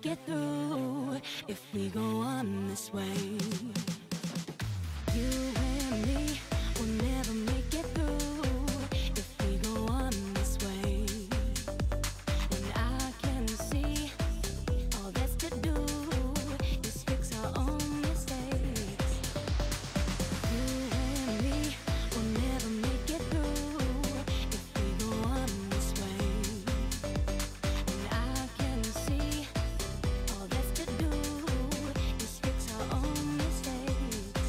it through if we go on this way. You and me will never make it through if we go on this way. And I can see all that's to do is fix our own mistakes. You and me will never make it through if we go on this way. And I can see all that's to do is fix our own mistakes.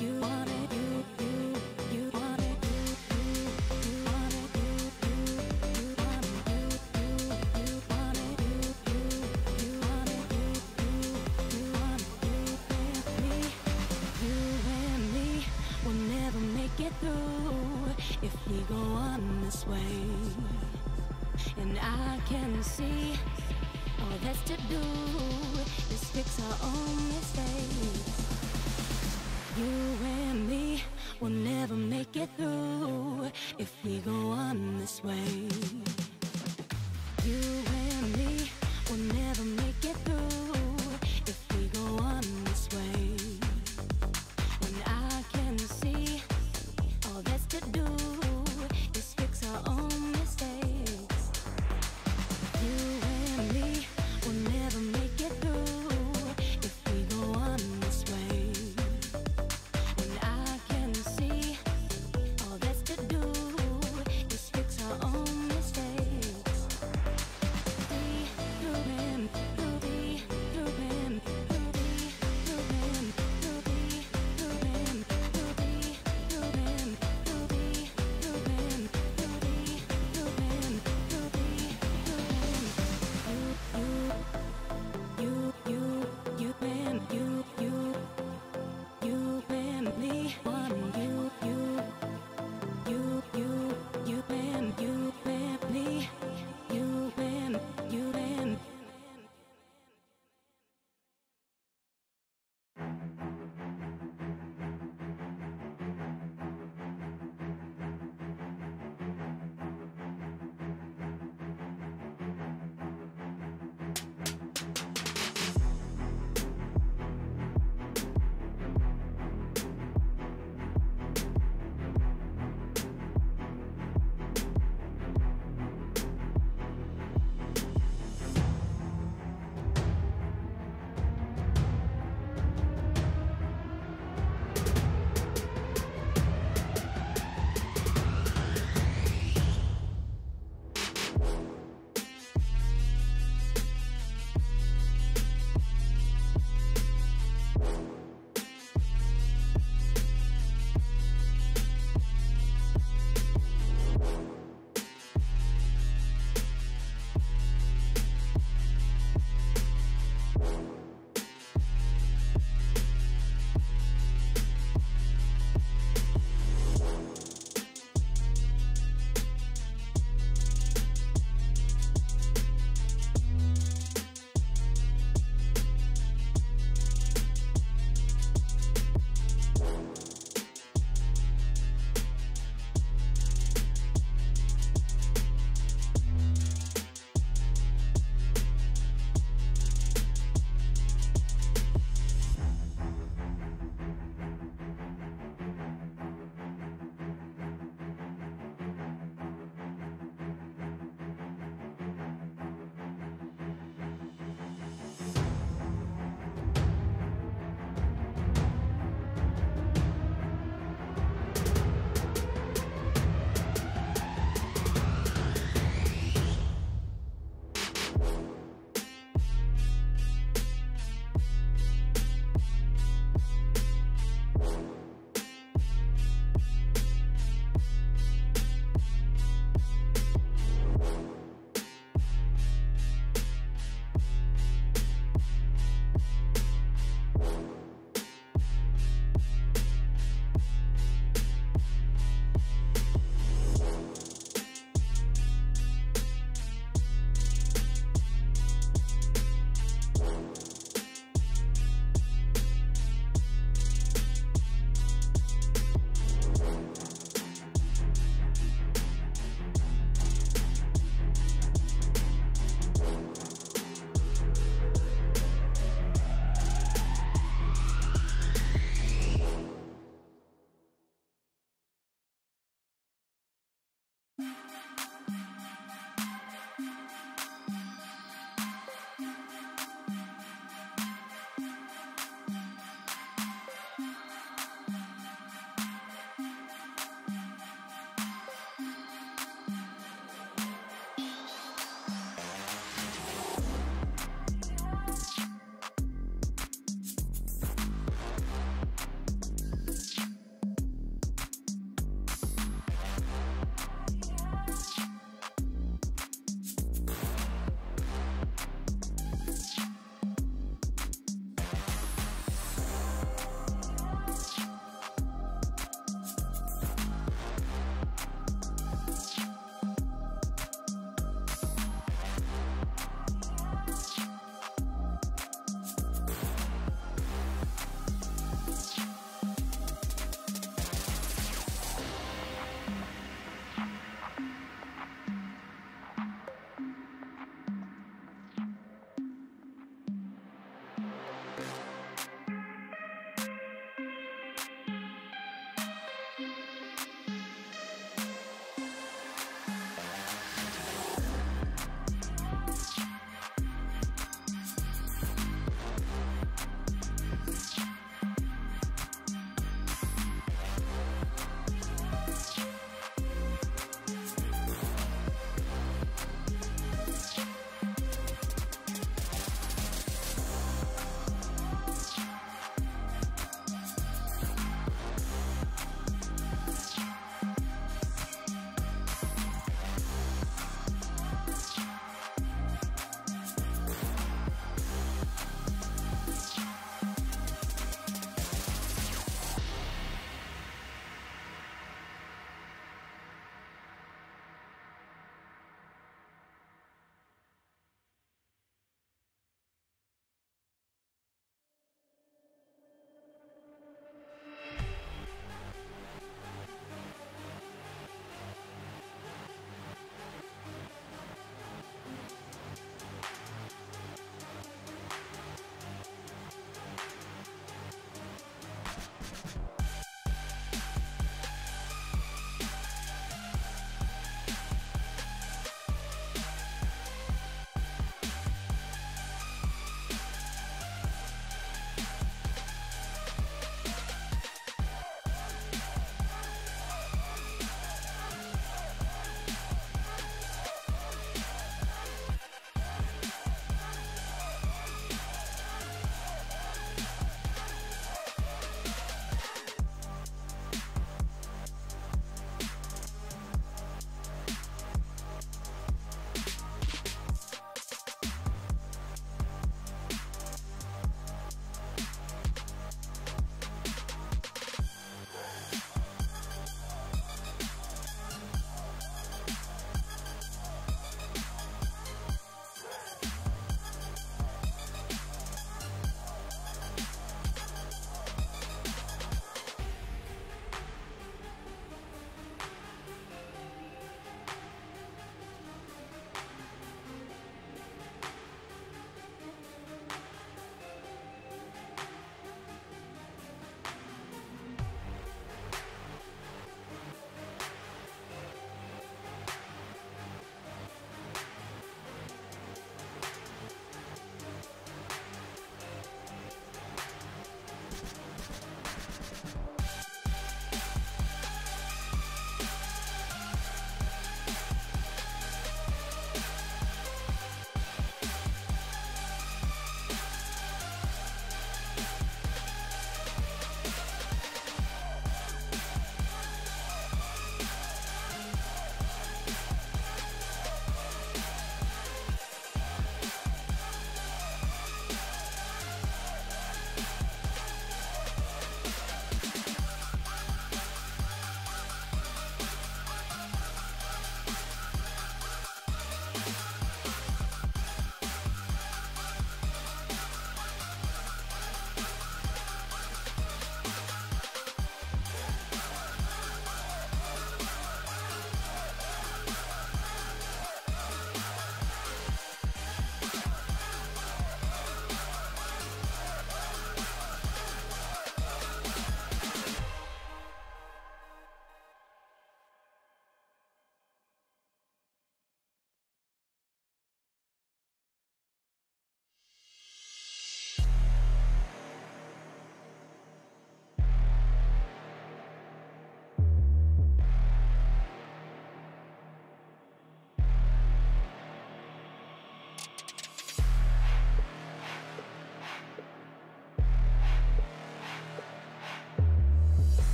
You want it, you want it, you want it, you want it, you want it, you want it, you want it, you and me will never make it through if we go on this way. And I can see all that's to do is fix our own mistakes. You and me will never make it through if we go on this way. You and me will never make it through if we go on this way. And I can see all that's to do is fix our own mistakes. You and me will never make it through if we go on this way. And I can see all that's to do is fix our own mistakes.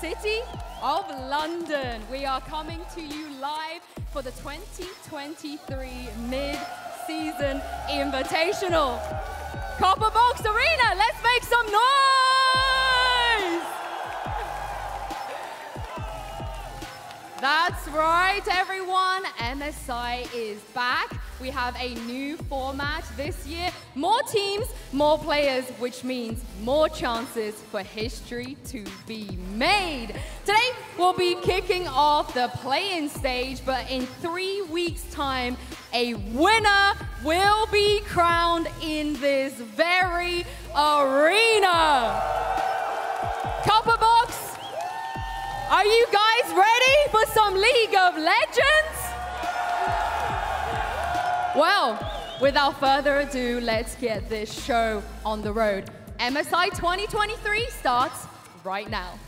city of London. We are coming to you live for the 2023 Mid-Season Invitational. Copper Box Arena, let's make some noise! That's right, everyone. MSI is back. We have a new format this year. More teams, more players, which means more chances for history to be made. Today, we'll be kicking off the play-in stage, but in 3 weeks' time, a winner will be crowned in this very arena. Copper Box, are you guys ready for some League of Legends? Well, without further ado, let's get this show on the road. MSI 2023 starts right now.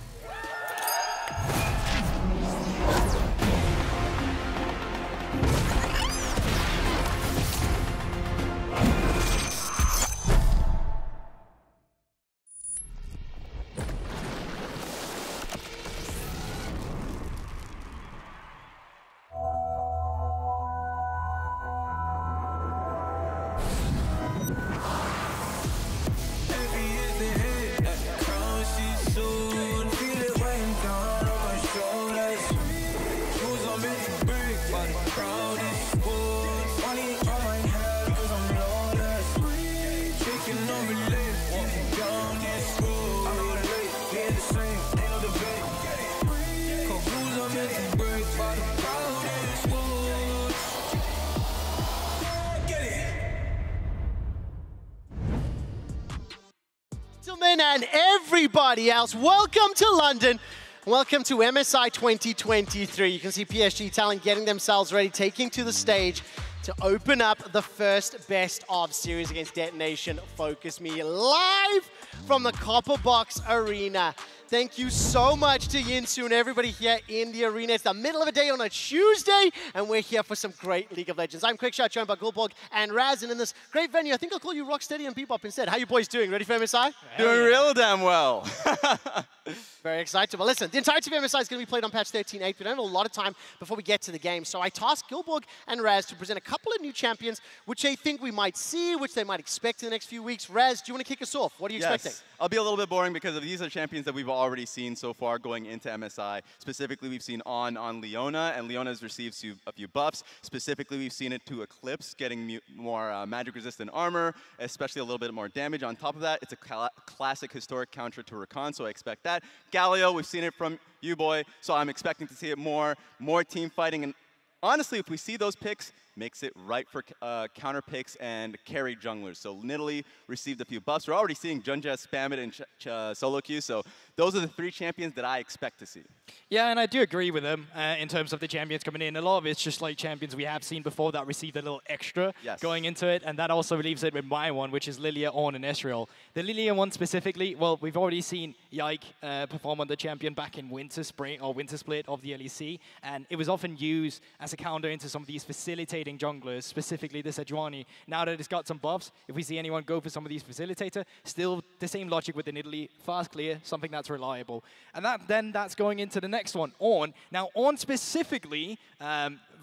And everybody else, welcome to London. Welcome to MSI 2023. You can see PSG talent getting themselves ready, taking to the stage to open up the first best of series against Detonation Focus Me live from the Copper Box Arena. Thank you so much to Yinsu and everybody here in the arena. It's the middle of the day on a Tuesday, and we're here for some great League of Legends. I'm QuickShot, joined by Gulborg and Raz, and in this great venue, I think I'll call you Rocksteady and Bebop instead. How you boys doing? Ready for MSI? Doing real damn well. Very excited. Well, listen, the entirety of MSI is going to be played on patch 13.8. We don't have a lot of time before we get to the game, so I tasked Gulborg and Raz to present a couple of new champions, which they think we might see, which they might expect in the next few weeks. Raz, do you want to kick us off? What are you expecting? I'll be a little bit boring because these are champions that we've already seen so far going into MSI. Specifically, we've seen on Leona, and Leona has received a few buffs. Specifically, we've seen it to Eclipse, getting more magic-resistant armor, especially a little bit more damage. On top of that, it's a classic historic counter to Rakan, so I expect that. Galio, we've seen it from you, boy, so I'm expecting to see it more team fighting. And honestly, if we see those picks, makes it right for counter picks and carry junglers. So Nidalee received a few buffs. We're already seeing Junja spam it in solo queue, so those are the 3 champions that I expect to see. Yeah, and I do agree with them in terms of the champions coming in. A lot of it's just like champions we have seen before that received a little extra going into it, and that also leaves it with my one, which is Lilia, Ornn, and Ezreal. The Lilia one specifically, well, we've already seen Yike perform on the champion back in Winter Spring or Winter Split of the LEC, and it was often used as a counter into some of these facilitating junglers, specifically the Sejuani. Now that it's got some buffs, if we see anyone go for some of these facilitator, still the same logic with the Nidalee, fast clear, something that's reliable. And that's going into the next one, Ornn. Now, Ornn specifically,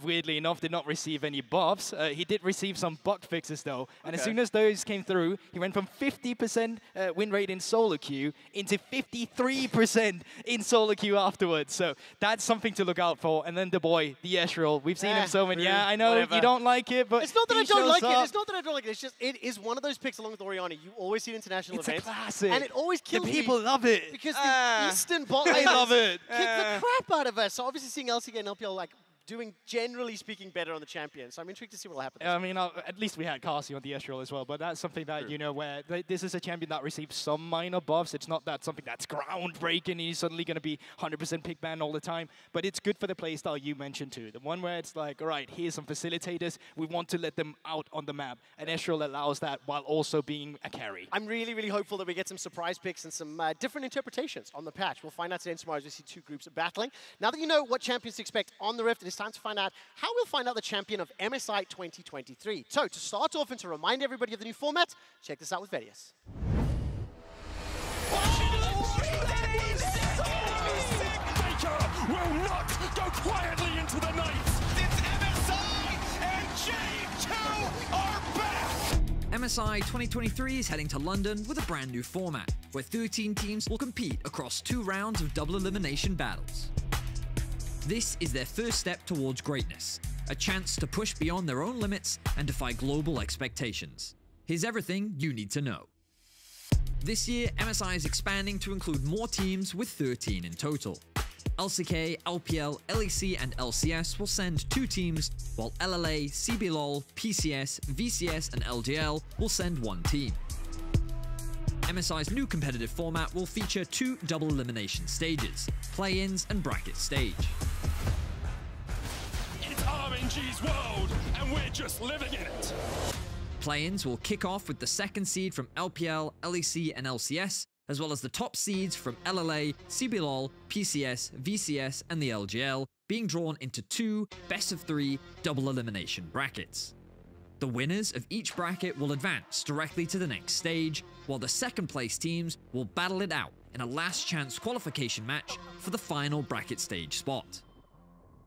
weirdly enough, did not receive any buffs. He did receive some bug fixes, though. And as soon as those came through, he went from 50% win rate in solo queue into 53% in solo queue afterwards. So that's something to look out for. And then the boy, the Ezreal, we've seen him so many. Yeah, I know you don't like it, but it's not that I don't like it. It's not that I don't like it. It's just it is one of those picks along with Orianna. You always see it in international events. It's a classic. And it always kills the people love it. Because the Eastern bot they love it. Kick the crap out of us. So obviously seeing LCK and LPL like doing, generally speaking, better on the champion. So I'm intrigued to see what will happen. I mean, at least we had Carsey on the Ezreal as well, but that's something that, you know, where this is a champion that receives some minor buffs. It's not that something that's groundbreaking. He's suddenly going to be 100% pick ban all the time, but it's good for the playstyle you mentioned too. The one where it's like, all right, here's some facilitators. We want to let them out on the map, and Ezreal allows that while also being a carry. I'm really, really hopeful that we get some surprise picks and some different interpretations on the patch. We'll find out today and tomorrow as we see two groups battling. Now that you know what champions to expect on the Rift, it is time to find out how we'll find out the champion of MSI 2023. So to start off and to remind everybody of the new format, check this out with Vedius. will not go quietly into the night. It's MSI and G2 are back. MSI 2023 is heading to London with a brand new format, where 13 teams will compete across 2 rounds of double elimination battles. This is their first step towards greatness, a chance to push beyond their own limits and defy global expectations. Here's everything you need to know. This year, MSI is expanding to include more teams with 13 in total. LCK, LPL, LEC, and LCS will send 2 teams, while LLA, CBLOL, PCS, VCS, and LGL will send 1 team. MSI's new competitive format will feature 2 double elimination stages, play-ins and bracket stage. It's RNG's world, and we're just living in it. Play-ins will kick off with the 2nd seed from LPL, LEC, and LCS, as well as the top seeds from LLA, CBLOL, PCS, VCS, and the LGL, being drawn into 2 best-of-3 double elimination brackets. The winners of each bracket will advance directly to the next stage, while the 2nd-place teams will battle it out in a last-chance qualification match for the final bracket stage spot.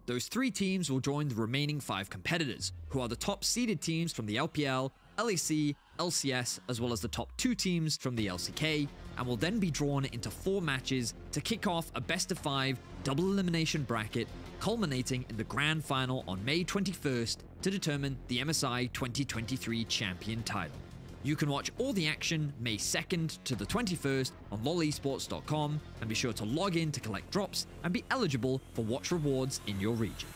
Those 3 teams will join the remaining 5 competitors, who are the top-seeded teams from the LPL, LEC, LCS, as well as the top 2 teams from the LCK, and will then be drawn into 4 matches to kick off a best-of-5 double elimination bracket, culminating in the grand final on May 21st to determine the MSI 2023 champion title. You can watch all the action May 2nd to the 21st on lolesports.com, and be sure to log in to collect drops and be eligible for watch rewards in your region.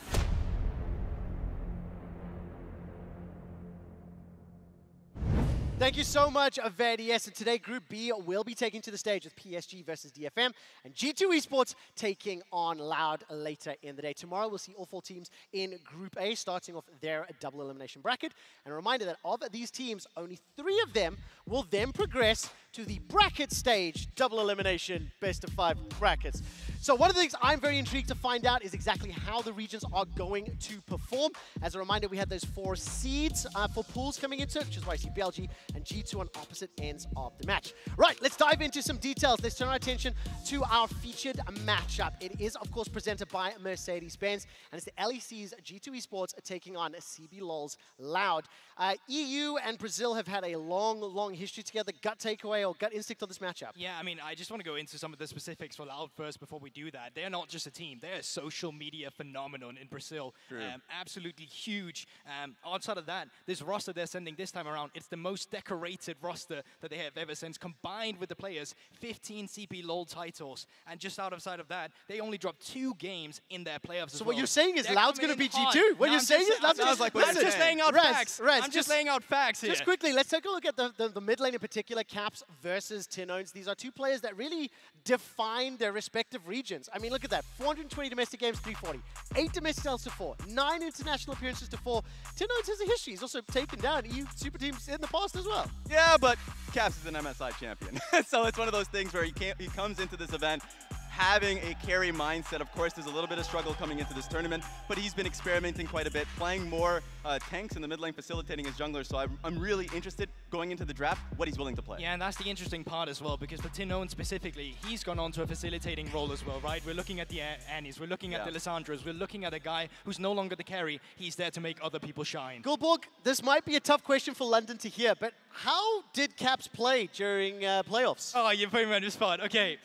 Thank you so much, Aved. Yes, and today Group B will be taking to the stage with PSG versus DFM and G2 Esports taking on Loud later in the day. Tomorrow we'll see all 4 teams in Group A starting off their double elimination bracket. And a reminder that of these teams, only 3 of them will then progress to the bracket stage double elimination best-of-5 brackets. So one of the things I'm very intrigued to find out is exactly how the regions are going to perform. As a reminder, we had those 4 seeds for pools coming into it, which is why I see BLG and G2 on opposite ends of the match. Right, let's dive into some details. Let's turn our attention to our featured matchup. It is, of course, presented by Mercedes-Benz, and it's the LEC's G2 Esports taking on CBLOL's Loud. EU and Brazil have had a long history together. Gut takeaway or gut instinct on this matchup? Yeah, I mean, I just want to go into some of the specifics for Loud first before we do that. They're not just a team. They're a social media phenomenon in Brazil. Absolutely huge. Outside of that, this roster they're sending this time around, it's the most decorated roster that they have ever sent, combined with the players, 15 CBLOL titles. And just outside of that, they only dropped 2 games in their playoffs. So what you're saying is Loud's going to be G2? What you're saying is Loud's going to be I'm just laying out facts. I'm just laying out facts here. Just quickly, let's take a look at the mid lane in particular, Caps versus Tinones. These are 2 players that really define their respective regions. I mean, look at that. 420 domestic games, 340. 8 domestic titles to 4. 9 international appearances to 4. Tinones has a history. He's also taken down EU super teams in the past as well. Yeah, but Caps is an MSI champion. So it's one of those things where he comes into this event having a carry mindset. Of course, there's a little bit of struggle coming into this tournament, but he's been experimenting quite a bit, playing more tanks in the mid lane, facilitating his jungler. So I'm really interested going into the draft what he's willing to play. Yeah, and that's the interesting part as well, because for Tinone specifically, he's gone on to a facilitating role as well, right? We're looking at the Annies, we're looking at the Lissandras, we're looking at a guy who's no longer the carry. He's there to make other people shine. Gulborg, this might be a tough question for London to hear, but how did Caps play during playoffs? Oh, you put me on the spot. Okay.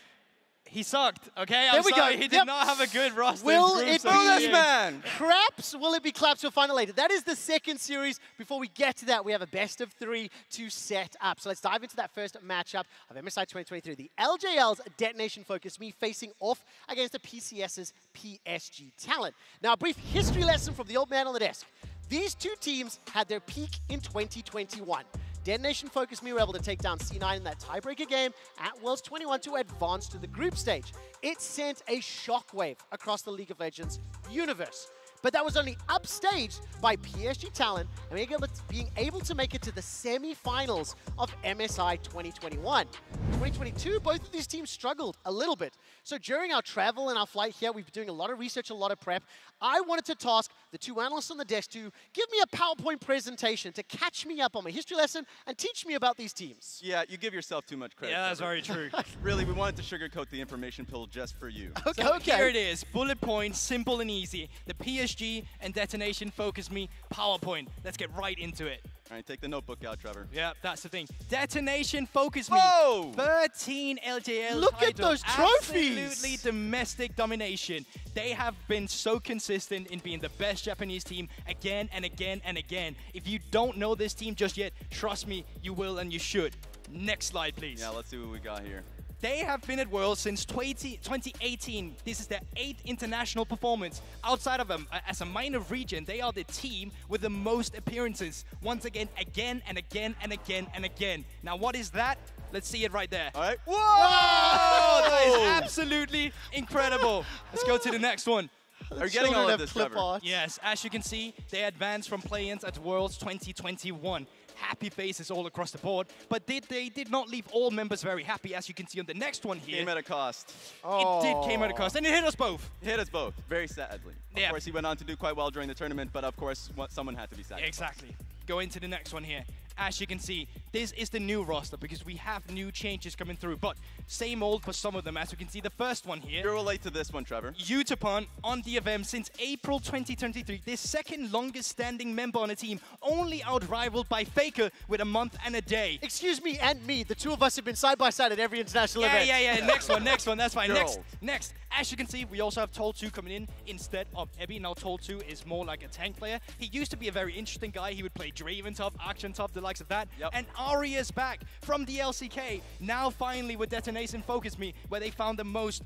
He sucked, okay? There we go. He did not have a good roster. Will it be man? Craps? Will it be Claps? We'll find out later. That is the 2nd series. Before we get to that, we have a best-of-3 to set up. So let's dive into that first matchup of MSI 2023. The LJL's Detonation Focus, me facing off against the PCS's PSG Talent. Now, a brief history lesson from the old man on the desk. These 2 teams had their peak in 2021. Detonation Focus Me were able to take down C9 in that tiebreaker game at Worlds 21 to advance to the group stage. It sent a shockwave across the League of Legends universe. But that was only upstaged by PSG Talent and being able to make it to the semi-finals of MSI 2021. 2022, both of these teams struggled a little bit. So during our travel and our flight here, we've been doing a lot of research, a lot of prep. I wanted to task the two analysts on the desk to give me a PowerPoint presentation to catch me up on my history lesson and teach me about these teams. Yeah, you give yourself too much credit. Yeah, that's Trevor. very true. Really, we wanted to sugarcoat the information pill just for you. Okay, So okay. here it is, bullet points, simple and easy. The PSG and Detonation Focus Me PowerPoint. Let's get right into it. All right, take the notebook out, Trevor. Yeah, that's the thing. Detonation Focus Me. Whoa! 13 LJL Look at titles. those trophies! Absolutely domestic domination. They have been so consistent in being the best Japanese team again and again and again. If you don't know this team just yet, trust me, you will and you should. Next slide, please. Yeah, let's see what we got here. They have been at Worlds since 2018. This is their 8th international performance. Outside of them, as a minor region, they are the team with the most appearances. Once again, again and again and again and again. Now, what is that? Let's see it right there. All right. Whoa! That is absolutely incredible. Let's go to the next one. Are you getting all Children of this, flip Trevor? art. Yes, as you can see, they advanced from play-ins at Worlds 2021. Happy faces all across the board, but they did not leave all members very happy, as you can see on the next one here. Came at a cost. It did came at a cost, and it hit us both. Hit us both, very sadly. Of Yeah. course, he went on to do quite well during the tournament, but of course, someone had to be sacrificed. Exactly. Go into the next one here. As you can see, this is the new roster because we have new changes coming through, but same old for some of them. As you can see, the first one here. You're relate to this one, Trevor. Utapon on the event since April 2023. The second longest standing member on a team, only out-rivaled by FLICKR with a month and a day. Excuse me and me, the two of us have been side by side at every international event. Yeah. Next one, that's fine. You're Next, old. next. As you can see, we also have Tol2 coming in instead of Ebby. Now Tol2 is more like a tank player. He used to be a very interesting guy. He would play Draven top, Action top, the likes of that. Yep. And Ari is back from the LCK. Now finally with Detonation Focus Me, where they found the most,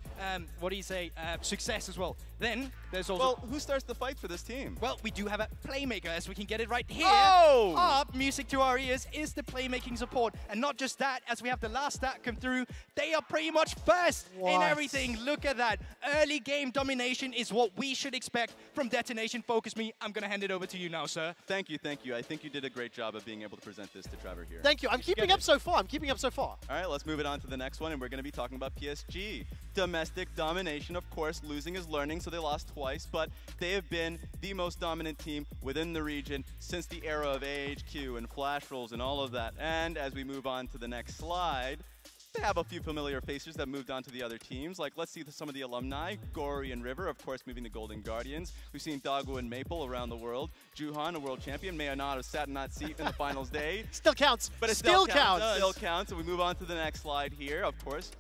success as well. Then there's also... Well, who starts the fight for this team? Well, we do have a playmaker, as we can get it right here. Oh! Up, music to our ears, is the playmaking support. And not just that, as we have the last stat come through, they are pretty much first in What? everything. Look at that. Early game domination is what we should expect from Detonation Focus Me. I'm going to hand it over to you now, sir. Thank you, thank you. I think you did a great job of being able to present this to Trevor here. Thank you. I'm keeping up so far. All right, let's move it on to the next one, and we're going to be talking about PSG. Domestic domination, of course, losing is learning, so they lost twice, but they have been the most dominant team within the region since the era of AHQ and flash rolls and all of that. And as we move on to the next slide, they have a few familiar faces that moved on to the other teams. Like, let's see some of the alumni. Gory and River, of course, moving to Golden Guardians. We've seen Doggo and Maple around the world. Juhan, a world champion, may not have sat in that seat in the finals day. Still counts. But it still counts. Still counts. And we move on to the next slide here, of course.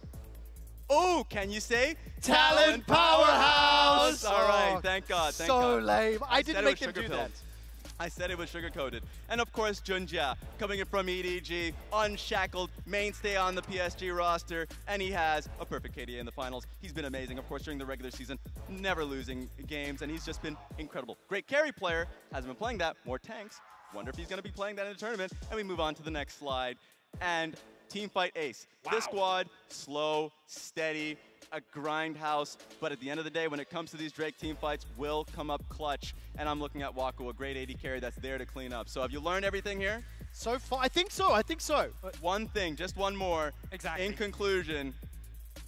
Oh, can you say? Talent powerhouse! All right, Oh, thank God. Thank so God. lame. I said didn't it make was them do sugar-pilled. that. I said it was sugar-coated. And of course, Junjia, coming in from EDG, unshackled, mainstay on the PSG roster, and he has a perfect KDA in the finals. He's been amazing, of course, during the regular season, never losing games, and he's just been incredible. Great carry player, hasn't been playing that, more tanks. Wonder if he's gonna be playing that in the tournament. And we move on to the next slide. And Teamfight Ace. This squad, slow, steady, a grindhouse, but at the end of the day, when it comes to these Drake team fights, will come up clutch. And I'm looking at Wako, a great AD carry that's there to clean up. So have you learned everything here? So far, I think so. One thing, just one more. Exactly. In conclusion,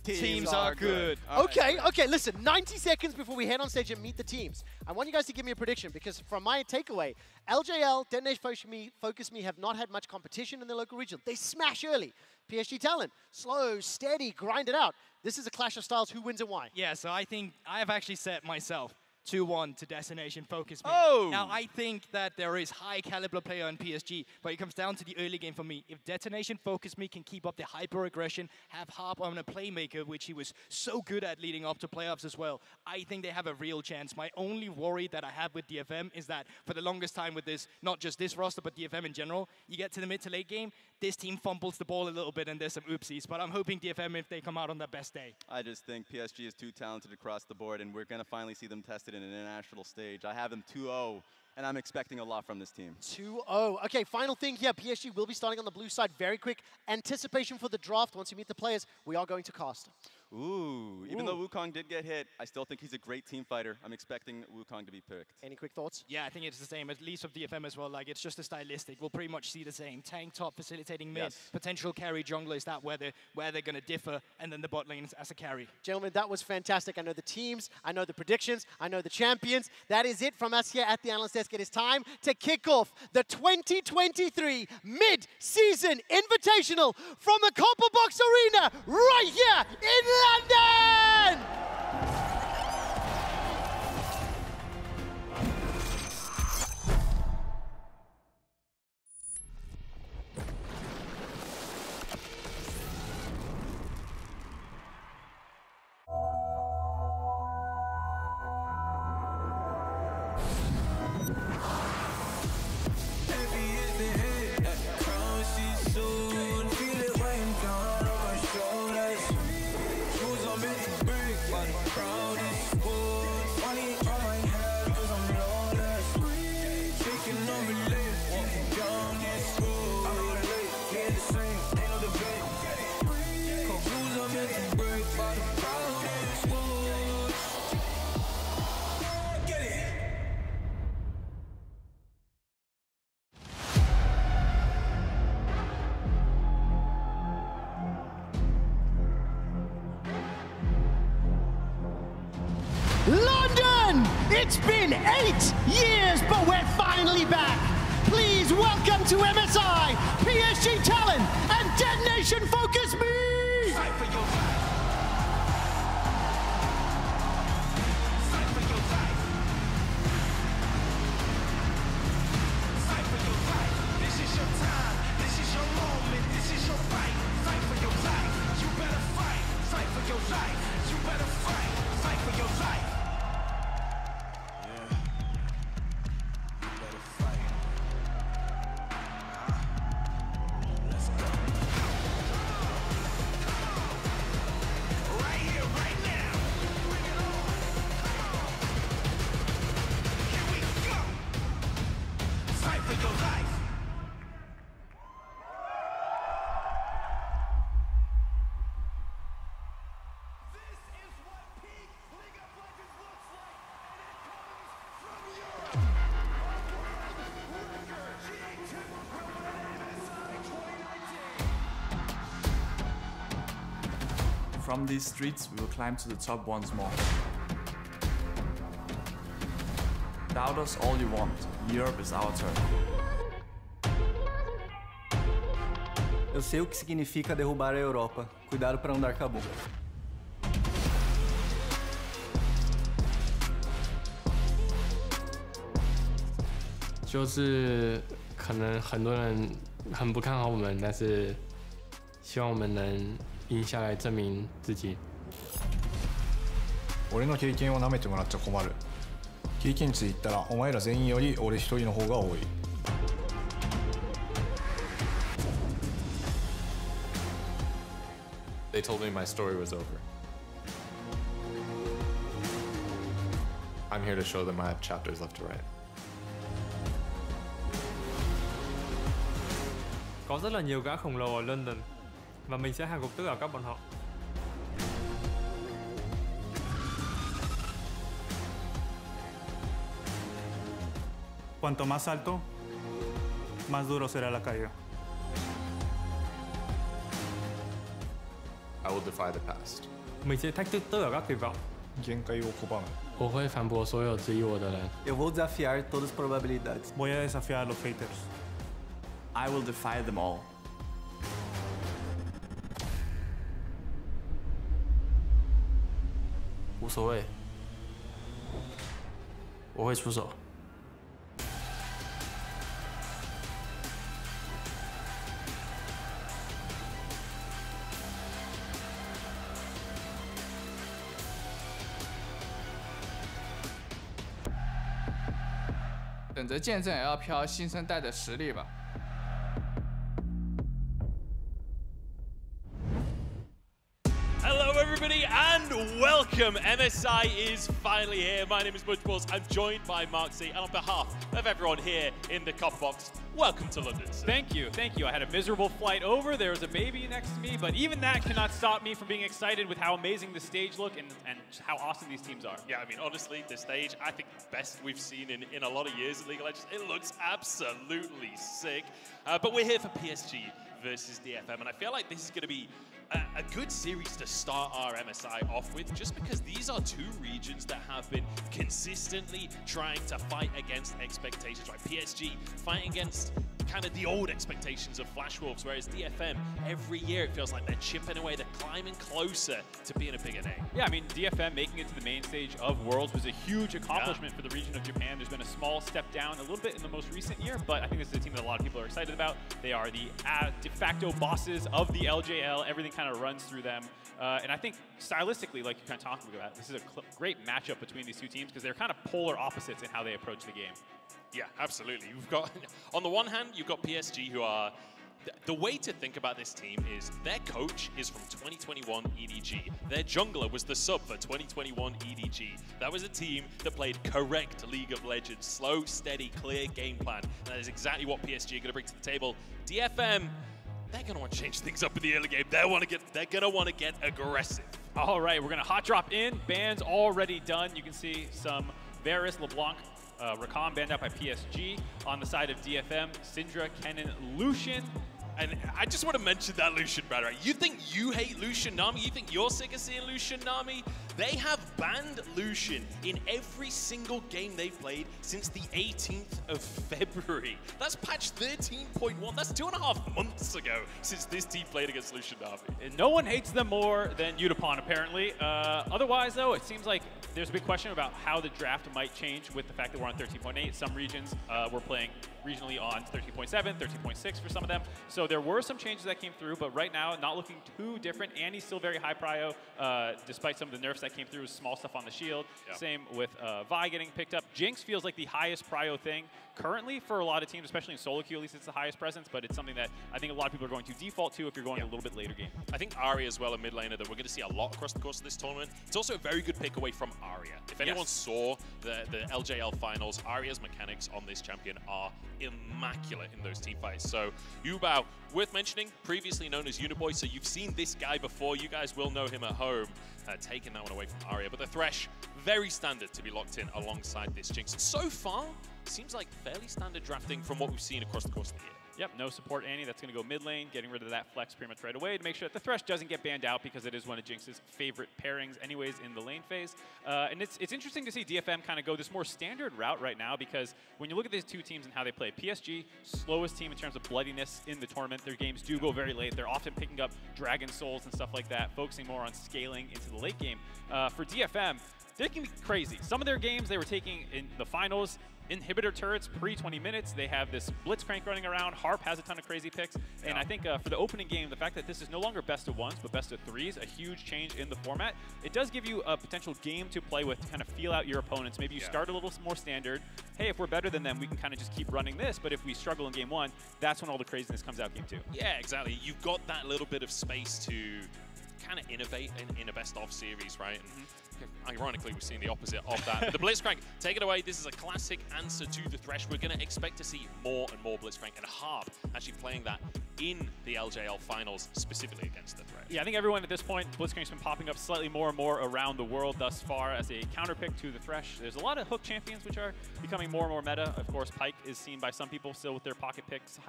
Teams are good. All right. Okay, listen, 90 seconds before we head on stage and meet the teams. I want you guys to give me a prediction because from my takeaway, LJL, Detonation Focus Me have not had much competition in their local region. They smash early. PSG Talent, slow, steady, grind it out. This is a clash of styles. Who wins and why? Yeah, so I think I have actually set myself 2-1 to Destination Focus Me. Oh! Now, I think that there is high caliber player in PSG, but it comes down to the early game for me. If Detonation Focus Me can keep up the hyper aggression, have Harp on a playmaker, which he was so good at leading up to playoffs as well, I think they have a real chance. My only worry that I have with DFM is that for the longest time with this, not just this roster, but DFM in general, you get to the mid to late game, this team fumbles the ball a little bit and there's some oopsies, but I'm hoping DFM if they come out on their best day. I just think PSG is too talented across the board, and we're going to finally see them tested in an international stage. I have them 2-0 and I'm expecting a lot from this team. 2-0. Okay, final thing here. PSG will be starting on the blue side. Very quick anticipation for the draft. Once you meet the players, we are going to cast. Ooh, even though Wukong did get hit, I still think he's a great team fighter. I'm expecting Wukong to be picked. Any quick thoughts? Yeah, I think it's the same, at least with DFM as well. Like, it's just a stylistic. We'll pretty much see the same. Tank top, facilitating mid, potential carry jungler is that where they're going to differ, and then the bot lanes as a carry. Gentlemen, that was fantastic. I know the teams, I know the predictions, I know the champions. That is it from us here at the Analyst Desk. It is time to kick off the 2023 Mid-Season Invitational from the Copper Box Arena right here in London! London! It's been 8 years, but we're finally back. Please welcome to MSI, PSG Talent, and Dead Nation Focus Me! Fight for your life. Fight for your life. Fight for your life. This is your time. This is your moment. This is your fight. Fight for your life. You better fight. Fight for your life. You better fight. Fight for your life. From these streets, we will climb to the top once more. Doubt us all you want. Europe is our turn. Eu sei o que significa derrubar a Europa. Cuidado para não dar cabo. 就是可能很多人很不看好我们，但是希望我们能赢下来，证明自己。俺の経験を舐めてもらっちゃ困る。経験値で言ったらお前ら全員より俺一人の方が多い。They told me my story was over. I'm here to show them I have chapters left to write. Có rất là nhiều gã khổng lồ ở London và mình sẽ hạ gục tất cả các bọn họ. Cuanto más alto, más duro será la caída. I will defy the past. Mình sẽ thách thức tất cả các kỳ vọng. 限界を拒む。我会反驳所有质疑我的人。 Eu vou desafiar todas as probabilidades. Voy a desafiar a los haters. I will defy them all. 无所谓，我会出手。等着见证 LPL 新生代的实力吧。Hello, everybody, and welcome welcome. MSI is finally here. My name is Butchballs. I'm joined by Mark C. And on behalf of everyone here in the Copper Box, welcome to London, sir. Thank you, thank you. I had a miserable flight over. There was a baby next to me, but even that cannot stop me from being excited with how amazing the stage look and just how awesome these teams are. Yeah, I mean, honestly, the stage, I think best we've seen in a lot of years in League of Legends. It looks absolutely sick. But we're here for PSG versus DFM, and I feel like this is going to be a good series to start our MSI off with, just because these are two regions that have been consistently trying to fight against expectations, right? PSG fighting against kind of the old expectations of Flash Wolves, whereas DFM, every year it feels like they're chipping away, they're climbing closer to being a bigger name. Yeah, I mean, DFM making it to the main stage of Worlds was a huge accomplishment for the region of Japan. There's been a small step down a little bit in the most recent year, but I think this is a team that a lot of people are excited about. They are the de facto bosses of the LJL. Everything kind of runs through them. And I think stylistically, like you kind of talked about, this is a great matchup between these two teams because they're kind of polar opposites in how they approach the game. Yeah, absolutely. You've got, on the one hand, you've got PSG who are, the way to think about this team is their coach is from 2021 EDG. Their jungler was the sub for 2021 EDG. That was a team that played correct League of Legends, slow, steady, clear game plan. And that is exactly what PSG are going to bring to the table. DFM, they're going to want to change things up in the early game. They're going to want to get aggressive. All right, we're going to hot drop in. Bans already done. You can see some Varus, LeBlanc, Rakan banned out by PSG. On the side of DFM, Syndra, Kennen, Lucian. And I just want to mention that Lucian ban, right? You think you hate Lucian Nami? You think you're sick of seeing Lucian Nami? They have banned Lucian in every single game they've played since the 18th of February. That's patch 13.1. That's 2.5 months ago since this team played against Lucian Nami. And no one hates them more than Udapon, apparently. Otherwise, though, it seems like there's a big question about how the draft might change with the fact that we're on 13.8. Some regions we're playing regionally on 13.7, 13.6 for some of them. So there were some changes that came through, but right now, not looking too different. Annie's still very high prio, despite some of the nerfs that came through, small stuff on the shield. Yeah. Same with Vi getting picked up. Jinx feels like the highest prio thing currently for a lot of teams, especially in solo queue. At least it's the highest presence, but it's something that I think a lot of people are going to default to if you're going a little bit later game. I think Arya as well, a mid laner that we're going to see a lot across the course of this tournament. It's also a very good pick away from Arya. If anyone saw the LJL finals, Arya's mechanics on this champion are immaculate in those team fights. So Yubao, worth mentioning, previously known as Uniboy, so you've seen this guy before. You guys will know him at home, taking that one away from Arya. But the Thresh, very standard to be locked in alongside this Jinx. So far, seems like fairly standard drafting from what we've seen across the course of the year. Yep, no support Annie. That's going to go mid lane, getting rid of that flex pretty much right away to make sure that the Thresh doesn't get banned out because it is one of Jinx's favorite pairings anyways in the lane phase. And it's interesting to see DFM kind of go this more standard route right now because when you look at these two teams and how they play, PSG, slowest team in terms of bloodiness in the tournament. Their games do go very late. They're often picking up Dragon Souls and stuff like that, focusing more on scaling into the late game. For DFM, they can be crazy. Some of their games they were taking in the finals, inhibitor turrets pre-20 minutes. They have this Blitzcrank running around. Harp has a ton of crazy picks. And I think for the opening game, the fact that this is no longer best of ones, but best of threes, a huge change in the format. It does give you a potential game to play with to kind of feel out your opponents. Maybe you start a little more standard. Hey, if we're better than them, we can kind of just keep running this. But if we struggle in game one, that's when all the craziness comes out game two. Yeah, exactly. You've got that little bit of space to kind of innovate in a best-of series, right? And ironically, we're seeing the opposite of that. The Blitzcrank, take it away. This is a classic answer to the Thresh. We're going to expect to see more and more Blitzcrank, and Harp actually playing that in the LJL finals, specifically against the Thresh. Yeah, I think everyone at this point, Blitzcrank's been popping up slightly more and more around the world thus far as a counter pick to the Thresh. There's a lot of hook champions which are becoming more and more meta. Of course, Pyke is seen by some people still with their pocket picks,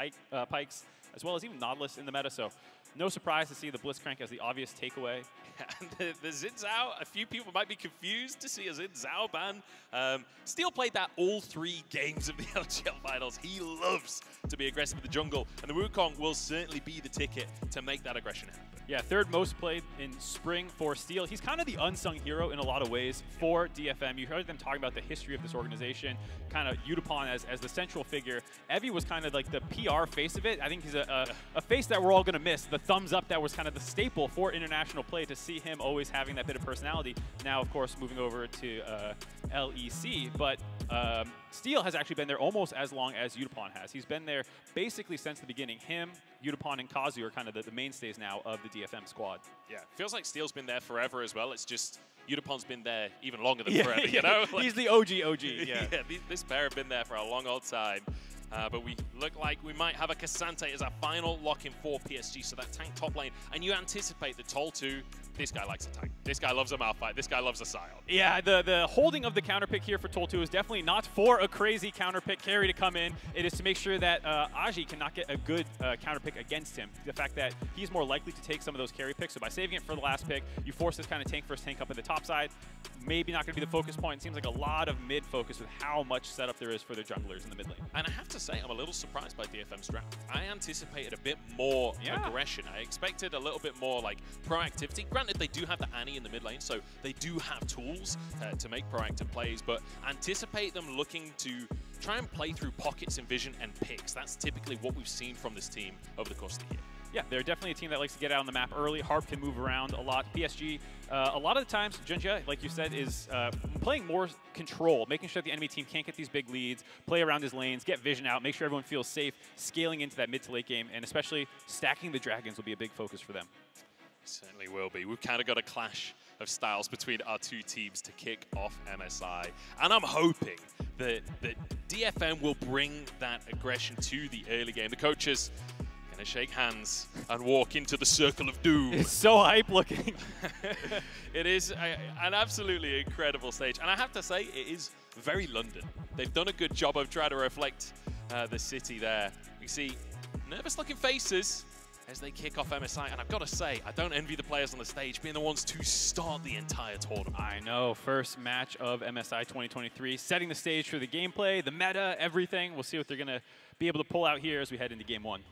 Pikes, as well as even Nautilus in the meta. So no surprise to see the Blitzcrank as the obvious takeaway. And the Xin Zhao, a few people might be confused to see a Xin Zhao ban. Steel played that all 3 games of the LGL finals. He loves to be aggressive in the jungle, and the Wukong will certainly be the ticket to make that aggression happen. Yeah, 3rd most played in spring for Steel. He's kind of the unsung hero in a lot of ways for DFM. You heard them talking about the history of this organization, kind of Udapon as the central figure. Evie was kind of like the PR face of it. I think he's a face that we're all going to miss. The thumbs up that was kind of the staple for international play, to see him always having that bit of personality. Now, of course, moving over to LEC. But Steel has actually been there almost as long as Udapon has. He's been there basically since the beginning. Him, Udapon, and Kazu are kind of the mainstays now of the DFM squad. Yeah, feels like Steel's been there forever as well. It's just Udapon's been there even longer than forever, you know? Like, he's the OG, yeah. This pair have been there for a long old time. But we look like we might have a Cassante as our final lock-in for PSG, so that tank top lane. And you anticipate that Toll 2, this guy likes a tank. This guy loves a Malphite. This guy loves a Scion. Yeah, the holding of the counter pick here for Toll 2 is definitely not for a crazy counter pick carry to come in. It is to make sure that Aji cannot get a good counter pick against him. The fact that he's more likely to take some of those carry picks, so by saving it for the last pick, you force this kind of tank first tank up at the top side. Maybe not going to be the focus point. It seems like a lot of mid focus with how much setup there is for their junglers in the mid lane. And I have to say, I'm a little surprised by DFM's draft. I anticipated a bit more aggression. I expected a little bit more like proactivity. Granted, they do have the Annie in the mid lane, so they do have tools to make proactive plays, but anticipate them looking to try and play through pockets in vision and picks. That's typically what we've seen from this team over the course of the year. Yeah, they're definitely a team that likes to get out on the map early. Harp can move around a lot. PSG, a lot of the times, Junjia, like you said, is playing more control, making sure the enemy team can't get these big leads, play around his lanes, get vision out, make sure everyone feels safe, scaling into that mid to late game, and especially stacking the dragons will be a big focus for them. Certainly will be. We've kind of got a clash of styles between our two teams to kick off MSI. And I'm hoping that DFM will bring that aggression to the early game. The coaches gonna shake hands and walk into the circle of doom. It's so hype looking. It is an absolutely incredible stage. And I have to say, it is very London. They've done a good job of trying to reflect the city there. You see nervous looking faces as they kick off MSI, and I've got to say, I don't envy the players on the stage being the ones to start the entire tournament. I know, first match of MSI 2023, setting the stage for the gameplay, the meta, everything. We'll see what they're going to be able to pull out here as we head into game one.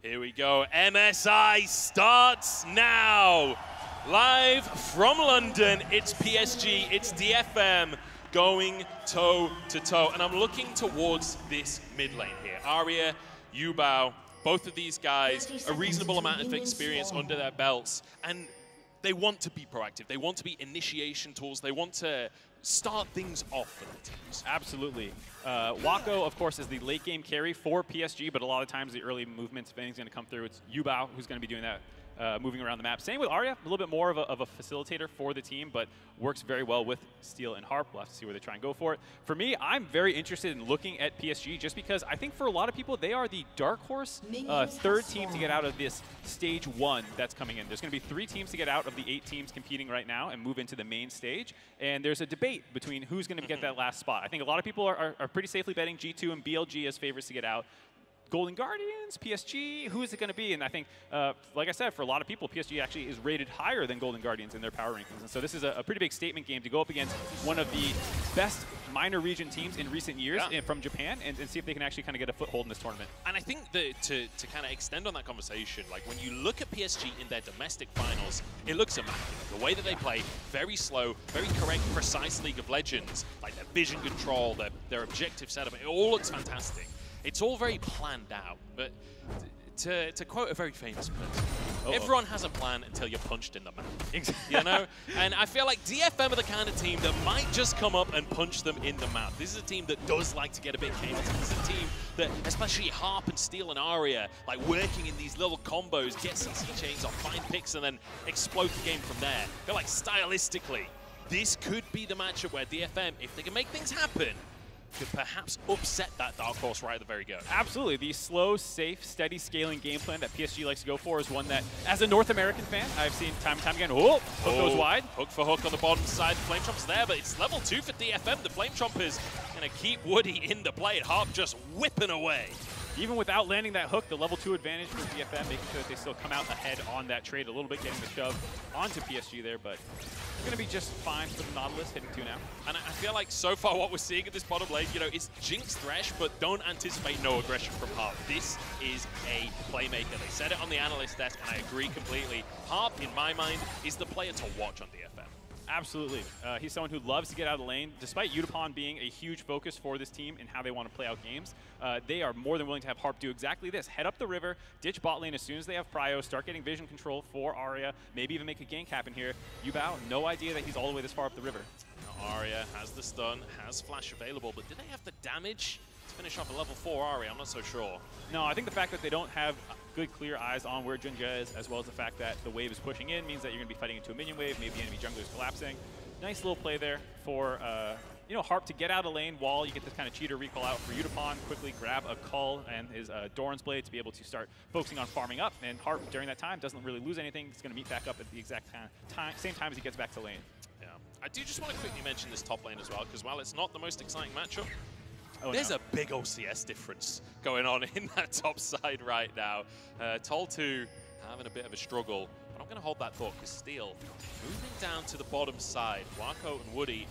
Here we go, MSI starts now. Live from London, it's PSG, it's DFM going toe to toe, and I'm looking towards this mid lane here. Aria, Yubao, both of these guys, a reasonable amount of experience under their belts, and they want to be proactive. They want to be initiation tools. They want to start things off for their teams. Absolutely. Wako, of course, is the late game carry for PSG, but a lot of times the early movements, if anything's going to come through, it's Yubao who's going to be doing that. Moving around the map. Same with Arya, a little bit more of a facilitator for the team, but works very well with Steel and Harp. We'll have to see where they try and go for it. For me, I'm very interested in looking at PSG just because I think for a lot of people, they are the dark horse third team to get out of this stage one that's coming in. There's going to be 3 teams to get out of the 8 teams competing right now and move into the main stage, and there's a debate between who's going to get that last spot. I think a lot of people are pretty safely betting G2 and BLG as favorites to get out. Golden Guardians, PSG, who is it going to be? And I think, like I said, for a lot of people, PSG actually is rated higher than Golden Guardians in their power rankings. And so this is a pretty big statement game to go up against one of the best minor region teams in recent years from Japan and see if they can actually kind of get a foothold in this tournament. And I think that to kind of extend on that conversation, like when you look at PSG in their domestic finals, it looks immaculate. The way that they play, very slow, very correct, precise League of Legends, like their vision control, their objective setup, it all looks fantastic. It's all very planned out, but to quote a very famous person, everyone has a plan until you're punched in the mouth, you know? And I feel like DFM are the kind of team that might just come up and punch them in the mouth. This is a team that does like to get a bit chaotic. This is a team that, especially Harp and Steel and Aria, like working in these little combos, get CC chains off, find picks, and then explode the game from there. I feel like stylistically, this could be the matchup where DFM, if they can make things happen, could perhaps upset that dark horse right at the very go. Absolutely. The slow, safe, steady scaling game plan that PSG likes to go for is one that, as a North American fan, I've seen time and time again. Oh, hook goes wide. Hook for hook on the bottom side. The Flame Chomp's there, but it's level 2 for DFM. The Flame Chomp is going to keep Woody in the play. Harp just whipping away. Even without landing that hook, the level 2 advantage for DFM, making sure that they still come out ahead on that trade a little bit, getting the shove onto PSG there, but it's going to be just fine for the Nautilus, hitting 2 now. And I feel like so far what we're seeing at this bottom lane, you know, it's Jinx Thresh, but don't anticipate no aggression from Harp. This is a playmaker. They said it on the analyst desk, and I agree completely. Harp, in my mind, is the player to watch on DFM. Absolutely. He's someone who loves to get out of the lane. Despite Udapon being a huge focus for this team and how they want to play out games, they are more than willing to have Harp do exactly this. Head up the river, ditch bot lane as soon as they have prio, start getting vision control for Aria, maybe even make a gank happen here. Yubao, no idea that he's all the way this far up the river. Arya has the stun, has flash available, but did they have the damage to finish off a level 4 Arya? I'm not so sure. No, I think the fact that they don't have good, clear eyes on where Junja is, as well as the fact that the wave is pushing in, means that you're going to be fighting into a minion wave, maybe enemy jungler is collapsing. Nice little play there for Harp to get out of lane while you get this kind of cheater recall out for Yutapon, quickly grab a Cull and his Doran's Blade to be able to start focusing on farming up, and Harp during that time doesn't really lose anything. He's going to meet back up at the exact same time as he gets back to lane. Yeah, I do just want to quickly mention this top lane as well, because while it's not the most exciting matchup, there's a big OCS difference going on in that top side right now. Tol2 having a bit of a struggle, but I'm going to hold that thought, because Steel moving down to the bottom side. Wako and Woody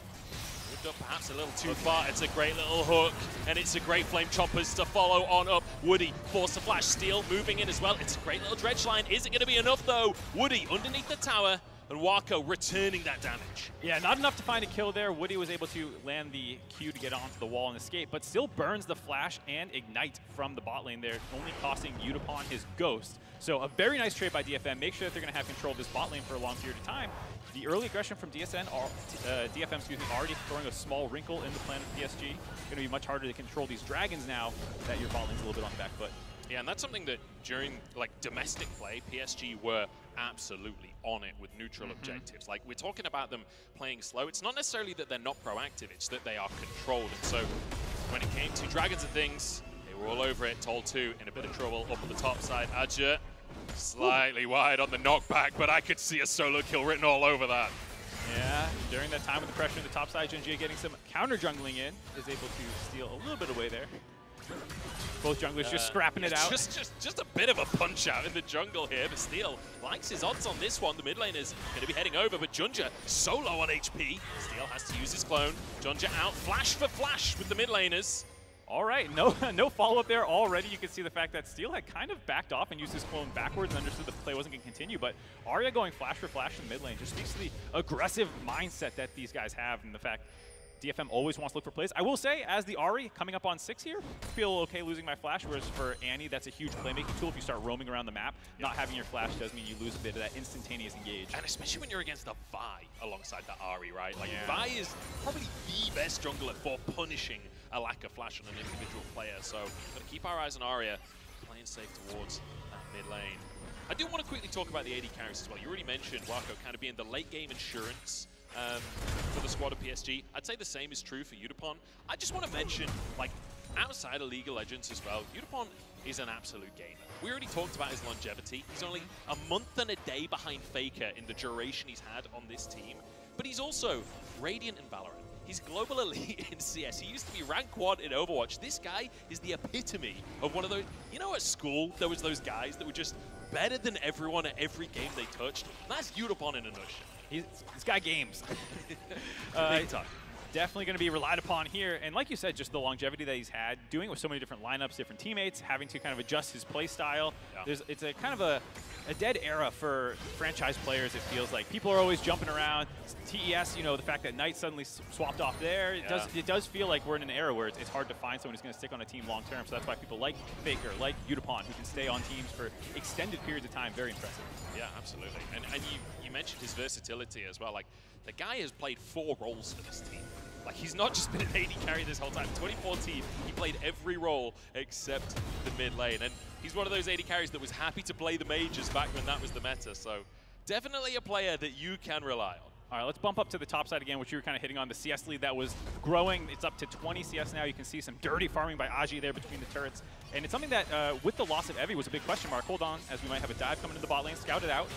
moved up perhaps a little too far. It's a great little hook, and it's a great Flame Choppers to follow on up. Woody forced to flash. Steel moving in as well. It's a great little dredge line. Is it going to be enough, though? Woody underneath the tower, and Wako returning that damage. Yeah, not enough to find a kill there. Woody was able to land the Q to get onto the wall and escape, but still burns the flash and ignite from the bot lane there, only costing Yutapon his ghost. So a very nice trade by DFM. Make sure that they're going to have control of this bot lane for a long period of time. The early aggression from DFM, already throwing a small wrinkle in the plan of PSG. Going to be much harder to control these dragons now that your bot lane's a little bit on the back foot. Yeah, and that's something that during domestic play, PSG were absolutely on it with neutral objectives. Like, we're talking about them playing slow. It's not necessarily that they're not proactive, it's that they are controlled. And so when it came to Dragons and things, they were all over it. Tol2 in a bit of trouble up on the top side. Adja slightly wide on the knockback, but I could see a solo kill written all over that. Yeah, during that time with the pressure in the top side, Junji getting some counter jungling in, is able to steal a little bit away there. Both junglers just scrapping it out. Just a bit of a punch out in the jungle here, but Steel likes his odds on this one. The mid lane is going to be heading over, but Junja so low on HP. Steel has to use his clone. Junja out, flash for flash with the mid laners. All right, no follow-up there already. You can see the fact that Steel had kind of backed off and used his clone backwards and understood the play wasn't going to continue, but Arya going flash for flash in the mid lane just speaks to the aggressive mindset that these guys have, and the fact DFM always wants to look for plays. I will say, as the Ahri coming up on 6 here, I feel okay losing my flash, whereas for Annie, that's a huge playmaking tool. If you start roaming around the map, not having your flash does mean you lose a bit of that instantaneous engage. And especially when you're against a Vi alongside the Ahri, right? Like, Vi is probably the best jungler for punishing a lack of flash on an individual player. So, got to keep our eyes on Arya, playing safe towards that mid lane. I do want to quickly talk about the AD carries as well. You already mentioned Wako kind of being the late game insurance for the squad of PSG. I'd say the same is true for Yutapon. I just want to mention, like, outside of League of Legends as well, Yutapon is an absolute gamer. We already talked about his longevity. He's only a month and a day behind FLICKR in the duration he's had on this team, but he's also Radiant in Valorant. He's global elite in CS. He used to be rank 1 in Overwatch. This guy is the epitome of one of those, you know, at school, there was those guys that were just better than everyone at every game they touched. That's Yutapon in a nutshell. This guy games. Big time. Definitely going to be relied upon here. And like you said, just the longevity that he's had, doing it with so many different lineups, different teammates, having to kind of adjust his play style. Yeah. It's a kind of a dead era for franchise players, it feels like. People are always jumping around. TES, you know, the fact that Knight suddenly swapped off there, it does feel like we're in an era where it's hard to find someone who's going to stick on a team long term. So that's why people like FLICKR, like Yutapon, who can stay on teams for extended periods of time. Very impressive. Yeah, absolutely. And you mentioned his versatility as well. Like, the guy has played 4 roles for this team. Like, he's not just been an AD carry this whole time. 2014, he played every role except the mid lane. And he's one of those AD carries that was happy to play the mages back when that was the meta. So definitely a player that you can rely on. All right, let's bump up to the top side again, which you were kind of hitting on. The CS lead that was growing. It's up to 20 CS now. You can see some dirty farming by Aji there between the turrets. And it's something that, with the loss of Evie, was a big question mark. Hold on, as we might have a dive coming to the bot lane. Scout it out.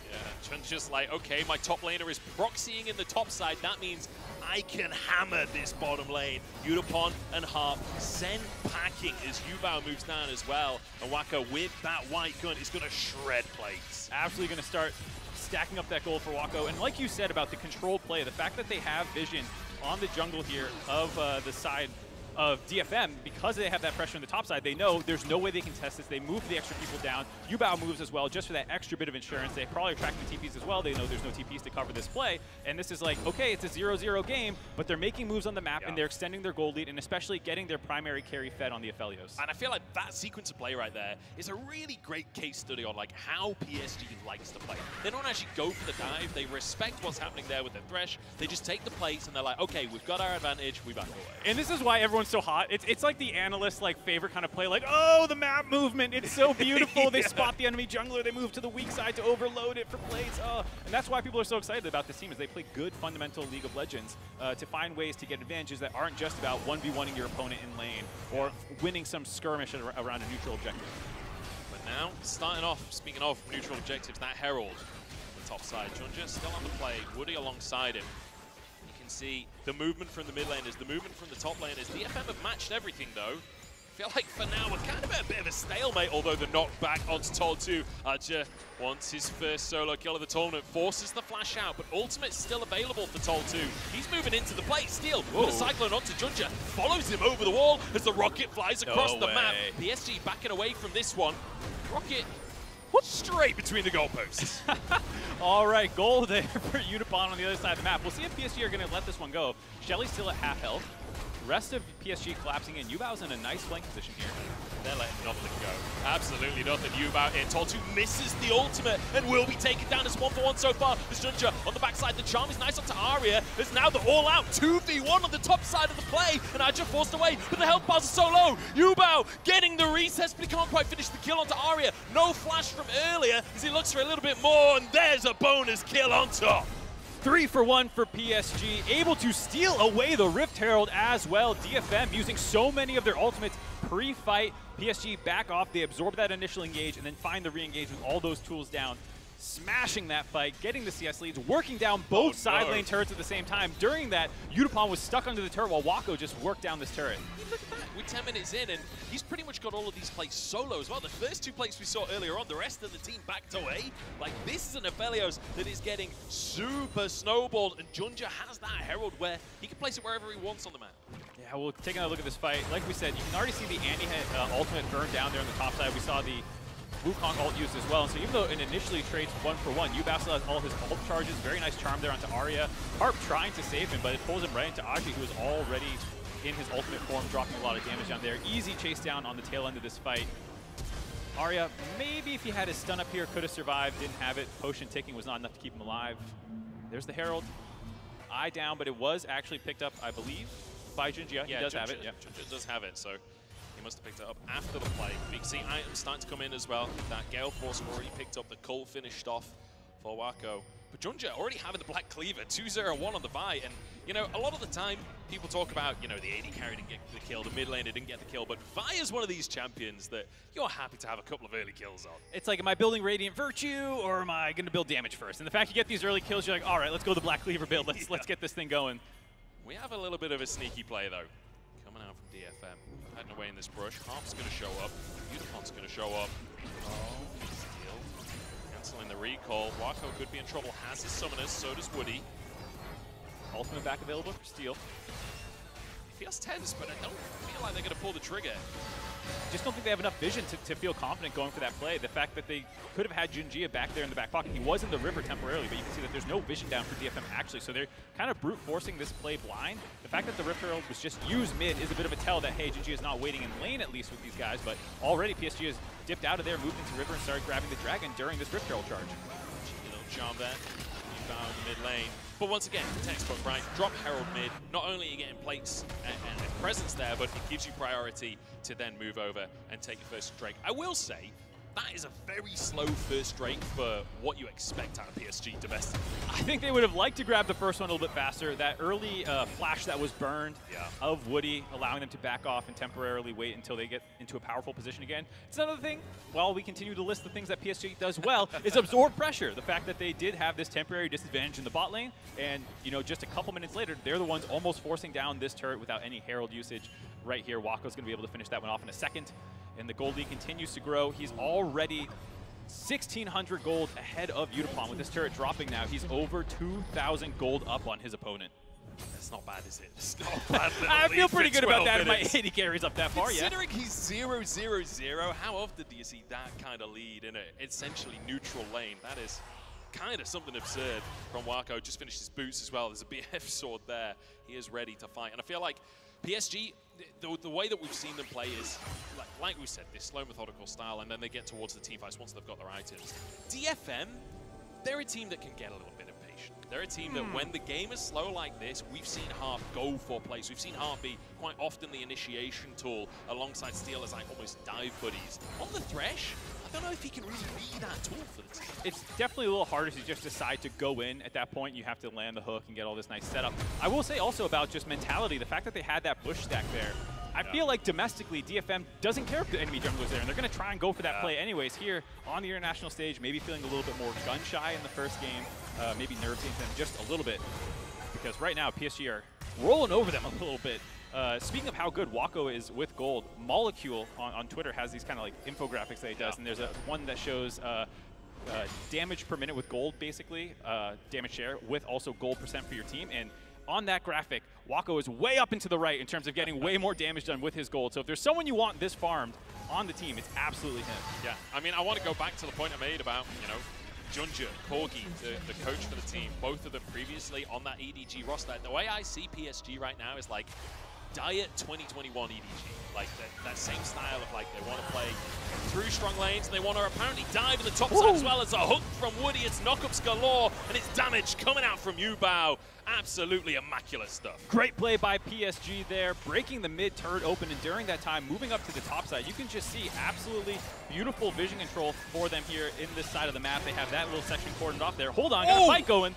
Yeah, Chun's just like, okay, my top laner is proxying in the top side. That means I can hammer this bottom lane. Yutapon and Harp send packing as Yubao moves down as well. And Wako with that white gun is going to shred plates. Absolutely going to start stacking up that gold for Wako. And like you said about the controlled play, the fact that they have vision on the jungle here of the side of DFM, because they have that pressure on the top side, they know there's no way they can test this. They move the extra people down. Yubao moves as well, just for that extra bit of insurance. They probably are tracking the TPs as well. They know there's no TPs to cover this play. And this is like, okay, it's a 0-0 game, but they're making moves on the map, and they're extending their gold lead, and especially getting their primary carry fed on the Aphelios. And I feel like that sequence of play right there is a really great case study on like how PSG likes to play. They don't actually go for the dive. They respect what's happening there with the Thresh. They just take the plates, and they're like, okay, we've got our advantage, we back away. And this is why everyone's so hot. It's like the analyst's like favorite kind of play, like, oh, the map movement, it's so beautiful. They spot the enemy jungler, they move to the weak side to overload it for plates. Oh, and that's why people are so excited about this team, is they play good fundamental League of Legends to find ways to get advantages that aren't just about 1v1ing your opponent in lane or winning some skirmish around a neutral objective. But now, starting off, speaking of neutral objectives, that Herald, the top side, Junja still on the play, Woody alongside him. You can see the movement from the mid laners, the movement from the top laners. DFM have matched everything though. I feel like for now we're kind of at a bit of a stalemate, although the knockback onto Tol2. Archer wants his first solo kill of the tournament, forces the flash out, but ultimate's still available for Tol2. He's moving into the play, Steel with a Cyclone onto Junja, follows him over the wall as the rocket flies across the map. PSG backing away from this one. Rocket straight between the goalposts. All right, goal there for Unipon on the other side of the map. We'll see if PSG are going to let this one go. Shelly's still at half health. Rest of PSG collapsing in. Yubao's in a nice flank position here. They're letting nothing go. Absolutely nothing. Yubao in. Tol2 misses the ultimate and will be taken down as 1-for-1 so far. There's Junja on the backside. The charm is nice up to Aria. There's now the all-out 2v1 on the top side of the play. And Archer forced away, but the health bars are so low. Yubao getting the recess, but he can't quite finish the kill onto Aria. No flash from earlier as he looks for a little bit more, and there's a bonus kill on top. 3-for-1 for PSG, able to steal away the Rift Herald as well. DFM using so many of their ultimates pre-fight. PSG back off, they absorb that initial engage and then find the re-engage with all those tools down. Smashing that fight, getting the CS leads, working down both side lane turrets at the same time. During that, Unipon was stuck under the turret while Wako just worked down this turret. Look at that, we're 10 minutes in and he's pretty much got all of these plays solo as well. The first two plays we saw earlier on, the rest of the team backed away. Like, this is an Aphelios that is getting super snowballed, and Junja has that Herald where he can place it wherever he wants on the map. Yeah, we'll take another look at this fight. Like we said, you can already see the anti ultimate burn down there on the top side. We saw the Wukong ult used as well, and so even though it initially trades 1-for-1, Yubao still has all his ult charges. Very nice charm there onto Arya. Harp trying to save him, but it pulls him right into Aji, who is already in his ultimate form, dropping a lot of damage down there. Easy chase down on the tail end of this fight. Arya, maybe if he had his stun up here, could have survived. Didn't have it. Potion ticking was not enough to keep him alive. There's the Herald. Eye down, but it was actually picked up, I believe, by Junja. He does have it. Yeah, Junja does have it, so he must have picked it up after the play. We can see items starting to come in as well. That Gale Force already picked up. The Cull finished off for Wako. But Junja already having the Black Cleaver, 2-0-1 on the Vi. And, you know, a lot of the time, people talk about, you know, the AD carry didn't get the kill, the mid laner didn't get the kill. But Vi is one of these champions that you're happy to have a couple of early kills on. It's like, am I building Radiant Virtue, or am I going to build damage first? And the fact you get these early kills, you're like, all right, let's go the Black Cleaver build. Let's get this thing going. We have a little bit of a sneaky play, though, coming out from DFM. Hiding away in this brush. Harp's going to show up. Unipon's going to show up. Oh, Steel. Canceling the recall. Wako could be in trouble. Has his summoners. So does Woody. Ultimate back available for Steel. He feels tense, but I don't feel like they're going to pull the trigger. I just don't think they have enough vision to feel confident going for that play. The fact that they could have had Junjia back there in the back pocket. He was in the river temporarily, but you can see that there's no vision down for DFM actually, so they're kind of brute forcing this play blind. The fact that the Rift Herald was just used mid is a bit of a tell that, hey, Junjia is not waiting in lane at least with these guys, but already PSG has dipped out of there, moved into river, and started grabbing the dragon during this Rift Herald charge. Cheeky little charm there. You found the mid lane. But once again, textbook, right? Drop Herald mid. Not only are you getting plates and presence there, but it gives you priority to then move over and take your first Drake. I will say, that is a very slow first Drake for what you expect out of PSG domestically. I think they would have liked to grab the first one a little bit faster. That early flash that was burned of Woody, allowing them to back off and temporarily wait until they get into a powerful position again. It's another thing, while we continue to list the things that PSG does well, is absorb pressure. The fact that they did have this temporary disadvantage in the bot lane, and you know, just a couple minutes later, they're the ones almost forcing down this turret without any Herald usage. Right here, Wako's going to be able to finish that one off in a second. And the gold lead continues to grow. He's already 1,600 gold ahead of Unipon with this turret dropping now. He's over 2,000 gold up on his opponent. That's not bad, is it? It's not bad. I feel pretty good about that if my AD AD carries up that far, yeah. Considering he's 0-0-0, how often do you see that kind of lead in an essentially neutral lane? That is kind of something absurd from Wako. Just finished his boots as well. There's a BF sword there. He is ready to fight. And I feel like PSG, the way that we've seen them play is, like we said, this slow, methodical style, and then they get towards the team fights once they've got their items. DFM, they're a team that can get a little bit impatient. They're a team that when the game is slow like this, we've seen Harp go for plays. We've seen Harp be quite often the initiation tool alongside Steel as like almost dive buddies. On the Thresh, I don't know if he can really be that tool for the team. It's definitely a little harder to just decide to go in at that point. You have to land the hook and get all this nice setup. I will say also about just mentality, the fact that they had that push stack there. I feel like domestically, DFM doesn't care if the enemy jungler's there, and they're going to try and go for that play anyways. Here on the international stage, maybe feeling a little bit more gun-shy in the first game, maybe nerve-gain them just a little bit, because right now PSG are rolling over them a little bit. Speaking of how good Wako is with gold, Molecule on Twitter has these kind of like infographics that he does, and there's one that shows damage per minute with gold, basically, damage share, with also gold percent for your team. And on that graphic, Wako is way up and to the right in terms of getting way more damage done with his gold. So if there's someone you want this farmed on the team, it's absolutely him. Yeah, I mean, I want to go back to the point I made about, you know, Junja, Corgi, the coach for the team, both of them previously on that EDG roster. The way I see PSG right now is like Diet 2021 EDG. Like that same style of like they want to play through strong lanes and they want to apparently dive in the top side as well. As a hook from Woody, it's knockups galore and it's damage coming out from Yubao. Absolutely immaculate stuff. Great play by PSG there, breaking the mid turret open, and during that time moving up to the top side. You can just see absolutely beautiful vision control for them here in this side of the map. They have that little section cordoned off there. Hold on, got a fight going.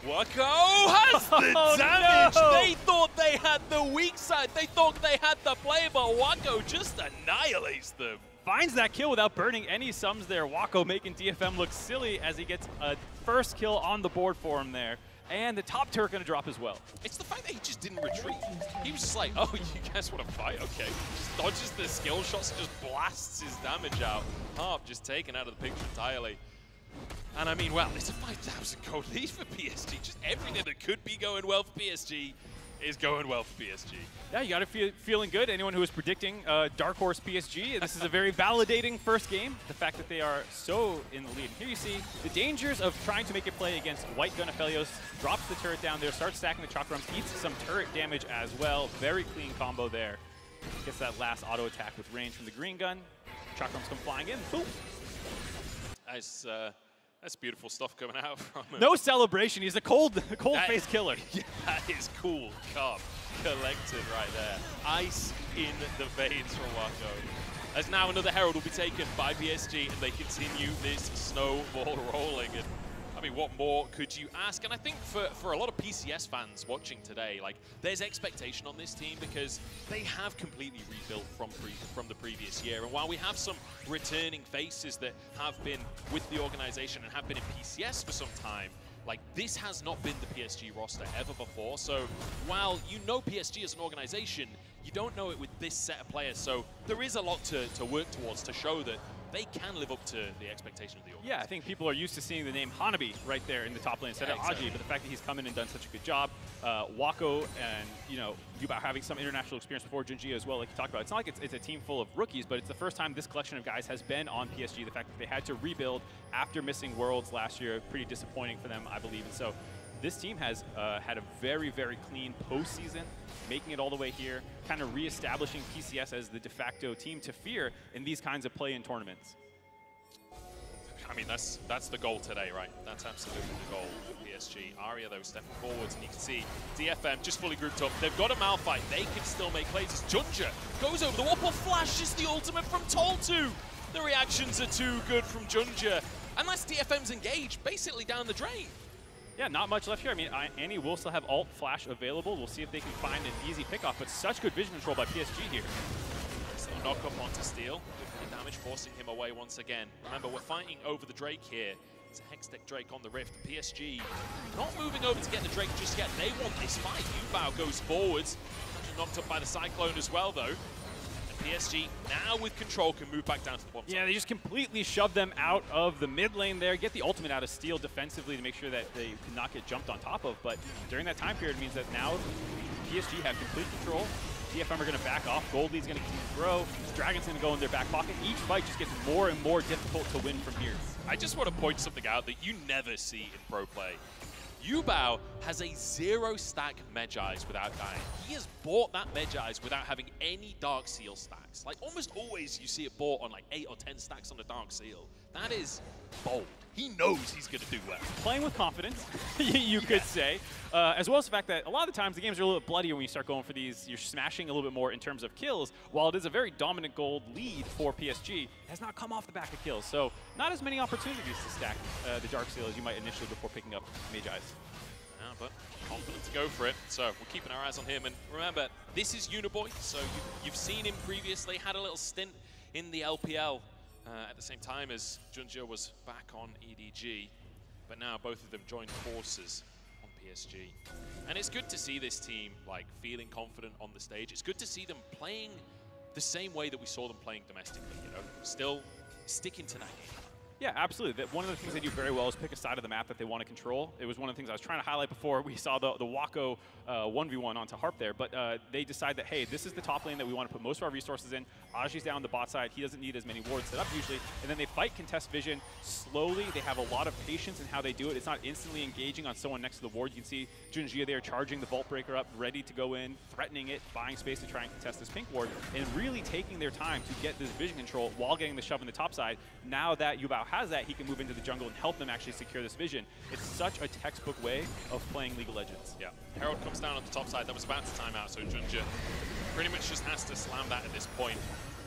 Wako has the damage. No. They thought they had the weak side. They thought they had the play, but Wako just annihilates them. Finds that kill without burning any sums there. Wako making DFM look silly as he gets a first kill on the board for him there. And the top turret gonna drop as well. It's the fact that he just didn't retreat. He was just like, oh, you guys want to fight? Okay. Just dodges the skill shots and just blasts his damage out. Harp just taken out of the picture entirely. And I mean, well, it's a 5,000 gold lead for PSG. Just everything that could be going well for PSG is going well for PSG. Yeah, you got to feeling good. Anyone who was predicting Dark Horse PSG, this is a very validating first game. The fact that they are so in the lead. Here you see the dangers of trying to make a play against White Gun Aphelios. Drops the turret down there, starts stacking the chakrams, eats some turret damage as well. Very clean combo there. Gets that last auto attack with range from the green gun. Chakrams come flying in. Boom. That's beautiful stuff coming out from him. No celebration. He's a cold face killer. Yeah, that is cool. Calm, collected right there. Ice in the veins from Wako. As now another Herald will be taken by PSG, and they continue this snowball rolling. And I mean, what more could you ask? And I think for a lot of PCS fans watching today, like, there's expectation on this team because they have completely rebuilt from the previous year. And while we have some returning faces that have been with the organization and have been in PCS for some time, like, this has not been the PSG roster ever before. So while you know PSG as an organization, you don't know it with this set of players. So there is a lot to work towards to show that they can live up to the expectation of the organization. Yeah, I think people are used to seeing the name Hanabi right there in the top lane instead of Aji, but the fact that he's come in and done such a good job, Wako and, you know, Yubao having some international experience before Junji as well, like you talked about. It's not like it's a team full of rookies, but it's the first time this collection of guys has been on PSG. The fact that they had to rebuild after missing Worlds last year, pretty disappointing for them, I believe. And so this team has had a very, very clean postseason, making it all the way here, kind of reestablishing PCS as the de facto team to fear in these kinds of play-in tournaments. I mean, that's the goal today, right? That's absolutely the goal for PSG. Aria, though, stepping forwards, and you can see DFM just fully grouped up. They've got a Malphite. They can still make plays as Junja goes over the wall. Flashes the ultimate from Toltu. The reactions are too good from Junja. And that's DFM's engaged, basically down the drain. Yeah, not much left here. I mean, Annie will still have alt flash available. We'll see if they can find an easy pickoff, but such good vision control by PSG here. Nice little knock up onto Steel. Good damage, forcing him away once again. Remember, we're fighting over the Drake here. It's a Hextech Drake on the Rift. PSG not moving over to get the Drake just yet. They want this fight. Yubao goes forwards. Knocked up by the Cyclone as well, though. And PSG, now with control, can move back down to the bottom. Yeah, they just completely shove them out of the mid lane there, get the ultimate out of Steel defensively to make sure that they cannot get jumped on top of. But during that time period means that now PSG have complete control. DFM are going to back off. Gold Lead's going to continue to grow. Dragon's going to go in their back pocket. Each fight just gets more and more difficult to win from here. I just want to point something out that you never see in pro play. Yubao has a 0-stack Medjais without dying. He has bought that Medjais without having any Dark Seal stacks. Like, almost always you see it bought on like 8 or 10 stacks on the Dark Seal. That is bold. He knows he's going to do well. Playing with confidence, you could say. As well as the fact that a lot of the times the games are a little bit bloodier when you start going for these. You're smashing a little bit more in terms of kills. While it is a very dominant gold lead for PSG, it has not come off the back of kills. So not as many opportunities to stack the Dark Seal as you might initially before picking up Medjais. Yeah, but confident to go for it. So we're keeping our eyes on him. And remember, this is Uniboy, so you've seen him previously, had a little stint in the LPL at the same time as Junja was back on EDG. But now both of them joined forces on PSG. And it's good to see this team like feeling confident on the stage. It's good to see them playing the same way that we saw them playing domestically, you know, still sticking to that game. Yeah, absolutely. One of the things they do very well is pick a side of the map that they want to control. It was one of the things I was trying to highlight before we saw the Wako 1v1 onto Harp there. But they decide that, hey, this is the top lane that we want to put most of our resources in. Aji's down the bot side. He doesn't need as many wards set up usually. And then they fight contest vision slowly. They have a lot of patience in how they do it. It's not instantly engaging on someone next to the ward. You can see Junjia there charging the Vault Breaker up, ready to go in, threatening it, buying space to try and contest this pink ward, and really taking their time to get this vision control while getting the shove in the top side. Now that Yubao has that, he can move into the jungle and help them actually secure this vision. It's such a textbook way of playing League of Legends. Yeah, Herald comes down on the top side. That was about to time out, so Junja pretty much just has to slam that at this point.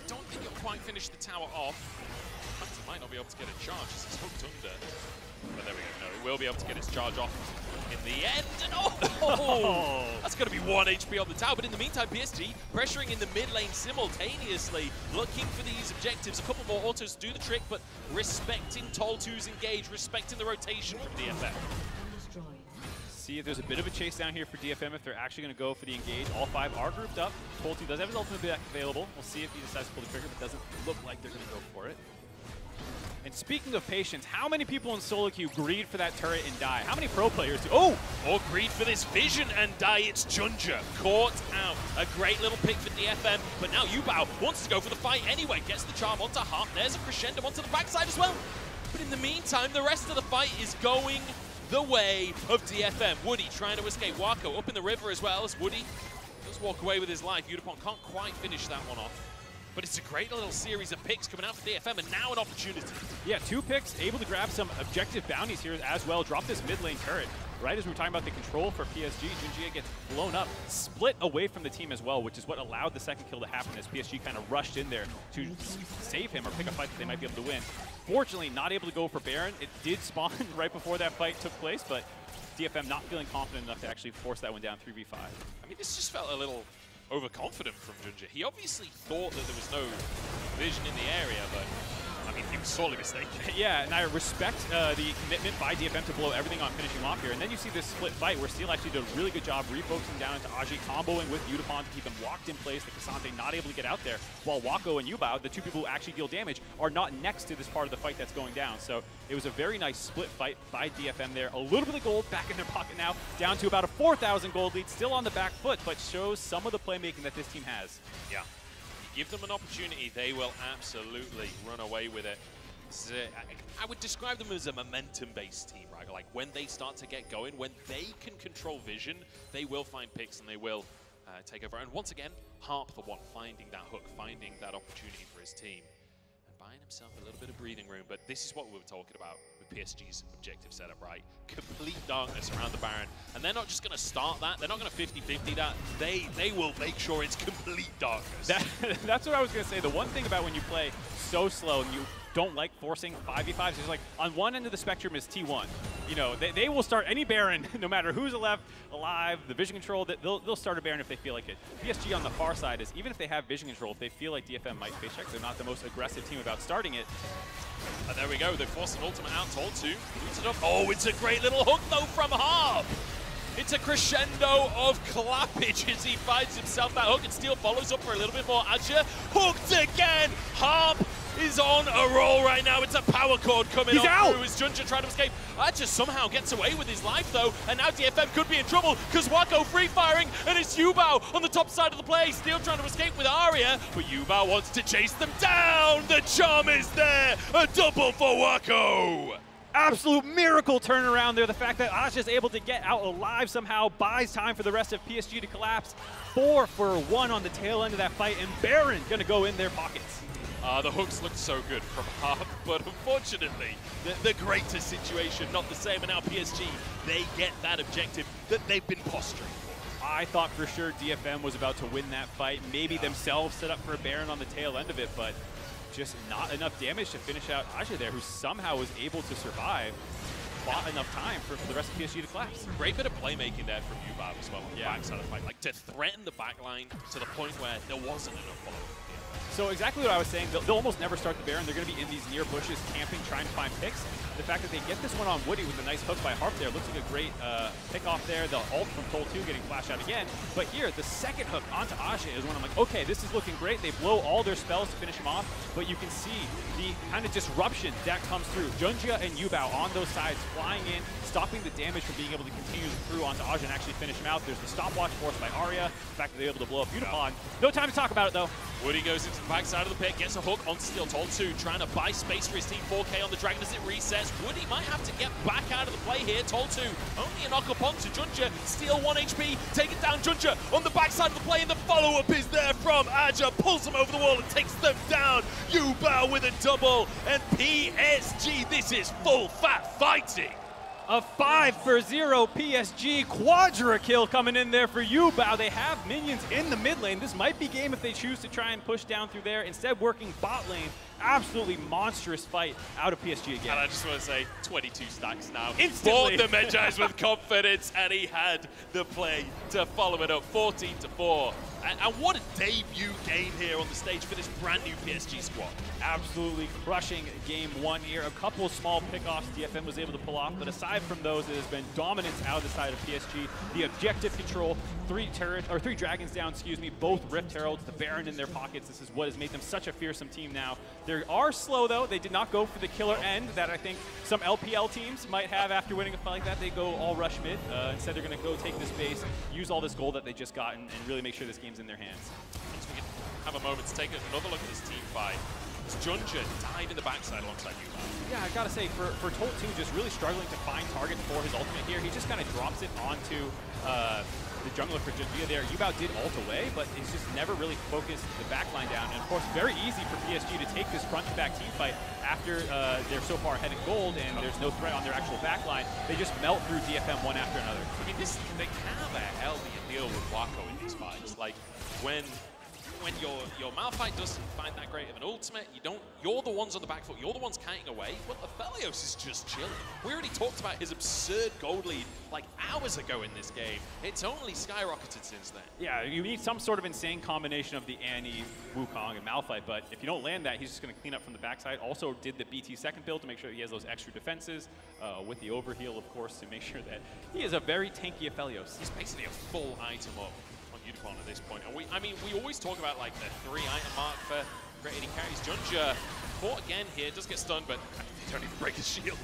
I don't think he'll quite finish the tower off. Hunter might not be able to get a charge as he's hooked under. But there we go. No, he will be able to get his charge off in the end. And oh! That's going to be 1 HP on the tower. But in the meantime, PSG pressuring in the mid lane simultaneously, looking for these objectives. A couple more autos do the trick, but respecting Tol2's engage, respecting the rotation from DFM. See if there's a bit of a chase down here for DFM if they're actually going to go for the engage. All 5 are grouped up. Tol2 does have his ultimate back available. We'll see if he decides to pull the trigger, but doesn't look like they're going to go for it. And speaking of patience, how many people in solo queue greed for that turret and die? How many pro players do? Oh! Or greed for this vision and die. It's Junja caught out. A great little pick for DFM, but now Yubao wants to go for the fight anyway. Gets the charm onto Harp. There's a crescendo onto the backside as well. But in the meantime, the rest of the fight is going the way of DFM. Woody trying to escape. Wako up in the river as well as Woody does walk away with his life. Udapon can't quite finish that one off. But it's a great little series of picks coming out for DFM, and now an opportunity. Yeah, 2 picks, able to grab some objective bounties here as well. Drop this mid lane turret. Right as we were talking about the control for PSG, Junjia gets blown up, split away from the team as well, which is what allowed the second kill to happen as PSG kind of rushed in there to save him or pick a fight that they might be able to win. Fortunately, not able to go for Baron. It did spawn right before that fight took place, but DFM not feeling confident enough to actually force that one down 3v5. I mean, this just felt a little overconfident from Junja. He obviously thought that there was no vision in the area, but I mean, he was sorely mistaken. Yeah, and I respect the commitment by DFM to blow everything on finishing him off here. And then you see this split fight where Steel actually did a really good job refocusing down into Aji, comboing with Udapon to keep him locked in place. The Cassante not able to get out there, while Wako and Yubao, the 2 people who actually deal damage, are not next to this part of the fight that's going down. So it was a very nice split fight by DFM there. A little bit of gold back in their pocket now, down to about a 4,000 gold lead, still on the back foot, but shows some of the playmaking that this team has. Yeah. You give them an opportunity, they will absolutely run away with it. I would describe them as a momentum-based team, right? Like when they start to get going, when they can control vision, they will find picks and they will take over. And once again, Harp the one, finding that hook, finding that opportunity for his team, and buying himself a little bit of breathing room. But this is what we were talking about with PSG's objective setup, right? Complete darkness around the Baron. And they're not just going to start that. They're not going to 50-50 that. They will make sure it's complete darkness. That's what I was going to say. The one thing about when you play so slow and you don't like forcing 5v5s, it's like on one end of the spectrum is T1. You know, they will start any Baron, no matter who's alive, the vision control, they'll start a Baron if they feel like it. PSG on the far side is, even if they have vision control, if they feel like DFM might face check, they're not the most aggressive team about starting it. And there we go, they forced an ultimate out, Tol2 boots it up. Oh, it's a great little hook though from Harp. It's a crescendo of clappage as he finds himself that hook, and Steel follows up for a little bit more. Aja hooked again. Harp is on a roll right now. It's a power chord coming on through as Junja trying to escape. Aja somehow gets away with his life though, and now DFM could be in trouble because Wako free firing, and it's Yubao on the top side of the play. Steel trying to escape with Arya, but Yubao wants to chase them down. The charm is there. A double for Wako. Absolute miracle turnaround there. The fact that Aja is able to get out alive somehow buys time for the rest of PSG to collapse. 4 for 1 on the tail end of that fight, and Baron going to go in their pockets. The hooks looked so good from Harp, but unfortunately, the greater situation, not the same. And now PSG, they get that objective that they've been posturing for. I thought for sure DFM was about to win that fight. Maybe themselves set up for a Baron on the tail end of it, but just not enough damage to finish out Aja there, who somehow was able to survive. Bought enough time for the rest of PSG to collapse. Great bit of playmaking there from Yubao as well on the backside of the fight. Like to threaten the backline to the point where there wasn't enough follow-up. So exactly what I was saying, they'll almost never start the Baron. They're going to be in these near bushes, camping, trying to find picks. The fact that they get this one on Woody with a nice hook by Harp there looks like a great pick off there. The ult from Toll 2 getting flashed out again. But here, the second hook onto Aja is when I'm like, okay, this is looking great. They blow all their spells to finish him off, but you can see the kind of disruption that comes through. Junja and Yubao on those sides, flying in, stopping the damage from being able to continue through onto Aja and actually finish him out. There's the stopwatch forced by Arya. The fact that they're able to blow up Beautifon. No time to talk about it, though. Woody goes into the backside of the pit, gets a hook onto Steel. Toll 2 trying to buy space for his team. 4K on the Dragon as it resets. Woody might have to get back out of the play here. Toll 2 only a knock up onto Junja. Steel 1 HP, taking down Junja on the backside of the play, and the follow-up is there from Aja. Pulls them over the wall and takes them down. Yubao with a double, and PSG, this is full fat fighting. A 5 for 0 PSG quadra kill coming in there for Yubao. They have minions in the mid lane. This might be game if they choose to try and push down through there. Instead, working bot lane. Absolutely monstrous fight out of PSG again. And I just want to say, 22 stacks now. Instantly. Bought the Medjais with confidence, and he had the play to follow it up. 14-4. And what a debut game here on the stage for this brand new PSG squad. Absolutely crushing game 1 here. A couple small pickoffs DFM was able to pull off, but aside from those, it has been dominance out of the side of PSG. The objective control, 3 dragons down, excuse me, both Rift Heralds, the Baron in their pockets. This is what has made them such a fearsome team now. They are slow though. They did not go for the killer end that I think some LPL teams might have after winning a fight like that. They go all rush mid. Instead, they're going to go take this base, use all this gold that they just got, and really make sure this game's in their hands. Once we can have a moment to take another look at this team fight. It's Junja died in the backside alongside Yubao. Yeah, I gotta say, for Toll 2 just really struggling to find targets for his ultimate here. He just kind of drops it onto the jungler for Junja there. Yubao did ult away, but he's just never really focused the backline down. And of course, very easy for PSG to take this front-to-back team fight after they're so far ahead in gold and there's no threat on their actual backline. They just melt through DFM one after another. I mean, they can have a healthy deal with Wako in these fights. Like, when your Malphite doesn't find that great of an ultimate, you're the ones on the back foot, you're the ones kiting away, but Aphelios is just chilling. We already talked about his absurd gold lead like hours ago in this game. It's only skyrocketed since then. Yeah, you need some sort of insane combination of the Annie, Wukong, and Malphite, but if you don't land that, he's just going to clean up from the backside. Also did the BT second build to make sure that he has those extra defenses, with the overheal, of course, to make sure that he is a very tanky Aphelios. He's basically a full item up Unicorn at this point. And we always talk about like the 3-item mark for great AD carries. Junja fought again here, does get stunned, but they don't even break his shield.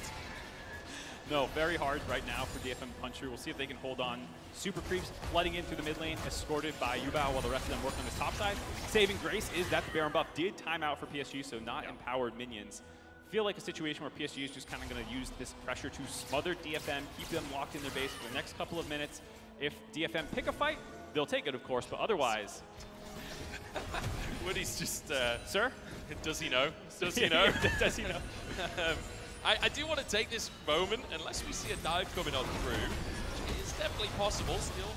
No, very hard right now for DFM punch through. We'll see if they can hold on. Super creeps flooding in through the mid lane, escorted by Yubao while the rest of them work on this top side. Saving grace is that the Baron buff did time out for PSG, so not empowered minions. Feel like a situation where PSG is just kind of going to use this pressure to smother DFM, keep them locked in their base for the next couple of minutes. If DFM pick a fight, they'll take it, of course, but otherwise... Woody's just... Sir? Does he know? Does he know? Does he know? I do want to take this moment, unless we see a dive coming on through. It's definitely possible. Still,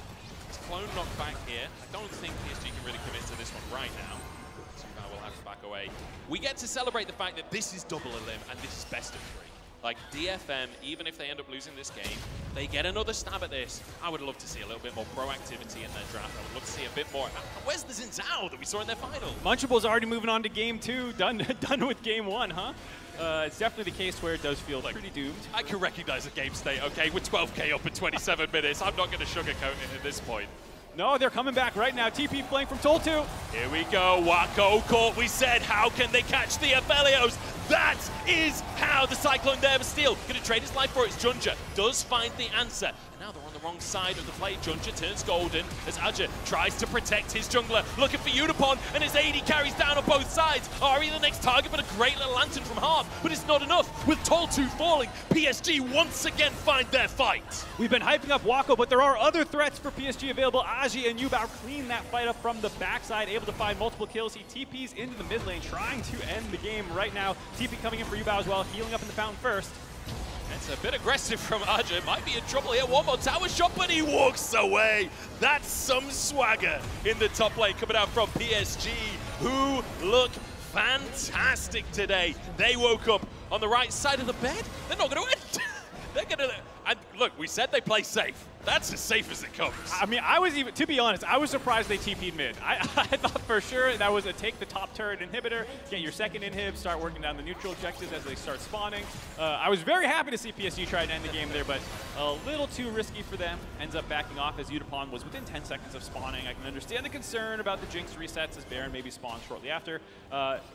it's clone knocked back here. I don't think PSG can really commit to this one right now. So now we'll have to back away. We get to celebrate the fact that this is double elim and this is best of 3. Like, DFM, even if they end up losing this game, they get another stab at this. I would love to see a little bit more proactivity in their draft. I would love to see a bit more. Where's the Xin Zhao that we saw in their final? Munchable's already moving on to game 2. Done with game 1, huh? it's definitely the case where it does feel like pretty doomed. I can recognize the game state, okay? We're 12K up in 27 minutes. I'm not going to sugarcoat it at this point. No, they're coming back right now. TP playing from Tol2. Here we go. Wako caught. We said, how can they catch the Aphelios? That is how the Cyclone there was Steel. Going to trade his life for it. Junja does find the answer. And now they're on the wrong side of the play. Junja turns golden as Aja tries to protect his jungler. Looking for Unipon, and his AD carries down on both sides. Ari the next target, but a great little lantern from Harp. But it's not enough. With Tol2 falling, PSG once again find their fight. We've been hyping up Wako, but there are other threats for PSG available. Aji and Yubao clean that fight up from the backside, able to find multiple kills. He TPs into the mid lane, trying to end the game right now. TP coming in for Yubao as well, healing up in the fountain first. It's a bit aggressive from Aja. Might be in trouble here. One more tower shot, but he walks away. That's some swagger in the top lane coming out from PSG, who look fantastic today. They woke up on the right side of the bed. They're not going to win. They're going to... And look, we said they play safe. That's as safe as it comes. I mean, I was even, to be honest, I was surprised they TP'd mid. I thought for sure that was a take the top turret inhibitor, get your second inhib, start working down the neutral objectives as they start spawning. I was very happy to see PSG try to end the game there, but a little too risky for them. Ends up backing off as Udapon was within 10 seconds of spawning. I can understand the concern about the Jinx resets as Baron maybe spawns shortly after.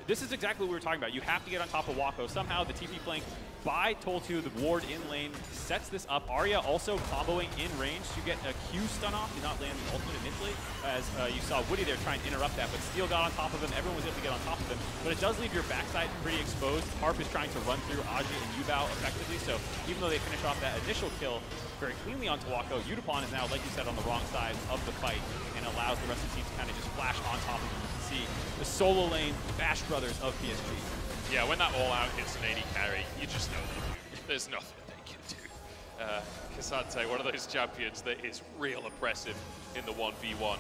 This is exactly what we were talking about. You have to get on top of Wako. Somehow the TP flank by Tol2, the ward in lane, sets this up. Arya also comboing in range to get a Q stun off, did not land the ultimate initially, as you saw Woody there trying to interrupt that, but Steel got on top of him, everyone was able to get on top of him, but it does leave your backside pretty exposed. Harp is trying to run through Aji and Yubao effectively, so even though they finish off that initial kill very cleanly onto Wako, Udapon is now, like you said, on the wrong side of the fight, and allows the rest of the team to kind of just flash on top of him. You can see the solo lane Bash brothers of PSG. Yeah, when that all-out hits an AD carry, you just know there's nothing they can do. Kasante, one of those champions that is real oppressive in the 1v1.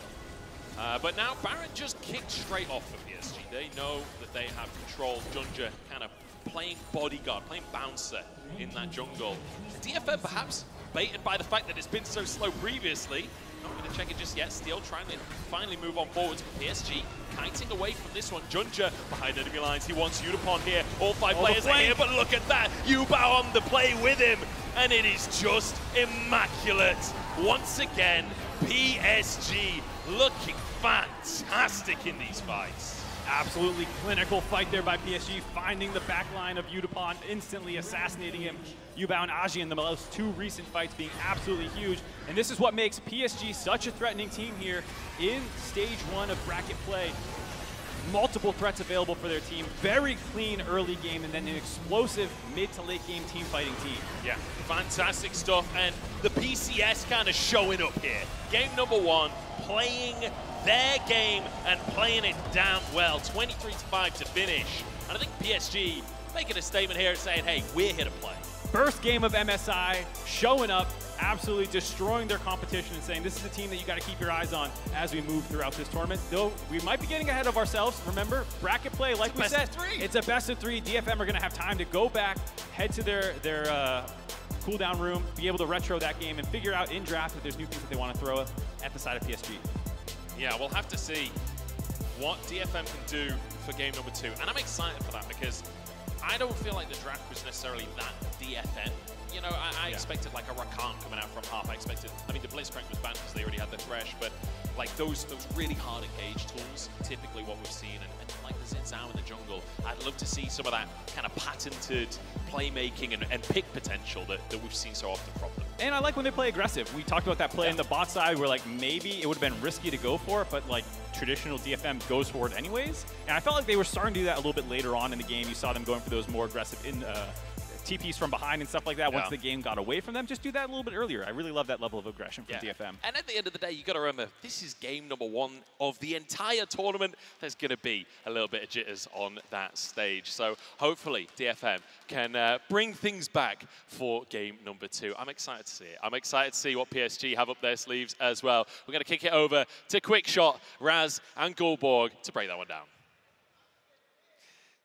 But now Baron just kicked straight off for PSG. They know that they have control. Junja kind of playing bodyguard, playing bouncer in that jungle. DFM perhaps baited by the fact that it's been so slow previously. Not going to check it just yet. Steel trying to finally move on forwards for PSG. Kiting away from this one. Junja behind enemy lines. He wants Udapon here. All five players are here, but look at that. Yubao on the play with him. And it is just immaculate. Once again, PSG looking fantastic in these fights. Absolutely clinical fight there by PSG, finding the back line of Udapon, instantly assassinating him. Yubao and Aji in the most two recent fights being absolutely huge. And this is what makes PSG such a threatening team here in stage 1 of bracket play. Multiple threats available for their team. Very clean early game, and then an explosive mid to late game team fighting team. Yeah, fantastic stuff. And the PCS kind of showing up here. Game number 1, playing their game and playing it damn well. 23-5 to finish. And I think PSG making a statement here and saying, hey, we're here to play. First game of MSI, showing up, absolutely destroying their competition and saying this is the team that you got to keep your eyes on as we move throughout this tournament. Though we might be getting ahead of ourselves. Remember, bracket play, like we said, it's a best of 3. DFM are going to have time to go back, head to their cooldown room, be able to retro that game and figure out in draft if there's new things that they want to throw at the side of PSG. Yeah, we'll have to see what DFM can do for game number 2. And I'm excited for that because I don't feel like the draft was necessarily that DFM. You know, I expected like a Rakan coming out from Harp. I mean, the Blitzcrank was banned because they already had the Thresh, but like those really hard engage tools, typically what we've seen, and like the Xin Zhao in the jungle, I'd love to see some of that kind of patented playmaking and pick potential that we've seen so often from them. And I like when they play aggressive. We talked about that play in the bot side where like maybe it would have been risky to go for it, but like traditional DFM goes for it anyways. And I felt like they were starting to do that a little bit later on in the game. You saw them going for those more aggressive TPs from behind and stuff like that. Once the game got away from them, just do that a little bit earlier. I really love that level of aggression from DFM. And at the end of the day, you got to remember, this is game number 1 of the entire tournament. There's going to be a little bit of jitters on that stage. So hopefully DFM can bring things back for game number 2. I'm excited to see it. I'm excited to see what PSG have up their sleeves as well. We're going to kick it over to Quick Shot, Raz and Goldborg to break that one down.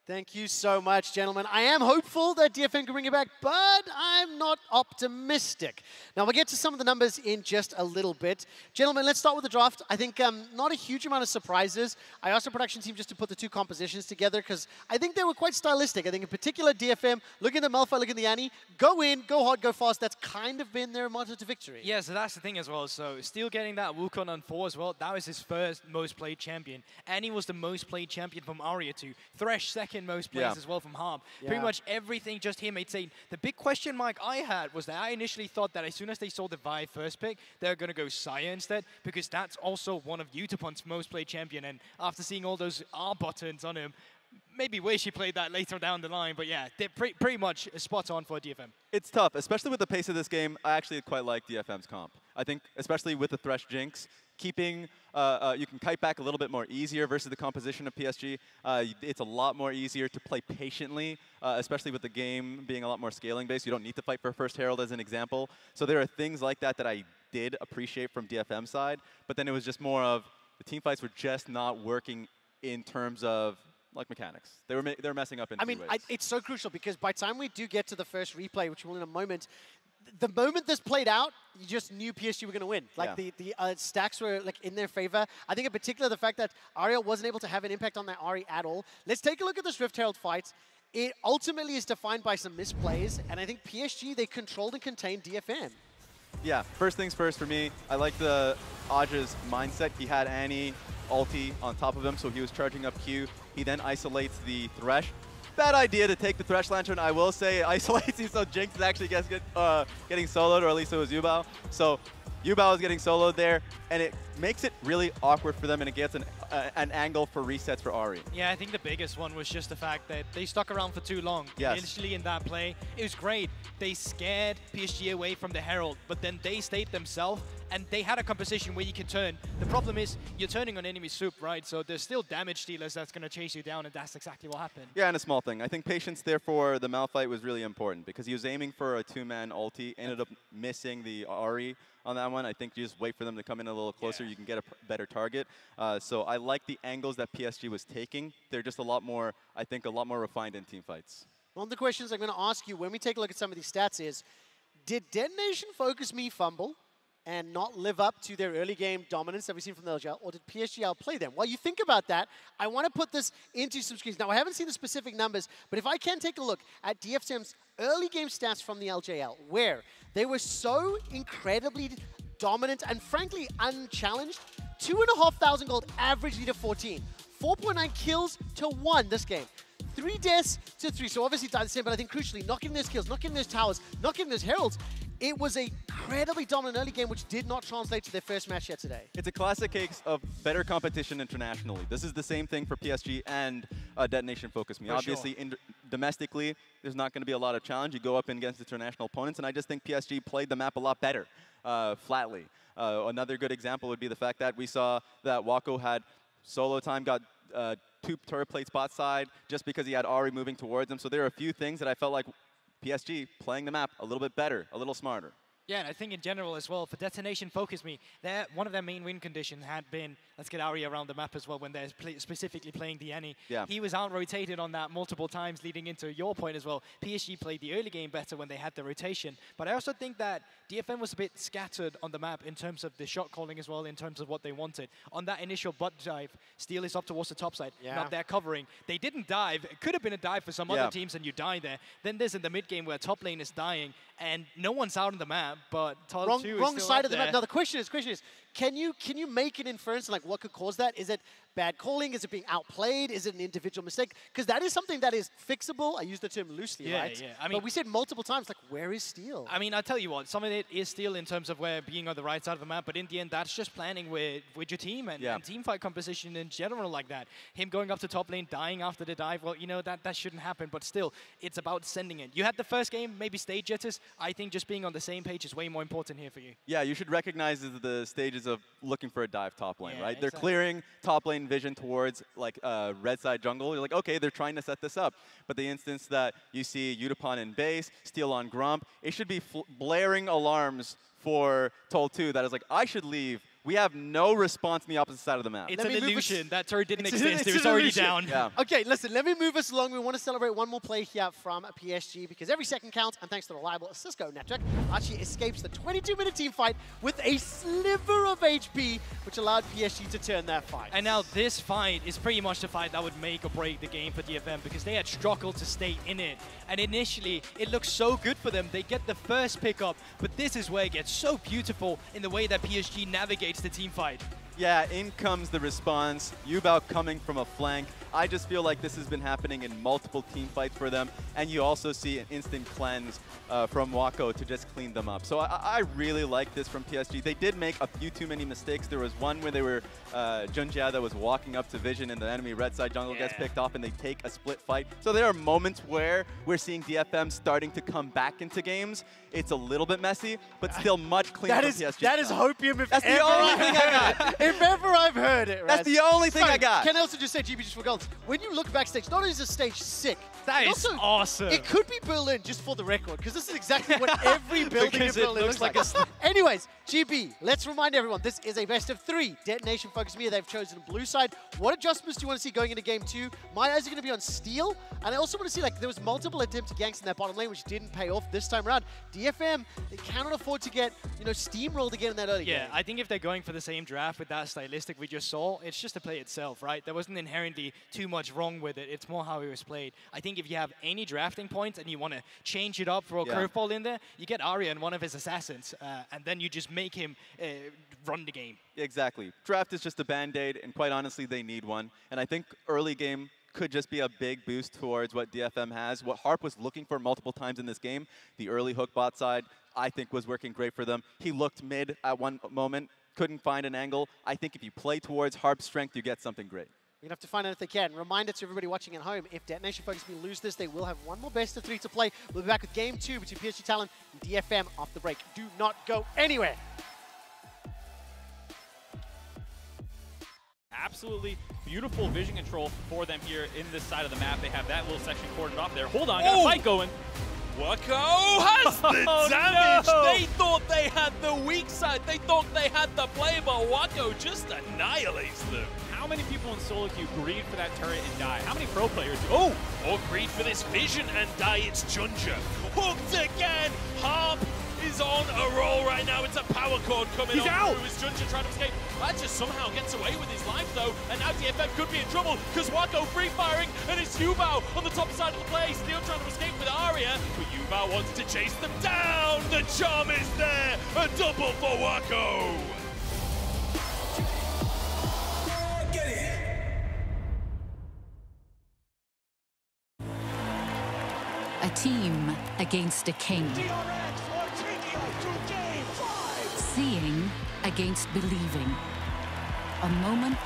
Thank you so much, gentlemen. I am hopeful that DFM can bring it back, but I'm not optimistic. Now, we'll get to some of the numbers in just a little bit. Gentlemen, let's start with the draft. I think not a huge amount of surprises. I asked the production team just to put the two compositions together because I think they were quite stylistic. I think in particular, DFM, look at the Malphite, look at the Annie, go in, go hard, go fast. That's kind of been their motto to victory. Yeah, so that's the thing as well. So Steel getting that Wukong on 4 as well, that was his first most played champion. Annie was the most played champion from Aria 2. Thresh second most plays as well from Harm. Pretty much everything just him 18. The big question mark I had was that I initially thought that as soon as they saw the Vi first pick, they're going to go Saya instead, because that's also one of Utopon's most played champion. And after seeing all those R buttons on him, maybe wish he played that later down the line. But yeah, they're pretty much spot on for DFM. It's tough, especially with the pace of this game. I actually quite like DFM's comp. I think, especially with the Thresh Jinx, keeping, you can kite back a little bit more easier versus the composition of PSG. It's a lot more easier to play patiently, especially with the game being a lot more scaling based. You don't need to fight for first Herald as an example. So there are things like that that I did appreciate from DFM side, but then it was just more of the team fights were just not working in terms of like mechanics. They were messing up in two ways. It's so crucial because by the time we do get to the first replay, which we'll in a moment, the moment this played out, you just knew PSG were going to win. Like the stacks were like in their favor. I think in particular the fact that Aria wasn't able to have an impact on that Ari at all. Let's take a look at this Rift Herald fight. It ultimately is defined by some misplays, and I think PSG, they controlled and contained DFM. Yeah, first things first for me, I like the Aj's mindset. He had Annie ulti on top of him, so he was charging up Q. He then isolates the Thresh. Bad idea to take the Thresh Lantern, I will say. It isolates you, so Jinx actually getting soloed, or at least it was Yubao. So Yubao is getting soloed there, and it makes it really awkward for them, and it gets an angle for resets for Ahri. Yeah, I think the biggest one was just the fact that they stuck around for too long. Yes. Initially in that play, it was great. They scared PSG away from the Herald, but then they stayed themselves, and they had a composition where you can turn. The problem is, you're turning on enemy soup, right? So there's still damage dealers that's going to chase you down, and that's exactly what happened. Yeah, and a small thing. I think patience, therefore, the Malphite was really important, because he was aiming for a two-man ulti, ended up missing the Ahri on that one. I think you just wait for them to come in a little closer, you can get a better target. So I like the angles that PSG was taking. They're just a lot more, I think, a lot more refined in team fights. One of the questions I'm going to ask you when we take a look at some of these stats is, did Detonation Focus Me fumble and not live up to their early game dominance that we've seen from the LGL, or did PSG outplay them? While you think about that, I want to put this into some screens. Now, I haven't seen the specific numbers, but if I can take a look at DFM's early game stats from the LJL, where they were so incredibly dominant and frankly unchallenged, 2,500 gold, average lead of 14, 4.9 kills to 1 this game. 3 deaths to 3, so obviously died the same, but I think crucially, not getting those kills, not getting those towers, not getting those heralds. It was a incredibly dominant early game, which did not translate to their first match yet today. It's a classic case of better competition internationally. This is the same thing for PSG and Detonation Focus Me. Obviously, domestically, there's not going to be a lot of challenge. You go up against international opponents, and I just think PSG played the map a lot better, flatly. Another good example would be the fact that we saw that Wako had solo time, got 2 turret plates bot side just because he had Ahri moving towards him. So there are a few things that I felt like PSG playing the map a little bit better, a little smarter. Yeah, and I think in general as well, for Detonation Focus Me, one of their main win conditions had been, let's get Ahri around the map as well when they're specifically playing the Annie. Yeah. He was out-rotated on that multiple times, leading into your point as well. PSG played the early game better when they had the rotation. But I also think that DFM was a bit scattered on the map in terms of the shot calling as well, in terms of what they wanted. On that initial butt dive, Steel is up towards the top side, not there covering. They didn't dive. It could have been a dive for some other teams and you die there. Then there's in the mid game where top lane is dying and no one's out on the map, but Todd 2 is wrong still side up of the map. there. Now the question is, can you make an inference like what could cause that? Is it bad calling? Is it being outplayed? Is it an individual mistake? Because that is something that is fixable. I use the term loosely, right? Yeah. I mean, but we said multiple times, like, where is Steel? I mean, I tell you what, some of it is Steel in terms of where being on the right side of the map, but in the end, that's just planning with your team and team fight composition in general like that. Him going up to top lane, dying after the dive, well, you know, that shouldn't happen, but still, it's about sending it. You had the first game, maybe stage jitters. I think just being on the same page is way more important here for you. Yeah, you should recognize the stages of looking for a dive top lane, right? They're exactly. clearing top lane vision towards like red side jungle. You're like, okay, they're trying to set this up. But the instance that you see Utapon in base, Steel on Grump, it should be blaring alarms for Toll 2 that is like, I should leave We have no response on the opposite side of the map. It's an illusion. That turret didn't exist. It was already down. Yeah. Okay, listen, let me move us along. We want to celebrate one more play here from PSG because every second counts, and thanks to the reliable Cisco network, Archie escapes the 22-minute team fight with a sliver of HP, which allowed PSG to turn that fight. And now this fight is pretty much the fight that would make or break the game for DFM because they had struggled to stay in it. And initially, it looks so good for them. They get the first pickup, but this is where it gets so beautiful in the way that PSG navigates the team fight. Yeah, in comes the response. Yubao coming from a flank. I just feel like this has been happening in multiple team fights for them. And you also see an instant cleanse from Wako to just clean them up. So I really like this from PSG. They did make a few too many mistakes. There was one where they were, Junjia that was walking up to Vision and the enemy red side jungle gets picked off and they take a split fight. So there are moments where we're seeing DFM starting to come back into games. It's a little bit messy, but still much cleaner from PSG. That is hopium if That's the only thing I got. If ever I've heard it, That's the only thing I got. Can I also just say, GB, just for goals, when you look backstage, not only is the stage sick, that is also, awesome. It could be Berlin, just for the record, because this is exactly what every building in Because it Berlin looks looks like. Anyways, GB, let's remind everyone, this is a best of 3. Detonation focus me, they've chosen blue side. What adjustments do you want to see going into game 2? My eyes are going to be on Steel, and I also want to see, like, there was multiple attempts to ganks in that bottom lane, which didn't pay off this time around. DFM, they cannot afford to get, you know, steamrolled again in that early game. Yeah, I think if they're going for the same draft with that stylistic we just saw, it's just the play itself, right? There wasn't inherently too much wrong with it. It's more how it was played. I think if you have any drafting points and you want to change it up for a curveball in there, you get Arya and one of his assassins, and then you just make him run the game. Exactly. Draft is just a band-aid, and quite honestly, they need one. And I think early game could just be a big boost towards what DFM has. What Harp was looking for multiple times in this game, the early hook bot side, I think was working great for them. He looked mid at one moment, couldn't find an angle. I think if you play towards Harp's strength, you get something great. We're going to have to find out if they can. Reminder to everybody watching at home, if Detonation Focus Me lose this, they will have one more best of 3 to play. We'll be back with game 2 between PSG Talon and DFM after the break. Do not go anywhere. Absolutely beautiful vision control for them here in this side of the map. They have that little section cordoned off there. Hold on, got a fight going. Wako has the damage! No. They thought they had the weak side. They thought they had the play, but Wako just annihilates them. How many people in solo queue greed for that turret and die? How many pro players do? Oh, or greed for this vision and die. It's Junja. Hooked again. Harp is on a roll right now. It's a power cord coming He's on out. through as Junja trying to escape. That just somehow gets away with his life though, and now DFM could be in trouble because Wako free firing and it's Yubao on the top side of the play. Steel trying to escape with Arya, but Yubao wants to chase them down. The charm is there. A double for Wako. Get it. A team against a king. Seeing against believing. A moment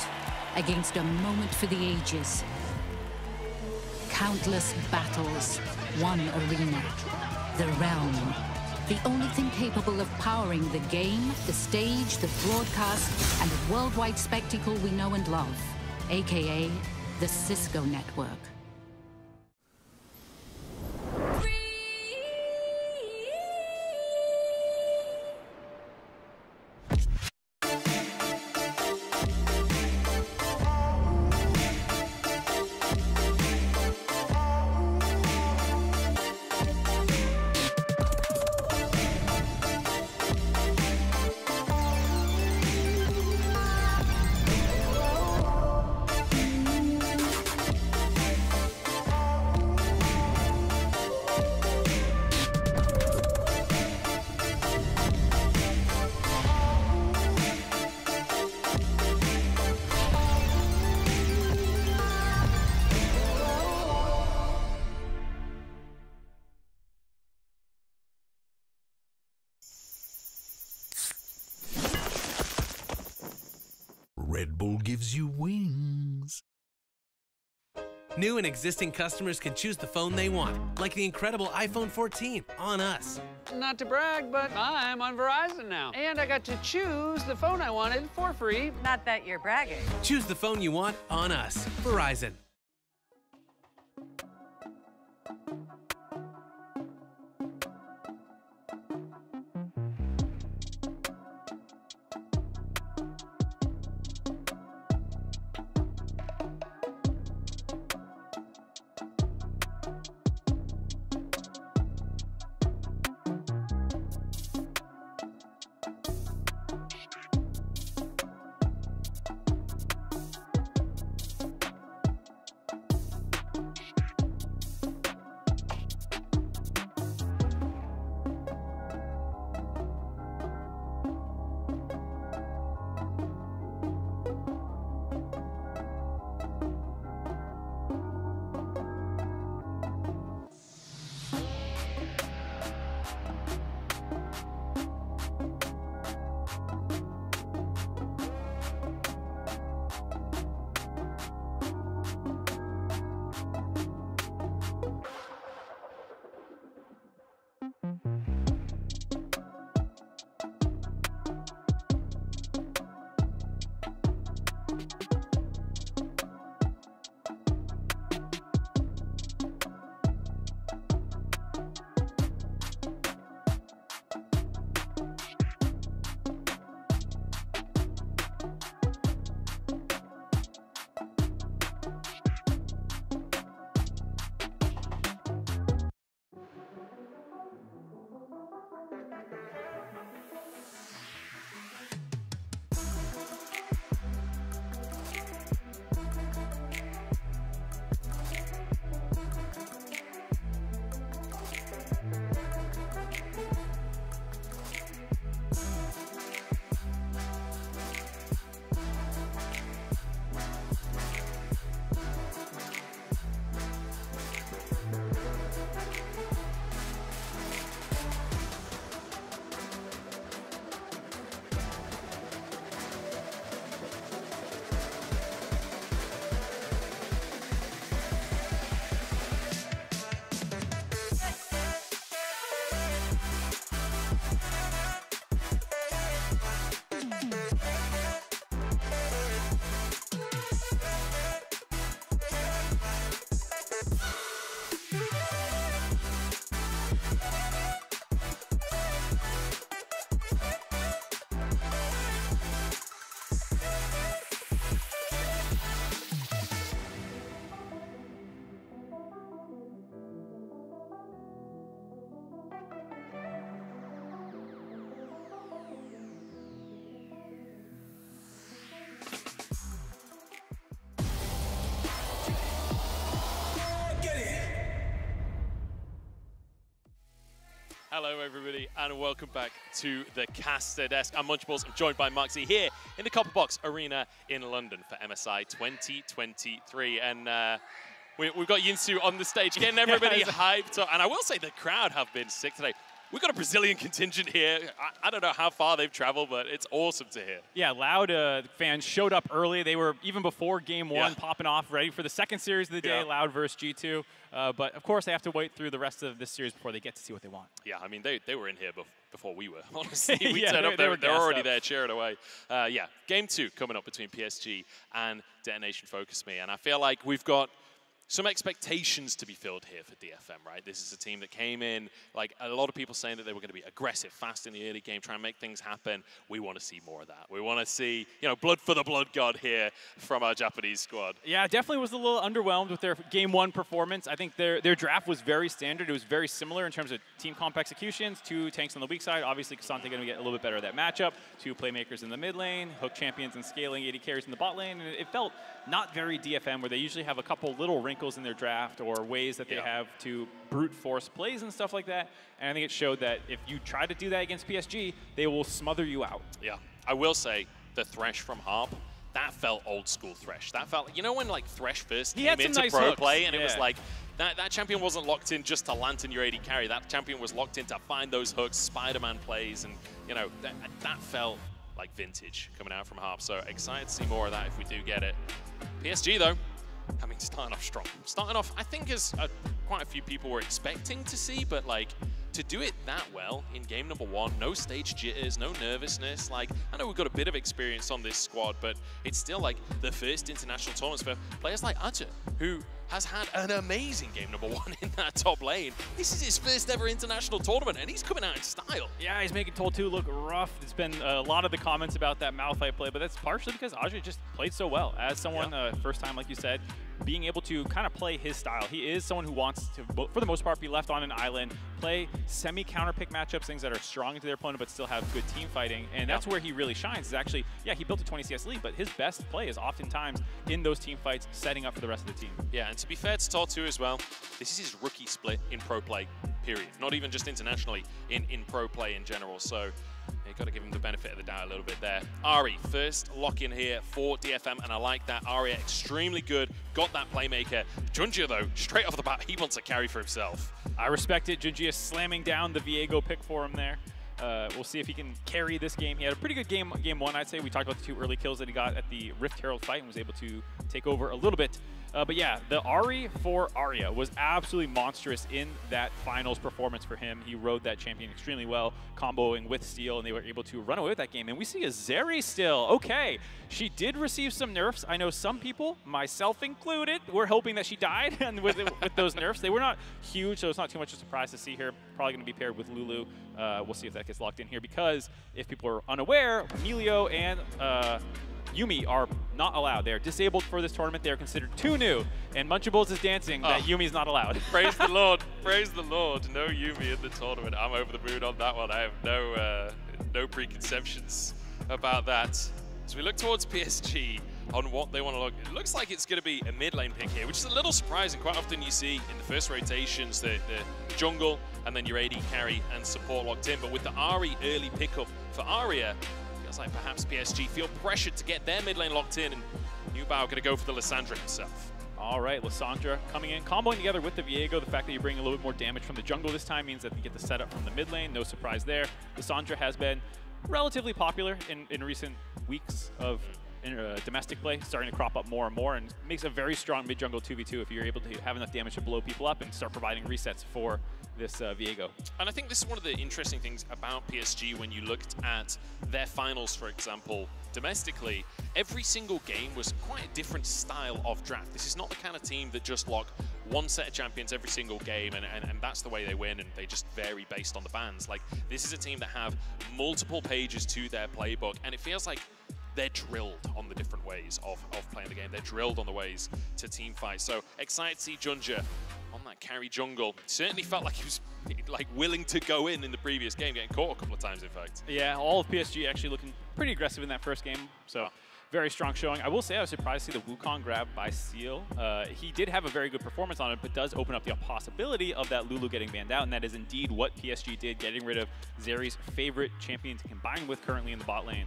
against a moment for the ages. Countless battles, one arena, the realm. The only thing capable of powering the game, the stage, the broadcast, and the worldwide spectacle we know and love, aka the Cisco Network. Red Bull gives you wings. New and existing customers can choose the phone they want, like the incredible iPhone 14 on us. Not to brag, but I'm on Verizon now. And I got to choose the phone I wanted for free. Not that you're bragging. Choose the phone you want on us. Verizon. Hello, everybody, and welcome back to the caster desk. I'm Munchables. I'm joined by Moxie here in the Copper Box Arena in London for MSI 2023. And we've got Yinsu on the stage, getting everybody hyped up. And I will say the crowd have been sick today. We've got a Brazilian contingent here. I don't know how far they've traveled, but it's awesome to hear. Yeah, Loud fans showed up early. They were, even before game one, popping off, ready for the second series of the day, Loud versus G2. But, of course, they have to wait through the rest of this series before they get to see what they want. Yeah, I mean, they were in here before we were, honestly. We turned up, they're already there cheering away. Yeah, game 2 coming up between PSG and Detonation Focus Me. And I feel like we've got some expectations to be filled here for DFM, right? This is a team that came in, like a lot of people saying that they were going to be aggressive, fast in the early game, trying to make things happen. We want to see more of that. We want to see, you know, blood for the blood god here from our Japanese squad. Yeah, definitely was a little underwhelmed with their game 1 performance. I think their draft was very standard. It was very similar in terms of team comp executions. 2 tanks on the weak side. Obviously, Kasante going to get a little bit better at that matchup. 2 playmakers in the mid lane, hook champions and scaling 80 carries in the bot lane. And it felt not very DFM, where they usually have a couple little wrinkles in their draft or ways that they have to brute force plays and stuff like that. And I think it showed that if you try to do that against PSG, they will smother you out. Yeah, I will say the Thresh from Harp, that felt old school Thresh. That felt, you know, when like Thresh first came into nice pro hooks. play and it was like, that champion wasn't locked in just to lantern your AD carry. That champion was locked in to find those hooks, Spider-Man plays, and you know, that felt like vintage coming out from Harp. So excited to see more of that if we do get it. PSG though, I mean, starting off strong. Starting off, I think, as quite a few people were expecting to see, but like, to do it that well in game number 1, no stage jitters, no nervousness. Like, I know we've got a bit of experience on this squad, but it's still like the first international tournaments for players like Aja, who has had an amazing game number 1 in that top lane. This is his first ever international tournament, and he's coming out in style. Yeah, he's making Tol2 look rough. There's been a lot of the comments about that Malphite play, but that's partially because Aja just played so well. As someone, first time, like you said, being able to kind of play his style. He is someone who wants to, for the most part, be left on an island, play semi-counter pick matchups, things that are strong into their opponent but still have good team fighting, and that's where he really shines. Is actually, yeah, he built a 20 CS lead, but his best play is oftentimes in those team fights, setting up for the rest of the team. Yeah, and to be fair to Tol2 as well, this is his rookie split in pro play, period. Not even just internationally, in pro play in general. So you've got to give him the benefit of the doubt a little bit there. Ari, first lock-in here for DFM, and I like that. Ari, extremely good, got that playmaker. Junjia, though, straight off the bat, he wants to carry for himself. I respect it. Junjia slamming down the Viego pick for him there. We'll see if he can carry this game. He had a pretty good game 1, I'd say. We talked about the 2 early kills that he got at the Rift Herald fight and was able to take over a little bit. But yeah, the Ari for Arya was absolutely monstrous in that finals performance for him. He rode that champion extremely well, comboing with Steel, and they were able to run away with that game. And we see a Zeri still. Okay, she did receive some nerfs. I know some people, myself included, were hoping that she died and with those nerfs. They were not huge, so it's not too much of a surprise to see her. Probably going to be paired with Lulu. We'll see if that gets locked in here, because if people are unaware, Emilio and Yuumi are not allowed. They're disabled for this tournament. They're considered too new. And Munchables is dancing that Yuumi's not allowed. Praise the Lord. Praise the Lord. No Yuumi in the tournament. I'm over the moon on that one. I have no preconceptions about that. As we look towards PSG on what they want to look, it looks like it's going to be a mid lane pick here, which is a little surprising. Quite often you see in the first rotations the jungle and then your AD carry and support locked in. But with the Ari early pickup for Arya, feels like perhaps PSG feel pressured to get their mid lane locked in, and Newbow going to go for the Lissandra himself. All right, Lissandra coming in, comboing together with the Viego. The fact that you bring a little bit more damage from the jungle this time means that you get the setup from the mid lane. No surprise there. Lissandra has been relatively popular in recent weeks of domestic play, starting to crop up more and more, and makes a very strong mid-jungle 2v2 if you're able to have enough damage to blow people up and start providing resets for this Viego. And I think this is one of the interesting things about PSG when you looked at their finals, for example, domestically. Every single game was quite a different style of draft. This is not the kind of team that just lock one set of champions every single game and that's the way they win, and they just vary based on the bans. Like, this is a team that have multiple pages to their playbook, and it feels like they're drilled on the different ways of playing the game. They're drilled on the ways to team fight. So excited to see Junjia on that carry jungle. Certainly felt like he was like willing to go in the previous game, getting caught a couple of times, in fact. Yeah, all of PSG actually looking pretty aggressive in that first game. So very strong showing. I will say I was surprised to see the Wukong grab by Seal. He did have a very good performance on it, but does open up the possibility of that Lulu getting banned out, and that is indeed what PSG did, getting rid of Zeri's favorite champion to combine with currently in the bot lane.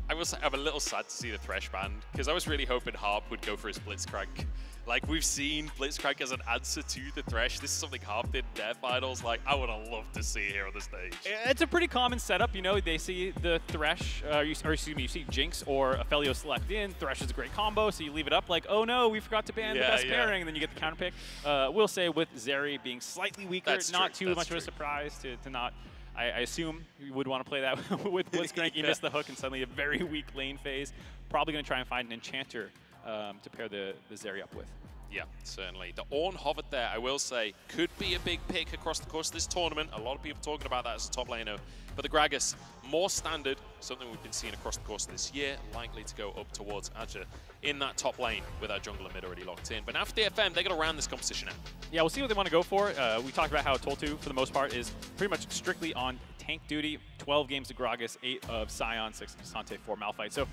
I will say I'm a little sad to see the Thresh banned, because I was really hoping Harp would go for his Blitzcrank. Like, we've seen Blitzcrank as an answer to the Thresh. This is something Harp did in their finals. Like, I would have loved to see it here on the stage. It's a pretty common setup. You know, they see the Thresh, or excuse me, you see Jinx or Aphelios select in. Thresh is a great combo, so you leave it up like, oh no, we forgot to ban the best pairing, and then you get the counter pick. We'll say with Zeri being slightly weaker, not too much of a surprise to not. I assume you would want to play that with Blitzcrank. You missed the hook and suddenly a very weak lane phase. Probably going to try and find an enchanter to pair the Zeri up with. Yeah, certainly. The Ornn Hovered there, I will say, could be a big pick across the course of this tournament. A lot of people talking about that as a top laner. But the Gragas, more standard, something we've been seeing across the course of this year, likely to go up towards Azure in that top lane with our jungle and mid already locked in. But now for DFM, they're going to round this competition out. Yeah, we'll see what they want to go for. We talked about how Toltu, for the most part, is pretty much strictly on tank duty. 12 games of Gragas, 8 of Sion, 6 of Kasante, 4 Malphite. So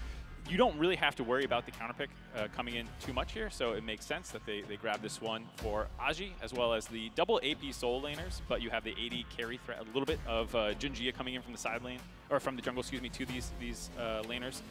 you don't really have to worry about the counterpick coming in too much here, so it makes sense that they grab this one for Aji, as well as the double AP soul laners, but you have the 80 carry threat, a little bit of Junjia coming in from the side lane, or from the jungle, excuse me, to these laners.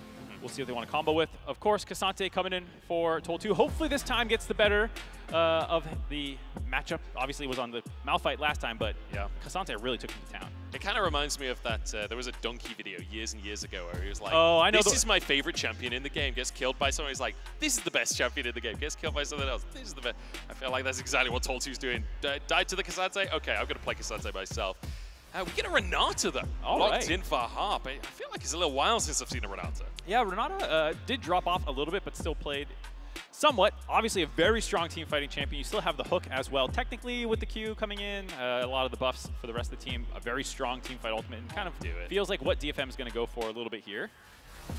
We'll see what they want to combo with. Of course, Kasante coming in for Toltu. Hopefully this time gets the better of the matchup. Obviously it was on the Malphite last time, but yeah, Kasante really took him to town. It kind of reminds me of that, there was a Donkey video years and years ago where he was like, oh, I know this is my favorite champion in the game, gets killed by someone. He's like, this is the best champion in the game, gets killed by something else. This is the best. I feel like that's exactly what Toltu's doing. Died to the Kasante? Okay, I'm going to play Kasante myself. We get a Renata though, locked in for Harp. I feel like it's a little while since I've seen a Renata. Yeah, Renata did drop off a little bit, but still played somewhat. Obviously a very strong team fighting champion. You still have the hook as well. Technically with the Q coming in, a lot of the buffs for the rest of the team, a very strong team fight ultimate, and kind of feels like what DFM is going to go for a little bit here.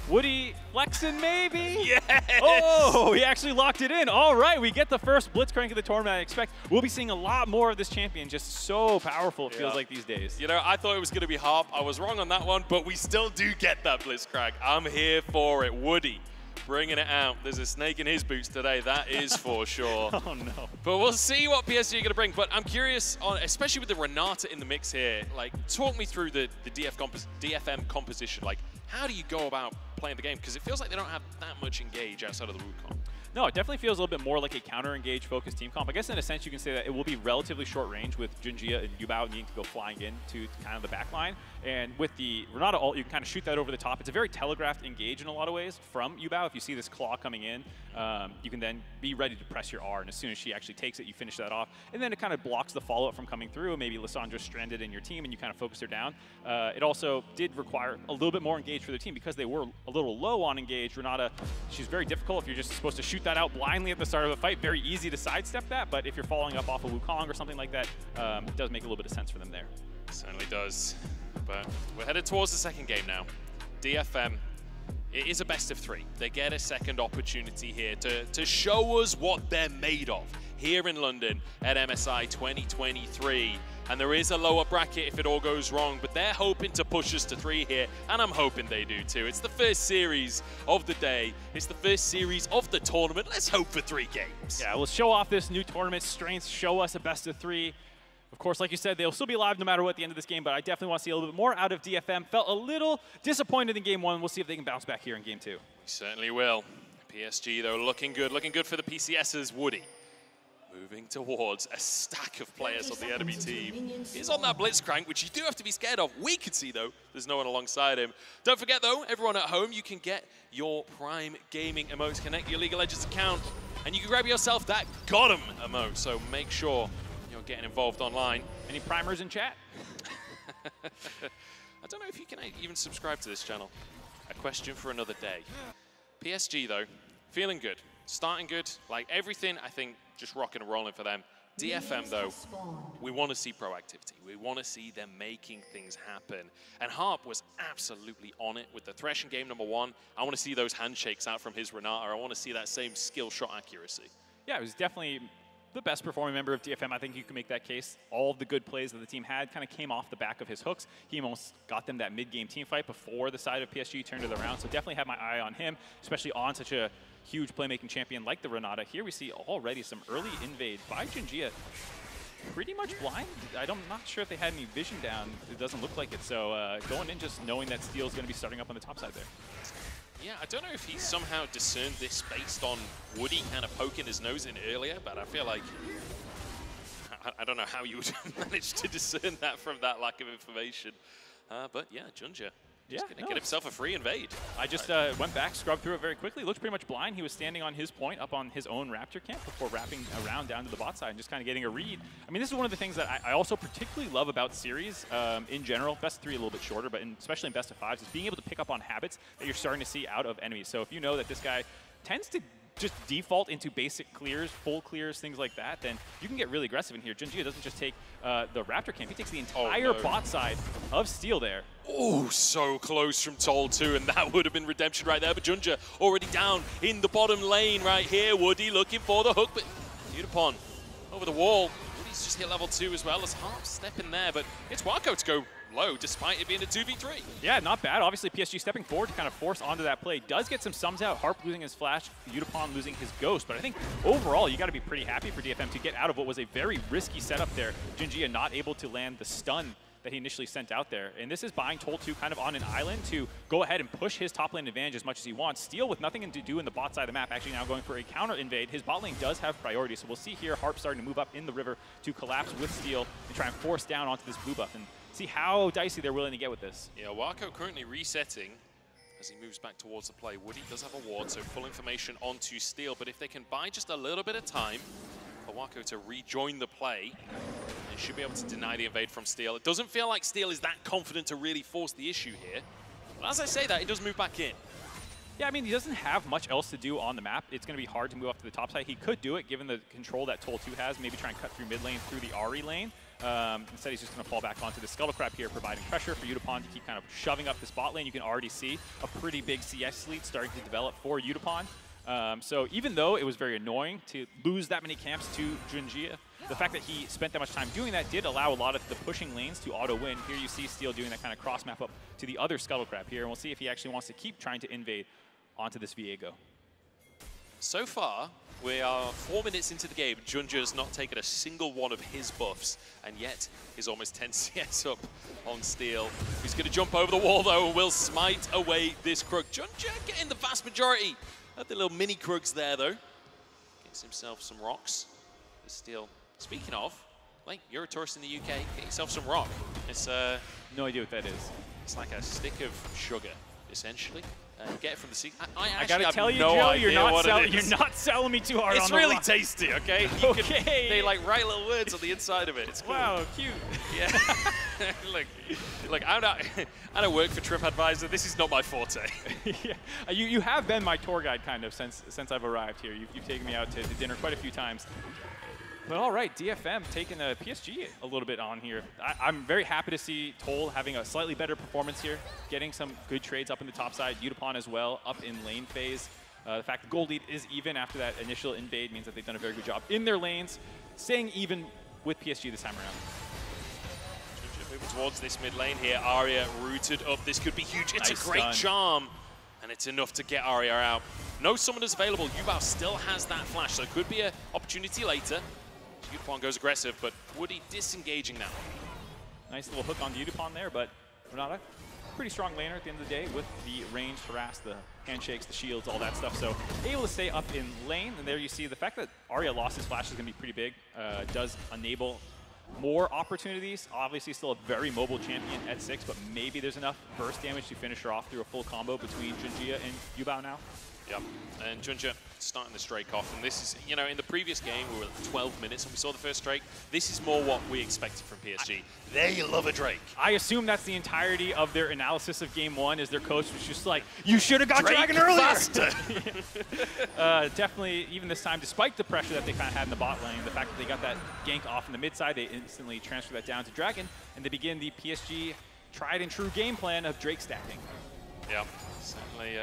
Woody flexing maybe? Yes! Oh, he actually locked it in. All right, we get the first Blitzcrank of the tournament. I expect we'll be seeing a lot more of this champion. Just so powerful, it feels like these days. You know, I thought it was going to be Harp. I was wrong on that one, but we still do get that Blitzcrank. I'm here for it. Woody bringing it out. There's a snake in his boots today, that is for sure. Oh no. But we'll see what PSG are going to bring. But I'm curious, especially with the Renata in the mix here, like, talk me through the DFM composition. Like, how do you go about playing the game? Because it feels like they don't have that much engage outside of the Wukong. No, it definitely feels a little bit more like a counter-engage focused team comp. I guess in a sense you can say that it will be relatively short range with Junjia and Yubao needing to go flying in to kind of the back line. And with the Renata ult, you can kind of shoot that over the top. It's a very telegraphed engage in a lot of ways from Yubao. If you see this claw coming in, you can then be ready to press your R, and as soon as she actually takes it, you finish that off. And then it kind of blocks the follow-up from coming through. Maybe Lissandra's stranded in your team and you kind of focus her down. It also did require a little bit more engage for the team because they were a little low on engage. Renata, she's very difficult if you're just supposed to shoot that out blindly at the start of a fight. Very easy to sidestep that, but if you're following up off of Wukong or something like that, it does make a little bit of sense for them there. It certainly does. But we're headed towards the second game now. DFM, it is a best of 3. They get a second opportunity here to show us what they're made of here in London at MSI 2023. And there is a lower bracket if it all goes wrong, but they're hoping to push us to 3 here, and I'm hoping they do too. It's the first series of the day. It's the first series of the tournament. Let's hope for 3 games. Yeah, we'll show off this new tournament strength, show us a best of 3. Of course, like you said, they'll still be live no matter what at the end of this game, but I definitely want to see a little bit more out of DFM. Felt a little disappointed in game 1. We'll see if they can bounce back here in game 2. We certainly will. PSG, though, looking good for the PCS's Woody. Moving towards a stack of players on the enemy team. He's on that Blitzcrank, which you do have to be scared of. We can see, though, there's no one alongside him. Don't forget, though, everyone at home, you can get your Prime Gaming emotes, connect your League of Legends account, and you can grab yourself that Got 'em emote. So make sure you're getting involved online. Any primers in chat? I don't know if you can even subscribe to this channel. A question for another day. PSG, though, feeling good. Starting good. Like, everything, I think, just rocking and rolling for them. DFM, though, we want to see proactivity. We want to see them making things happen. And Harp was absolutely on it with the Thresh in game number 1. I want to see those handshakes out from his Renata. I want to see that same skill shot accuracy. Yeah, it was definitely the best performing member of DFM. I think you can make that case. All of the good plays that the team had kind of came off the back of his hooks. He almost got them that mid-game team fight before the side of PSG turned it around. So definitely have my eye on him, especially on such a huge playmaking champion like the Renata. Here we see already some early invade by Junjia. Pretty much blind. I'm not sure if they had any vision down. It doesn't look like it. So going in just knowing that Steel's going to be starting up on the top side there. Yeah, I don't know if he somehow discerned this based on Woody kind of poking his nose in earlier, but I feel like I don't know how you would manage to discern that from that lack of information. But yeah, Junjia just going to get himself a free invade. I just went back, scrubbed through it very quickly. Looked pretty much blind. He was standing on his point up on his own Raptor camp before wrapping around down to the bot side and just kind of getting a read. I mean, this is one of the things that I also particularly love about series in general. Best of 3 a little bit shorter, but especially in best of 5s, is being able to pick up on habits that you're starting to see out of enemies. So if you know that this guy tends to just default into basic clears, full clears, things like that, then you can get really aggressive in here. Junjia doesn't just take the Raptor camp, he takes the entire bot side of Steel there. Oh, so close from Toll too, and that would have been redemption right there, but Junjia already down in the bottom lane right here. Woody looking for the hook, but Udapon over the wall. Woody's just hit level 2 as well as Harp stepping there, but it's Wako to go low despite it being a 2v3. Yeah, not bad. Obviously, PSG stepping forward to kind of force onto that play. Does get some sums out. Harp losing his flash, Udapon losing his ghost. But I think overall, you got to be pretty happy for DFM to get out of what was a very risky setup there. Junjia not able to land the stun that he initially sent out there. And this is buying Toll 2 kind of on an island to go ahead and push his top lane advantage as much as he wants. Steel with nothing to do in the bot side of the map, actually now going for a counter invade. His bot lane does have priority, so we'll see here Harp starting to move up in the river to collapse with Steel and try and force down onto this blue buff and see how dicey they're willing to get with this. Yeah, Wako currently resetting as he moves back towards the play. Woody does have a ward, so full information onto Steel, but if they can buy just a little bit of time for Wako to rejoin the play, they should be able to deny the invade from Steel. It doesn't feel like Steel is that confident to really force the issue here. But as I say that, he does move back in. Yeah, I mean, he doesn't have much else to do on the map. It's going to be hard to move up to the top side. He could do it, given the control that Toll 2 has, maybe try and cut through mid lane through the Ahri lane. Instead, he's just going to fall back onto the Scuttle Crab here, providing pressure for Udapon to keep kind of shoving up this bot lane. You can already see a pretty big CS lead starting to develop for Udapon. So even though it was very annoying to lose that many camps to Junjia, the fact that he spent that much time doing that did allow a lot of the pushing lanes to auto-win. Here you see Steel doing that kind of cross-map up to the other Scuttle Crab here, and we'll see if he actually wants to keep trying to invade onto this Viego. So far, we are 4 minutes into the game. Junjia has not taken a single one of his buffs, and yet he's almost 10 CS up on Steel. He's going to jump over the wall, though, and will smite away this Krug. Junjia getting the vast majority of the little mini Krugs there, though. Gets himself some rocks. Steel. Speaking of, like, you're a tourist in the UK, get yourself some rock. It's no idea what that is. It's like a stick of sugar, essentially. You get it from the sea. I gotta tell you, Joe, you're not selling me too hard. It's on the really rock. tasty, okay? They like write little words on the inside of it. It's cool. Wow, cute. Yeah. look, I don't work for TripAdvisor. This is not my forte. Yeah. You have been my tour guide kind of since I've arrived here. You've taken me out to dinner quite a few times. But all right, DFM taking a PSG a little bit on here. I'm very happy to see Toll having a slightly better performance here, getting some good trades up in the top side. Udapon as well, up in lane phase. The fact that gold lead is even after that initial invade means that they've done a very good job in their lanes, staying even with PSG this time around. Moving towards this mid lane here, Arya rooted up. This could be huge. It's Nice a great stun. charm, and it's enough to get Arya out. No summoners available. Yubao still has that flash, so it could be an opportunity later. Udapon goes aggressive, but Woody disengaging now. Nice little hook on Udapon there, but Renata, pretty strong laner at the end of the day with the range, harass, the handshakes, the shields, all that stuff. So able to stay up in lane, and there you see the fact that Arya lost his flash is going to be pretty big. Does enable more opportunities. Obviously still a very mobile champion at 6, but maybe there's enough burst damage to finish her off through a full combo between Junjia and Yubao now. Yep, and Junjia starting the Drake off, and this is, you know, in the previous game we were at 12 minutes and we saw the first Drake. This is more what we expected from PSG. They love a Drake. I assume that's the entirety of their analysis of game 1, is their coach was just like, you should have got Drake Dragon earlier! faster. Definitely, even this time, despite the pressure that they kind of had in the bot lane, the fact that they got that gank off in the mid side, they instantly transfer that down to Dragon, and they begin the PSG tried and true game plan of Drake stacking. Yeah, certainly.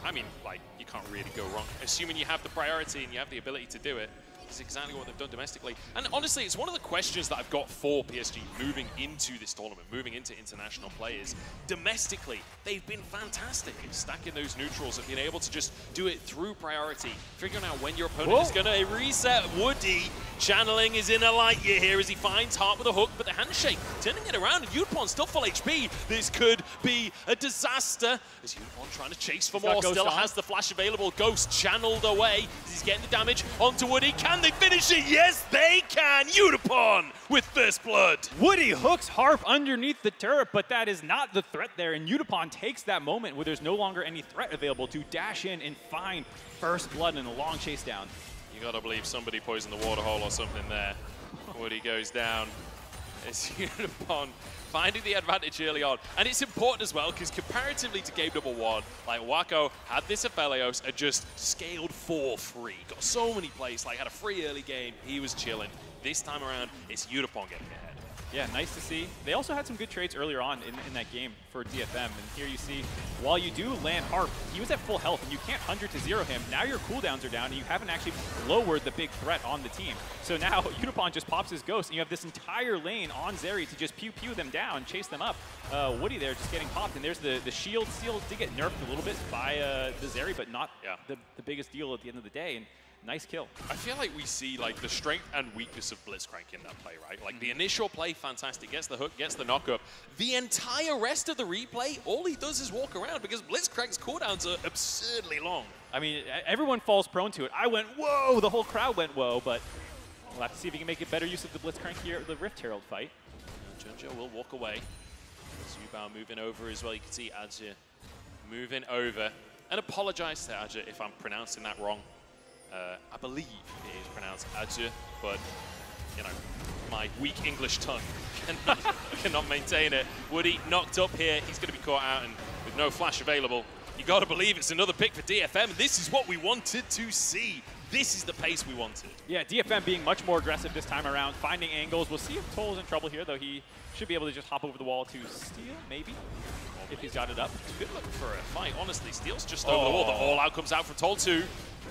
I mean, like, you can't really go wrong. Assuming you have the priority and you have the ability to do it, is exactly what they've done domestically. And honestly, it's one of the questions that I've got for PSG moving into this tournament, moving into international players. Domestically, they've been fantastic at stacking those neutrals and being able to just do it through priority, figuring out when your opponent is going to reset. Woody channeling his inner light year here as he finds Hart with a hook, but the handshake turning it around, and Yudpon still full HP. This could be a disaster as Yudpon trying to chase for more, still has the flash available. Ghost channeled away as he's getting the damage onto Woody. Can they finish it? Yes, they can. Yudpon with first blood. Woody hooks Harp underneath the turret, but that is not the threat there, and Yudpon takes that moment where there's no longer any threat available to dash in and find first blood in a long chase down. You gotta believe somebody poisoned the water hole or something there. Woody goes down. It's Yudpon finding the advantage early on. And it's important as well, because comparatively to game number 1, like Wako had this Aphelios and just scaled for free. Got so many plays, like had a free early game. He was chilling. This time around, it's Yudpon getting ahead. Yeah, nice to see. They also had some good trades earlier on in that game for DFM. And here you see, while you do land Harp, he was at full health, and you can't 100 to 0 him. Now your cooldowns are down, and you haven't actually lowered the big threat on the team. So now Yudpon just pops his Ghost, and you have this entire lane on Zeri to just pew them down, chase them up. Woody there just getting popped, and there's the shield. Seal did get nerfed a little bit by the Zeri, but not the biggest deal at the end of the day. And nice kill. I feel like we see like the strength and weakness of Blitzcrank in that play, right? Like the initial play, fantastic, gets the hook, gets the knockup. The entire rest of the replay, all he does is walk around because Blitzcrank's cooldowns are absurdly long. I mean, everyone falls prone to it. I went, whoa, the whole crowd went, whoa, but we'll have to see if he can make a better use of the Blitzcrank here at the Rift Herald fight. Junjo will walk away. Zubao moving over as well. You can see Adja moving over. And apologize to Adja if I'm pronouncing that wrong. I believe it is pronounced Adja, but, you know, my weak English tongue cannot maintain it. Woody knocked up here. He's going to be caught out, and with no flash available, you got to believe it's another pick for DFM. This is what we wanted to see. This is the pace we wanted. Yeah, DFM being much more aggressive this time around, finding angles. We'll see if Toll's in trouble here, though he should be able to just hop over the wall to steal, maybe, if he's got it up. Good look for a fight, honestly. Steel's just over the wall. The all-out comes out from Toll 2.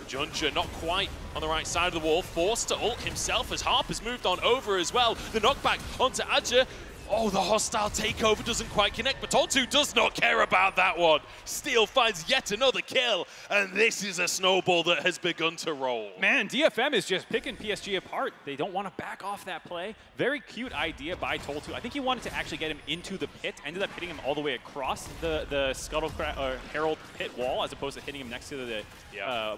Junja not quite on the right side of the wall, forced to ult himself as Harp has moved on over as well. The knockback onto Adja. Oh, the hostile takeover doesn't quite connect, but Toltu does not care about that one. Steel finds yet another kill, and this is a snowball that has begun to roll. Man, DFM is just picking PSG apart. They don't want to back off that play. Very cute idea by Toltu. I think he wanted to actually get him into the pit, ended up hitting him all the way across the Herald pit wall, as opposed to hitting him next to the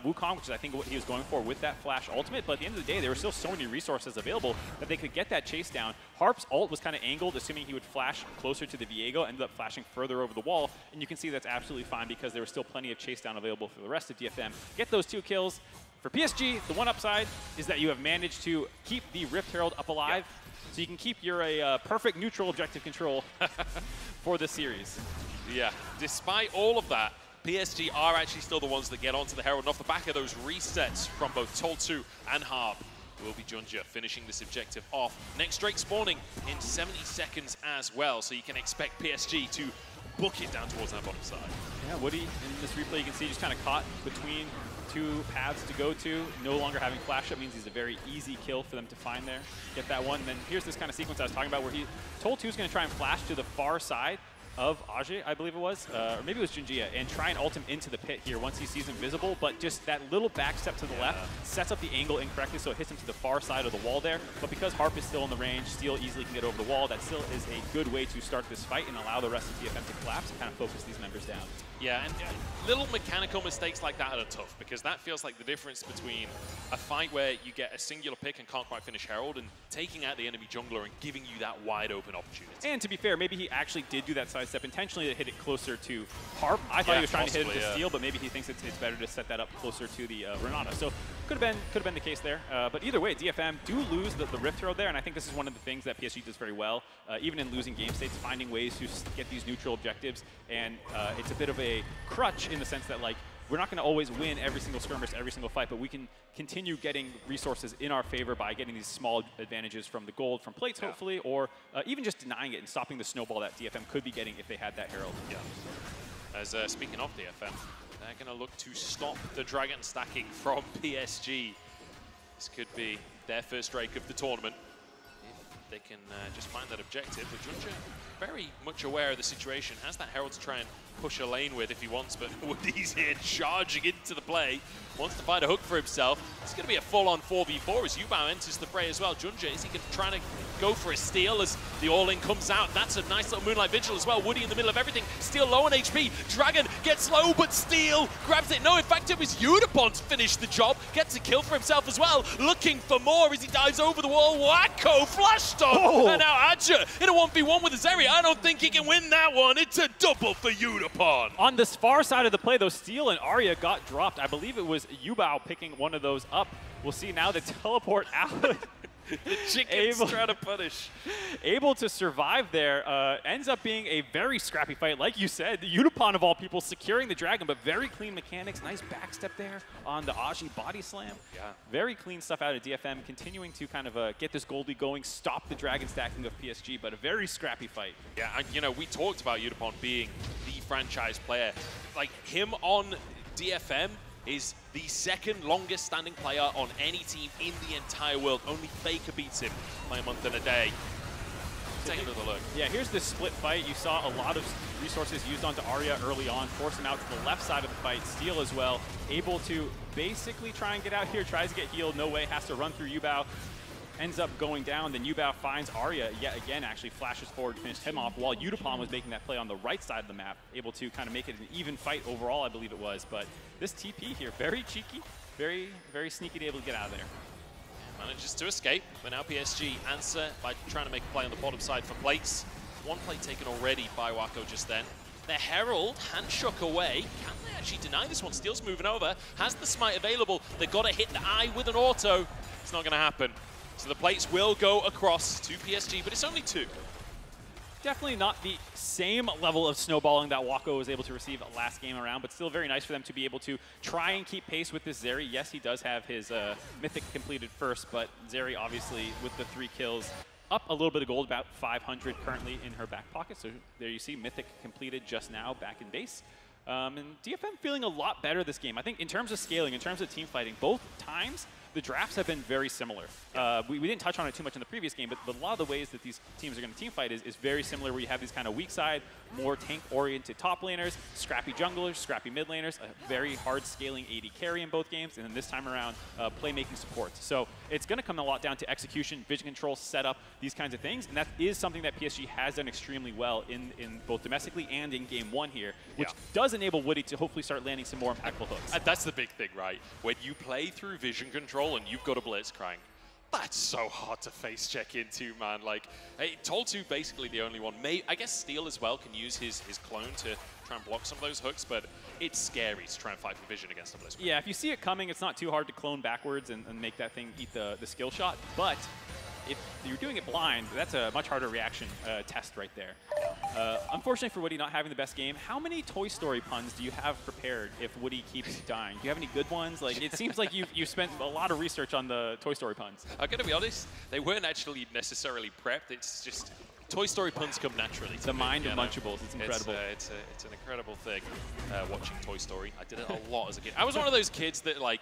Wukong, which is I think what he was going for with that flash ultimate. But at the end of the day, there were still so many resources available that they could get that chase down. Harp's ult was kind of angled, assuming he would flash closer to the Viego, ended up flashing further over the wall, and you can see that's absolutely fine because there was still plenty of chase down available for the rest of DFM. Get those 2 kills. For PSG, the one upside is that you have managed to keep the Rift Herald up alive, so you can keep your perfect neutral objective control for this series. Yeah, despite all of that, PSG are actually still the ones that get onto the Herald, and off the back of those resets from both Toltu and Harp. Will be Junja finishing this objective off. Next Drake spawning in 70 seconds as well, so you can expect PSG to book it down towards that bottom side. Yeah, Woody in this replay you can see just kind of caught between 2 paths to go to. No longer having flash up means he's a very easy kill for them to find there. Get that one, and then here's this kind of sequence I was talking about where Toltu is going to try and flash to the far side of Ajay, I believe it was, or maybe it was Junjia, and try and ult him into the pit here once he sees invisible, but just that little back step to the left sets up the angle incorrectly, so it hits him to the far side of the wall there. But because Harp is still in the range, Steel easily can get over the wall. That still is a good way to start this fight and allow the rest of DFM to collapse and kind of focus these members down. Yeah, and little mechanical mistakes like that are tough, because that feels like the difference between a fight where you get a singular pick and can't quite finish Herald, and taking out the enemy jungler and giving you that wide open opportunity. And to be fair, maybe he actually did do that sidestep intentionally to hit it closer to Harp. I thought he was trying to hit it to Steel, but maybe he thinks it's better to set that up closer to the Renata. So could have been the case there. But either way, DFM do lose the Rift Herald there, and I think this is one of the things that PSG does very well, even in losing game states, finding ways to get these neutral objectives. And it's a bit of a crutch in the sense that, like, we're not going to always win every single skirmish, every single fight, but we can continue getting resources in our favor by getting these small advantages from the gold, from plates, hopefully, or even just denying it and stopping the snowball that DFM could be getting if they had that Herald. Yeah. As speaking of DFM, they're going to look to stop the Dragon stacking from PSG. This could be their first Drake of the tournament. If they can just find that objective. But Junja, very much aware of the situation, has that Herald to try and push a lane with if he wants, but Woody's here charging into the play. Wants to find a hook for himself. It's going to be a full-on 4v4 as Yubao enters the fray as well. Junja, is he trying to go for a steal as the all-in comes out? That's a nice little Moonlight Vigil as well. Woody in the middle of everything. Steel low on HP. Dragon gets low, but Steel grabs it. No, in fact, it was Unipon to finish the job. Gets a kill for himself as well. Looking for more as he dives over the wall. Wacko flashed on. And now Adja in a 1v1 with Azeri. I don't think he can win that one. It's a double for Unipon. On this far side of the play, though, Steel and Arya got dropped. I believe it was Yubao picking one of those up. We'll see now the teleport out. The chicken's trying to punish. Able to survive there. Ends up being a very scrappy fight. Like you said, the Unipon of all people securing the Dragon, but very clean mechanics. Nice backstep there on the Aji body slam. Yeah. Very clean stuff out of DFM, continuing to kind of get this Goldie going, stop the Dragon stacking of PSG, but a very scrappy fight. Yeah, and you know, we talked about Unipon being the franchise player. Like, him on DFM is the second longest standing player on any team in the entire world. Only Faker beats him by a month and a day. Take another look. Yeah, here's this split fight. You saw a lot of resources used onto Arya early on, force him out to the left side of the fight. Steel as well, able to basically try and get out here, tries to get healed, no way, has to run through Yubao. Ends up going down, then Yubao finds Arya yet again, actually flashes forward, finished him off, while Unipon was making that play on the right side of the map, able to kind of make it an even fight overall, I believe it was. But this TP here, very cheeky, very, very sneaky to be able to get out of there. Manages to escape, but now PSG answer by trying to make a play on the bottom side for plates. One plate taken already by Wacko just then. The Herald hand shook away. Can they actually deny this one? Steel's moving over, has the smite available. They've got to hit the eye with an auto. It's not going to happen. So the plates will go across to PSG, but it's only 2. Definitely not the same level of snowballing that Wacko was able to receive last game around, but still very nice for them to be able to try and keep pace with this Zeri. Yes, he does have his Mythic completed first, but Zeri obviously with the 3 kills, up a little bit of gold, about 500 currently in her back pocket. So there you see Mythic completed just now back in base. And DFM feeling a lot better this game. I think in terms of scaling, in terms of team fighting, both times, the drafts have been very similar. We didn't touch on it too much in the previous game, but a lot of the ways that these teams are going to team fight is very similar, where you have these kind of weak side, more tank-oriented top laners, scrappy junglers, scrappy mid laners, a very hard scaling AD carry in both games, and then this time around, playmaking supports. So it's going to come a lot down to execution, vision control, setup, these kinds of things, and that is something that PSG has done extremely well in both domestically and in Game 1 here, which does enable Woody to hopefully start landing some more impactful hooks. And that's the big thing, right? When you play through vision control and you've got a Blitzcrank, that's so hard to face check into, man. Like, hey, Toltu basically the only one. I guess Steel as well can use his clone to try and block some of those hooks, but it's scary to try and fight for vision against a Blitzcrank. Yeah, if you see it coming, it's not too hard to clone backwards and make that thing eat the skill shot, but if you're doing it blind, that's a much harder reaction test right there. Unfortunately for Woody not having the best game, how many Toy Story puns do you have prepared if Woody keeps dying? Do you have any good ones? Like, it seems like you spent a lot of research on the Toy Story puns. I'm going to be honest, they weren't actually necessarily prepped. It's just Toy Story puns come naturally. The mind of Munchables, it's incredible. It's an incredible thing watching Toy Story. I did it a lot as a kid. I was one of those kids that, like,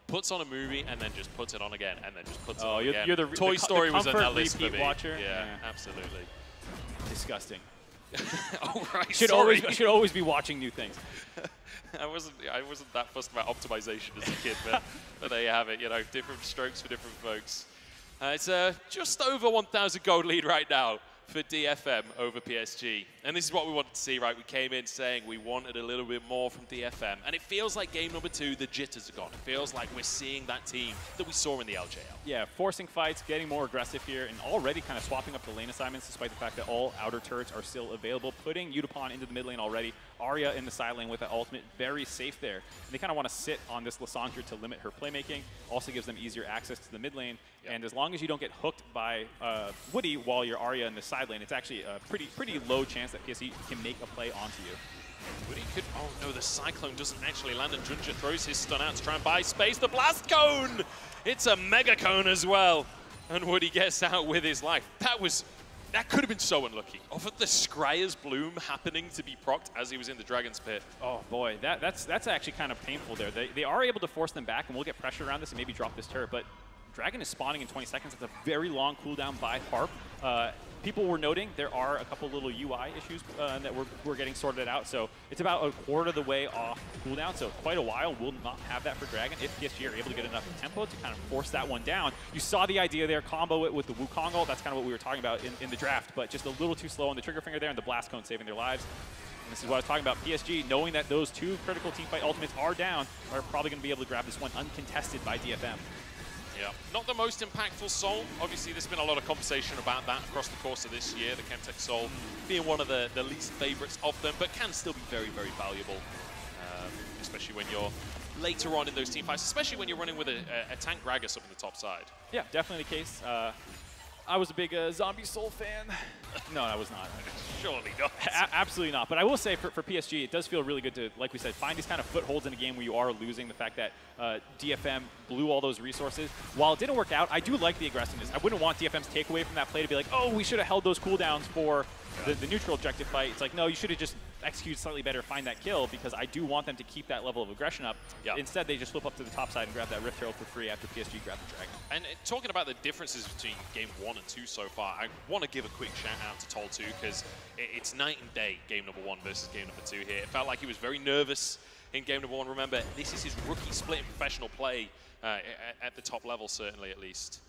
puts on a movie and then just puts it on again and then just puts it on again. You're the Toy Story was on that list for me. Watcher. Yeah, absolutely. Disgusting. Oh, right, should always be watching new things. I wasn't that fussed about optimization as a kid, but there you have it. You know, different strokes for different folks. It's just over 1,000 gold lead right now for DFM over PSG. And this is what we wanted to see, right? We came in saying we wanted a little bit more from DFM. And it feels like game number 2, the jitters are gone. It feels like we're seeing that team that we saw in the LJL. Yeah, forcing fights, getting more aggressive here, and already kind of swapping up the lane assignments despite the fact that all outer turrets are still available. Putting Unipon into the mid lane already. Arya in the side lane with that ultimate, very safe there. And they kind of want to sit on this Lissandra to limit her playmaking. Also gives them easier access to the mid lane. Yep. And as long as you don't get hooked by Woody while you're Arya in the side lane, it's actually a pretty low chance that PSG can make a play onto you. Woody could, oh no, the Cyclone doesn't actually land, and Junja throws his stun out to try and buy space. The Blast Cone! It's a Mega Cone as well. And Woody gets out with his life. That could have been so unlucky. Off of the Scryer's Bloom happening to be procced as he was in the Dragon's Pit. Oh boy, that's actually kind of painful there. They are able to force them back, and we'll get pressure around this and maybe drop this turret, but Dragon is spawning in 20 seconds. It's a very long cooldown by Harp. People were noting there are a couple little UI issues that we're getting sorted out. So it's about a quarter of the way off cooldown. So quite a while. We'll not have that for Dragon if PSG are able to get enough tempo to kind of force that one down. You saw the idea there, combo it with the Wukong ult. That's kind of what we were talking about in the draft, but just a little too slow on the trigger finger there and the blast cone saving their lives. And this is what I was talking about. PSG, knowing that those two critical teamfight ultimates are down, are probably going to be able to grab this one uncontested by DFM. Yeah, not the most impactful Soul. Obviously, there's been a lot of conversation about that across the course of this year, the Chemtech Soul being one of the least favorites of them, but can still be very, very valuable, especially when you're later on in those team fights, especially when you're running with a tank Gragas up in the top side. Yeah, definitely the case. I was a big Zombie Soul fan. No, I was not. Surely not. Absolutely not. But I will say for PSG, it does feel really good to, like we said, find these kind of footholds in a game where you are losing. The fact that DFM blew all those resources. While it didn't work out, I do like the aggressiveness. I wouldn't want DFM's takeaway from that play to be like, oh, we should have held those cooldowns for the neutral objective fight. It's like, no, you should have just executed slightly better, find that kill, because I do want them to keep that level of aggression up. Yep. Instead, they just flip up to the top side and grab that Rift Herald for free after PSG grabbed the Dragon. And talking about the differences between Game 1 and 2 so far, I want to give a quick shout out to Tol 2, because it's night and day, Game number 1 versus Game number 2 here. It felt like he was very nervous in Game number 1. Remember, this is his rookie split in professional play at the top level, certainly at least.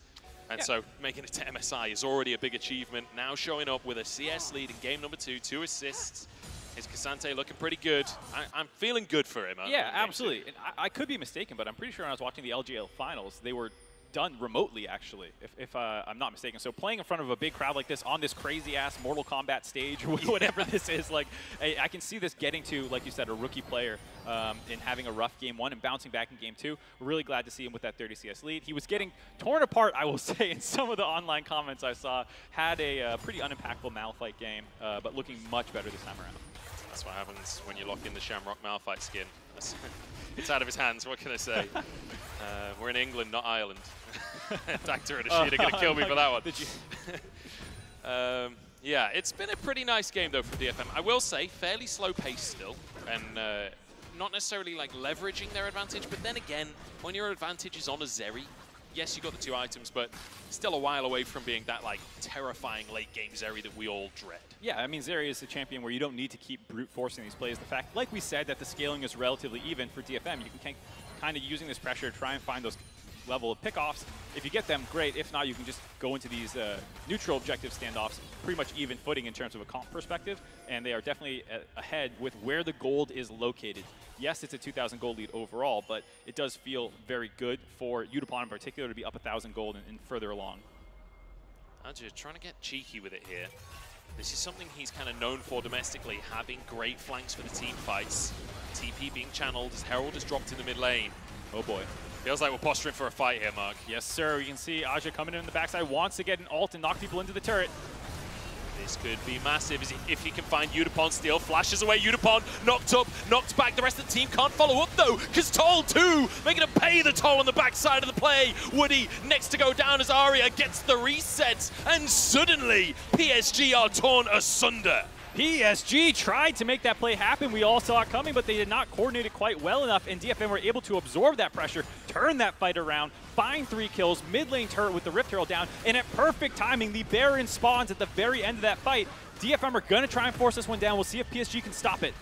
And so making it to MSI is already a big achievement. Now showing up with a CS lead in Game number 2, 2 assists. Is Cassante looking pretty good? I'm feeling good for him. Yeah, absolutely. And I could be mistaken, but I'm pretty sure when I was watching the LGL finals, they were done remotely, actually, if I'm not mistaken. So playing in front of a big crowd like this on this crazy-ass Mortal Kombat stage, or whatever this is, like, I can see this getting to, like you said, a rookie player and having a rough Game 1 and bouncing back in Game 2. Really glad to see him with that 30 CS lead. He was getting torn apart, I will say, in some of the online comments I saw. Had a pretty unimpactful Malphite game, but looking much better this time around. That's what happens when you lock in the Shamrock Malphite skin. It's out of his hands, what can I say? We're in England, not Ireland. Dactor and Ashid are going to kill me for that one. Did you? Yeah, it's been a pretty nice game, though, for DFM. I will say, fairly slow pace still, and not necessarily like leveraging their advantage, but then again, when your advantage is on a Zeri, yes, you got the 2 items, but still a while away from being that like terrifying late game Zeri that we all dread. Yeah, I mean, Zeri is a champion where you don't need to keep brute forcing these plays. The fact, like we said, that the scaling is relatively even for DFM. You can kind of using this pressure to try and find those level of pickoffs. If you get them, great. If not, you can just go into these neutral objective standoffs pretty much even footing in terms of a comp perspective, and they are definitely ahead with where the gold is located. Yes, it's a 2,000 gold lead overall, but it does feel very good for Udapon in particular to be up 1,000 gold and further along. Ajay trying to get cheeky with it here. This is something he's kind of known for domestically, having great flanks for the team fights. TP being channeled as Herald is dropped in the mid lane. Oh boy. Feels like we're posturing for a fight here, Mark. Yes, sir. You can see Ajay coming in the backside, wants to get an ult and knock people into the turret. This could be massive if he can find Udapon steal. Flashes away, Udapon knocked up, knocked back. The rest of the team can't follow up though, because Toll too, making him pay the toll on the backside of the play. Woody next to go down as Arya gets the reset, and suddenly PSG are torn asunder. PSG tried to make that play happen. We all saw it coming, but they did not coordinate it quite well enough, and DFM were able to absorb that pressure, turn that fight around, find 3 kills, mid lane turret with the Rift Herald down, and at perfect timing, the Baron spawns at the very end of that fight. DFM are going to try and force this one down. We'll see if PSG can stop it.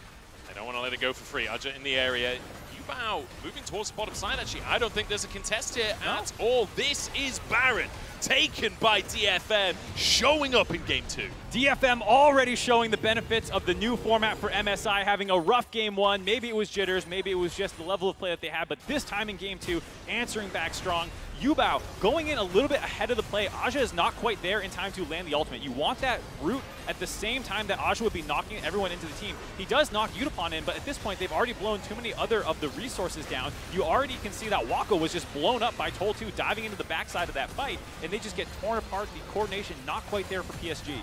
They don't want to let it go for free. Ajay in the area. Yubao moving towards the bottom side, actually. I don't think there's a contest here at all. This is Baron, taken by DFM, showing up in Game 2. DFM already showing the benefits of the new format for MSI, having a rough Game 1. Maybe it was jitters, maybe it was just the level of play that they had, but this time in Game 2, answering back strong. Yubao going in a little bit ahead of the play. Ajay is not quite there in time to land the ultimate. You want that root at the same time that Ajay would be knocking everyone into the team. He does knock Udapon in, but at this point, they've already blown too many other of the resources down. You already can see that Wako was just blown up by Toll 2 diving into the backside of that fight, and they just get torn apart. The coordination not quite there for PSG.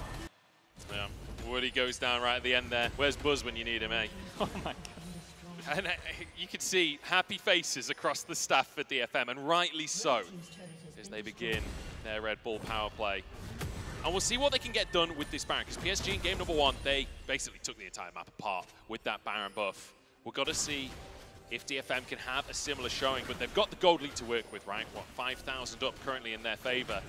Yeah, Woody goes down right at the end there. Where's Buzz when you need him, eh? Oh my God. And you could see happy faces across the staff at DFM, and rightly so, as they begin their Red Bull power play. And we'll see what they can get done with this Baron, because PSG in Game number 1, they basically took the entire map apart with that Baron buff. We've got to see if DFM can have a similar showing, but they've got the gold lead to work with, right? What, 5,000 up currently in their favor.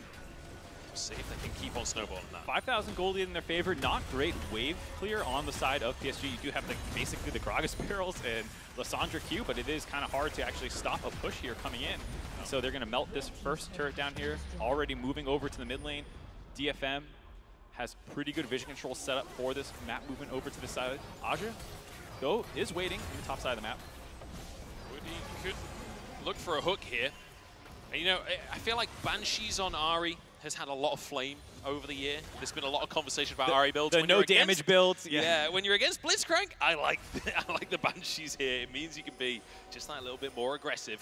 See if they can keep on snowballing that. 5,000 gold lead in their favor. Not great wave clear on the side of PSG. You do have basically the Gragas barrels and Lissandra Q, but it is kind of hard to actually stop a push here coming in. So they're going to melt this first turret down here, already moving over to the mid lane. DFM has pretty good vision control set up for this map movement over to the side. Aja, though, is waiting on the top side of the map. Woody could look for a hook here. And, you know, I feel like Banshees on Ahri has had a lot of flame over the year. There's been a lot of conversation about Ahri builds. The no damage builds. Yeah, when you're against Blitzcrank, I like the Banshees here. It means you can be just that little bit more aggressive.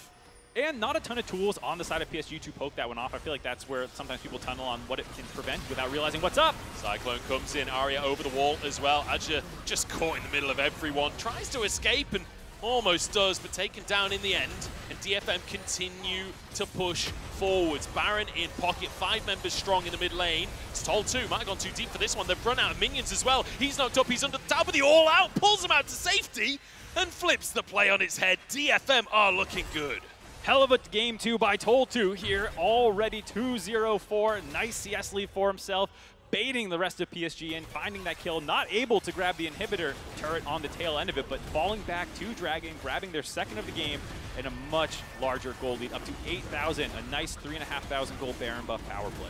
And not a ton of tools on the side of PSG to poke that one off. I feel like that's where sometimes people tunnel on what it can prevent without realizing what's up. Cyclone comes in, Arya over the wall as well. Aja just caught in the middle of everyone. Tries to escape and almost does, but taken down in the end. And DFM continue to push forwards. Baron in pocket, 5 members strong in the mid lane. It's told too, might have gone too deep for this one. They've run out of minions as well. He's knocked up, he's under the tower, but the all out pulls him out to safety and flips the play on its head. DFM are looking good. Hell of a game 2 by Toll2 here, already 2-0-4. Nice CS lead for himself, baiting the rest of PSG in, finding that kill, not able to grab the inhibitor turret on the tail end of it, but falling back to Dragon, grabbing their second of the game, and a much larger gold lead, up to 8,000, a nice 3,500 gold Baron buff power play.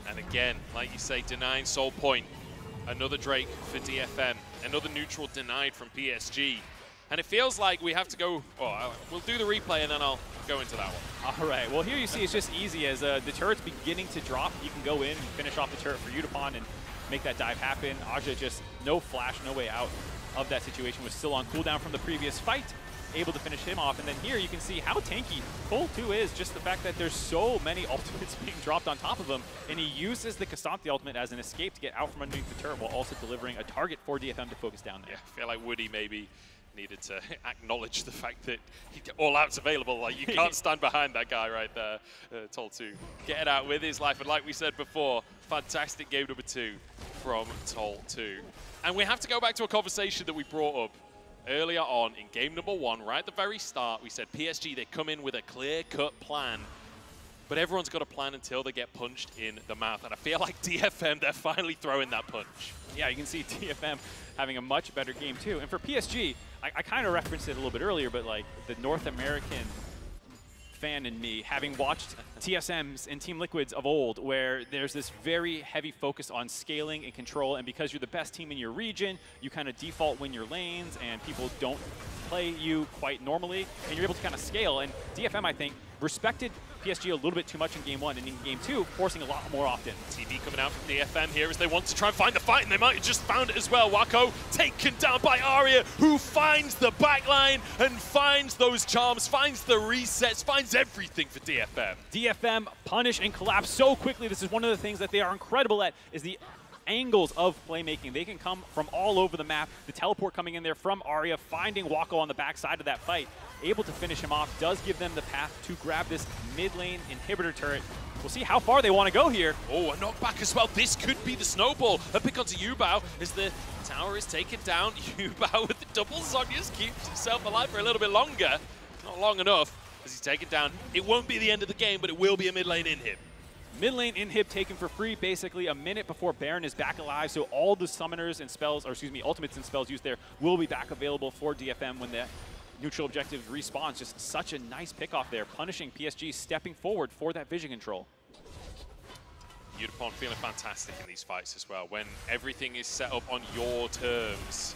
And again, like you say, denying soul point. Another Drake for DFM, another neutral denied from PSG. And it feels like we have to go, we'll do the replay and then I'll go into that one. All right, well here you see it's just easy as the turret's beginning to drop. You can go in and finish off the turret for Utapon and make that dive happen. Aja just no flash, no way out of that situation, was still on cooldown from the previous fight, able to finish him off. And then here you can see how tanky Toll2 is, just the fact that there's so many ultimates being dropped on top of him, and he uses the Cassante ultimate as an escape to get out from underneath the turret while also delivering a target for DFM to focus down there. Yeah, I feel like Woody maybe needed to acknowledge the fact that all out's available. Like, you can't stand behind that guy right there. Toll2 getting out with his life. And like we said before, fantastic game number 2 from Toll2. And we have to go back to a conversation that we brought up earlier on in game number 1, right at the very start. We said PSG, they come in with a clear-cut plan. But everyone's got a plan until they get punched in the mouth. And I feel like DFM, they're finally throwing that punch. Yeah, you can see DFM having a much better game too. And for PSG, I kind of referenced it a little bit earlier, but like the North American fan in me, having watched TSMs and Team Liquids of old, where there's this very heavy focus on scaling and control, and because you're the best team in your region, you kind of default win your lanes, and people don't play you quite normally, and you're able to kind of scale. And DFM, I think, respected PSG a little bit too much in game 1, and in game 2, forcing a lot more often. TV coming out from DFM here as they want to try and find the fight, and they might have just found it as well. Wako taken down by Arya, who finds the backline and finds those charms, finds the resets, finds everything for DFM. DFM punish and collapse so quickly. This is one of the things that they are incredible at, is the angles of playmaking. They can come from all over the map. The teleport coming in there from Arya, finding Wako on the backside of that fight, able to finish him off, does give them the path to grab this mid lane inhibitor turret. We'll see how far they want to go here. Oh, a knockback as well. This could be the snowball. A pick onto Yubao as the tower is taken down. Yubao with the double Zhonya's keeps himself alive for a little bit longer. Not long enough as he's taken down. It won't be the end of the game, but it will be a mid lane inhib. Mid lane inhib taken for free, basically a minute before Baron is back alive, so all the summoners and spells, or excuse me, ultimates and spells used there will be back available for DFM when the neutral objective respawns. Just such a nice pick off there, punishing PSG, stepping forward for that vision control. Utapon feeling fantastic in these fights as well. When everything is set up on your terms,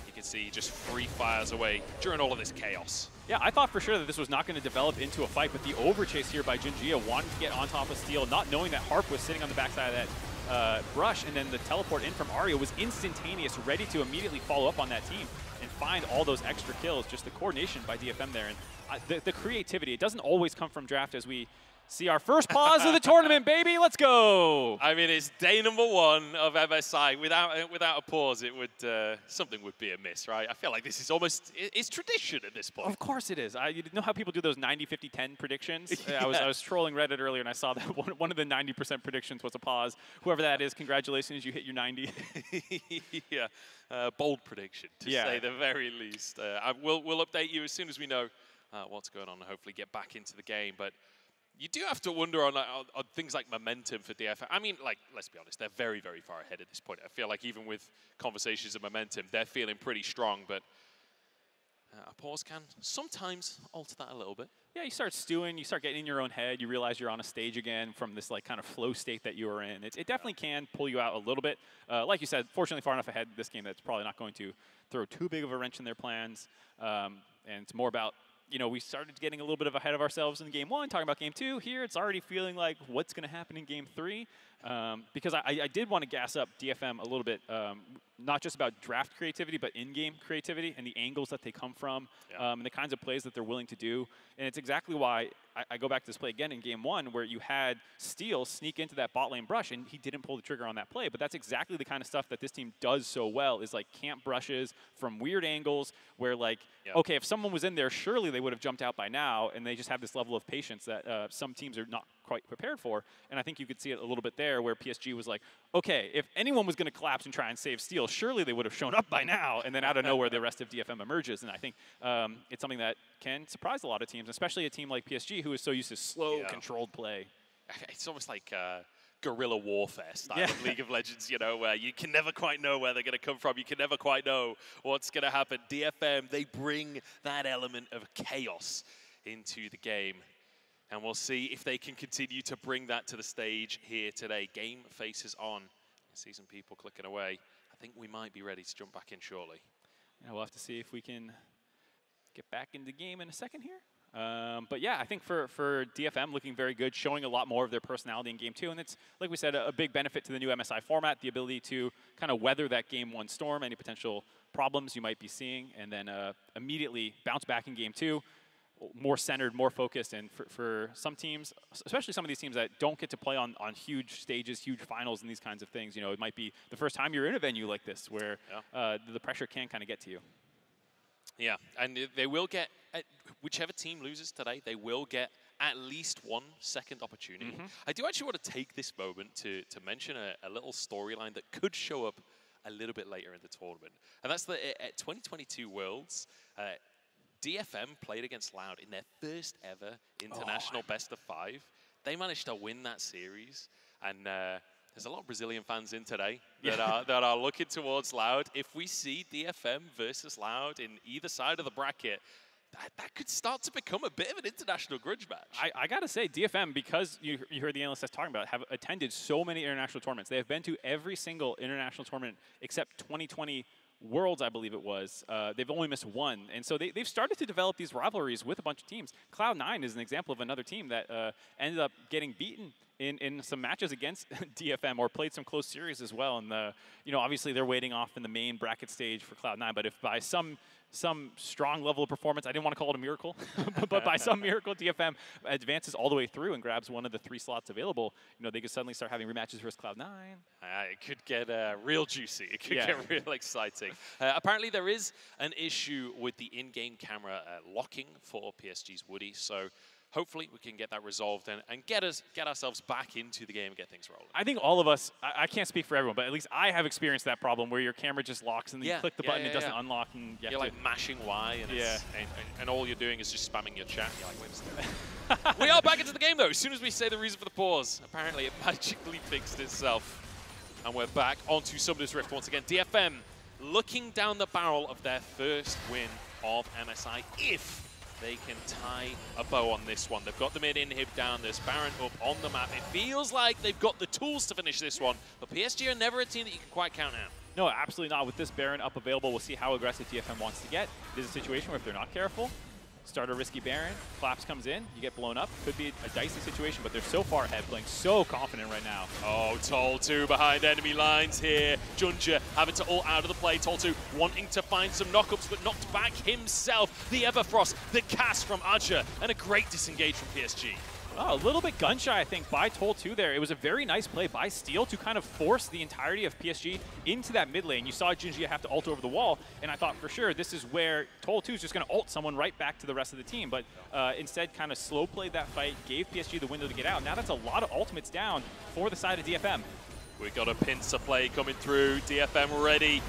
you can see he just free fires away during all of this chaos. Yeah, I thought for sure that this was not going to develop into a fight, but the overchase here by Jinjia, wanting to get on top of Steel, not knowing that Harp was sitting on the backside of that brush, and then the teleport in from Arya was instantaneous, ready to immediately follow up on that team and find all those extra kills. Just the coordination by DFM there, and the creativity. It doesn't always come from draft, as we see our first pause of the tournament, baby. Let's go. I mean, it's day number 1 of MSI. Without a pause, it would something would be amiss, right? I feel like this is almost it's tradition at this point. Of course it is. You know how people do those 90-50-10 predictions? Yeah. I was trolling Reddit earlier, and I saw that one of the 90% predictions was a pause. Whoever that is, congratulations, you hit your 90. Yeah, bold prediction, to say the very least. We'll update you as soon as we know what's going on and hopefully get back into the game. But you do have to wonder on things like momentum for DFM. I mean, like, let's be honest, they're very, very far ahead at this point. I feel like even with conversations of momentum, they're feeling pretty strong, but a pause can sometimes alter that a little bit. Yeah, you start stewing, you start getting in your own head, you realize you're on a stage again from this like kind of flow state that you were in. It definitely can pull you out a little bit. Like you said, fortunately far enough ahead this game that's probably not going to throw too big of a wrench in their plans. And it's more about, you know, we started getting a little bit ahead of ourselves in game 1, talking about game 2. Here, it's already feeling like what's going to happen in game 3. Because I did want to gas up DFM a little bit, not just about draft creativity, but in-game creativity and the angles that they come from, and the kinds of plays that they're willing to do. And it's exactly why I go back to this play again in game 1, where you had Steele sneak into that bot lane brush, and he didn't pull the trigger on that play. But that's exactly the kind of stuff that this team does so well, is like camp brushes from weird angles where, like, okay, if someone was in there, surely they would have jumped out by now, and they just have this level of patience that some teams are not quite prepared for. And I think you could see it a little bit there where PSG was like, okay, if anyone was going to collapse and try and save Steele, surely they would have shown up by now. And then out of nowhere, the rest of DFM emerges. And I think it's something that can surprise a lot of teams, especially a team like PSG who is so used to slow, controlled play. It's almost like guerrilla warfare style of League of Legends, you know, where you can never quite know where they're going to come from. You can never quite know what's going to happen. DFM, they bring that element of chaos into the game. And we'll see if they can continue to bring that to the stage here today. Game faces on. I see some people clicking away. I think we might be ready to jump back in shortly. Yeah, we'll have to see if we can get back into the game in a second here. But yeah, I think for DFM, looking very good, showing a lot more of their personality in game 2. And it's, like we said, a big benefit to the new MSI format, the ability to kind of weather that game 1 storm, any potential problems you might be seeing, and then immediately bounce back in game 2. More centered, more focused, and for some teams, especially some of these teams that don't get to play on huge stages, huge finals, and these kinds of things, you know, it might be the first time you're in a venue like this where the pressure can kind of get to you. Yeah, and they will get, whichever team loses today, they will get at least 1 second opportunity. I do actually want to take this moment to mention a little storyline that could show up a little bit later in the tournament, and that's that at 2022 Worlds, DFM played against Loud in their first ever international best of 5. They managed to win that series, and there's a lot of Brazilian fans in today that are looking towards Loud. If we see DFM versus Loud in either side of the bracket, that could start to become a bit of an international grudge match. I gotta say, DFM, because you heard the analysts talking about it, have attended so many international tournaments. They have been to every single international tournament except 2020 Worlds, I believe it was. They've only missed 1. And so they've started to develop these rivalries with a bunch of teams. Cloud9 is an example of another team that ended up getting beaten in some matches against DFM, or played some close series as well. And you know, obviously they're waiting off in the main bracket stage for Cloud9, but if by some strong level of performance, I didn't want to call it a miracle, but by some miracle, DFM advances all the way through and grabs one of the 3 slots available, you know, they could suddenly start having rematches versus Cloud9. It could get real juicy. It could get real exciting. Apparently, there is an issue with the in-game camera locking for PSG's Woody, so hopefully we can get that resolved and get ourselves back into the game and get things rolling. I think all of us, I can't speak for everyone, but at least I have experienced that problem where your camera just locks and then you click the button, it doesn't unlock. And you're like mashing Y and, and all you're doing is just spamming your chat. You're like, wait a second. We are back into the game though. As soon as we say the reason for the pause, apparently it magically fixed itself. And we're back onto Summoner's Rift once again. DFM looking down the barrel of their first win of MSI if they can tie a bow on this one. They've got the mid inhib down, there's Baron up on the map. It feels like they've got the tools to finish this one, but PSG are never a team that you can quite count out. No, absolutely not. With this Baron up available, we'll see how aggressive DFM wants to get. It is a situation where if they're not careful, start a risky Baron, Collapse comes in, you get blown up. Could be a dicey situation, but they're so far ahead, playing so confident right now. Oh, Tol2 behind enemy lines here. Junja having to ult out of the play. Tol2 wanting to find some knockups, but knocked back himself. The Everfrost, the cast from Aja, and a great disengage from PSG. Oh, a little bit gun-shy, I think, by Tol2 there. It was a very nice play by Steel to kind of force the entirety of PSG into that mid lane. You saw Jinjia have to ult over the wall, and I thought for sure this is where Tol2 is just going to ult someone right back to the rest of the team. But instead kind of slow played that fight, gave PSG the window to get out. Now that's a lot of ultimates down for the side of DFM. We got a pincer play coming through. DFM ready.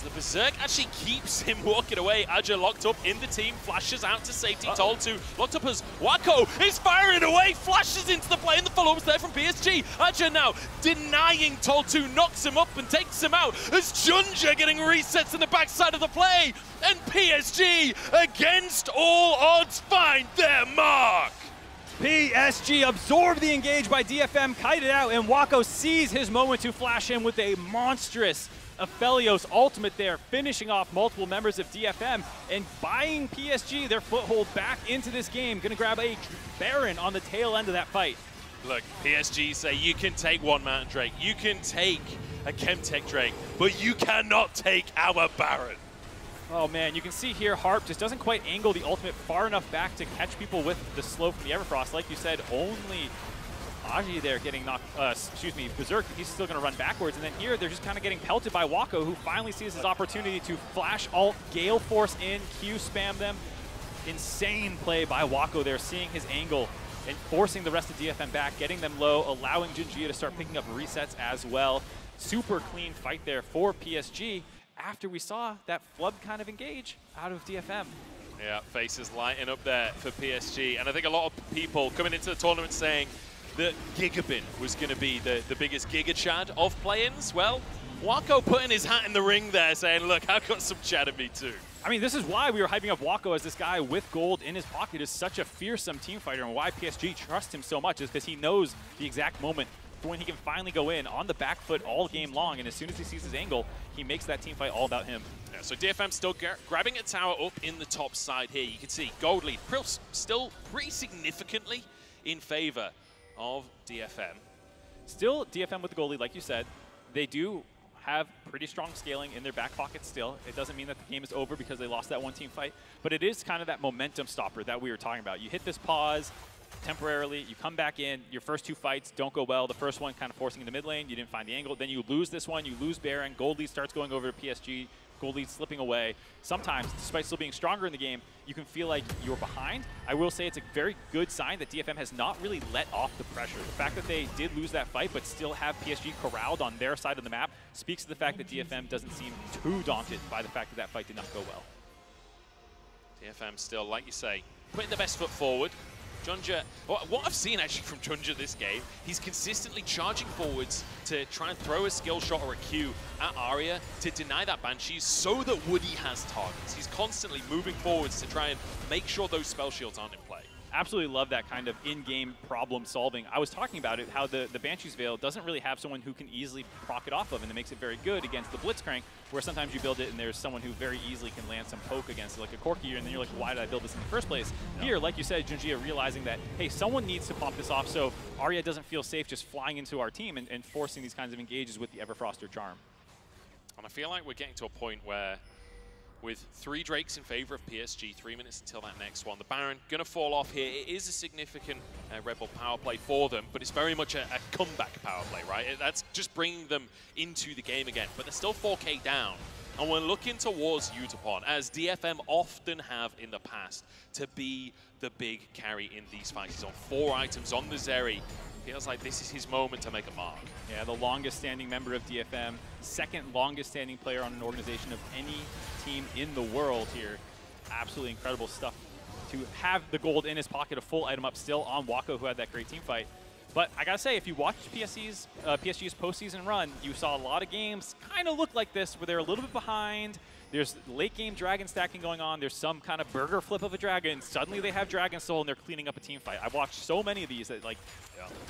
The Berserk actually keeps him walking away. Aja locked up in the team, flashes out to safety. Tol2 locked up as Wako is firing away, flashes into the play, and the follow-up's there from PSG. Aja now denying Tol2, knocks him up and takes him out as Junja getting resets in the backside of the play. And PSG, against all odds, find their mark. PSG absorbed the engage by DFM, kited out, and Wako sees his moment to flash in with a monstrous Aphelios ultimate there, finishing off multiple members of DFM and buying PSG their foothold back into this game. Gonna grab a Baron on the tail end of that fight. Look, PSG say you can take one Mountain Drake, you can take a Chemtech Drake, but you cannot take our Baron. Oh man, you can see here Harp just doesn't quite angle the ultimate far enough back to catch people with the slow from the Everfrost. Like you said, only Aji there getting knocked, Berserk, he's still going to run backwards. And then here, they're just kind of getting pelted by Wako, who finally sees his opportunity to flash ult, Gale Force in, Q spam them. Insane play by Wako there, seeing his angle and forcing the rest of DFM back, getting them low, allowing Jinjia to start picking up resets as well. Super clean fight there for PSG after we saw that Flub kind of engage out of DFM. Yeah, faces lighting up there for PSG. And I think a lot of people coming into the tournament saying that Gigabin was going to be the biggest Giga Chad of play-ins. Well, Wako putting his hat in the ring there saying, look, I've got some Chad in me too. I mean, this is why we were hyping up Wako as this guy with gold in his pocket is such a fearsome team fighter, and why PSG trusts him so much is because he knows the exact moment for when he can finally go in on the back foot all game long, and as soon as he sees his angle, he makes that team fight all about him. Yeah, so DFM still grabbing a tower up in the top side here. You can see gold lead still pretty significantly in favor of DFM. Still DFM with the goal lead, like you said. They do have pretty strong scaling in their back pocket still. It doesn't mean that the game is over because they lost that one team fight, but it is kind of that momentum stopper that we were talking about. You hit this pause temporarily, you come back in, your first two fights don't go well. The first one kind of forcing into mid lane, you didn't find the angle. Then you lose this one, you lose Baron, gold lead starts going over to PSG, gold lead slipping away. Sometimes, despite still being stronger in the game, you can feel like you're behind. I will say it's a very good sign that DFM has not really let off the pressure. The fact that they did lose that fight but still have PSG corralled on their side of the map speaks to the fact that DFM doesn't seem too daunted by the fact that that fight did not go well. DFM still, like you say, putting the best foot forward. Junja, what I've seen actually from Junja this game, he's consistently charging forwards to try and throw a skill shot or a Q at Arya to deny that Banshee so that Woody has targets. He's constantly moving forwards to try and make sure those spell shields aren't in play. Absolutely love that kind of in-game problem solving. I was talking about it, how the Banshee's Veil doesn't really have someone who can easily proc it off of, and it makes it very good against the Blitzcrank, where sometimes you build it and there's someone who very easily can land some poke against it, like a Corki, and then you're like, why did I build this in the first place? No. Here, like you said, Junjia realizing that, hey, someone needs to pop this off so Arya doesn't feel safe just flying into our team and forcing these kinds of engages with the Everfrost or Charm. And I feel like we're getting to a point where with 3 Drakes in favor of PSG, 3 minutes until that next one. The Baron going to fall off here. It is a significant Red Bull power play for them, but it's very much a comeback power play, right? That's just bringing them into the game again, but they're still 4K down. And we're looking towards Utapon, as DFM often have in the past, to be the big carry in these fights. He's on 4 items on the Zeri. Feels like this is his moment to make a mark. Yeah, the longest standing member of DFM, second longest standing player on an organization of any team in the world here. Absolutely incredible stuff to have the gold in his pocket, a full item up still on Wako, who had that great team fight. But I gotta say, if you watched PSG's postseason run, you saw a lot of games kind of look like this, where they're a little bit behind. There's late game dragon stacking going on. There's some kind of burger flip of a dragon. Suddenly they have Dragon Soul and they're cleaning up a team fight. I've watched so many of these that, like,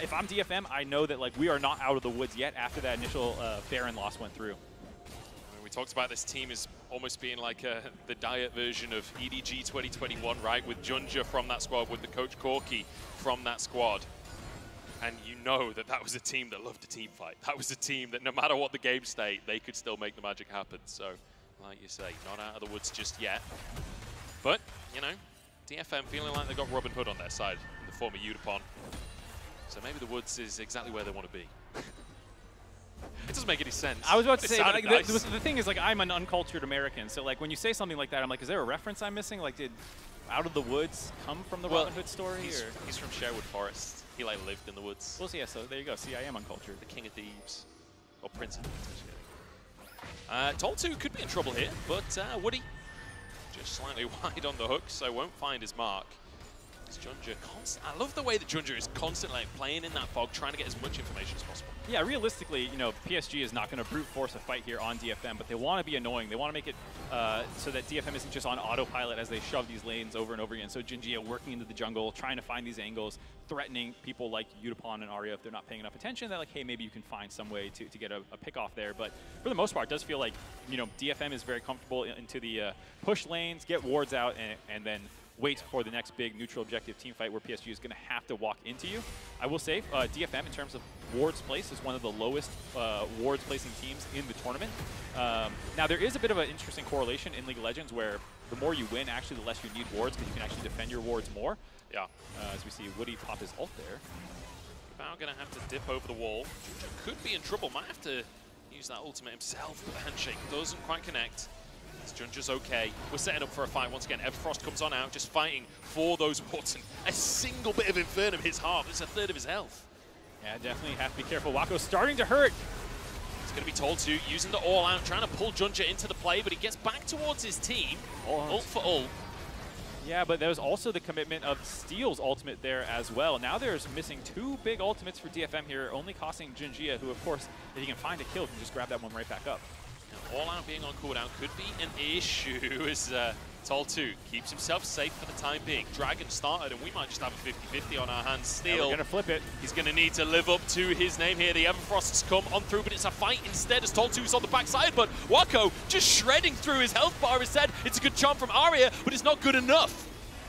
if I'm DFM, I know that, like, we are not out of the woods yet after that initial Baron loss went through. I mean, we talked about this team as almost being like the diet version of EDG 2021, right? With Junja from that squad, with the coach Corki from that squad. And you know that that was a team that loved a team fight. That was a team that no matter what the game state, they could still make the magic happen. So, like you say, not out of the woods just yet. But, you know, DFM feeling like they've got Robin Hood on their side in the former Udapon. So maybe the woods is exactly where they want to be. It doesn't make any sense. I was about to It say, sounded like, nice. the thing is, like, I'm an uncultured American, so like when you say something like that, I'm like, is there a reference I'm missing? Like, did Out of the Woods come from the Robin Hood story? He's from Sherwood Forest. He like lived in the woods. Well, yeah, so there you go. See, I am uncultured. The King of Thieves, or Prince of Thieves. Toltu could be in trouble here, but Woody just slightly wide on the hook, so won't find his mark. Junja, I love the way that Junja is constantly like, playing in that fog, trying to get as much information as possible. Yeah, realistically, you know, PSG is not going to brute force a fight here on DFM, but they want to be annoying. They want to make it so that DFM isn't just on autopilot as they shove these lanes over and over again. So Jinjia working into the jungle, trying to find these angles, threatening people like Udapon and Arya if they're not paying enough attention. They're like, hey, maybe you can find some way to get a pick off there. But for the most part, it does feel like, you know, DFM is very comfortable into the push lanes, get wards out, and then wait for the next big neutral objective team fight where PSG is going to have to walk into you. I will say DFM, in terms of wards placed, is one of the lowest wards placing teams in the tournament. Now, there is a bit of an interesting correlation in League of Legends where the more you win, actually, the less you need wards because you can actually defend your wards more. Yeah. As we see Woody pop his ult there. Now going to have to dip over the wall. Junja could be in trouble. Might have to use that ultimate himself, but the handshake doesn't quite connect. Junja's okay. We're setting up for a fight once again. Everfrost comes on out, just fighting for those wards. And a single bit of Infernum hits half. It's a third of his health. Yeah, definitely have to be careful. Wako's starting to hurt. He's going to be told to, using the all-out, trying to pull Junja into the play, but he gets back towards his team. Ult for ult. Yeah, but there's also the commitment of Steel's ultimate there as well. Now there's missing two big ultimates for DFM here, only costing Jinjia, who, of course, if he can find a kill, can just grab that one right back up. All out being on cooldown could be an issue as Toltu keeps himself safe for the time being. Dragon started, and we might just have a 50-50 on our hands. Steel. Yeah, we're going to flip it. He's going to need to live up to his name here. The Everfrost has come on through, but it's a fight instead as Toltu's on the backside. But Wako just shredding through his health bar has said it's a good charm from Arya, but it's not good enough.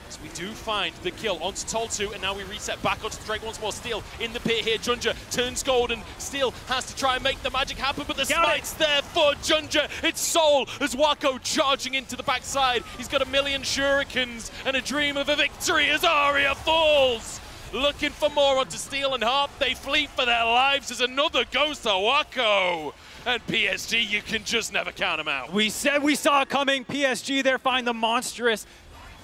So we do find the kill onto Toltu, and now we reset back onto Drake once more. Steel in the pit here. Junja turns golden. Steel has to try and make the magic happen, but the smite's there for Junja. It's Soul as Wako charging into the backside. He's got a million shurikens and a dream of a victory as Arya falls. Looking for more onto Steel and Harp. They flee for their lives as another goes to Wako. And PSG, you can just never count them out. We said we saw it coming. PSG there find the monstrous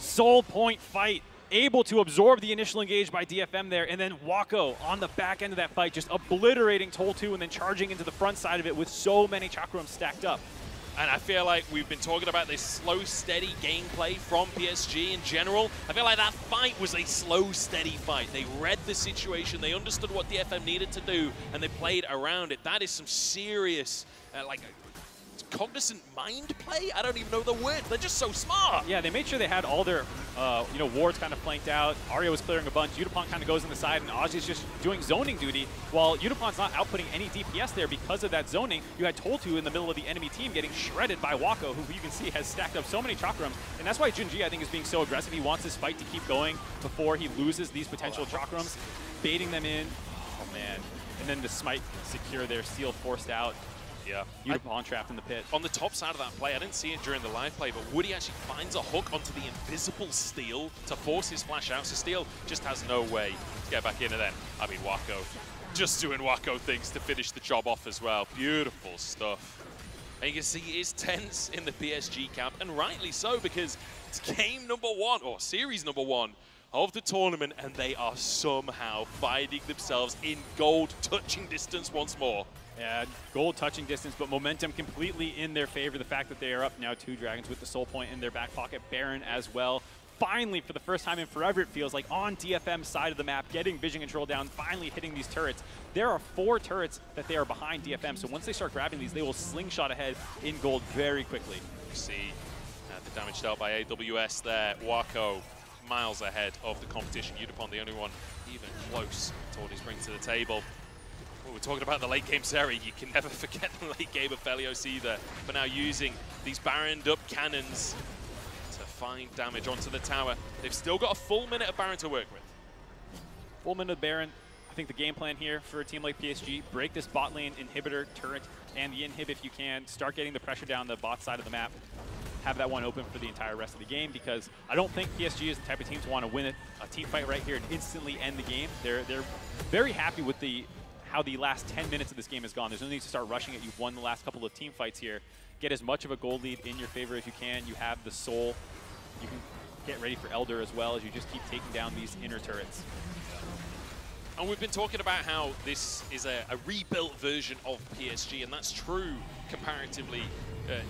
Soul Point fight, able to absorb the initial engage by DFM there, and then Wako on the back end of that fight, just obliterating Toltu and then charging into the front side of it with so many chakrams stacked up. And I feel like we've been talking about this slow, steady gameplay from PSG in general. I feel like that fight was a slow, steady fight. They read the situation, they understood what DFM needed to do, and they played around it. That is some serious, cognizant mind play? I don't even know the word. They're just so smart. Yeah, they made sure they had all their wards kind of flanked out. Arya was clearing a bunch. Udapon kind of goes on the side, and Ozzy's just doing zoning duty. While Udapon's not outputting any DPS there because of that zoning, you had Toltu in the middle of the enemy team getting shredded by Wako, who you can see has stacked up so many chakrams. And that's why Jinji, I think, is being so aggressive. He wants this fight to keep going before he loses these potential chakrams, baiting them in. Oh, man. And then the smite secure there. Steel forced out. Yeah. Udapon trapped in the pit. On the top side of that play, I didn't see it during the live play, but Woody actually finds a hook onto the invisible Steel to force his flash out. So Steel just has no way to get back into then. I mean, Wako just doing Wako things to finish the job off as well. Beautiful stuff. And you can see it is tense in the PSG camp, and rightly so, because it's game number one, or series number one, of the tournament, and they are somehow finding themselves in gold touching distance once more. Yeah, gold touching distance, but momentum completely in their favor. The fact that they are up now 2 dragons with the soul point in their back pocket. Baron as well. Finally, for the first time in forever, it feels like, on DFM's side of the map, getting vision control down, finally hitting these turrets. There are 4 turrets that they are behind DFM, so once they start grabbing these, they will slingshot ahead in gold very quickly. You see the damage dealt by AWS there. Wako miles ahead of the competition. Udapon the only one even close to what he's bringing to the table. We're talking about the late game Seri. You can never forget the late game of Felios either. But now using these Baroned up cannons to find damage onto the tower. They've still got a full minute of Baron to work with. Full minute of Baron. I think the game plan here for a team like PSG, break this bot lane inhibitor turret and the inhib if you can. Start getting the pressure down the bot side of the map. have that one open for the entire rest of the game, because I don't think PSG is the type of team to want to win a team fight right here and instantly end the game. They're very happy with how the last 10 minutes of this game has gone. There's no need to start rushing it. You've won the last couple of team fights here. Get as much of a gold lead in your favor as you can. You have the soul. You can get ready for Elder as well as you just keep taking down these inner turrets. And we've been talking about how this is a rebuilt version of PSG, and that's true comparatively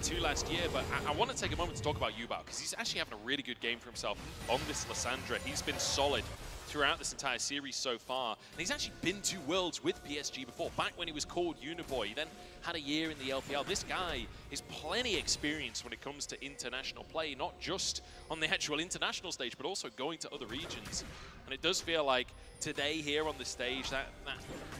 to last year. But I want to take a moment to talk about Yubao, because he's actually having a really good game for himself on this Lissandra. He's been solid throughout this entire series so far. And he's actually been to Worlds with PSG before, back when he was called Uniboy. He then had a year in the LPL. This guy is plenty experienced when it comes to international play, not just on the actual international stage, but also going to other regions. And it does feel like today here on the stage, that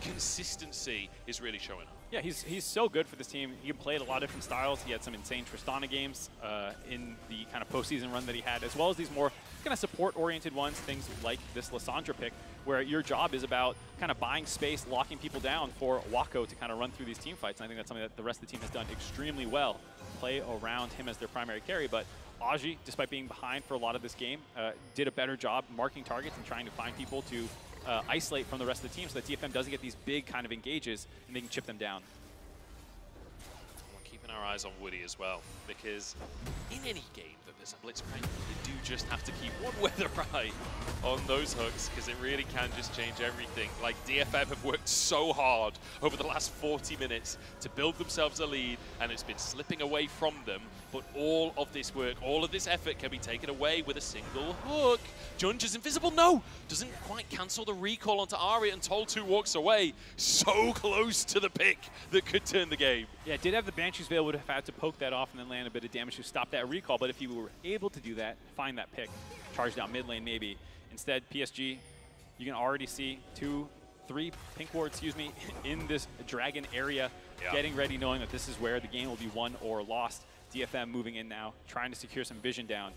consistency is really showing up. Yeah, he's so good for this team. He played a lot of different styles. He had some insane Tristana games in the kind of postseason run that he had, as well as these more kind of support-oriented ones, things like this Lissandra pick, where your job is about kind of buying space, locking people down for Wako to kind of run through these team fights. And I think that's something that the rest of the team has done extremely well, play around him as their primary carry. But Aji, despite being behind for a lot of this game, did a better job marking targets and trying to find people to isolate from the rest of the team so that DFM doesn't get these big kind of engages and they can chip them down. We're keeping our eyes on Woody as well, because in any game that there's a Blitzcrank, you do just have to keep one weather eye on those hooks, because it really can just change everything. Like, DFM have worked so hard over the last 40 minutes to build themselves a lead, and it's been slipping away from them. But all of this work, all of this effort can be taken away with a single hook. Junja's invisible, no! Doesn't quite cancel the recall onto Aria, and Tol2 walks away. So close to the pick that could turn the game. Yeah, did have the Banshee's Veil, would have had to poke that off and then land a bit of damage to stop that recall, but if you were able to do that, find that pick, charge down mid lane maybe. Instead, PSG, you can already see 3 pink wards, in this dragon area, getting ready, knowing that this is where the game will be won or lost. DFM moving in now, trying to secure some vision down.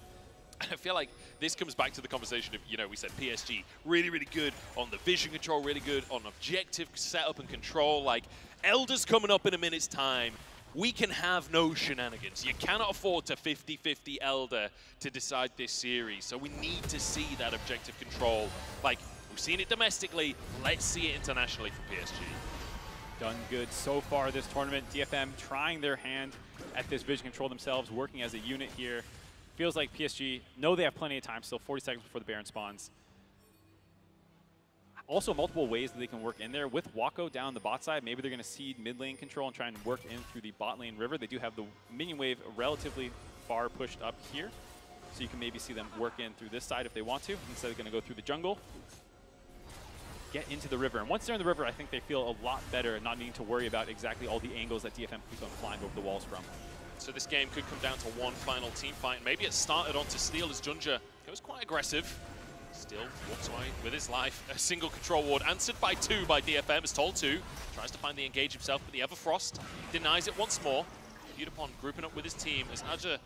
I feel like this comes back to the conversation of, we said PSG, really, really good on the vision control, really good on objective setup and control. Like, Elder's coming up in a minute's time. We can have no shenanigans. You cannot afford to 50-50 Elder to decide this series. So we need to see that objective control. Like, we've seen it domestically. Let's see it internationally from PSG. Done good so far this tournament. DFM trying their hand at this vision control themselves, working as a unit here. Feels like PSG know they have plenty of time, still 40 seconds before the Baron spawns. Also multiple ways that they can work in there. With Wako down the bot side, maybe they're going to cede mid lane control and try and work in through the bot lane river. They do have the minion wave relatively far pushed up here, so you can maybe see them work in through this side if they want to. Instead, they're going to go through the jungle, get into the river. And once they're in the river, I think they feel a lot better and not needing to worry about exactly all the angles that DFM keeps on flying over the walls from. So this game could come down to one final team fight. Maybe it started onto Steel as Junja goes quite aggressive. Still walks away with his life. A single control ward answered by 2 by DFM as Tol2 tries to find the engage himself, but the Everfrost denies it once more. Beautiful grouping up with his team as Aja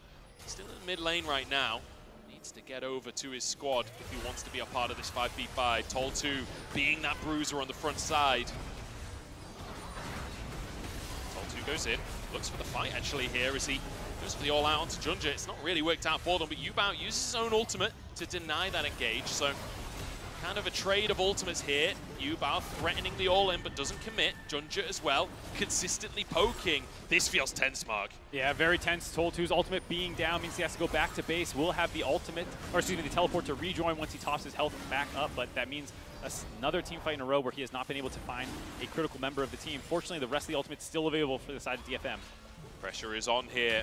still in mid lane right now. Needs to get over to his squad if he wants to be a part of this 5v5. Tol2 being that bruiser on the front side. Tol2 goes in, looks for the fight actually here as he goes for the all-out onto Junja. It's not really worked out for them, but Yubao uses his own ultimate to deny that engage. So kind of a trade of ultimates here. Yubao threatening the all-in but doesn't commit. Junja as well, consistently poking. This feels tense, Mark. Yeah, very tense. Tol2's ultimate being down means he has to go back to base. Will have the ultimate, or excuse me, the teleport to rejoin once he tops his health back up, but that means another team fight in a row where he has not been able to find a critical member of the team. Fortunately, the rest of the ultimate's still available for the side of DFM. Pressure is on here,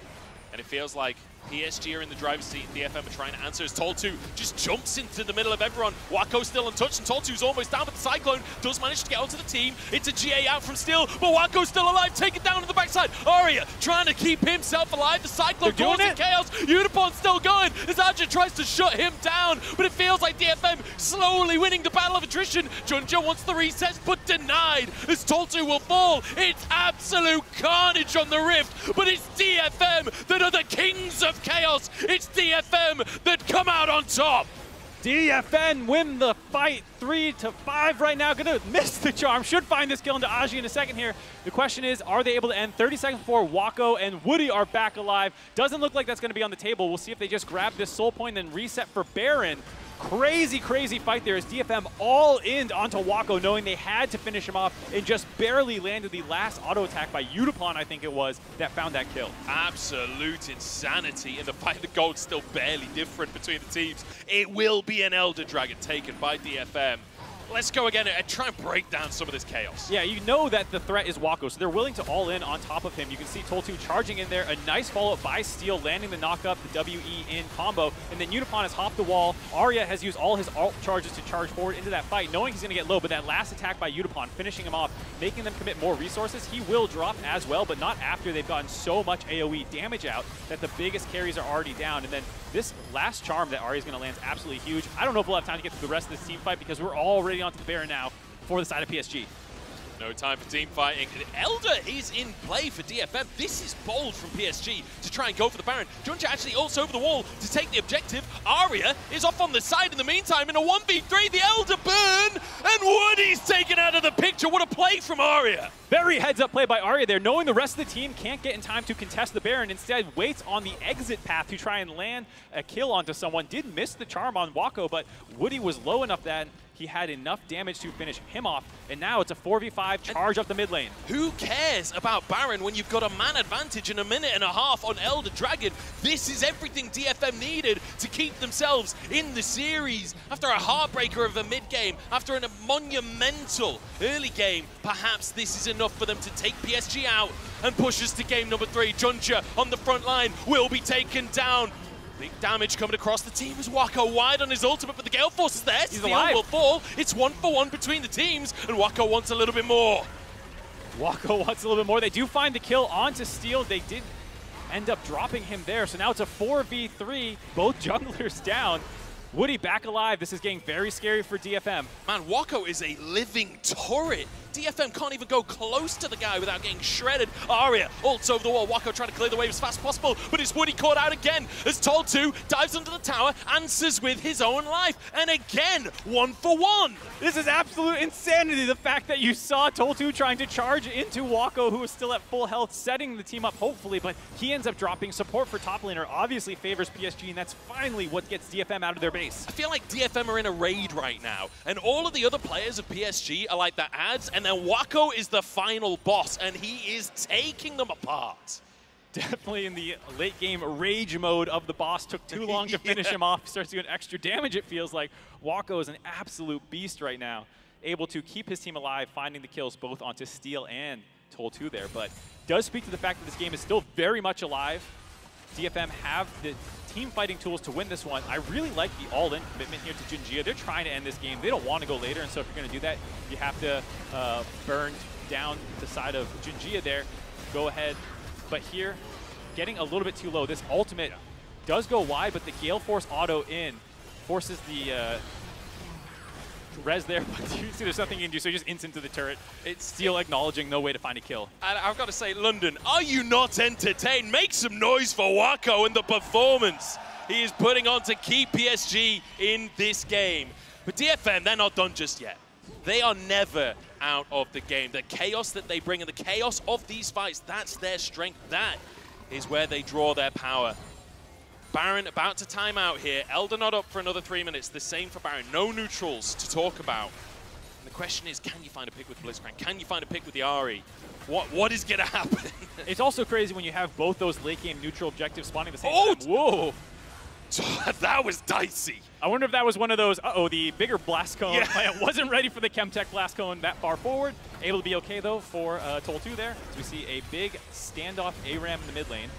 and it feels like PSG are in the driver's seat. DFM are trying to answer as Tol2 just jumps into the middle of everyone. Wako's still untouched, and Tol2's almost down, but the Cyclone does manage to get onto the team. It's a GA out from Steel, but Wako's still alive, take it down on the backside. Aria trying to keep himself alive. The Cyclone causing chaos. Unicorn's still going as Aja tries to shut him down, but it feels like DFM slowly winning the battle of attrition. Junja wants the resets, but denied as Tol2 will fall. It's absolute carnage on the Rift, but it's DFM that are the kings of chaos. It's DFM that come out on top. DFN win the fight 3-5 right now. Gonna miss the charm. Should find this kill into Aji in a second here. The question is, are they able to end 30 seconds before Wako and Woody are back alive? Doesn't look like that's gonna be on the table. We'll see if they just grab this soul point and then reset for Baron. Crazy, crazy fight there as DFM all in onto Wako, knowing they had to finish him off and just barely landed the last auto attack by Utapon, I think it was, that found that kill. Absolute insanity in the fight. The gold's still barely different between the teams. It will be an Elder Dragon taken by DFM. Let's go again and try and break down some of this chaos. Yeah, you know that the threat is Wako, so they're willing to all in on top of him. You can see Toltu charging in there. A nice follow-up by Steel, landing the knock-up, the WE in combo. And then Utapon has hopped the wall. Arya has used all his alt charges to charge forward into that fight, knowing he's going to get low. But that last attack by Utapon, finishing him off, making them commit more resources. He will drop as well, but not after they've gotten so much AoE damage out that the biggest carries are already down. And then this last charm that Arya's going to land is absolutely huge. I don't know if we'll have time to get through the rest of this team fight because we're already onto the Baron now for the side of PSG. No time for team fighting. Elder is in play for DFM. This is bold from PSG to try and go for the Baron. Junja actually ults over the wall to take the objective. Arya is off on the side in the meantime in a 1v3. The Elder burn, and Woody's taken out of the picture. What a play from Arya. Very heads-up play by Arya there, knowing the rest of the team can't get in time to contest the Baron. Instead, waits on the exit path to try and land a kill onto someone. Did miss the charm on Wako, but Woody was low enough that he had enough damage to finish him off, and now it's a 4v5 charge up the mid lane. Who cares about Baron when you've got a man advantage in a minute and a half on Elder Dragon? This is everything DFM needed to keep themselves in the series. After a heartbreaker of a mid-game, after a monumental early game, perhaps this is enough for them to take PSG out and push us to game number 3. Junja on the front line will be taken down. Big damage coming across the team as Wako wide on his ultimate, but the Gale Force is there. He's Steel alive. will fall. It's 1-for-1 between the teams, and Wako wants a little bit more. Wako wants a little bit more. They do find the kill onto Steel. They did end up dropping him there, so now it's a 4v3. Both junglers down. Woody back alive. This is getting very scary for DFM. Man, Wako is a living turret. DFM can't even go close to the guy without getting shredded. Arya ults over the wall. Wako trying to clear the wave as fast as possible, but it's Woody caught out again as Toltu dives under the tower, answers with his own life, and again, 1-for-1. This is absolute insanity. The fact that you saw Toltu trying to charge into Wako, who was still at full health, setting the team up hopefully, but he ends up dropping. Support for top laner obviously favors PSG, and that's finally what gets DFM out of their base. I feel like DFM are in a raid right now, and all of the other players of PSG are like the ads, and then Wako is the final boss, and he is taking them apart. Definitely in the late game rage mode of the boss. Took too long to finish him off. Starts doing extra damage, it feels like. Wako is an absolute beast right now. Able to keep his team alive, finding the kills both onto Steel and Toltu there. But does speak to the fact that this game is still very much alive. DFM have the team fighting tools to win this one. I really like the all-in commitment here to Jinjia. They're trying to end this game. They don't want to go later, and so if you're going to do that, you have to burn down the side of Jinjia there. Go ahead. But here, getting a little bit too low. This ultimate does go wide, but the Gale Force auto in forces the res there, but you see there's nothing you can do, so he just ints into the turret. It's Steel acknowledging no way to find a kill. And I've got to say, London, are you not entertained? Make some noise for Wako and the performance he is putting on to keep PSG in this game. But DFM, they're not done just yet. They are never out of the game. The chaos that they bring and the chaos of these fights, that's their strength. That is where they draw their power. Baron about to time out here. Elder not up for another 3 minutes. The same for Baron. No neutrals to talk about. And the question is, can you find a pick with Blitzcrank? Can you find a pick with the Ari? What is going to happen? It's also crazy when you have both those late game neutral objectives spawning at the same time. Whoa! That was dicey. I wonder if that was one of those, the bigger blast cone. Yeah. Wasn't ready for the Chemtech blast cone that far forward. Able to be okay, though, for Toltu there. So we see a big standoff ARAM in the mid lane.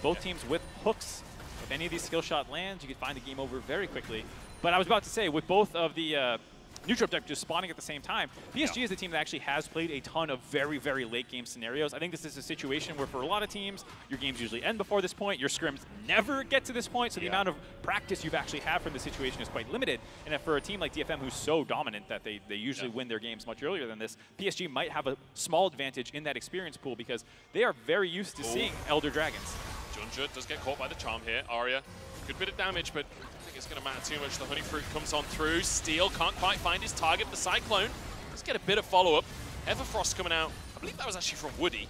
Both teams with hooks. If any of these skill shot lands, you could find the game over very quickly. But I was about to say, with both of the neutral objectives spawning at the same time, PSG is the team that actually has played a ton of very, very late game scenarios. I think this is a situation where for a lot of teams, your games usually end before this point. Your scrims never get to this point, so the amount of practice you've actually had from the situation is quite limited. And if for a team like DFM who's so dominant that they usually win their games much earlier than this, PSG might have a small advantage in that experience pool because they are very used to seeing Elder Dragons. Junja does get caught by the charm here. Arya Good bit of damage, but I don't think it's going to matter too much. The Honey Fruit comes on through. Steel can't quite find his target. The Cyclone. Let's get a bit of follow-up. Everfrost coming out. I believe that was actually from Woody,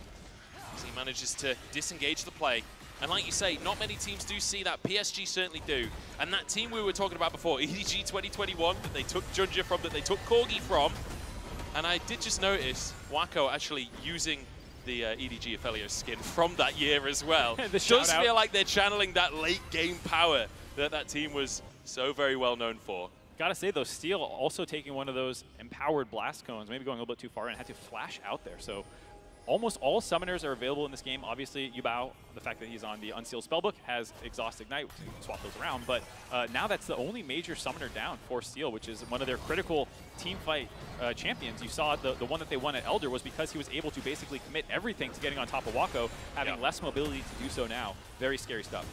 as he manages to disengage the play. And like you say, not many teams do see that. PSG certainly do. And that team we were talking about before, EDG 2021, that they took Junja from, that they took Corgi from. And I did just notice Wako actually using the EDG Aphelios skin from that year as well. It does feel like they're channeling that late game power that that team was so very well known for. Gotta say though, Steel also taking one of those empowered blast cones, maybe going a little bit too far, and had to flash out there. So almost all summoners are available in this game. Obviously, Yubao, the fact that he's on the Unsealed Spellbook, has Exhaust Ignite, so you can swap those around. But now that's the only major summoner down for Steel, which is one of their critical team fight champions. You saw the one that they won at Elder was because he was able to basically commit everything to getting on top of Wako, having less mobility to do so now. Very scary stuff.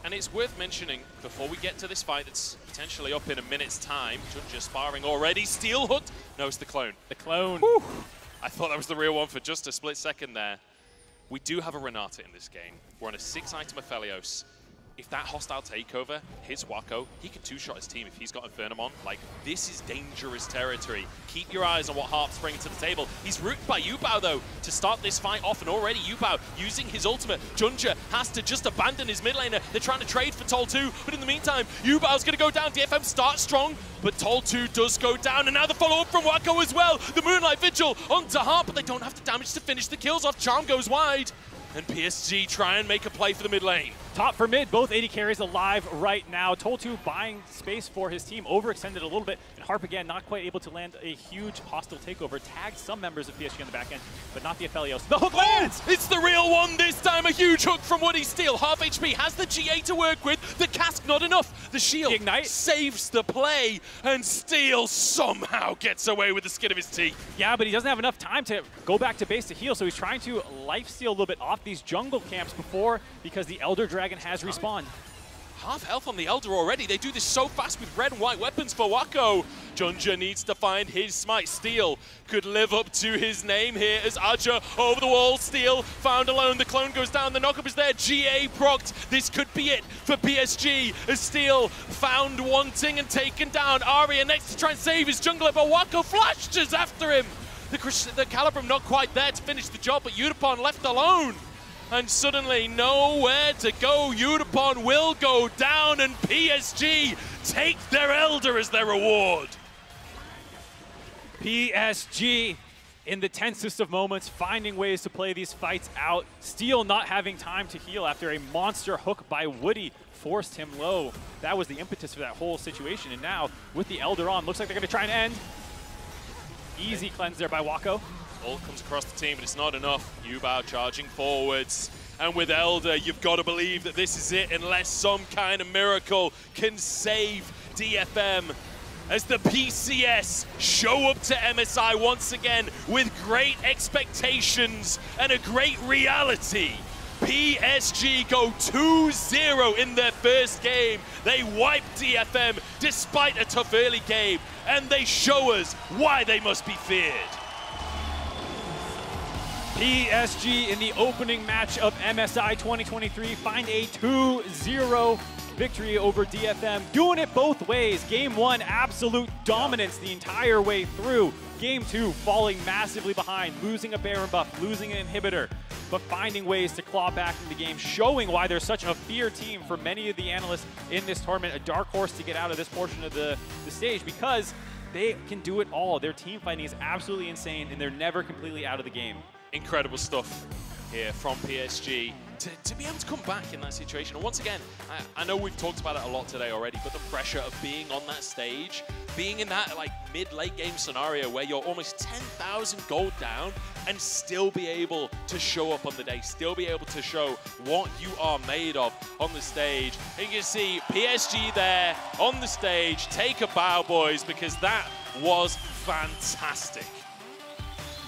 And it's worth mentioning, before we get to this fight that's potentially up in a minute's time, Junja sparring already, Steel hooked. No, it's the clone. The clone. Whew. I thought that was the real one for just a split second there. We do have a Renata in this game. We're on a 6-item Aphelios. If that hostile takeover hits Wako, he can two-shot his team if he's got Infernum on. Like, this is dangerous territory. Keep your eyes on what Harp's bringing to the table. He's rooted by Yubao, though, to start this fight off, and already Yubao using his ultimate. Junja has to just abandon his mid laner. They're trying to trade for Toll 2, but in the meantime, Yubao's going to go down. DFM starts strong, but Toll 2 does go down, and now the follow-up from Wako as well. The Moonlight Vigil onto Harp, but they don't have the damage to finish the kills off. Charm goes wide, and PSG try and make a play for the mid lane. Top for mid, both AD carries alive right now. Toll 2 buying space for his team, overextended a little bit, and Harp again not quite able to land a huge hostile takeover. Tagged some members of PSG on the back end, but not the Aphelios. The hook lands! It's the real one this time, a huge hook from Woody. Steel, half HP, has the GA to work with. The cask not enough. The shield Ignite saves the play, and Steel somehow gets away with the skin of his teeth. Yeah, but he doesn't have enough time to go back to base to heal, so he's trying to lifesteal a little bit off these jungle camps before, because the Elder Dragon has respawned. Half health on the Elder already. They do this so fast with red and white weapons for Wako. Junja needs to find his smite. Steel could live up to his name here as Archer over the wall. Steel found alone. The clone goes down. The knockup is there. GA procced. This could be it for PSG as Steel found wanting and taken down. Arya next to try and save his jungler, but Wako flashes after him. The Calibrum not quite there to finish the job, but Udapon left alone. And suddenly nowhere to go. Udapon will go down, and PSG take their Elder as their reward. PSG in the tensest of moments, finding ways to play these fights out. Steel not having time to heal after a monster hook by Woody forced him low. That was the impetus for that whole situation. And now with the Elder on, looks like they're going to try and end. Easy cleanse there by Wako. Ult comes across the team, but it's not enough. Yubao charging forwards. And with Elder, you've got to believe that this is it, unless some kind of miracle can save DFM. As the PCS show up to MSI once again with great expectations and a great reality. PSG go 2-0 in their first game. They wipe DFM despite a tough early game, and they show us why they must be feared. PSG in the opening match of MSI 2023 find a 2-0 victory over DFM. Doing it both ways. Game 1, absolute dominance the entire way through. Game 2, falling massively behind, losing a Baron buff, losing an inhibitor, but finding ways to claw back in the game, showing why they're such a feared team for many of the analysts in this tournament, a dark horse to get out of this portion of the stage, because they can do it all. Their team fighting is absolutely insane, and they're never completely out of the game. Incredible stuff here from PSG to be able to come back in that situation. And once again, I know we've talked about it a lot today already, but the pressure of being on that stage, being in that like mid-late game scenario where you're almost 10,000 gold down and still be able to show up on the day, still be able to show what you are made of on the stage. And you can see PSG there on the stage. Take a bow, boys, because that was fantastic.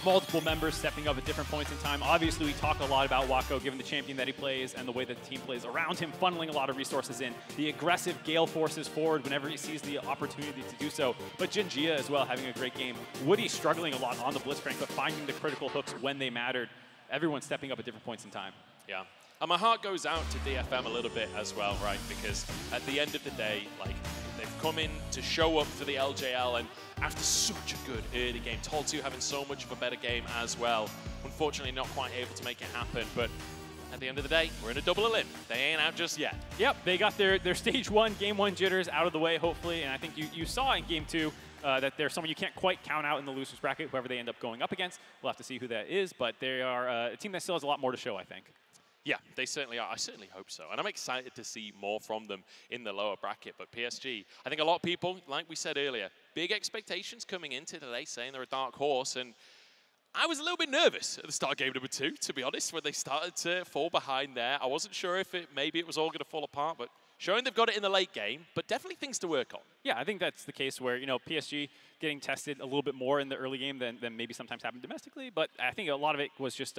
Multiple members stepping up at different points in time. Obviously, we talk a lot about Wako, given the champion that he plays and the way that the team plays around him, funneling a lot of resources in. The aggressive gale forces forward whenever he sees the opportunity to do so. But Jinjia as well, having a great game. Woody struggling a lot on the Blitzcrank, but finding the critical hooks when they mattered. Everyone stepping up at different points in time. Yeah. And my heart goes out to DFM a little bit as well, right? Because at the end of the day, like, they've come in to show up for the LJL, and after such a good early game, Tol2 having so much of a better game as well, unfortunately not quite able to make it happen. But at the end of the day, we're in a double elim. They ain't out just yet. Yep, they got their stage 1, game 1 jitters out of the way, hopefully. And I think you saw in game 2 that there's someone you can't quite count out in the losers bracket, whoever they end up going up against. We'll have to see who that is, but they are a team that still has a lot more to show, I think. Yeah, they certainly are. I certainly hope so. And I'm excited to see more from them in the lower bracket. But PSG, I think a lot of people, like we said earlier, big expectations coming into today, saying they're a dark horse. And I was a little bit nervous at the start of game number 2, to be honest, when they started to fall behind there. I wasn't sure if maybe it was all going to fall apart, but showing they've got it in the late game, but definitely things to work on. Yeah, I think that's the case where, PSG getting tested a little bit more in the early game than maybe sometimes happened domestically, but I think a lot of it was just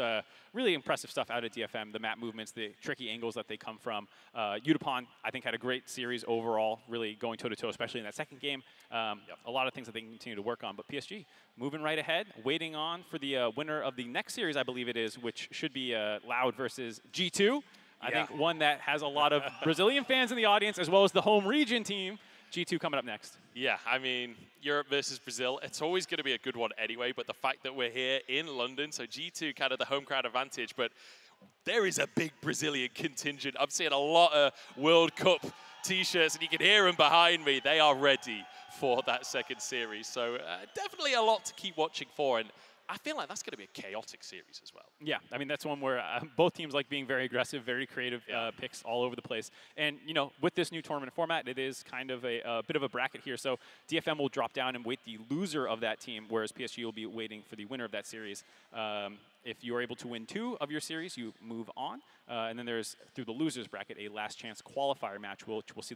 really impressive stuff out of DFM, the map movements, the tricky angles that they come from. Udapon, I think, had a great series overall, really going toe-to-toe, especially in that second game. A lot of things that they can continue to work on, but PSG moving right ahead, waiting on for the winner of the next series, I believe it is, which should be Loud versus G2. I think one that has a lot of Brazilian fans in the audience, as well as the home region team. G2 coming up next. Yeah, I mean, Europe versus Brazil, it's always going to be a good one anyway, but the fact that we're here in London, so G2 kind of the home crowd advantage, but there is a big Brazilian contingent. I'm seeing a lot of World Cup T-shirts, and you can hear them behind me. They are ready for that second series, so definitely a lot to keep watching for, and I feel like that's going to be a chaotic series as well. Yeah, I mean, that's one where both teams like being very aggressive, very creative picks all over the place. And, with this new tournament format, it is kind of a bit of a bracket here. So DFM will drop down and wait the loser of that team, whereas PSG will be waiting for the winner of that series. If you are able to win 2 of your series, you move on. And then there's, through the losers bracket, a last chance qualifier match, which we'll see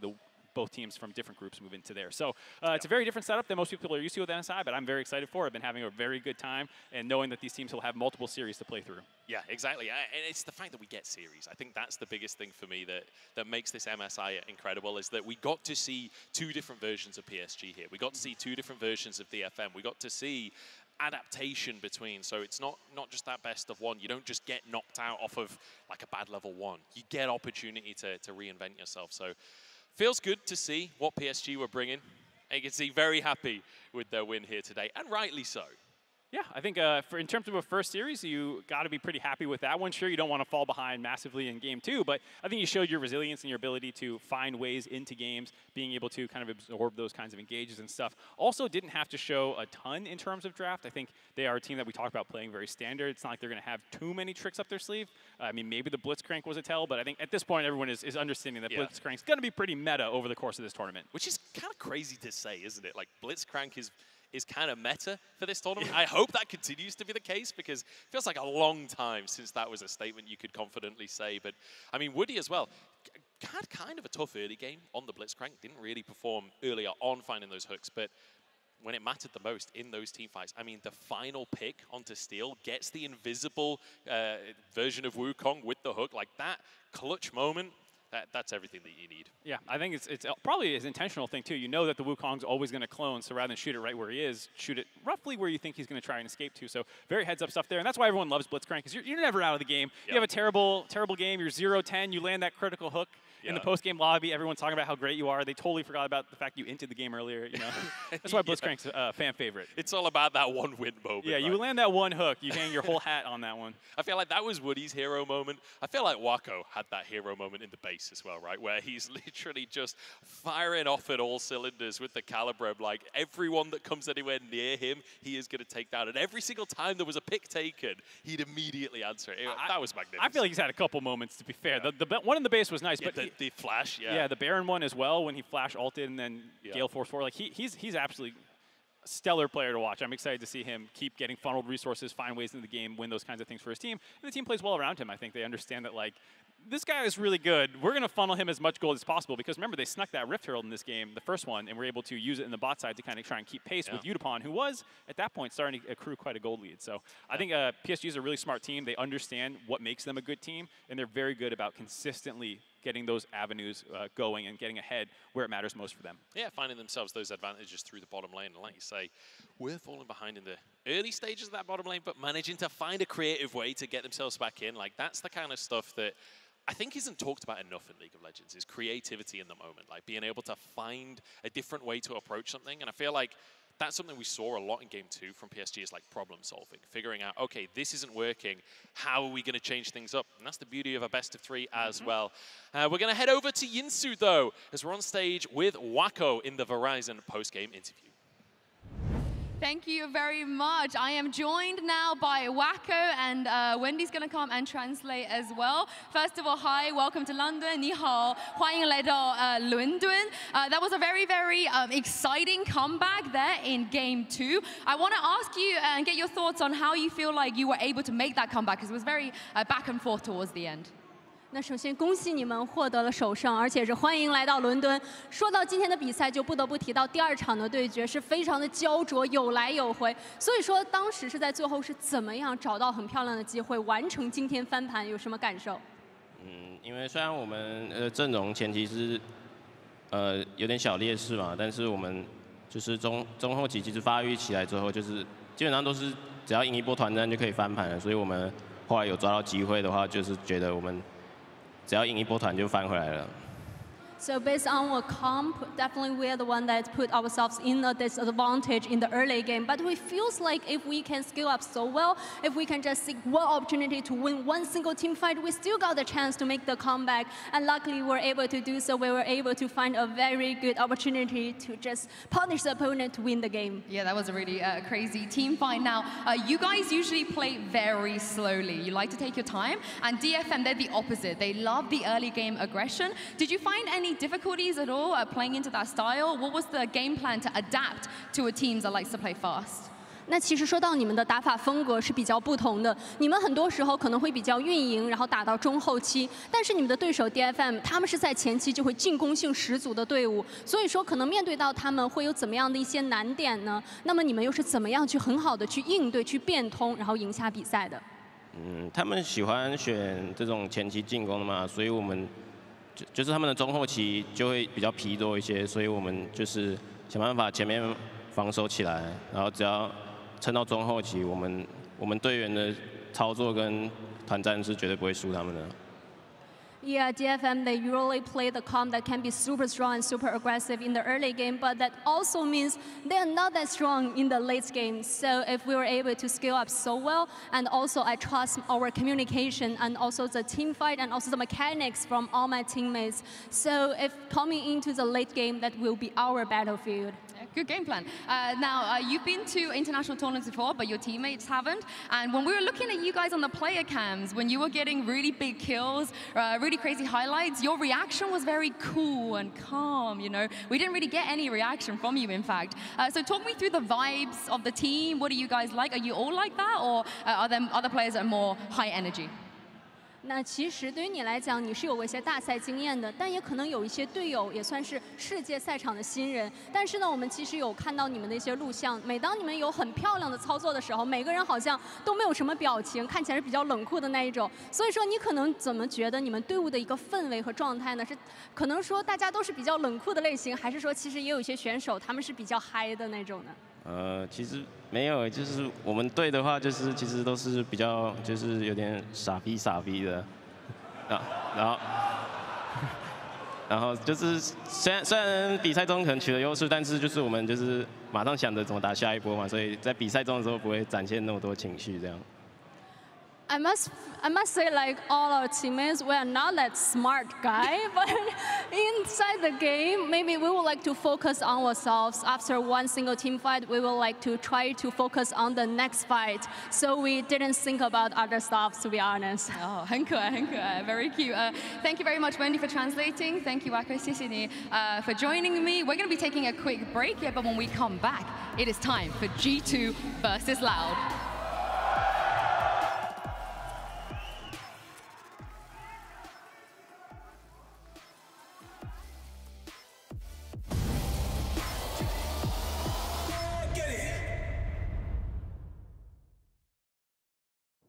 both teams from different groups move into there. So it's a very different setup than most people are used to with MSI, but I'm very excited for it. I've been having a very good time and knowing that these teams will have multiple series to play through. Yeah, exactly. And it's the fact that we get series. I think that's the biggest thing for me that makes this MSI incredible, is that we got to see 2 different versions of PSG here. We got to see 2 different versions of DFM. We got to see adaptation between, so it's not just that best of one. You don't just get knocked out off of like a bad level 1. You get opportunity to reinvent yourself. So feels good to see what PSG were bringing. And you can see very happy with their win here today, and rightly so. Yeah, I think in terms of a first series, you got to be pretty happy with that one. Sure, you don't want to fall behind massively in game 2, but I think you showed your resilience and your ability to find ways into games, being able to kind of absorb those kinds of engages and stuff. Also didn't have to show a ton in terms of draft. I think they are a team that we talked about playing very standard. It's not like they're going to have too many tricks up their sleeve. I mean, maybe the Blitzcrank was a tell, but I think at this point everyone is understanding that Blitzcrank's going to be pretty meta over the course of this tournament. Which is kind of crazy to say, isn't it? Like, Blitzcrank is kind of meta for this tournament. I hope that continues to be the case, because it feels like a long time since that was a statement you could confidently say. But, I mean, Woody as well had kind of a tough early game on the Blitzcrank. Didn't really perform earlier on finding those hooks, but when it mattered the most in those team fights, I mean, the final pick onto Steel gets the invisible version of Wukong with the hook. Like, that clutch moment, that's everything that you need. Yeah, I think it's probably an intentional thing, too. You know that the Wukong's always going to clone, so rather than shoot it right where he is, shoot it roughly where you think he's going to try and escape to. So very heads-up stuff there, and that's why everyone loves Blitzcrank, because you're never out of the game. Yep. You have a terrible game, you're 0-10, you land that critical hook. In the post-game lobby, everyone's talking about how great you are. They totally forgot about the fact you inted the game earlier. That's why Blitzcrank's a fan favorite. It's all about that one win moment. Yeah, you land that one hook, you hang your whole hat on that one. I feel like that was Woody's hero moment. I feel like Wako had that hero moment in the base as well, right? Where he's literally just firing off at all cylinders with the Calibrum. Like, everyone that comes anywhere near him, he is going to take down. And every single time there was a pick taken, he'd immediately answer it. That was magnificent. I feel like he's had a couple moments, to be fair. Yeah. The one in the base was nice, but the flash, yeah, the Baron one as well, when he flash ulted and then Gale Force 4. Like, he's absolutely a stellar player to watch. I'm excited to see him keep getting funneled resources, find ways in the game, win those kinds of things for his team. And the team plays well around him. I think they understand that, like, this guy is really good. We're going to funnel him as much gold as possible, because remember, they snuck that Rift Herald in this game, the first one, and were able to use it in the bot side to kind of try and keep pace with Udapon, who was, at that point, starting to accrue quite a gold lead. So I think PSG is a really smart team. They understand what makes them a good team, and they're very good about consistently getting those avenues going and getting ahead where it matters most for them. Yeah, finding themselves those advantages through the bottom lane. And like you say, we're falling behind in the early stages of that bottom lane, but managing to find a creative way to get themselves back in. Like, that's the kind of stuff that I think isn't talked about enough in League of Legends is creativity in the moment, like being able to find a different way to approach something. And I feel like that's something we saw a lot in Game 2 from PSG, is like problem solving, figuring out, okay, this isn't working, how are we going to change things up? And that's the beauty of a best of 3 as well. We're going to head over to Yinsu, though, as we're on stage with Wako in the Verizon post-game interview. Thank you very much. I am joined now by Wako, and Wendy's going to come and translate as well. First of all, hi, welcome to London. 你好，欢迎来到伦敦. That was a very, very exciting comeback there in Game 2. I want to ask you and get your thoughts on how you feel like you were able to make that comeback, because it was very back and forth towards the end. 那首先恭喜你们获得了首胜，而且是欢迎来到伦敦。说到今天的比赛，就不得不提到第2场的对决是非常的焦灼，有来有回。所以说当时是在最后是怎么样找到很漂亮的机会，完成今天翻盘，有什么感受？因为虽然我们阵容前期是有点小劣势嘛，但是我们就是中后期其实发育起来之后，就是基本上都是只要赢一波团战就可以翻盘了。所以我们后来有抓到机会的话，就是觉得我们 只要赢一波团就翻回来了。 So based on our comp, definitely we are the one that put ourselves in a disadvantage in the early game. But it feels like if we can scale up so well, if we can just seek one opportunity to win one single team fight, we still got the chance to make the comeback. And luckily we were able to do so. We were able to find a very good opportunity to just punish the opponent to win the game. Yeah, that was a really crazy team fight. Now, you guys usually play very slowly. You like to take your time. And DFM, they're the opposite. They love the early game aggression. Did you find any difficulties at all playing into that style? What was the game plan to adapt to a team that likes to play fast? 那其实说到你们的打法风格是比较不同的，你们很多时候可能会比较运营，然后打到中后期，但是你们的对手 DFM 他们是在前期就会进攻性十足的队伍，所以说可能面对到他们会有怎么样的一些难点呢？那么你们又是怎么样去很好的去应对、去变通，然后赢下比赛的？他们喜欢选这种前期进攻的嘛，所以我们 就是他们的中后期就会比较疲弱一些，所以我们就是想办法前面防守起来，然后只要撑到中后期，我们队员的操作跟团战是绝对不会输他们的。 Yeah, DFM, they usually play the comp that can be super strong and super aggressive in the early game, but that also means they are not that strong in the late game. So if we were able to scale up so well, and also I trust our communication and also the team fight and also the mechanics from all my teammates. So if coming into the late game, that will be our battlefield. Good game plan. Now, you've been to international tournaments before, but your teammates haven't. And when we were looking at you guys on the player cams, when you were getting really big kills, really crazy highlights, your reaction was very cool and calm, you know. We didn't really get any reaction from you, in fact. So talk me through the vibes of the team. What are you guys like? Are you all like that, or are there other players that are more high energy? 那其实对于你来讲，你是有过一些大赛经验的，但也可能有一些队友也算是世界赛场的新人。但是呢，我们其实有看到你们的一些录像，每当你们有很漂亮的操作的时候，每个人好像都没有什么表情，看起来是比较冷酷的那一种。所以说，你可能怎么觉得你们队伍的一个氛围和状态呢？是可能说大家都是比较冷酷的类型，还是说其实也有一些选手他们是比较嗨的那种呢？ 其实没有，就是我们队的话，就是其实都是比较就是有点傻逼的，然后就是虽然比赛中可能取得优势，但是就是我们就是马上想着怎么打下一波嘛，所以在比赛中的时候不会展现那么多情绪这样。 I must say, like all our teammates, we are not that smart guy, but inside the game, maybe we would like to focus on ourselves. After one single team fight, we will like to try to focus on the next fight. So we didn't think about other stuff, to be honest. Oh, 很可爱, very cute. Thank you very much, Wendy, for translating. Thank you, Wako, 谢谢你, for joining me. We're going to be taking a quick break here, but when we come back, it is time for G2 versus Loud.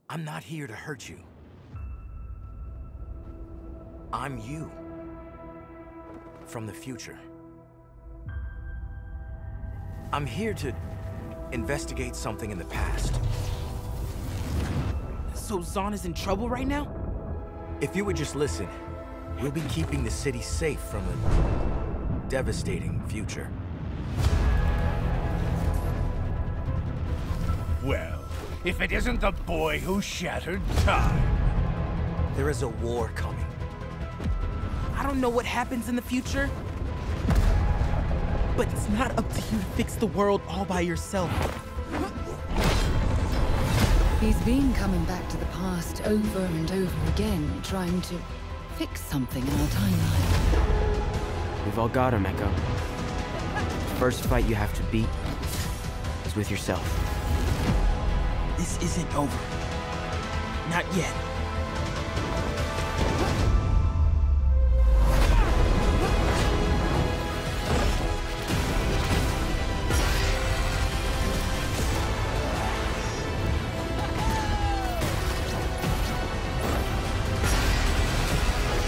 I'm not here to hurt you. I'm you. From the future. I'm here to investigate something in the past. So Zahn is in trouble right now? If you would just listen, we'll be keeping the city safe from a devastating future. Well, if it isn't the boy who shattered time. There is a war coming. I don't know what happens in the future, but it's not up to you to fix the world all by yourself. He's been coming back to the past over and over again, trying to fix something in our timeline. We've all got him, Echo. The first fight you have to beat is with yourself. This isn't over. Not yet.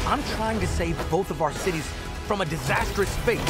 I'm trying to save both of our cities from a disastrous fate.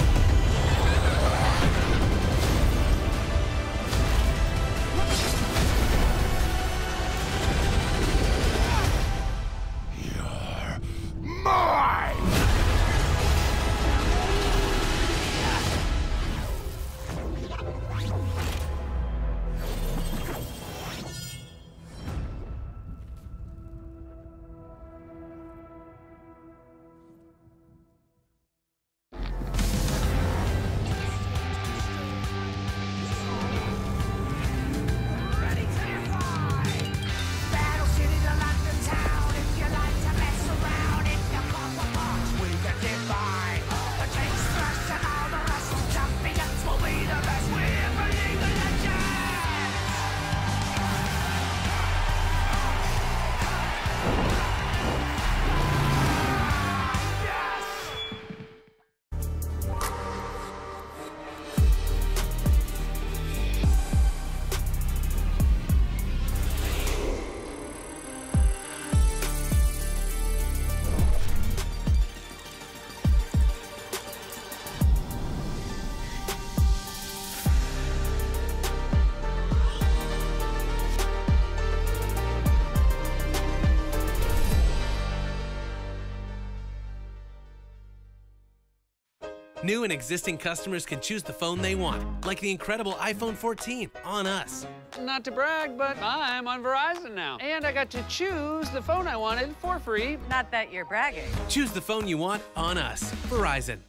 New and existing customers can choose the phone they want, like the incredible iPhone 14 on us. Not to brag, but I'm on Verizon now. And I got to choose the phone I wanted for free. Not that you're bragging. Choose the phone you want on us. Verizon.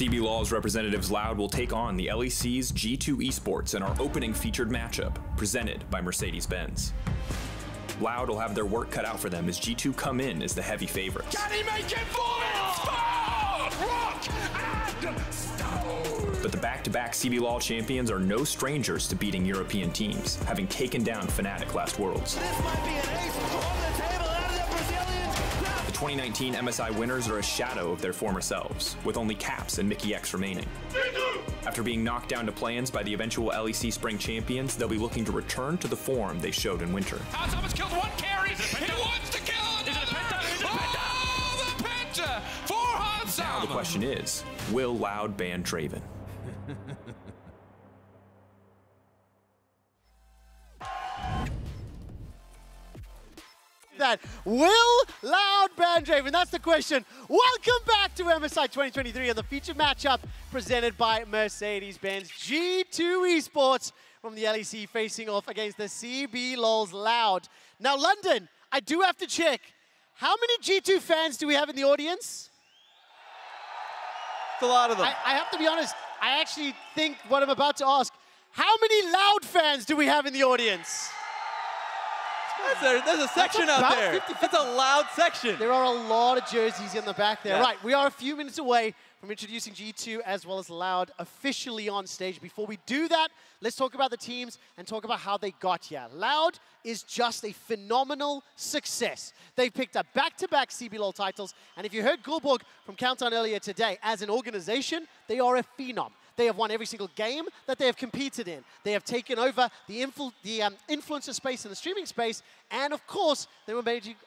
CB Law's representatives Loud will take on the LEC's G2 Esports in our opening featured matchup, presented by Mercedes-Benz. Loud will have their work cut out for them as G2 come in as the heavy favorites. Can he make it for it? Rock and stone! But the back-to-back CB Law champions are no strangers to beating European teams, having taken down Fnatic last Worlds. This might be an ace on the table out of the Brazilians. The 2019 MSI winners are a shadow of their former selves, with only Caps and Mickey X remaining. After being knocked down to play-ins by the eventual LEC Spring champions, they'll be looking to return to the form they showed in Winter. Thomas killed one carry. He wants to kill another. Oh, the penta for Hans. Now the question is, will Loud ban Draven? That will Loud ban Draven? That's the question. Welcome back to MSI 2023 and the featured matchup presented by Mercedes-Benz. G2 Esports from the LEC facing off against the CB Lols Loud. Now, London, I do have to check. How many G2 fans do we have in the audience? It's a lot of them. I have to be honest. I actually think what I'm about to ask. How many Loud fans do we have in the audience? There's a section out there. It's a Loud section. There are a lot of jerseys in the back there. Yeah. Right, we are a few minutes away from introducing G2 as well as Loud officially on stage. Before we do that, let's talk about the teams and talk about how they got here. Loud is just a phenomenal success. They've picked up back-to-back CBLOL titles, and if you heard Gulborg from Countdown earlier today, as an organization, they are a phenom. They have won every single game that they have competed in. They have taken over the influencer space and the streaming space, and of course, they were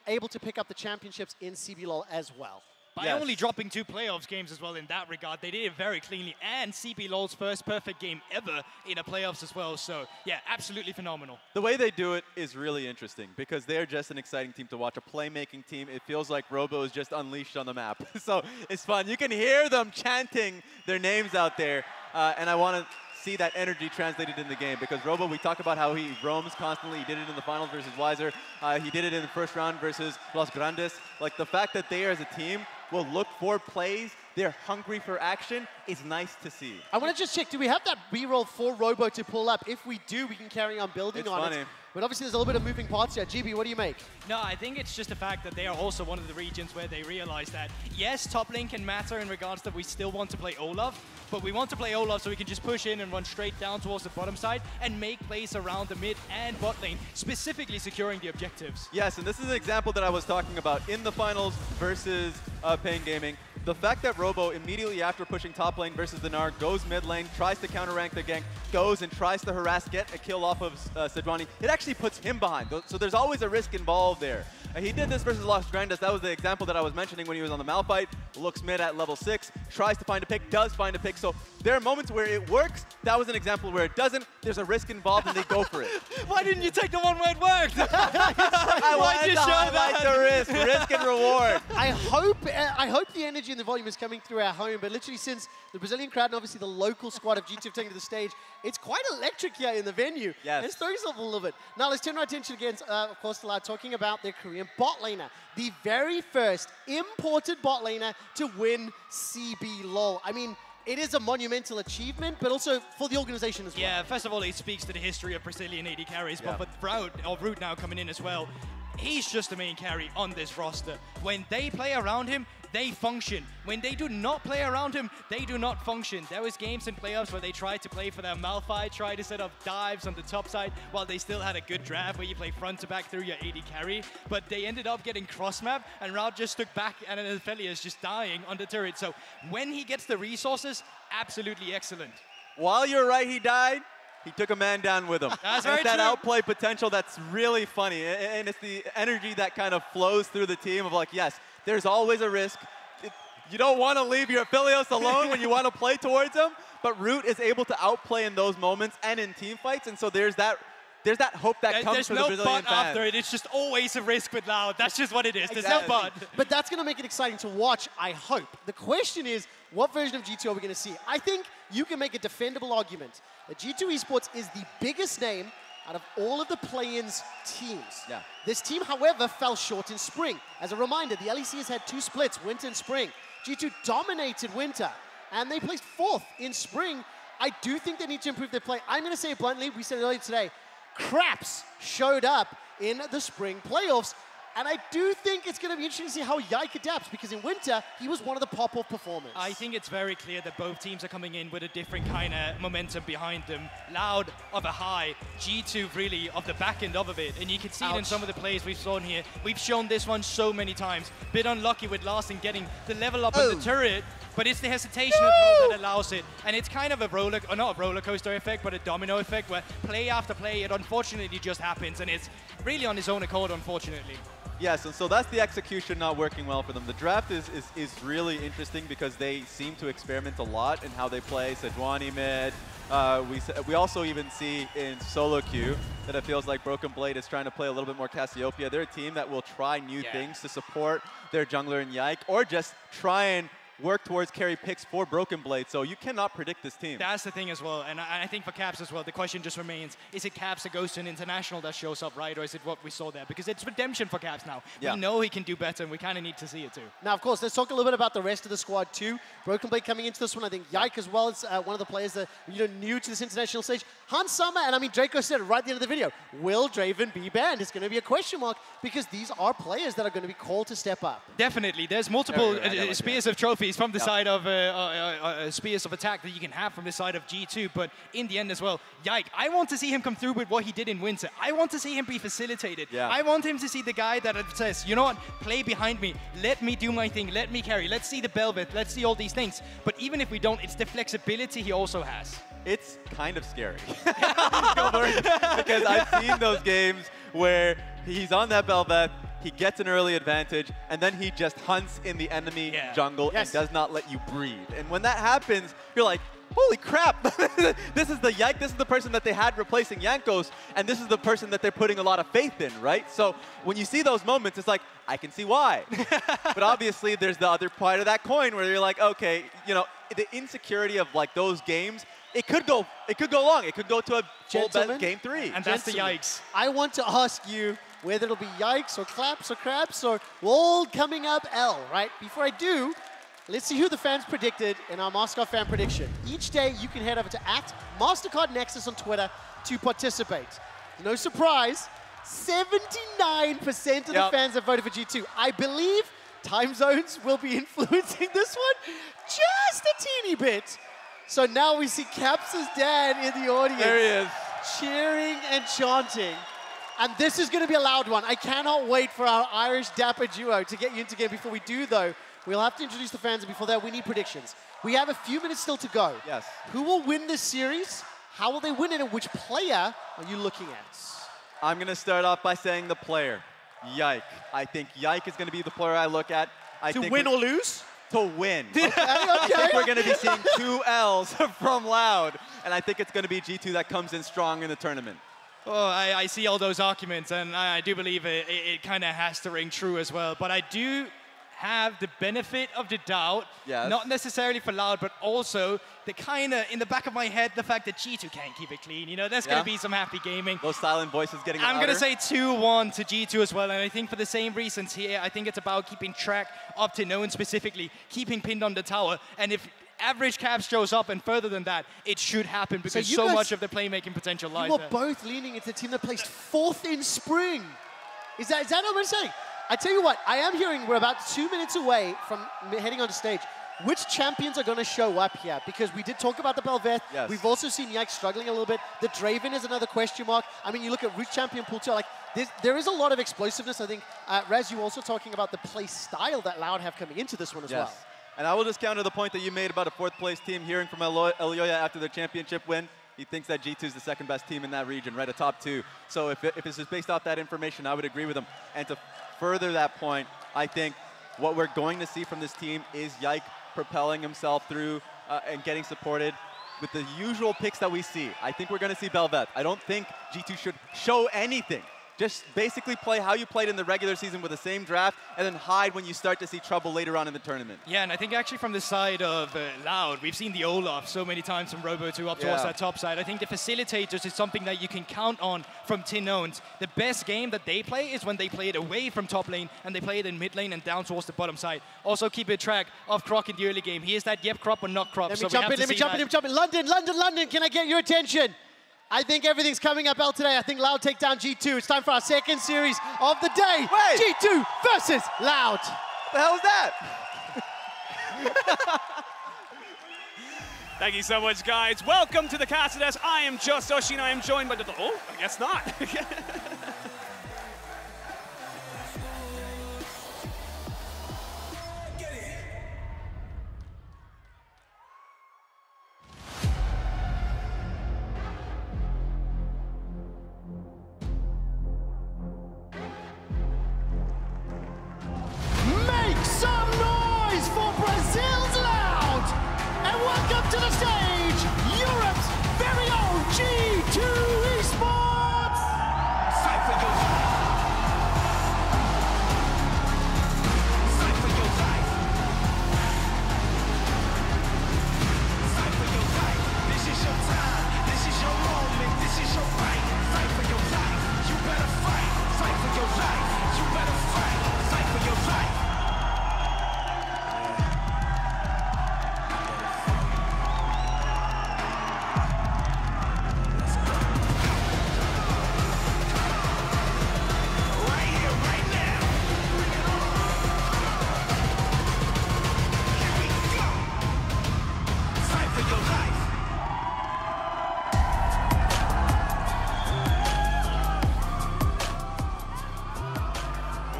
able to pick up the championships in CBLOL as well. By only dropping 2 playoffs games as well in that regard, they did it very cleanly, and CB LOL's first perfect game ever in a playoffs as well. So yeah, absolutely phenomenal. The way they do it is really interesting because they're just an exciting team to watch, a playmaking team. It feels like Robo is just unleashed on the map. So it's fun. You can hear them chanting their names out there, and I want to see that energy translated in the game because Robo, we talk about how he roams constantly. He did it in the finals versus Weiser. He did it in the first round versus Los Grandes. Like the fact that they as a team will look for plays, they're hungry for action, is nice to see. I want to just check, do we have that B-roll for Robo to pull up? If we do, we can carry on building on it. But obviously there's a little bit of moving parts here. GB, what do you make? No, I think it's just the fact that they are also one of the regions where they realize that, yes, top lane can matter in regards that we still want to play Olaf, but we want to play Olaf so we can just push in and run straight down towards the bottom side and make plays around the mid and bot lane, specifically securing the objectives. Yes, and this is an example that I was talking about in the finals versus Pain Gaming. The fact that Robo, immediately after pushing top lane versus the Gnar, goes mid lane, tries to counter-rank the gank, goes and tries to harass, get a kill off of Sejuani, it actually puts him behind. So there's always a risk involved there. He did this versus Los Grandes. That was the example that I was mentioning when he was on the Malphite. Looks mid at level 6, tries to find a pick, does find a pick. So there are moments where it works. That was an example where it doesn't. There's a risk involved and they go for it. Why didn't you take the one where it worked? I wanted to highlight the risk and reward. I hope the energy and the volume is coming through our home, but literally since the Brazilian crowd and obviously the local squad of G2 have taken to the stage, it's quite electric here in the venue. Yes. Let's throw yourself a little bit. Now let's turn our attention against, of course, Loud, talking about their Korean bot laner. The very first imported bot laner to win CBLOL. I mean, it is a monumental achievement, but also for the organization as well. Yeah, first of all, it speaks to the history of Brazilian AD carries, but with Root now coming in as well, he's just the main carry on this roster. When they play around him, they function. When they do not play around him, they do not function. There was games in playoffs where they tried to play for their Malphite, tried to set up dives on the top side while they still had a good draft where you play front to back through your AD carry, but they ended up getting cross-map and Raud just stuck back and then Ophelia is just dying on the turret. So when he gets the resources, absolutely excellent. While you're right, he died. He took a man down with him. That's very that true. outplay potential that's really funny. And it's the energy that kind of flows through the team of like, yes, there's always a risk. You don't want to leave your Aphelios alone when you want to play towards him, but Root is able to outplay in those moments and in team fights, and so there's that hope that comes from the Brazilian There's no but fans. after it. It's just always a risk with Loud. That's just what it is. There's no but. But that's going to make it exciting to watch, I hope. The question is, what version of G2 are we going to see? I think you can make a defendable argument that G2 Esports is the biggest name out of all of the play-ins teams. Yeah. This team, however, fell short in spring. As a reminder, the LEC has had 2 splits, winter and spring. G2 dominated winter, and they placed 4th in spring. I do think they need to improve their play. I'm going to say it bluntly, we said it earlier today, Craps showed up in the spring playoffs. And I do think it's going to be interesting to see how Yike adapts, because in winter, he was one of the pop-off performers. I think it's very clear that both teams are coming in with a different kind of momentum behind them. Loud of a high, G2 really of the back end of it. And you can see it in some of the plays we've shown here. We've shown this one so many times. Bit unlucky with Larson getting the level up on the turret, but it's the hesitation that allows it. And it's kind of a not a roller coaster effect, but a domino effect where play after play, it unfortunately just happens. And it's really on his own accord, unfortunately. Yes, and so that's the execution not working well for them. The draft is really interesting because they seem to experiment a lot in how they play. Sejuani mid. We also even see in solo queue that it feels like Broken Blade is trying to play a little bit more Cassiopeia. They're a team that will try new things to support their jungler in Yike, or just try and work towards carry picks for Broken Blade, so you cannot predict this team. That's the thing as well, and I think for Caps as well, the question just remains, is it Caps that goes to an international that shows up, right, or is it what we saw there? Because it's redemption for Caps now. Yeah. We know he can do better, and we kind of need to see it too. Now, of course, let's talk a little bit about the rest of the squad too. Broken Blade coming into this one, I think Yike as well is one of the players that, new to this international stage. Hans Summer, and I mean, Draco said it right at the end of the video, will Draven be banned? It's going to be a question mark, because these are players that are going to be called to step up. Definitely. There's multiple spears of trophies from the side of spears of attack that you can have from the side of G2, but in the end as well, Yike, I want to see him come through with what he did in winter. I want to see him be facilitated. I want him to see the guy that says, you know what, play behind me, let me do my thing, let me carry, let's see the Belveth, let's see all these things. But even if we don't, it's the flexibility he also has. It's kind of scary. Because I've seen those games where he's on that Belveth, he gets an early advantage, and then he just hunts in the enemy jungle and does not let you breathe. And when that happens, you're like, holy crap, this is the Yike, this is the person that they had replacing Jankos, and this is the person that they're putting a lot of faith in, right? So when you see those moments, it's like, I can see why. But obviously, there's the other part of that coin where you're like, okay, the insecurity of like those games, it could go long. It could go to a full bet game 3. And that's the Yikes. I want to ask you whether it'll be Yikes or Claps or Craps or all coming up L, right? Before I do, let's see who the fans predicted in our Moscow fan prediction. Each day, you can head over to @MastercardNexus on Twitter to participate. No surprise, 79% of the fans have voted for G2. I believe time zones will be influencing this one just a teeny bit. So now we see Caps' dad in the audience. There he is. Cheering and chanting. And this is going to be a loud one. I cannot wait for our Irish Dapper duo to get you into game. Before we do, though, we'll have to introduce the fans, and before that, we need predictions. We have a few minutes still to go. Yes. Who will win this series? How will they win it, and which player are you looking at? I'm going to start off by saying the player, Yike. I think Yike is going to be the player I look at. To win or lose? To win. Okay. I think we're going to be seeing 2 L's from Loud, and I think it's going to be G2 that comes in strong in the tournament. Oh, I see all those arguments, and I do believe it kind of has to ring true as well. But I do have the benefit of the doubt, not necessarily for Loud, but also the kind of, in the back of my head, the fact that G2 can't keep it clean. There's going to be some happy gaming. Those silent voices getting louder. I'm going to say 2-1 to G2 as well, and I think for the same reasons here, I think it's about keeping track of Tenone specifically, keeping pinned on the tower, and if average Caps shows up and further than that, it should happen because so much of the playmaking potential lies there. You are both leaning into the team that placed 4th in spring. Is that what I'm saying? I tell you what, I am hearing we're about 2 minutes away from heading on stage. Which champions are going to show up here? Because we did talk about the Belveth. Yes. We've also seen Yike struggling a little bit. The Draven is another question mark. I mean, you look at Root Champion Pool 2, like, there is a lot of explosiveness. I think, Raz, you also talking about the play style that Loud have coming into this one as well. And I will just counter the point that you made about a 4th place team. Hearing from Elioya after their championship win, he thinks that G2 is the 2nd best team in that region, right, a top 2. So if it's just based off that information, I would agree with him. And to further that point, I think what we're going to see from this team is Yike propelling himself through and getting supported with the usual picks that we see. I think we're going to see Belveth. I don't think G2 should show anything. Just basically play how you played in the regular season with the same draft, and then hide when you start to see trouble later on in the tournament. Yeah, and I think actually from the side of Loud, we've seen the Olaf so many times from Robo2 up towards that top side. I think the facilitators is something that you can count on from Tinons. The best game that they play is when they play it away from top lane, and they play it in mid lane and down towards the bottom side. Also keep a track of Croc in the early game. He is that yep crop or not crop. Let me jump in. London, can I get your attention? I think everything's coming up L today. I think Loud take down G2. It's time for our second series of the day. Wait. G2 versus Loud. What the hell is that? Thank you so much, guys. Welcome to the Caster Desk. I am Just Oshi, and I am joined by the... Oh, I guess not. Some noise for Brazil's Loud! And welcome to the stage, Europe's very own G2 Esports! Cypher your life. Cypher your life. Cypher your life. This is your time. This is your moment. This is your fight. Cypher your life. You better fight. Cypher your life. You better fight. Cypher your life.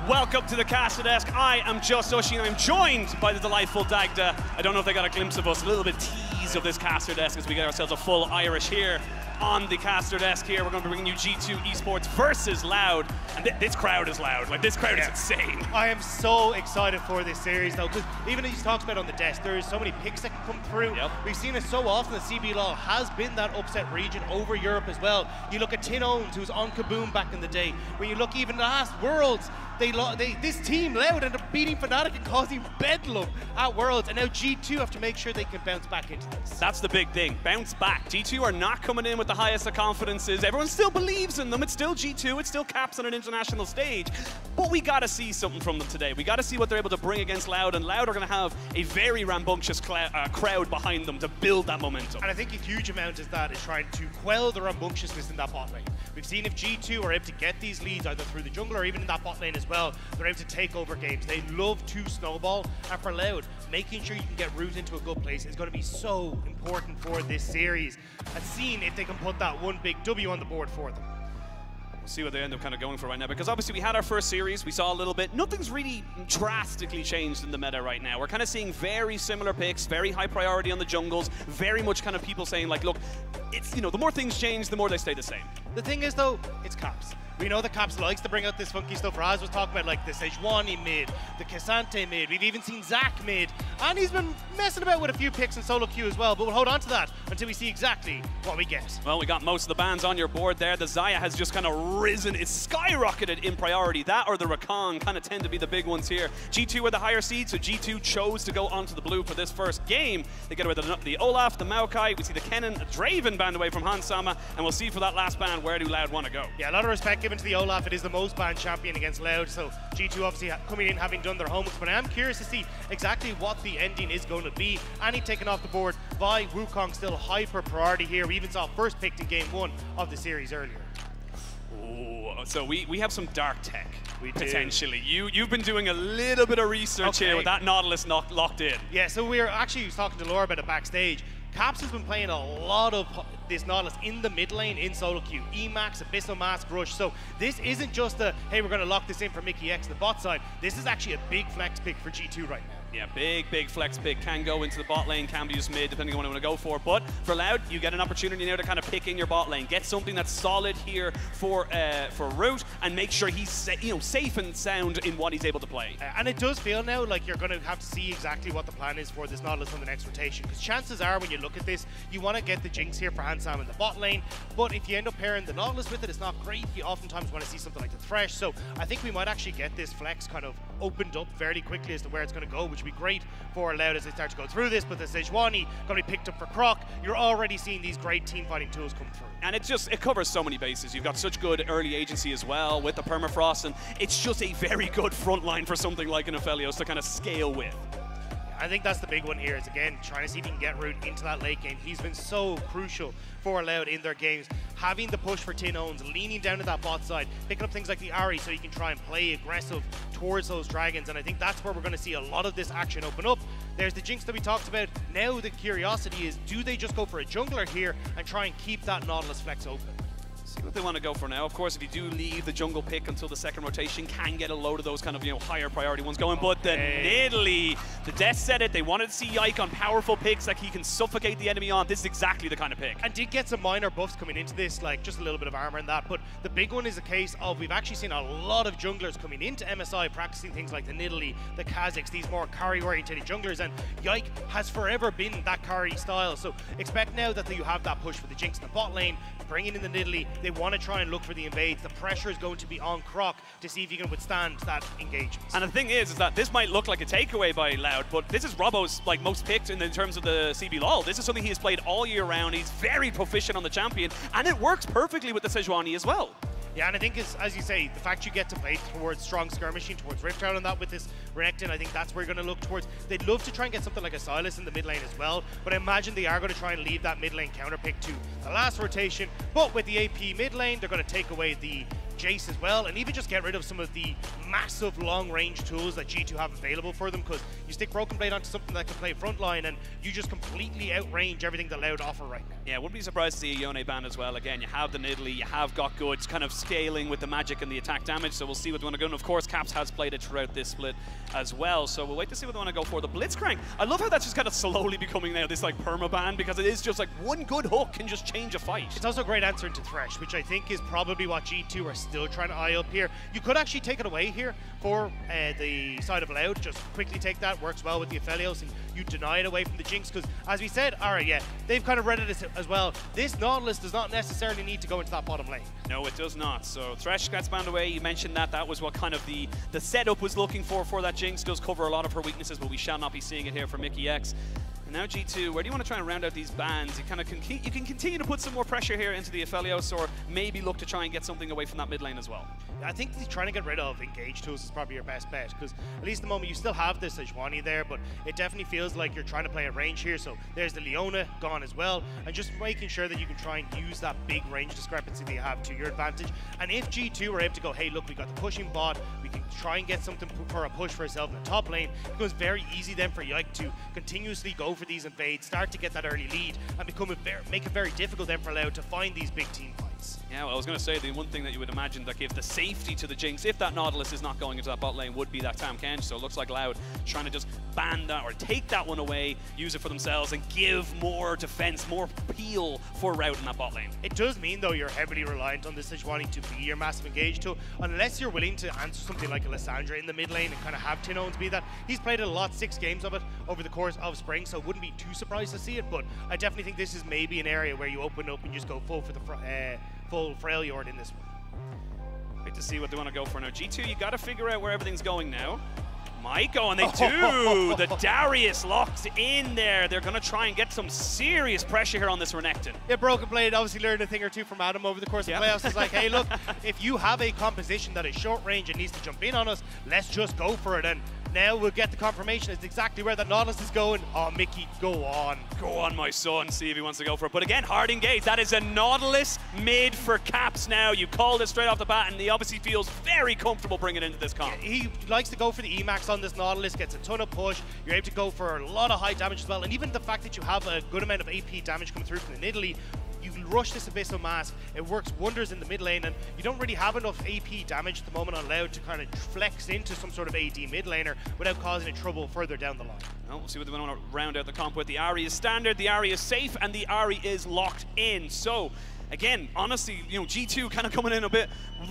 Welcome to the Caster Desk. I am Just Oshi, and I'm joined by the delightful Dagda. I don't know if they got a glimpse of us, a little bit tease of this Caster Desk as we get ourselves a full Irish here on the Caster Desk here. We're going to be bringing you G2 Esports versus Loud. And this crowd is loud. Like, this crowd is insane. I am so excited for this series, though, because even as you talked about on the desk, there's so many picks that can come through. We've seen it so often that CBLOL has been that upset region over Europe as well. You look at Tinons, who was on Kaboom back in the day. When you look even last Worlds, this team, Loud, ended up beating Fnatic and causing bedlam at Worlds, and now G2 have to make sure they can bounce back into this. That's the big thing. Bounce back. G2 are not coming in with the highest of confidences. Everyone still believes in them. It's still G2. It's still Caps on an international stage. But we got to see something from them today. We got to see what they're able to bring against Loud, and Loud are going to have a very rambunctious crowd behind them to build that momentum. And I think a huge amount of that is trying to quell the rambunctiousness in that bot lane. We've seen if G2 are able to get these leads either through the jungle or even in that bot lane as well, they're able to take over games. They love to snowball, and for Loud, making sure you can get root into a good place is going to be so important for this series. And seeing if they can put that one big W on the board for them. We'll see what they end up kind of going for right now, because obviously we had our first series, we saw a little bit. Nothing's really drastically changed in the meta right now. We're kind of seeing very similar picks, very high priority on the jungles, very much kind of people saying like, look, it's, you know, the more things change, the more they stay the same. The thing is though, it's Caps. We know that Caps likes to bring out this funky stuff. Raz was talking about like the Sejuani mid, the Cassante mid. We've even seen Zach mid. And he's been messing about with a few picks in solo queue as well. But we'll hold on to that until we see exactly what we get. Well, we got most of the bans on your board there. The Xayah has just kind of risen. It's skyrocketed in priority. That or the Rakan kind of tend to be the big ones here. G2 are the higher seed, so G2 chose to go onto the blue for this first game. They get away with the Olaf, the Maokai. We see the Kennen, Draven banned away from Hansama. And we'll see for that last ban, where do Loud want to go? Yeah, a lot of respect given to the Olaf. It is the most banned champion against Loud, so G2 obviously coming in having done their homework, but I am curious to see exactly what the ending is going to be. Annie taken off the board by Wukong, still hyper priority here. We even saw first picked in game 1 of the series earlier. Ooh, so we have some dark tech, potentially. You've been doing a little bit of research here with that Nautilus locked in. Yeah, so we were actually talking to Laura about it backstage. Caps has been playing a lot of this Nautilus in the mid lane in solo queue. Emax, Abyssal Mask, Rush. So this isn't just a, hey, we're going to lock this in for Mickey X, the bot side. This is actually a big flex pick for G2 right now. Yeah, big flex pick. Can go into the bot lane, can be just mid, depending on what you want to go for. But for Loud, you get an opportunity now to kind of pick in your bot lane. Get something that's solid here for Root, and make sure he's safe and sound in what he's able to play. And it does feel now like you're going to have to see exactly what the plan is for this Nautilus on the next rotation. Because chances are, when you look at this, you want to get the Jinx here for Hansam in the bot lane. But if you end up pairing the Nautilus with it, it's not great. You oftentimes want to see something like the Thresh. So I think we might actually get this flex kind of opened up fairly quickly as to where it's going to go, which would be great for Loud as they start to go through this. But the Sejuani going to be picked up for Croc. You're already seeing these great team fighting tools come through. And it covers so many bases. You've got such good early agency as well with the permafrost, and it's just a very good front line for something like an Aphelios to kind of scale with. I think that's the big one here, is again trying to see if he can get Root into that late game. He's been so crucial for Loud in their games. Having the push for Tin Owns, leaning down to that bot side, picking up things like the Ahri so he can try and play aggressive towards those dragons, and I think that's where we're going to see a lot of this action open up. There's the Jinx that we talked about. Now the curiosity is, do they just go for a jungler here and try and keep that Nautilus flex open? See what they want to go for now. Of course, if you do leave the jungle pick until the second rotation, can get a load of those kind of higher priority ones going. But the Nidalee, the Death said it. They wanted to see Yike on powerful picks like he can suffocate the enemy on. This is exactly the kind of pick. And did get some minor buffs coming into this, like just a little bit of armor and that. But the big one is a case of we've actually seen a lot of junglers coming into MSI practicing things like the Nidalee, the Kha'Zix, these more carry-oriented junglers. And Yike has forever been that carry style. So expect now that you have that push for the Jinx in the bot lane, bringing in the Nidalee. They want to try and look for the invades. The pressure is going to be on Croc to see if he can withstand that engagement. And the thing is that this might look like a takeaway by Loud, but this is Robbo's most picked in terms of the CB LoL. This is something he has played all year round. He's very proficient on the champion, and it works perfectly with the Sejuani as well. Yeah, and I think, as you say, the fact you get to play towards strong skirmishing, towards Rift Out on that with this Renekton, I think that's where you're going to look towards. They'd love to try and get something like a Sylas in the mid lane as well, but I imagine they are going to try and leave that mid lane counter pick to the last rotation. But with the AP mid lane, they're going to take away the Jace as well, and even just get rid of some of the massive long-range tools that G2 have available for them, because you stick Broken Blade onto something that can play frontline and you just completely outrange everything that Loud offer right now. Yeah, wouldn't be surprised to see a Yone ban as well. Again, you have the Nidalee, you have got goods kind of scaling with the magic and the attack damage, so we'll see what they want to go. And of course, Caps has played it throughout this split as well, so we'll wait to see what they want to go for. The Blitzcrank, I love how that's just kind of slowly becoming now this perma ban, because it is just like one good hook can just change a fight. It's also a great answer into Thresh, which I think is probably what G2 are still trying to eye up here. You could actually take it away here for the side of Loud. Just quickly take that, works well with the Aphelios, and you deny it away from the Jinx, because as we said, alright, yeah, they've kind of read it as well. This Nautilus does not necessarily need to go into that bottom lane. No, it does not. So Thresh gets banned away. You mentioned that was what kind of the setup was looking for that Jinx. Does cover a lot of her weaknesses, but we shall not be seeing it here for Mickey X. And now G2, where do you want to try and round out these bans? You can continue to put some more pressure here into the Aphelios, or maybe look to try and get something away from that mid lane as well. I think trying to get rid of engage tools is probably your best bet, because at least at the moment you still have this Sejuani there, but it definitely feels like you're trying to play a range here. So there's the Leona gone as well, and just making sure that you can try and use that big range discrepancy that you have to your advantage. And if G2 were able to go, hey, look, we got the pushing bot, we can try and get something for a push for ourselves in the top lane, it becomes very easy then for Yike to continuously go for these invades, start to get that early lead, and make it very difficult then for Loud to find these big team fights. Yeah, well, I was going to say the one thing that you would imagine that gives the safety to the Jinx, if that Nautilus is not going into that bot lane, would be that Tahm Kench. So it looks like Loud trying to just ban that or take that one away, use it for themselves, and give more defense, more peel for Rout in that bot lane. It does mean, though, you're heavily reliant on this Sejuani to be your massive engage tool, unless you're willing to answer something like a Lissandra in the mid lane and kind of have Tin Owns be that. He's played it a lot, 6 games of it over the course of spring, so wouldn't be too surprised to see it, but I definitely think this is maybe an area where you open up and just go full for the full Freljord in this one. Wait to see what they want to go for now. G2, you got to figure out where everything's going now. Might go, and they do! The Darius locked in there. They're going to try and get some serious pressure here on this Renekton. Yeah, Broken Blade obviously learned a thing or two from Adam over the course of playoffs. It's like, hey, look, if you have a composition that is short range and needs to jump in on us, let's just go for it. And now we'll get the confirmation. It's exactly where that Nautilus is going. Oh, Mickey, go on. Go on, my son. See if he wants to go for it. But again, hard engage. That is a Nautilus mid for Caps now. You called it straight off the bat, and he obviously feels very comfortable bringing it into this comp. Yeah, he likes to go for the Emax on this Nautilus, gets a ton of push. You're able to go for a lot of high damage as well. And even the fact that you have a good amount of AP damage coming through from the Nidalee, You rush this Abyssal Mask, it works wonders in the mid lane, and you don't really have enough AP damage at the moment on Loud to kind of flex into some sort of AD mid laner without causing it trouble further down the line. Well, we'll see what they want to round out the comp with. The Ahri is standard, the Ahri is safe, and the Ahri is locked in. So, again, honestly, you know, G2 kind of coming in a bit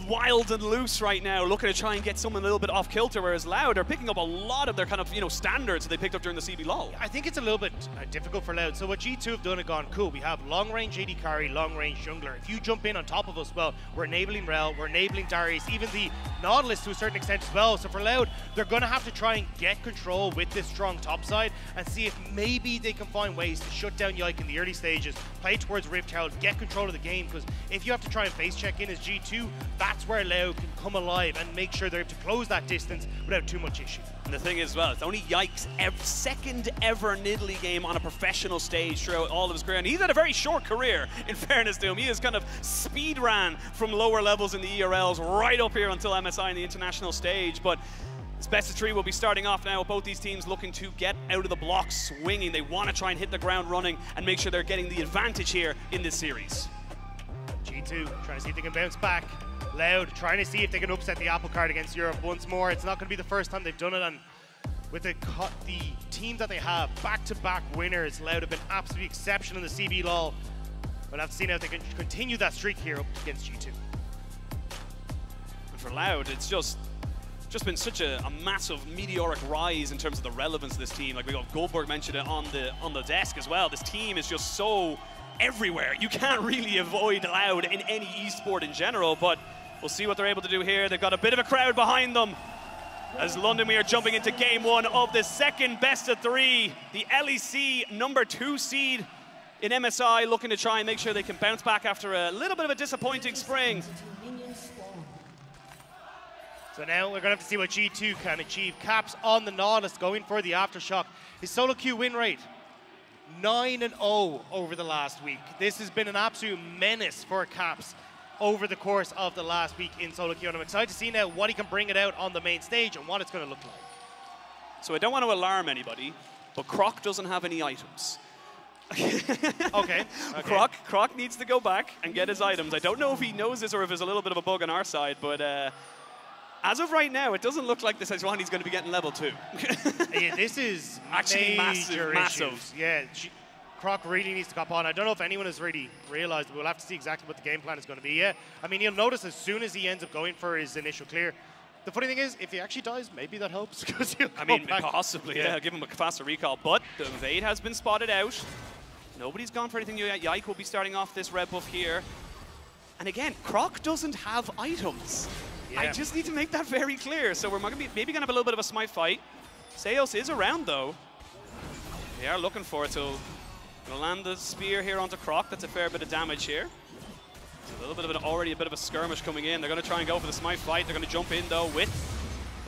wild and loose right now, looking to try and get someone a little bit off kilter, whereas Loud are picking up a lot of their kind of, you know, standards that they picked up during the CB lull. I think it's a little bit difficult for Loud. So what G2 have done and gone, cool, we have long-range AD carry, long-range jungler. If you jump in on top of us, well, we're enabling Rel, we're enabling Darius, even the Nautilus to a certain extent as well. So for Loud, they're going to have to try and get control with this strong top side and see if maybe they can find ways to shut down Yike in the early stages, play towards Rift Herald, get control of the game, because if you have to try and face check in as G2, that's where Loud can come alive and make sure they're able to close that distance without too much issue. And the thing is, well, it's only Yike's second ever Nidalee game on a professional stage throughout all of his career, and he's had a very short career, in fairness to him. He has kind of speed ran from lower levels in the ERLs right up here until MSI in the international stage, but this best of 3 will be starting off now with both these teams looking to get out of the blocks swinging. They want to try and hit the ground running and make sure they're getting the advantage here in this series. G2 trying to see if they can bounce back. Loud trying to see if they can upset the apple cart against Europe once more. It's not going to be the first time they've done it, and with the team that they have, back-to-back winners, Loud have been absolutely exceptional in the CB lull. We'll have to see now if they can continue that streak here up against G2. And for Loud, it's just been such a massive meteoric rise in terms of the relevance of this team. Like we got Goldberg mentioned it on the desk as well. This team is just so everywhere. You can't really avoid Loud in any esport in general, but we'll see what they're able to do here. They've got a bit of a crowd behind them as London, we are jumping into game 1 of the second best of 3. The LEC number 2 seed in MSI looking to try and make sure they can bounce back after a little bit of a disappointing spring. So now we're going to have to see what G2 can achieve. Caps on the Nautilus going for the Aftershock. His solo queue win rate, 9-0 over the last week. This has been an absolute menace for Caps over the course of the last week in solo queue. And I'm excited to see now what he can bring it out on the main stage and what it's going to look like. So I don't want to alarm anybody, but Croc doesn't have any items. Okay. Croc needs to go back and get his items. I don't know if he knows this or if there's a little bit of a bug on our side, but as of right now, it doesn't look like the Sejuani's going to be getting level 2. Yeah, this is actually massive. Yeah, Croc really needs to cop on. I don't know if anyone has really realized, but we'll have to see exactly what the game plan is going to be. Yeah, I mean, you'll notice as soon as he ends up going for his initial clear, the funny thing is, if he actually dies, maybe that helps. Because I mean, possibly, yeah. Give him a faster recall. But the invade has been spotted out. Nobody's gone for anything yet. Yike will be starting off this red buff here. And again, Croc doesn't have items. Yeah. I just need to make that very clear. So we're maybe going to have a little bit of a smite fight. Seos is around, though. They are looking for it, so we'll land the spear here onto Croc. That's a fair bit of damage here. A little bit of already a bit of a skirmish coming in. They're going to try and go for the smite fight. They're going to jump in, though, with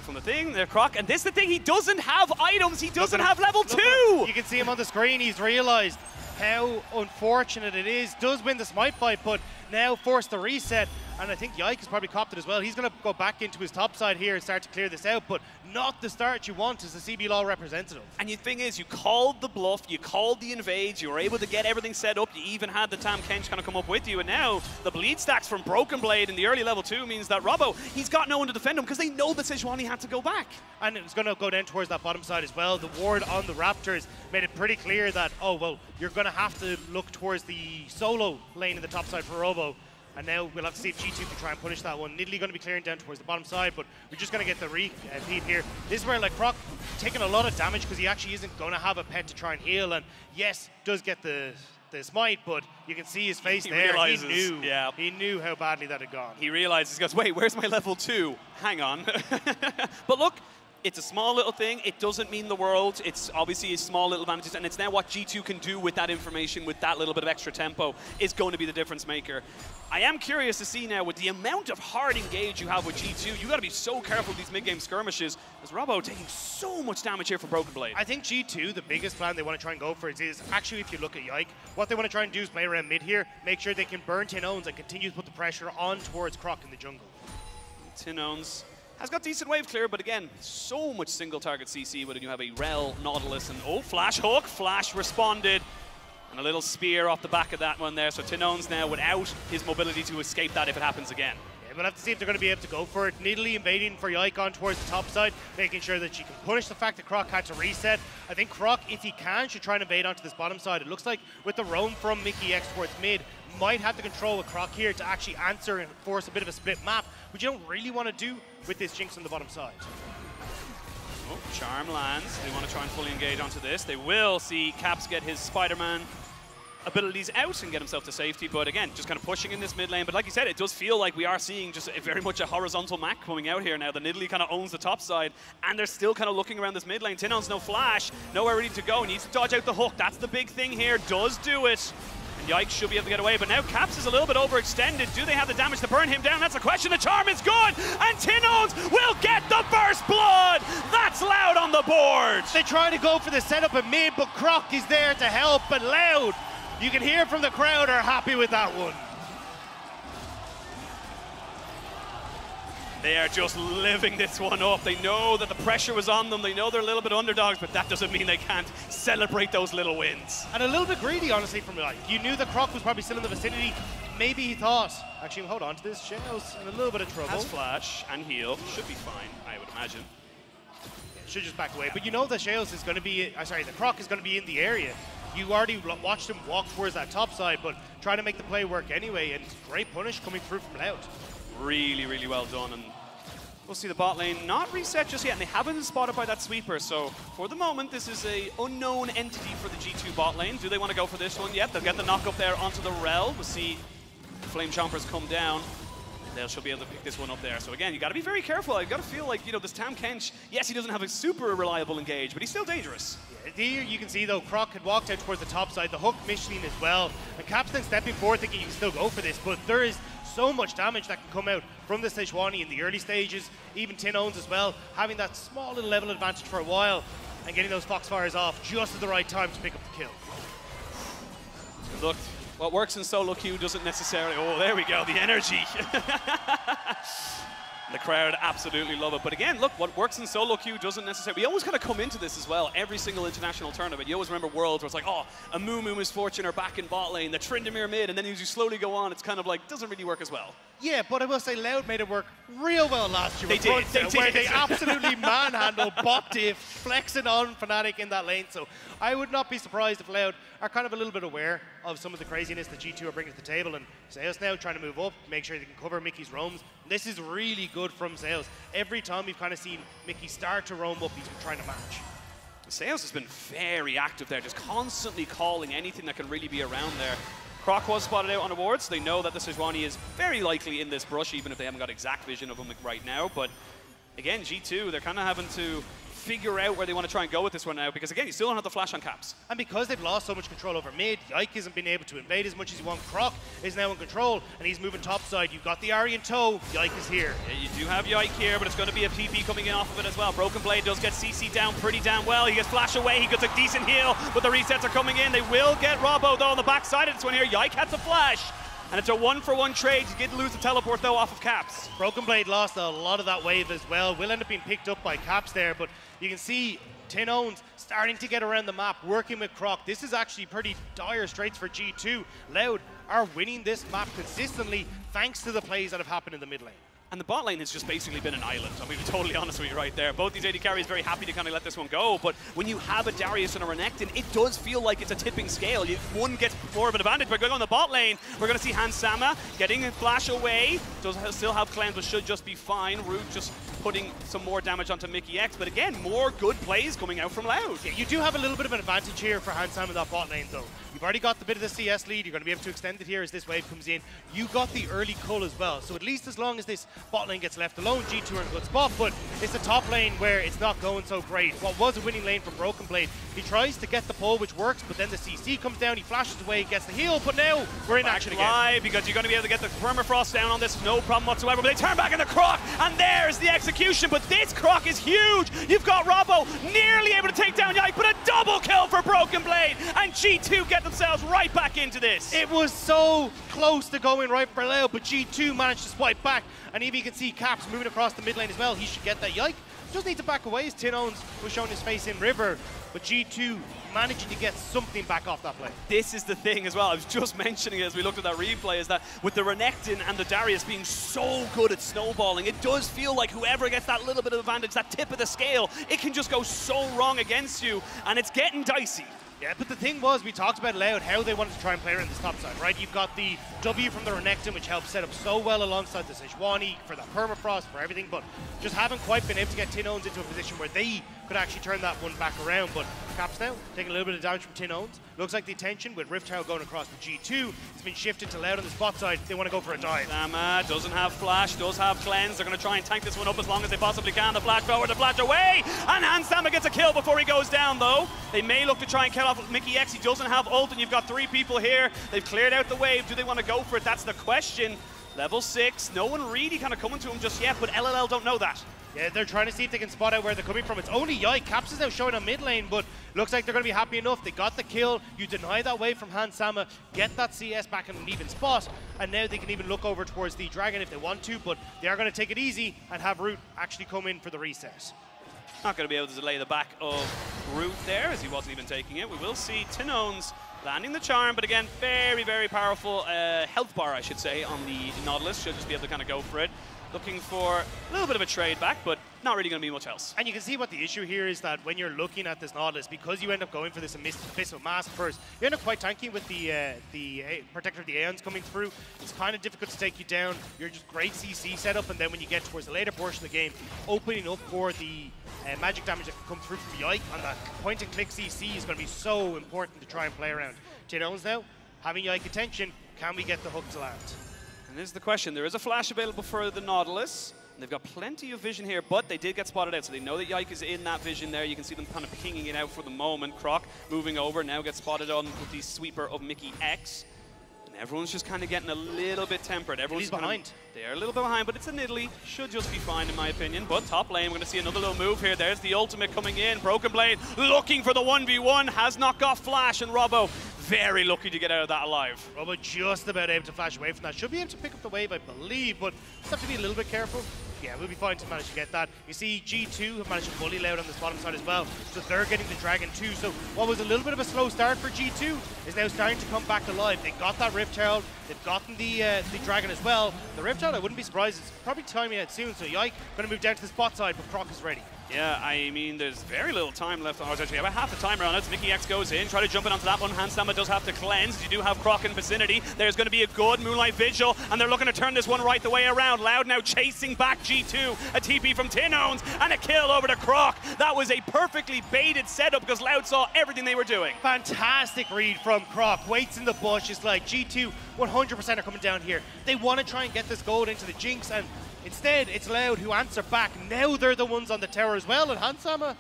from the thing, they're Croc. And this is the thing, he doesn't have items. He doesn't have level 2. You can see him on the screen. He's realized how unfortunate it is. Does win the smite fight, but now forced to reset. And I think Yike has probably copped it as well. He's going to go back into his top side here and start to clear this out, but not the start you want as a CB Law representative. And the thing is, you called the bluff, you called the invades, you were able to get everything set up, you even had the Tam Kench kind of come up with you, and now the bleed stacks from Broken Blade in the early level 2 means that Robbo, he's got no one to defend him because they know that Sejuani had to go back. And it's going to go down towards that bottom side as well. The ward on the Raptors made it pretty clear that, oh, well, you're going to have to look towards the solo lane in the top side for Robo. And now we'll have to see if G2 can try and punish that one. Nidalee going to be clearing down towards the bottom side, but we're just going to get the repeat here. This is where, like, Croc taking a lot of damage because he actually isn't going to have a pet to try and heal. And yes, does get the smite, but you can see his face there. Realizes, he knew how badly that had gone. He realizes, he goes, wait, where's my level 2? Hang on. But look, it's a small little thing. It doesn't mean the world. It's obviously a small little advantage, and it's now what G2 can do with that information, with that little bit of extra tempo, is going to be the difference maker. I am curious to see now, with the amount of hard engage you have with G2, you got to be so careful with these mid-game skirmishes, as Robbo taking so much damage here from Broken Blade. I think G2, the biggest plan they want to try and go for is actually, if you look at Yike, what they want to try and do is play around mid here, make sure they can burn Tin Owns and continue to put the pressure on towards Croc in the jungle. Tin Owns has got decent wave clear, but again, so much single target CC when you have a Rel, Nautilus, and oh, Flash Hook. Flash responded. And a little spear off the back of that one there. So Tinone's now without his mobility to escape that if it happens again. We'll have to see if they're going to be able to go for it. Nidalee invading for Yike on towards the top side, making sure that she can punish the fact that Croc had to reset. I think Croc, if he can, should try and invade onto this bottom side. It looks like with the roam from Mickey X towards mid, might have the control with Croc here to actually answer and force a bit of a split map, which you don't really want to do with this Jinx on the bottom side. Oh, Charm lands. They want to try and fully engage onto this. They will see Caps get his Spider-Man abilities out and get himself to safety, but again, just kind of pushing in this mid lane. But like you said, it does feel like we are seeing just very much a horizontal map coming out here now. The Nidalee kind of owns the top side, and they're still kind of looking around this mid lane. Tinone's no flash, nowhere ready to go, needs to dodge out the hook. That's the big thing here, does do it. And Yike should be able to get away, but now Caps is a little bit overextended. Do they have the damage to burn him down? That's the question. The charm is good, and Tinone's will get the first blood. That's Loud on the board. They try to go for the setup in mid, but Croc is there to help, but Loud, you can hear from the crowd, are happy with that one. They are just living this one up. They know that the pressure was on them. They know they're a little bit underdogs, but that doesn't mean they can't celebrate those little wins. And a little bit greedy, honestly, from Yike. You knew that Croc was probably still in the vicinity. Maybe he thought, actually, hold on to this. Shell's in a little bit of trouble. Has flash and heal. Should be fine, I would imagine. Should just back away. But you know that Shales is going to be, the Croc is going to be in the area. You already watched him walk towards that top side, but trying to make the play work anyway, and great punish coming through from Loud. Really, really well done, and we'll see the bot lane not reset just yet, and they haven't been spotted by that sweeper, so for the moment, this is a unknown entity for the G2 bot lane. Do they want to go for this one? Yep, they'll get the knock up there onto the Rel. We'll see the Flame Chompers come down. They should be able to pick this one up there. So again, you got to be very careful. You got to feel like, you know, this Tam Kench, yes, he doesn't have a super reliable engage, but he's still dangerous. Yeah, here you can see, though, Croc had walked out towards the top side, the hook missioning as well, and Capstan stepping forward thinking he can still go for this, but there is so much damage that can come out from the Sejuani in the early stages, even Tinone's as well, having that small little level advantage for a while, and getting those Foxfires off just at the right time to pick up the kill. Look, what works in solo queue doesn't necessarily... Oh, there we go, the energy. The crowd absolutely love it. But again, look, what works in solo queue doesn't necessarily... We always kind of come into this as well, every single international tournament. You always remember Worlds where it's like, oh, a Moo Misfortune are back in bot lane, the Tryndamere mid, and then as you slowly go on, it's kind of like, doesn't really work as well. Yeah, but I will say Loud made it work real well last year. They did. Where they absolutely manhandled bot diff, flexing on Fnatic in that lane. So I would not be surprised if Loud are kind of a little bit aware of some of the craziness that G2 are bringing to the table. And Sales now trying to move up, make sure they can cover Mickey's roams. This is really good from Sales. Every time we've kind of seen Mickey start to roam up, he's been trying to match. Sales has been very active there, just constantly calling anything that can really be around there. Croc was spotted out on awards. They know that the Sejuani is very likely in this brush, even if they haven't got exact vision of him right now. But again, G2, they're kind of having to figure out where they want to try and go with this one now, because again, you still don't have the flash on Caps. And because they've lost so much control over mid, Yike hasn't been able to invade as much as you want. Croc is now in control, and he's moving topside. You've got the Ahri in tow, Yike is here. Yeah, you do have Yike here, but it's going to be a PP coming in off of it as well. Broken Blade does get CC down pretty damn well. He gets flash away, he gets a decent heal, but the resets are coming in. They will get Robbo though on the backside of this one here. Yike has a flash. And it's a 1-for-1 trade. You get lose the teleport though off of Caps. Broken Blade lost a lot of that wave as well. Will end up being picked up by Caps there, but you can see Tinone's starting to get around the map, working with Croc. This is actually pretty dire straits for G2. Loud are winning this map consistently thanks to the plays that have happened in the mid lane. And the bot lane has just basically been an island. I'm going to be totally honest with you right there. Both these AD carries very happy to kind of let this one go, but when you have a Darius and a Renekton, it does feel like it's a tipping scale. One gets more of an advantage by going on the bot lane. We're going to see Hans Sama getting a flash away. Does still have cleanse, but should just be fine. Root just putting some more damage onto Mickey X, but again, more good plays coming out from Loud. Yeah, you do have a little bit of an advantage here for Hans Sama in that bot lane though. You've already got the bit of the CS lead. You're going to be able to extend it here as this wave comes in. You got the early cull as well. So at least as long as this bot lane gets left alone, G2 are in a good spot. But it's a top lane where it's not going so great. What was a winning lane for Broken Blade, he tries to get the pull, which works, but then the CC comes down, he flashes away, gets the heal, but now we're in action again. Because you're going to be able to get the permafrost down on this, no problem whatsoever. But they turn back into Croc, and there's the execution. But this Croc is huge. You've got Robbo nearly able to take down Yike, but a double kill for Broken Blade, and G2 get themselves right back into this. It was so close to going right for Leo, but G2 managed to swipe back, and even you can see Caps moving across the mid lane as well. He should get that Yike. Just need to back away as Tin Owns was showing his face in River, but G2 managing to get something back off that play. This is the thing as well, I was just mentioning it as we looked at that replay, is that with the Renekton and the Darius being so good at snowballing, it does feel like whoever gets that little bit of advantage, that tip of the scale, it can just go so wrong against you, and it's getting dicey. Yeah, but the thing was, we talked about Loud, how they wanted to try and play around this top side, right? You've got the W from the Renekton, which helps set up so well alongside the Sejuani for the permafrost, for everything, but just haven't quite been able to get Tin Owns into a position where they could actually turn that one back around. But Caps now taking a little bit of damage from Tin Owns. Looks like the attention with Rift Tower going across the G2 has been shifted to Loud on the spot side. They want to go for a dive. Sama doesn't have flash, does have cleanse. They're going to try and tank this one up as long as they possibly can. The flash forward, the flash away, and Hansama gets a kill before he goes down though. They may look to try and kill off Mickey X. He doesn't have ult, and you've got 3 people here. They've cleared out the wave. Do they want to go for it? That's the question. Level 6, no one really kind of coming to him just yet, but LLL don't know that. Yeah, they're trying to see if they can spot out where they're coming from. It's only Yike. Caps is now showing on mid lane, but looks like they're going to be happy enough. They got the kill. You deny that wave from Hansama, get that CS back in an even spot, and now they can even look over towards the Dragon if they want to, but they are going to take it easy and have Root actually come in for the reset. Not going to be able to delay the back of Root there, as he wasn't even taking it. We will see Tin Owns landing the charm, but again, very, very powerful health bar, I should say, on the Nautilus. Should just be able to kind of go for it. Looking for a little bit of a trade back, but not really going to be much else. And you can see what the issue here is, that when you're looking at this Nautilus, because you end up going for this Abyssal Mask first, you end up quite tanky with the Protector of the Aeons coming through. It's kind of difficult to take you down. You're just great CC setup, and then when you get towards the later portion of the game, opening up for the magic damage that can come through from Yike on that point-and-click CC is going to be so important to try and play around. Tin Owns now, having Yike attention, can we get the hook to land? And this is the question. There is a flash available for the Nautilus. And they've got plenty of vision here, but they did get spotted out, so they know that Yike is in that vision there. You can see them kind of pinging it out for the moment. Croc moving over, now gets spotted on with the sweeper of Mickey X. And everyone's just kind of getting a little bit tempered. Everyone's behind. They're a little bit behind, but it's a Nidalee. Should just be fine, in my opinion. But top lane, we're going to see another little move here. There's the ultimate coming in. Broken Blade looking for the 1v1. Has not got flash, and Robbo very lucky to get out of that alive. Robbo just about able to flash away from that. Should be able to pick up the wave, I believe, but just have to be a little bit careful. Yeah, we'll be fine to manage to get that. You see G2 have managed to bully Loud on this bottom side as well, so they're getting the Dragon too. So what was a little bit of a slow start for G2 is now starting to come back alive. They got that Rift Herald, they've gotten the Dragon as well. The Rift Herald, I wouldn't be surprised, it's probably timing out soon, so Yike going to move down to the spot side, but Croc is ready. Yeah, I mean, there's very little time left. Oh, actually about half the time around it. Mickey X goes in, try to jump in onto that one. Hansama does have to cleanse. You do have Croc in vicinity. There's going to be a good Moonlight Vigil, and they're looking to turn this one right the way around. Loud now chasing back G2. A TP from Tin Owns, and a kill over to Croc. That was a perfectly baited setup because Loud saw everything they were doing. Fantastic read from Croc. Waits in the bush. It's like G2 100% are coming down here. They want to try and get this gold into the Jinx, and instead, it's Loud who answer back. Now they're the ones on the tower as well, and Hansama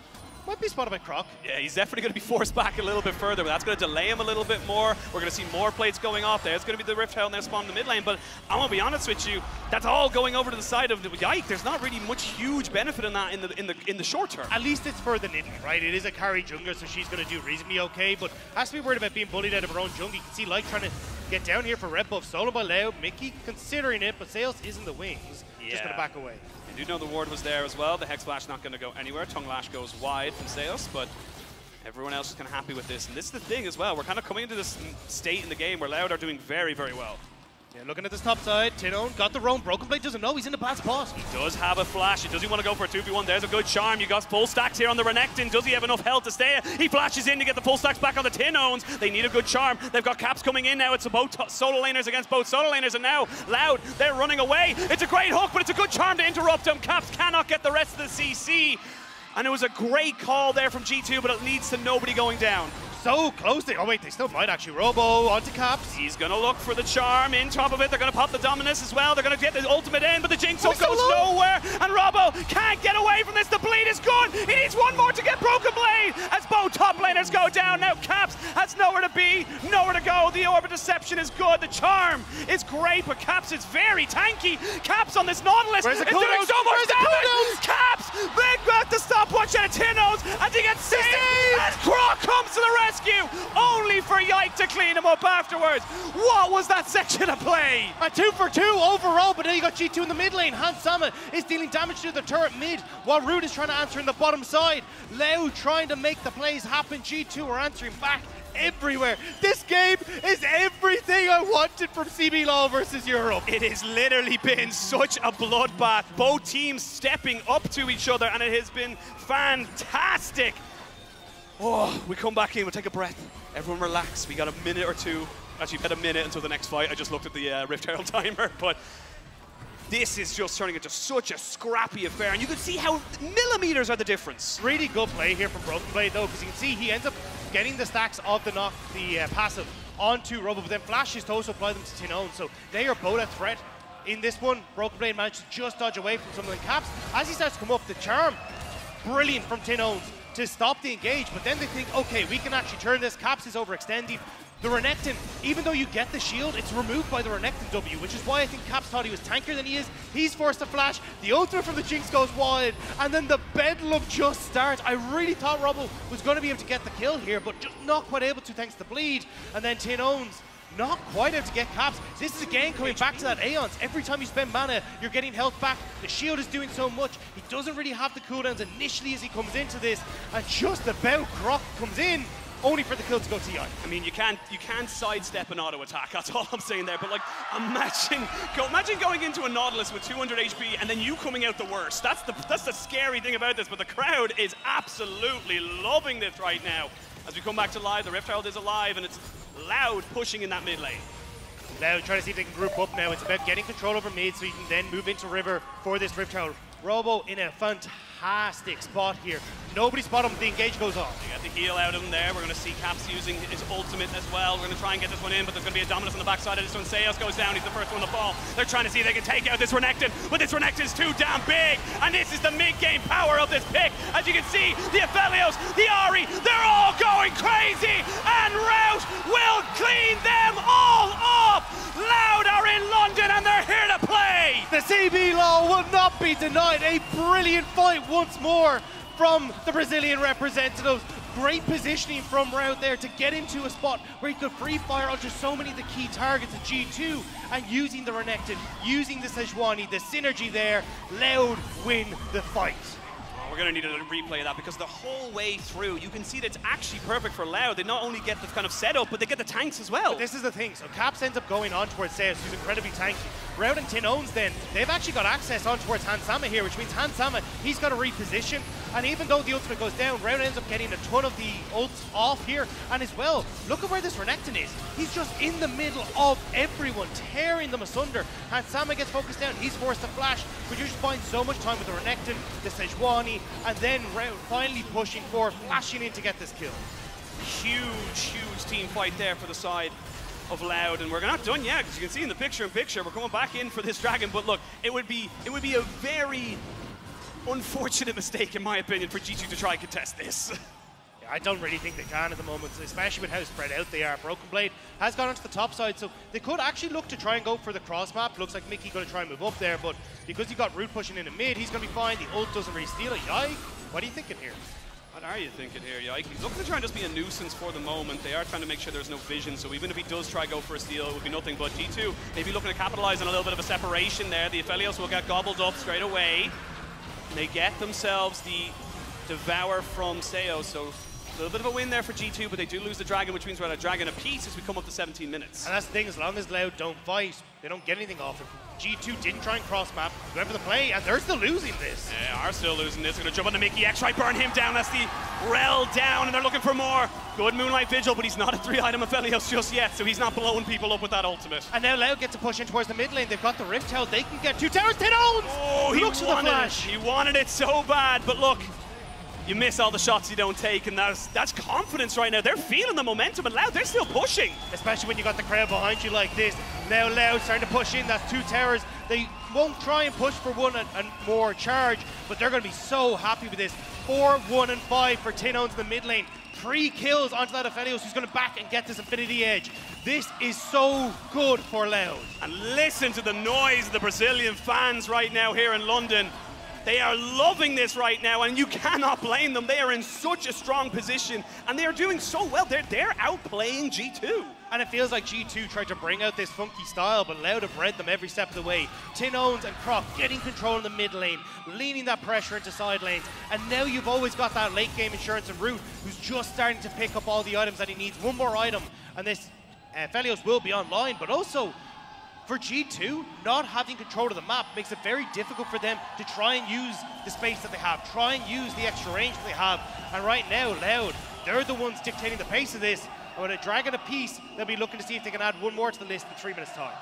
might be spotted by Croc. Yeah, he's definitely going to be forced back a little bit further, but that's going to delay him a little bit more. We're going to see more plates going off there. It's going to be the Rift Herald now spawn in the mid lane, but I'm going to be honest with you, that's all going over to the side of the Yike. There's not really much huge benefit in that in the short term. At least it's for the Nidalee, right? It is a carry jungler, so she's going to do reasonably okay, but has to be worried about being bullied out of her own jungle. You can see Like trying to get down here for red buff, solo by Loud. Mickey considering it, but Sales is in the wings. Just going to back away. I do know the ward was there as well. The Hex Flash not going to go anywhere. Tongue Lash goes wide from Seos, but everyone else is kind of happy with this. And this is the thing as well. We're kind of coming into this state in the game where Loud are doing very, very well. Yeah, looking at this top side, Tin Owns got the roam. Broken Blade doesn't know he's in a bad spot. He does have a flash. Does he want to go for a 2v1? There's a good charm. You got full stacks here on the Renekton. Does he have enough health to stay? He flashes in to get the full stacks back on the Tin Owns. They need a good charm. They've got Caps coming in now. It's both solo laners against both solo laners, and now Loud, they're running away. It's a great hook, but it's a good charm to interrupt them. Caps cannot get the rest of the CC. And it was a great call there from G2, but it leads to nobody going down. So close. Oh wait, they still might actually. Robo onto Caps. He's going to look for the charm in top of it. They're going to pop the Dominus as well. They're going to get the ultimate in, but the Jinx goes nowhere. And Robo can't get away from this. The bleed is good. He needs one more to get Broken Blade as both top laners go down. Now Caps has nowhere to be, nowhere to go. The Orbit Deception is good. The Charm is great, but Caps is very tanky. Caps on this Nautilus Where's is the doing cooldowns? so much Where's the damage. cooldowns? Caps, they got the stopwatch out of Tinnos, and he gets saved. And Croc comes to the rescue, only for Yike to clean him up afterwards. What was that section of play? A 2 for 2 overall, but then you got G2 in the mid lane. Hans Sama is dealing damage to the turret mid, while Rude is trying to answer in the bottom side. Loud trying to make the plays happen. G2 are answering back everywhere. This game is everything I wanted from CB Law versus Europe. It has literally been such a bloodbath. Both teams stepping up to each other, and it has been fantastic. Oh, we come back in, we'll take a breath. Everyone relax. We got a minute or two. Actually, we had a minute until the next fight. I just looked at the Rift Herald timer, but this is just turning into such a scrappy affair, and you can see how millimeters are the difference. Really good play here from Broken Blade, though, because you can see he ends up getting the stacks of the knock, the passive onto Robo, but then flashes to also apply them to Tinone, so they are both a threat in this one. Broken Blade managed to just dodge away from some of the Caps. As he starts to come up, the Charm, brilliant from Tinone to stop the engage, but then they think, okay, we can actually turn this. Caps is overextending. The Renekton, even though you get the shield, it's removed by the Renekton W, which is why I think Caps thought he was tankier than he is. He's forced to flash, the ultimate from the Jinx goes wide, and then the bedlam just starts. I really thought Robo was going to be able to get the kill here, but just not quite able to thanks to Bleed. And then Tinone's not quite able to get Caps. This is again coming back to that Aeons. Every time you spend mana, you're getting health back. The shield is doing so much. He doesn't really have the cooldowns initially as he comes into this, and just about Croc comes in, only for the kill to go to Yike. I mean, you can't sidestep an auto attack. That's all I'm saying there. But like, imagine going into a Nautilus with 200 HP and then you coming out the worst. That's the scary thing about this. But the crowd is absolutely loving this right now. As we come back to live, the Rift Herald is alive, and it's Loud pushing in that mid lane. Loud trying to see if they can group up now. It's about getting control over mid so you can then move into River for this Rift Herald. Robo in a fantastic spot here. Nobody spot him, the engage goes off. You got the heal out of him there. We're going to see Caps using his ultimate as well. We're going to try and get this one in, but there's going to be a Dominus on the backside of this one. Seos goes down, he's the first one to fall. They're trying to see if they can take out this Renekton, but this Renekton is too damn big, and this is the mid-game power of this pick. As you can see, the Aphelios, the Ahri, they're all going crazy, and Rout will clean them all off. Loud are in London, and they're here to play. The CB Law will not be denied. A brilliant fight once more from the Brazilian representatives. Great positioning from Rout there to get into a spot where he could free fire onto so many of the key targets at G2, and using the Renekton, using the Sejuani, the synergy there, Loud win the fight. We're going to need a replay of that, because the whole way through, you can see that it's actually perfect for Loud. They not only get the kind of setup, but they get the tanks as well. But this is the thing, so Caps ends up going on towards Seus, who's incredibly tanky. Rout and Tinone's then, they've actually got access on towards Hans Sama here, which means Hans Sama, he's got to reposition. And even though the ultimate goes down, Rout ends up getting a ton of the ults off here. And as well, look at where this Renekton is. He's just in the middle of everyone, tearing them asunder. Hans Sama gets focused down, he's forced to flash, but you just find so much time with the Renekton, the Sejuani, and then Rout finally pushing forward, flashing in to get this kill. Huge team fight there for the side of Loud, and we're not done yet, because you can see in the picture-in-picture, we're coming back in for this Dragon. But look, it would be a very unfortunate mistake, in my opinion, for G2 to try and contest this. Yeah, I don't really think they can at the moment, especially with how spread out they are. Broken Blade has gone onto the top side, so they could actually look to try and go for the cross map. Looks like Mickey going to try and move up there, but because you got Root pushing in the mid, he's going to be fine. The ult doesn't really steal it. Yike, what are you thinking here? What are you thinking here, Yike? He's looking to try and just be a nuisance for the moment. They are trying to make sure there's no vision, so even if he does try go for a steal, it would be nothing. But G2 maybe looking to capitalize on a little bit of a separation there. The Aphelios will get gobbled up straight away. They get themselves the Devour from Seos, so a little bit of a win there for G2, but they do lose the Dragon, which means we're at a Dragon apiece as we come up to 17 minutes. And that's the thing, as long as Loud don't fight, they don't get anything off it. G2 didn't try and cross map, went for the play, and they're still losing this. They are still losing this. They're going to jump on the Mickey X, try burn him down. That's the Rel down, and they're looking for more. Good Moonlight Vigil, but he's not a 3-item Aphelios just yet, so he's not blowing people up with that ultimate. And now Loud gets to push in towards the mid lane. They've got the Rift Herald. They can get 2 towers. Tinone! Oh, he looks for the flash. He wanted it so bad, but look, you miss all the shots you don't take, and that's confidence right now. They're feeling the momentum, and Loud, they're still pushing. Especially when you got the crowd behind you like this. Now Loud starting to push in. That's 2 towers. They won't try and push for 1 and more charge, but they're going to be so happy with this. 4, 1, and 5 for Tinone's in the mid lane. 3 kills onto that Aphelios, who's going to back and get this Infinity Edge. This is so good for Loud. And listen to the noise of the Brazilian fans right now here in London. They are loving this right now, and you cannot blame them. They are in such a strong position, and they are doing so well. They're outplaying G2. And it feels like G2 tried to bring out this funky style, but Loud have read them every step of the way. Tinones and Croc getting control in the mid lane, leaning that pressure into side lanes, and now you've always got that late game insurance and Root, who's just starting to pick up all the items that he needs. One more item, and this Aphelios will be online, but also for G2, not having control of the map makes it very difficult for them to try and use the space that they have, try and use the extra range that they have. And right now, Loud, they're the ones dictating the pace of this. And with a dragon apiece, they'll be looking to see if they can add one more to the list in 3 minutes' time.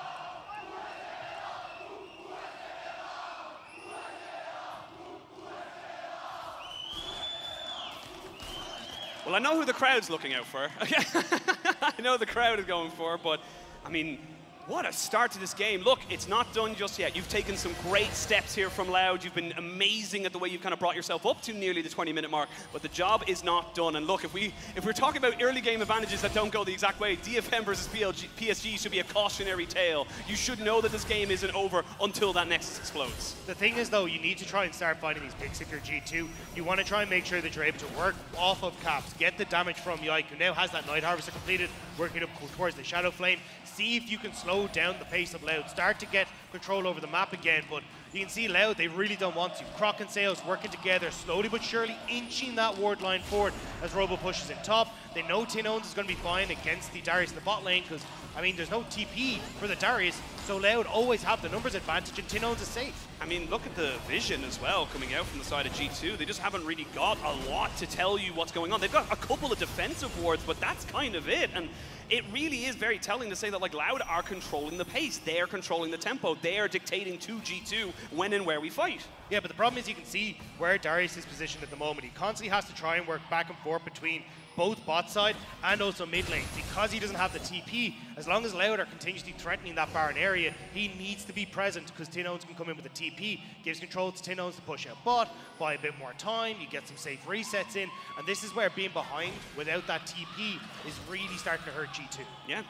Well, I know who the crowd's looking out for. I know the crowd is going for, but I mean, what a start to this game. Look, it's not done just yet. You've taken some great steps here from Loud. You've been amazing at the way you've kind of brought yourself up to nearly the 20-minute mark, but the job is not done. And look, if we're talking about early game advantages that don't go the exact way, DFM versus PSG should be a cautionary tale. You should know that this game isn't over until that Nexus explodes. The thing is, though, you need to try and start finding these picks if you're G2. You want to try and make sure that you're able to work off of Caps, get the damage from Yike, who now has that Night Harvester completed, working up towards the Shadow Flame. See if you can slow down the pace of Loud. Start to get control over the map again, but you can see Loud, they really don't want to. Croc and Sales working together, slowly but surely inching that ward line forward as Robo pushes in top. They know Tinones is going to be fine against the Darius in the bot lane because, I mean, there's no TP for the Darius, so Loud always have the numbers advantage and Tinones is safe. I mean, look at the vision as well coming out from the side of G2. They just haven't really got a lot to tell you what's going on. They've got a couple of defensive wards, but that's kind of it. And it really is very telling to say that, like, Loud are controlling the pace. They're controlling the tempo. They are dictating to G2 when and where we fight. Yeah, but the problem is you can see where Darius is positioned at the moment. He constantly has to try and work back and forth between both bot side and also mid lane. Because he doesn't have the TP, as long as Loud are continuously threatening that Baron area, he needs to be present because Tinones can come in with a TP, gives control to Tinones to push out bot, buy a bit more time, you get some safe resets in, and this is where being behind without that TP is really starting to hurt G2. Yeah.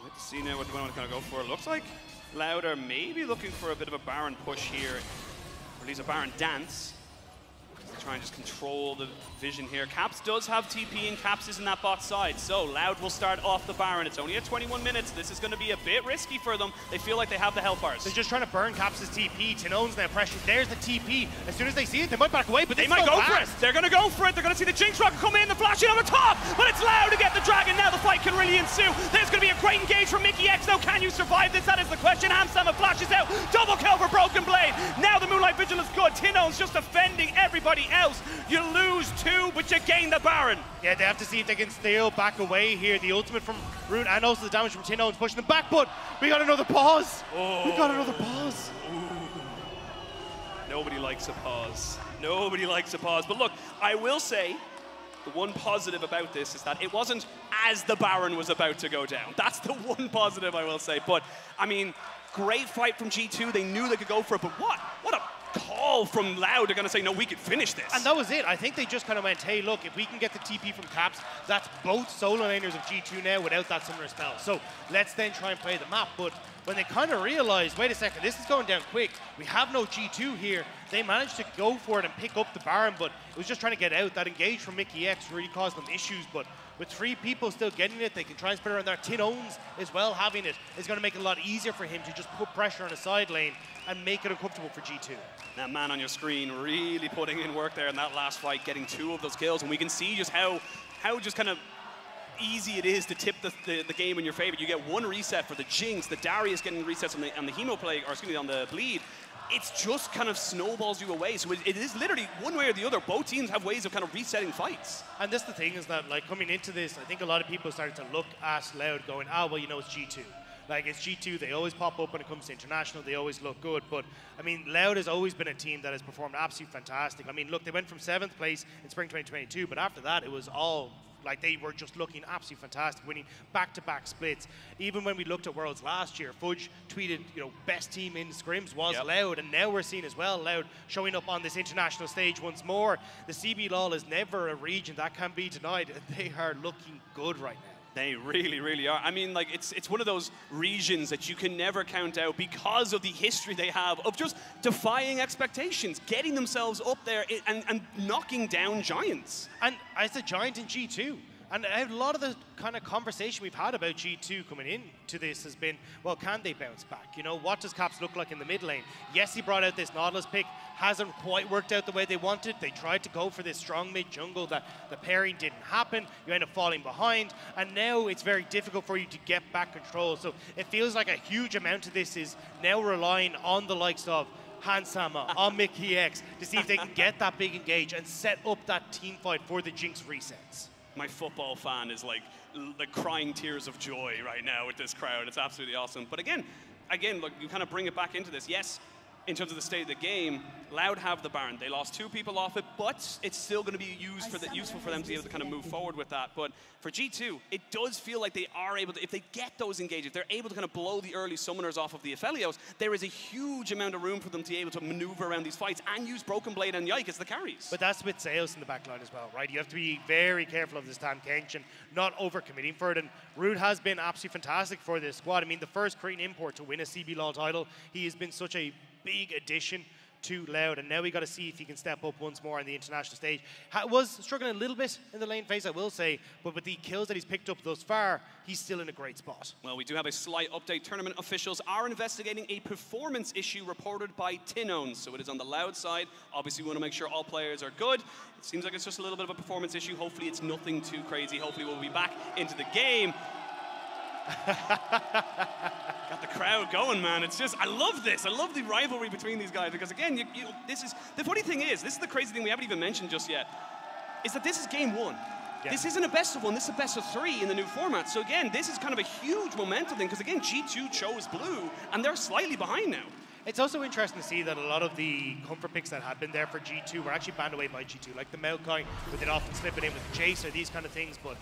Let's see now what they want to kind of go for. It looks like Loud are maybe looking for a bit of a Baron push here, or at least a Baron dance. Try and just control the vision here. Caps does have TP and Caps is in that bot side, so Loud will start off the Baron. It's only at 21 minutes. This is going to be a bit risky for them. They feel like they have the health bars. They're just trying to burn Caps' TP. Tinone's now pressured. There's the TP. As soon as they see it, they might back away, but they might go for it. They're going to go for it. They're going to see the Jinx Rocket come in, the flash in on the top, but it's Loud to get the Dragon. Now the fight can really ensue. There's going to be a great engage from Mickey X, though. Can you survive this? That is the question. Hamsama flashes out. Double kill for Broken Blade. Now the Moonlight Vigil is good. Tinone's just defending everybody else. You lose 2, but you gain the Baron. Yeah, they have to see if they can still back away here. The ultimate from Root and also the damage from Tinone's pushing them back, but we got another pause. Oh. We got another pause. Ooh. Nobody likes a pause. Nobody likes a pause. But look, I will say, the one positive about this is that it wasn't as the Baron was about to go down. That's the one positive I will say. But, I mean, great fight from G2. They knew they could go for it, but what a call from Loud. They're going to say, no, we can finish this. And that was it. I think they just kind of went, hey, look, if we can get the TP from Caps, that's both solo laners of G2 now without that summoner spell. So let's then try and play the map. But when they kind of realized, wait a second, this is going down quick. We have no G2 here. They managed to go for it and pick up the Baron, but it was just trying to get out. That engage from Mickey X really caused them issues, but with 3 people still getting it, they can try and spread around there. Tinones as well having it is going to make it a lot easier for him to just put pressure on the side lane and make it uncomfortable for G2. That man on your screen really putting in work there in that last fight, getting 2 of those kills, and we can see just how just kind of easy it is to tip the game in your favor. You get 1 reset for the Jinx, the Darius getting resets on the Hemo play, or excuse me, on the Bleed. It's just kind of snowballs you away. So it is literally one way or the other. Both teams have ways of kind of resetting fights. And that's the thing is that, like, coming into this, I think a lot of people started to look at Loud going, well, you know, it's G2. Like, it's G2, they always pop up when it comes to international, they always look good. But, I mean, Loud has always been a team that has performed absolutely fantastic. I mean, look, they went from 7th place in spring 2022, but after that, it was all Like, they were just looking absolutely fantastic, winning back-to-back splits. Even when we looked at Worlds last year, Fudge tweeted, you know, best team in scrims was Loud, and now we're seeing as well Loud showing up on this international stage once more. The CBLOL is never a region that can be denied, and they are looking good right now. They really, really are. I mean, like, it's one of those regions that you can never count out because of the history they have of just defying expectations, getting themselves up there and knocking down giants. And as a giant in G2, and a lot of the kind of conversation we've had about G2 coming into this has been, well, can they bounce back? You know, what does Caps look like in the mid lane? Yes, he brought out this Nautilus pick, hasn't quite worked out the way they wanted. They tried to go for this strong mid jungle that the pairing didn't happen. You end up falling behind, and now it's very difficult for you to get back control. So it feels like a huge amount of this is now relying on the likes of Hansama, on Mickey X, to see if they can get that big engage and set up that team fight for the Jinx resets. My football fan is like crying tears of joy right now with this crowd. It's absolutely awesome. But again, look, you kind of bring it back into this. Yes, in terms of the state of the game, Loud have the Baron. They lost 2 people off it, but it's still going to be useful for them to be able to kind of move forward with that. But for G2, it does feel like they are able to, if they get those engages, they're able to kind of blow the early summoners off of the Aphelios. There is a huge amount of room for them to be able to maneuver around these fights and use Broken Blade and Yike as the carries. But that's with Zeus in the back line as well, right? You have to be very careful of this Tam Kench and not overcommitting for it. And Rude has been absolutely fantastic for this squad. I mean, the first Korean import to win a CBLOL title, he has been such a big addition to Loud, and now we got to see if he can step up once more on the international stage. Was struggling a little bit in the lane phase, I will say, but with the kills that he's picked up thus far, he's still in a great spot. Well, we do have a slight update. Tournament officials are investigating a performance issue reported by Tinones, so it is on the Loud side. Obviously, we want to make sure all players are good. It seems like it's just a little bit of a performance issue. Hopefully, it's nothing too crazy. Hopefully, we'll be back into the game. Got the crowd going, man. It's just, I love this. I love the rivalry between these guys because, again, this is, the funny thing is, this is the crazy thing we haven't even mentioned just yet, is that this is game 1. Yeah. This isn't a best of 1, this is a best of 3 in the new format. So again, this is kind of a huge momentum thing because, again, G2 chose blue and they're slightly behind now. It's also interesting to see that a lot of the comfort picks that had been there for G2 were actually banned away by G2, like the Maokai, but they'd often slip it in with the Chaser, these kind of things. But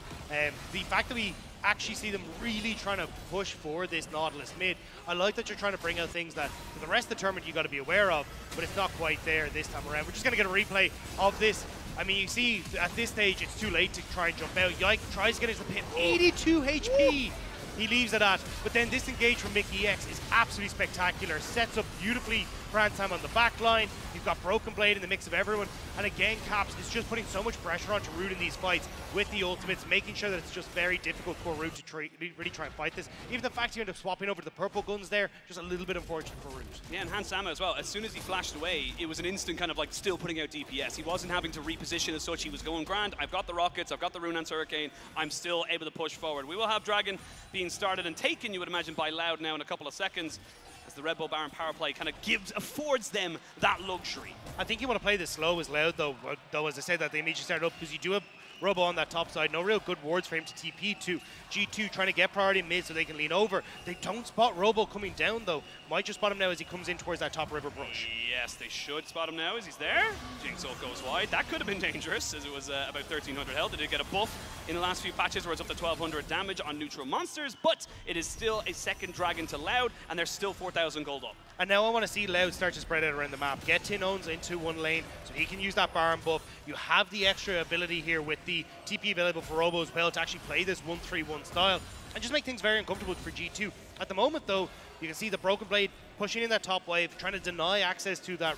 the fact that we actually see them really trying to push for this Nautilus mid, I like that you're trying to bring out things that for the rest of the tournament you got to be aware of, but it's not quite there this time around. We're just going to get a replay of this. I mean, you see, at this stage, it's too late to try and jump out. Yike tries to get into the pit, 82 HP. He leaves it at, but then this engage from Mickey X is absolutely spectacular. Sets up beautifully for Ansam on the back line. You've got Broken Blade in the mix of everyone. And again, Caps is just putting so much pressure onto Rude in these fights with the ultimates, making sure that it's just very difficult for Rude to really try and fight this. Even the fact you end up swapping over to the purple guns there, just a little bit unfortunate for Rude. Yeah, and Hansama as well. As soon as he flashed away, it was an instant kind of like still putting out DPS. He wasn't having to reposition as such. He was going grand. I've got the rockets, I've got the Runeance Hurricane. I'm still able to push forward. We will have Dragon being started and taken, you would imagine, by Loud now in a couple of seconds, as the Red Bull Baron power play kind of affords them that luxury. I think you want to play this slow as Loud, though as I said that they immediately started up, because you do have Robo on that top side, no real good wards for him to TP to. G2 trying to get priority mid so they can lean over. They don't spot Robo coming down, though. Might just spot him now as he comes in towards that top river brush. Yes, they should spot him now as he's there. Jinx ult goes wide. That could have been dangerous, as it was about 1,300 health. They did get a buff in the last few patches where it's up to 1,200 damage on neutral monsters, but it is still a second Dragon to Loud, and they're still 4,000 gold up. And now I want to see Loud start to spread out around the map. Get Tinones into one lane so he can use that Baron buff. You have the extra ability here with the TP available for Robo as well to actually play this 1-3-1 style and just make things very uncomfortable for G2. At the moment, though, you can see the Broken Blade pushing in that top wave, trying to deny access to that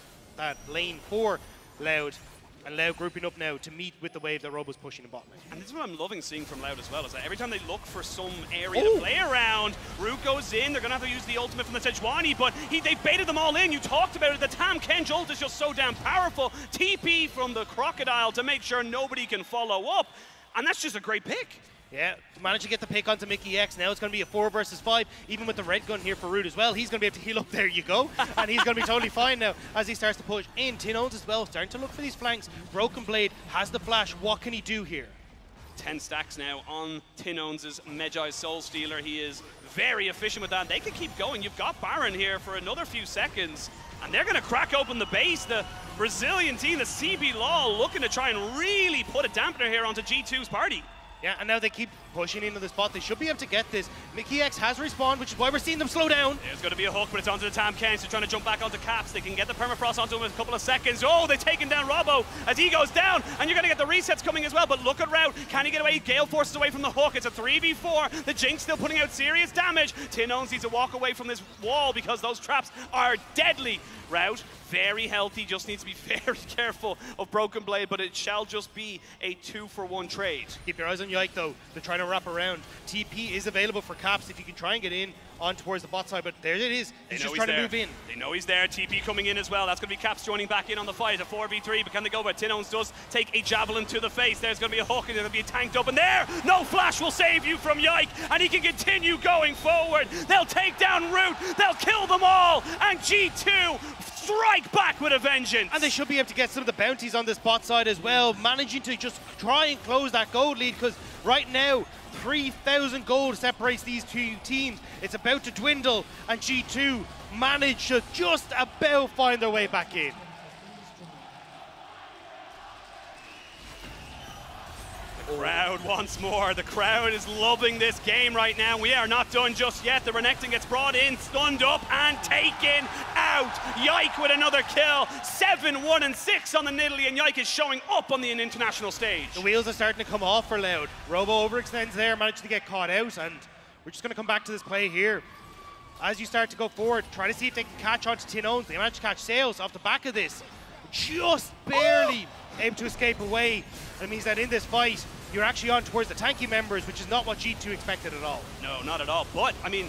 lane for Loud. And Loud grouping up now to meet with the wave that Robo's pushing in bot lane. And this is what I'm loving seeing from Loud as well, is that every time they look for some area to play around, Root goes in, they're going to have to use the ultimate from the Sejuani, but they baited them all in. You talked about it, the Tam Kench ult is just so damn powerful. TP from the Crocodile to make sure nobody can follow up, and that's just a great pick. Yeah, managed to get the pick onto Mickey X. Now it's going to be a 4 versus 5, even with the red gun here for Rude as well. He's going to be able to heal up. There you go. And he's going to be totally fine now as he starts to push in. Tinones as well, starting to look for these flanks. Broken Blade has the flash. What can he do here? 10 stacks now on Tinones' Medjai Soul Stealer. He is very efficient with that. They can keep going. You've got Baron here for another few seconds, and they're going to crack open the base. The Brazilian team, the CBLOL, looking to try and really put a dampener here onto G2's party. Yeah, and now they keep pushing into the spot. They should be able to get this. Mickey X has respawned, which is why we're seeing them slow down. There's going to be a hook, but it's onto the Tam Kens. They're trying to jump back onto Caps. They can get the permafrost onto him in a couple of seconds. Oh, they've taken down Robo as he goes down, and you're going to get the resets coming as well. But look at Route. Can he get away? Gale forces away from the hook. It's a 3v4. The Jinx still putting out serious damage. Tin Owns needs to walk away from this wall because those traps are deadly. Route, very healthy, just needs to be very careful of Broken Blade, but it shall just be a 2-for-1 trade. Keep your eyes on Yike, though. They're trying to wrap around. TP is available for Caps if you can try and get in on towards the bot side, but there it is. He's just trying to move in. They know he's there. TP coming in as well. That's going to be Caps joining back in on the fight. A 4v3, but can they go? But Tin Owns does take a javelin to the face. There's going to be a hook, and there'll be a tanked up, and there, no flash will save you from Yike, and he can continue going forward. They'll take down Root. They'll kill them all, and G2 strike back with a vengeance. And they should be able to get some of the bounties on this bot side as well, managing to just try and close that gold lead, because right now 3,000 gold separates these two teams. It's about to dwindle, and G2 managed to just about find their way back in. The crowd once more. The crowd is loving this game right now. We are not done just yet. The Renekton gets brought in, stunned up, and taken out. Yike with another kill. 7-1-6 on the Nidalee, and Yike is showing up on the international stage. The wheels are starting to come off for Loud. Robo overextends there, managed to get caught out, and we're just going to come back to this play here. As you start to go forward, try to see if they can catch onto Tin Owns. They managed to catch Sales off the back of this. Just barely able to escape away. That means that in this fight, you're actually on towards the tanky members, which is not what G2 expected at all. No, not at all. But, I mean,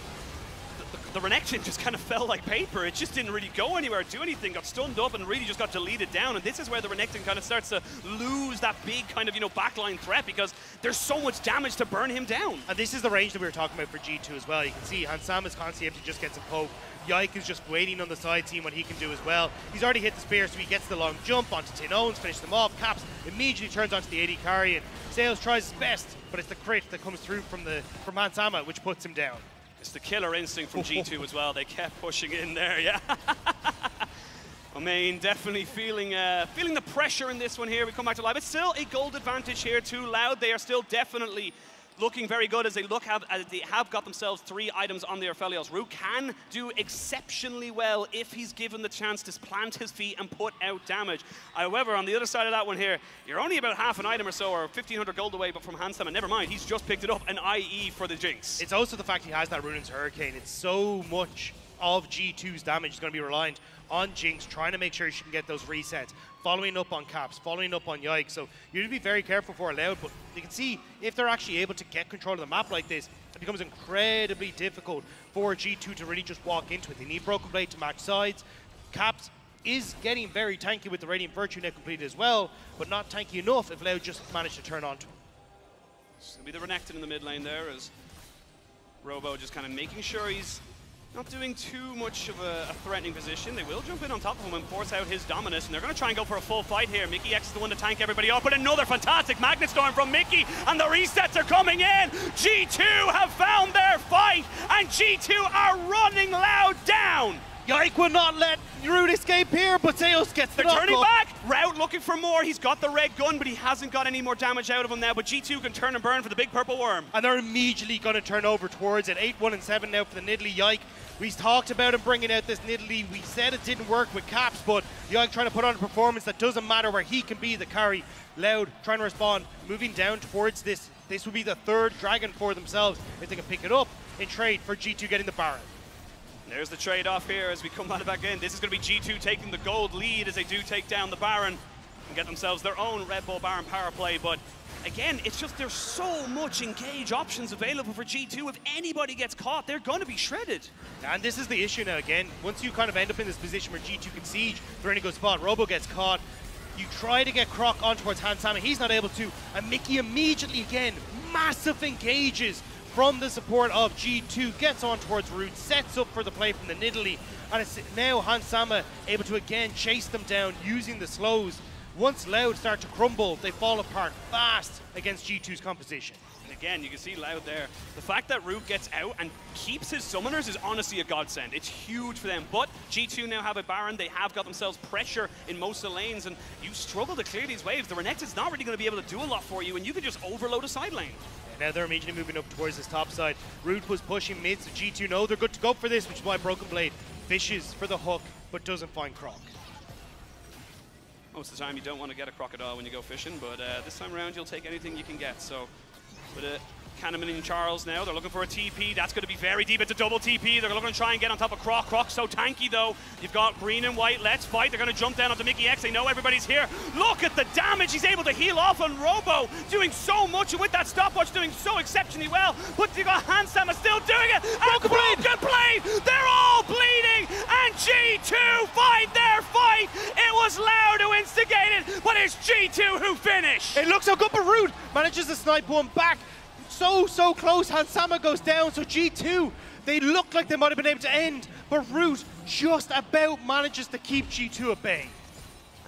the Renekton just kind of fell like paper. It just didn't really go anywhere, do anything, got stunned up, and really just got deleted down. And this is where the Renekton kind of starts to lose that big kind of, backline threat, because there's so much damage to burn him down. And this is the range that we were talking about for G2 as well. You can see Hansam is constantly able to just get some poke. Yike is just waiting on the side, seeing what he can do as well. He's already hit the spear, so he gets the long jump onto Tin Owns, finish them off. Caps immediately turns onto the AD carry, and Sales tries his best, but it's the crit that comes through from Hansama, which puts him down. It's the killer instinct from G2 as well. They kept pushing in there, yeah. I mean, definitely feeling the pressure in this one here. We come back to live. It's still a gold advantage here to Loud. They are still definitely looking very good as they have got themselves 3 items on their Aphelios. Root can do exceptionally well if he's given the chance to plant his feet and put out damage. However, on the other side of that one here, you're only about half an item or so, or 1,500 gold away, but from Hansam, and never mind, he's just picked it up, an IE for the Jinx. It's also the fact he has that Ruin's Hurricane. It's so much of G2's damage is going to be reliant on Jinx, trying to make sure she can get those resets, following up on Caps, following up on Yike. So you need to be very careful for Loud, but you can see if they're actually able to get control of the map like this, it becomes incredibly difficult for G2 to really just walk into it. They need Broken Blade to match sides. Caps is getting very tanky with the Radiant Virtue now completed as well, but not tanky enough if Loud just managed to turn on to him. It's going to be the Renekton in the mid lane there, as Robo just kind of making sure he's not doing too much of a threatening position. They will jump in on top of him and force out his dominance, and they're going to try and go for a full fight here. Mickey X is the one to tank everybody up, but another fantastic Magnet Storm from Mickey, and the resets are coming in. G2 have found their fight, and G2 are running Loud down. Yike will not let Root escape here, but Zeus gets the They're turning back. Route looking for more. He's got the red gun, but he hasn't got any more damage out of him now. But G2 can turn and burn for the big purple worm. And they're immediately going to turn over towards it. 8-1-7 now for the Nidalee. Yike, we talked about him bringing out this Nidalee. We said it didn't work with Caps, but Yike trying to put on a performance that doesn't matter, where he can be the carry. Loud trying to respond, moving down towards this. This would be the 3rd dragon for themselves if they can pick it up in trade for G2 getting the Baron. There's the trade-off here as we come back in. This is going to be G2 taking the gold lead as they do take down the Baron and get themselves their own Red Bull Baron power play. But again, it's just there's so much engage options available for G2. If anybody gets caught, they're going to be shredded. And this is the issue now again. Once you kind of end up in this position where G2 can siege, they're in a good spot. Robo gets caught. You try to get Croc on towards Hansama. He's not able to. And Mickey immediately again, massive engages from the support of G2, gets on towards Root, sets up for the play from the Nidalee, and it's now Hansama able to again chase them down using the slows. Once Loud start to crumble, they fall apart fast against G2's composition. again, you can see Loud there. The fact that Root gets out and keeps his summoners is honestly a godsend. It's huge for them. But G2 now have a Baron. They have got themselves pressure in most of the lanes, and you struggle to clear these waves. The Renekton's not really going to be able to do a lot for you, and you can just overload a side lane. Now they're immediately moving up towards this top side. Root was pushing mid, so G2 know they're good to go for this, which is why Broken Blade fishes for the hook, but doesn't find Croc. Most of the time you don't want to get a crocodile when you go fishing, but this time around you'll take anything you can get. So with a Kahneman and Charles now, they're looking for a TP. That's going to be very deep. It's a double TP. They're looking to try and get on top of Croc. Croc's so tanky though. You've got green and white. Let's fight. They're going to jump down onto Mickey X. They know everybody's here. Look at the damage. He's able to heal off on Robo, doing so much with that stopwatch, doing so exceptionally well. But you got Hansama still doing it. And Broken Blade. They're all bleeding. And G2 find their fight. It was Loud who instigated, but it's G2 who finish. It looks so good, but Root manages to snipe one back. So close. Hansama goes down, so G2, they look like they might have been able to end, but Root just about manages to keep G2 at bay.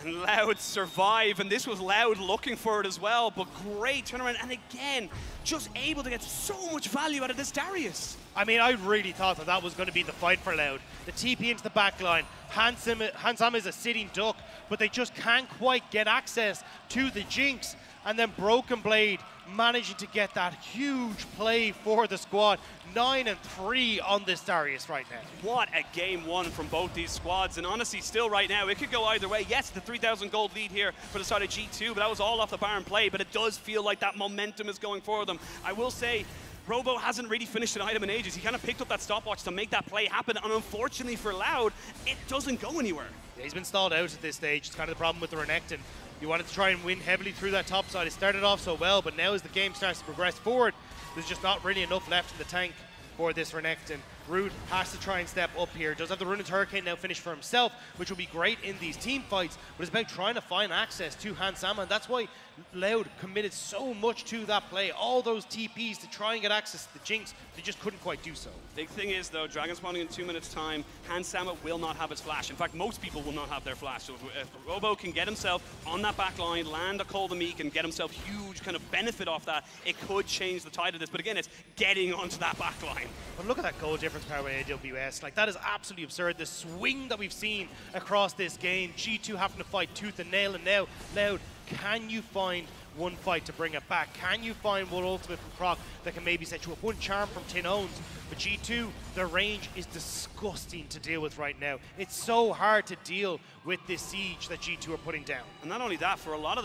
And Loud survive, and this was Loud looking for it as well, but great turnaround, and again, just able to get so much value out of this Darius. I mean, I really thought that was going to be the fight for Loud. The TP into the back line. Hansama is a sitting duck, but they just can't quite get access to the Jinx. And then Broken Blade managing to get that huge play for the squad. 9-3 on this Darius right now. What a game one from both these squads, and honestly, still right now, it could go either way. Yes, the 3,000 gold lead here for the side of G2, but that was all off the Baron play, but it does feel like that momentum is going for them. I will say, Robo hasn't really finished an item in ages. He kind of picked up that stopwatch to make that play happen, and unfortunately for Loud, it doesn't go anywhere. Yeah, he's been stalled out at this stage. It's kind of the problem with the Renekton. You wanted to try and win heavily through that top side. It started off so well, but now as the game starts to progress forward, there's just not really enough left in the tank for this Renekton. Root has to try and step up here. Does have the Ruined Hurricane now finished for himself, which will be great in these team fights, but it's about trying to find access to Hansama, and that's why Loud committed so much to that play. All those TPs to try and get access to the Jinx, they just couldn't quite do so. Big thing is, though, Dragon spawning in 2 minutes' time, Hansama will not have his flash. In fact, most people will not have their flash. So if Robo can get himself on that back line, land a Call the Meek, and get himself huge kind of benefit off that, it could change the tide of this. But again, it's getting onto that back line. But look at that goal difference power by AWS. Like, that is absolutely absurd. The swing that we've seen across this game, G2 having to fight tooth and nail, and now Loud, can you find one fight to bring it back? Can you find one ultimate from Croc that can maybe set you up? One charm from Tin Owns. But G2, their range is disgusting to deal with right now. It's so hard to deal with this siege that G2 are putting down. And not only that, for a lot of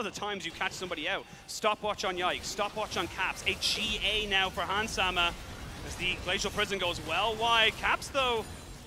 the times you catch somebody out, stopwatch on Yikes, stopwatch on Caps, a GA now for Hansama as the Glacial Prison goes well wide. Caps, though,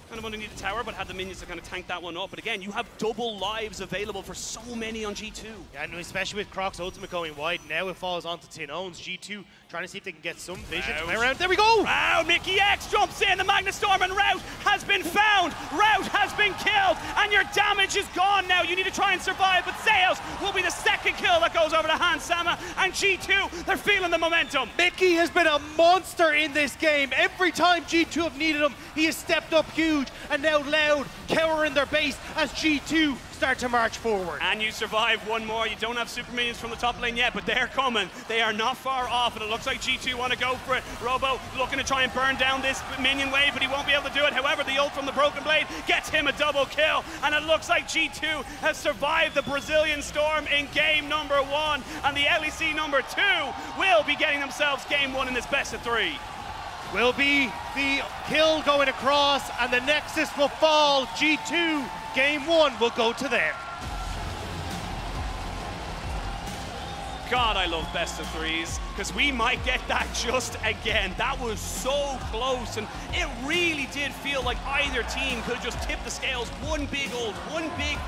kind of underneath the tower, but had the minions to kind of tank that one up. But again, you have double lives available for so many on G2. Yeah, and especially with Croc's ultimate going wide, now it falls onto Tin Owns. G2 trying to see if they can get some vision. Around. There we go! Wow, Mickey X jumps in, the Magna Storm, and Rout has been found. Rout has been killed, and your damage is gone now. You need to try and survive, but Zeus will be the second kill that goes over to Hansama, and G2, they're feeling the momentum. Mickey has been a monster in this game. Every time G2 have needed him, he has stepped up huge, and now Loud cowering their base as G2 start to march forward. And you survive one more. You don't have super minions from the top lane yet, but they're coming. They are not far off, and it looks like G2 want to go for it. Robo looking to try and burn down this minion wave, but he won't be able to do it. However, the ult from the Broken Blade gets him a double kill, and it looks like G2 has survived the Brazilian Storm in game number 1, and the LEC number 2 will be getting themselves game 1 in this best of 3. Will be the kill going across, and the Nexus will fall. G2, game 1 will go to them. God, I love best of 3s, because we might get that just again. That was so close, and it really did feel like either team could just tip the scales. One big ult, one big,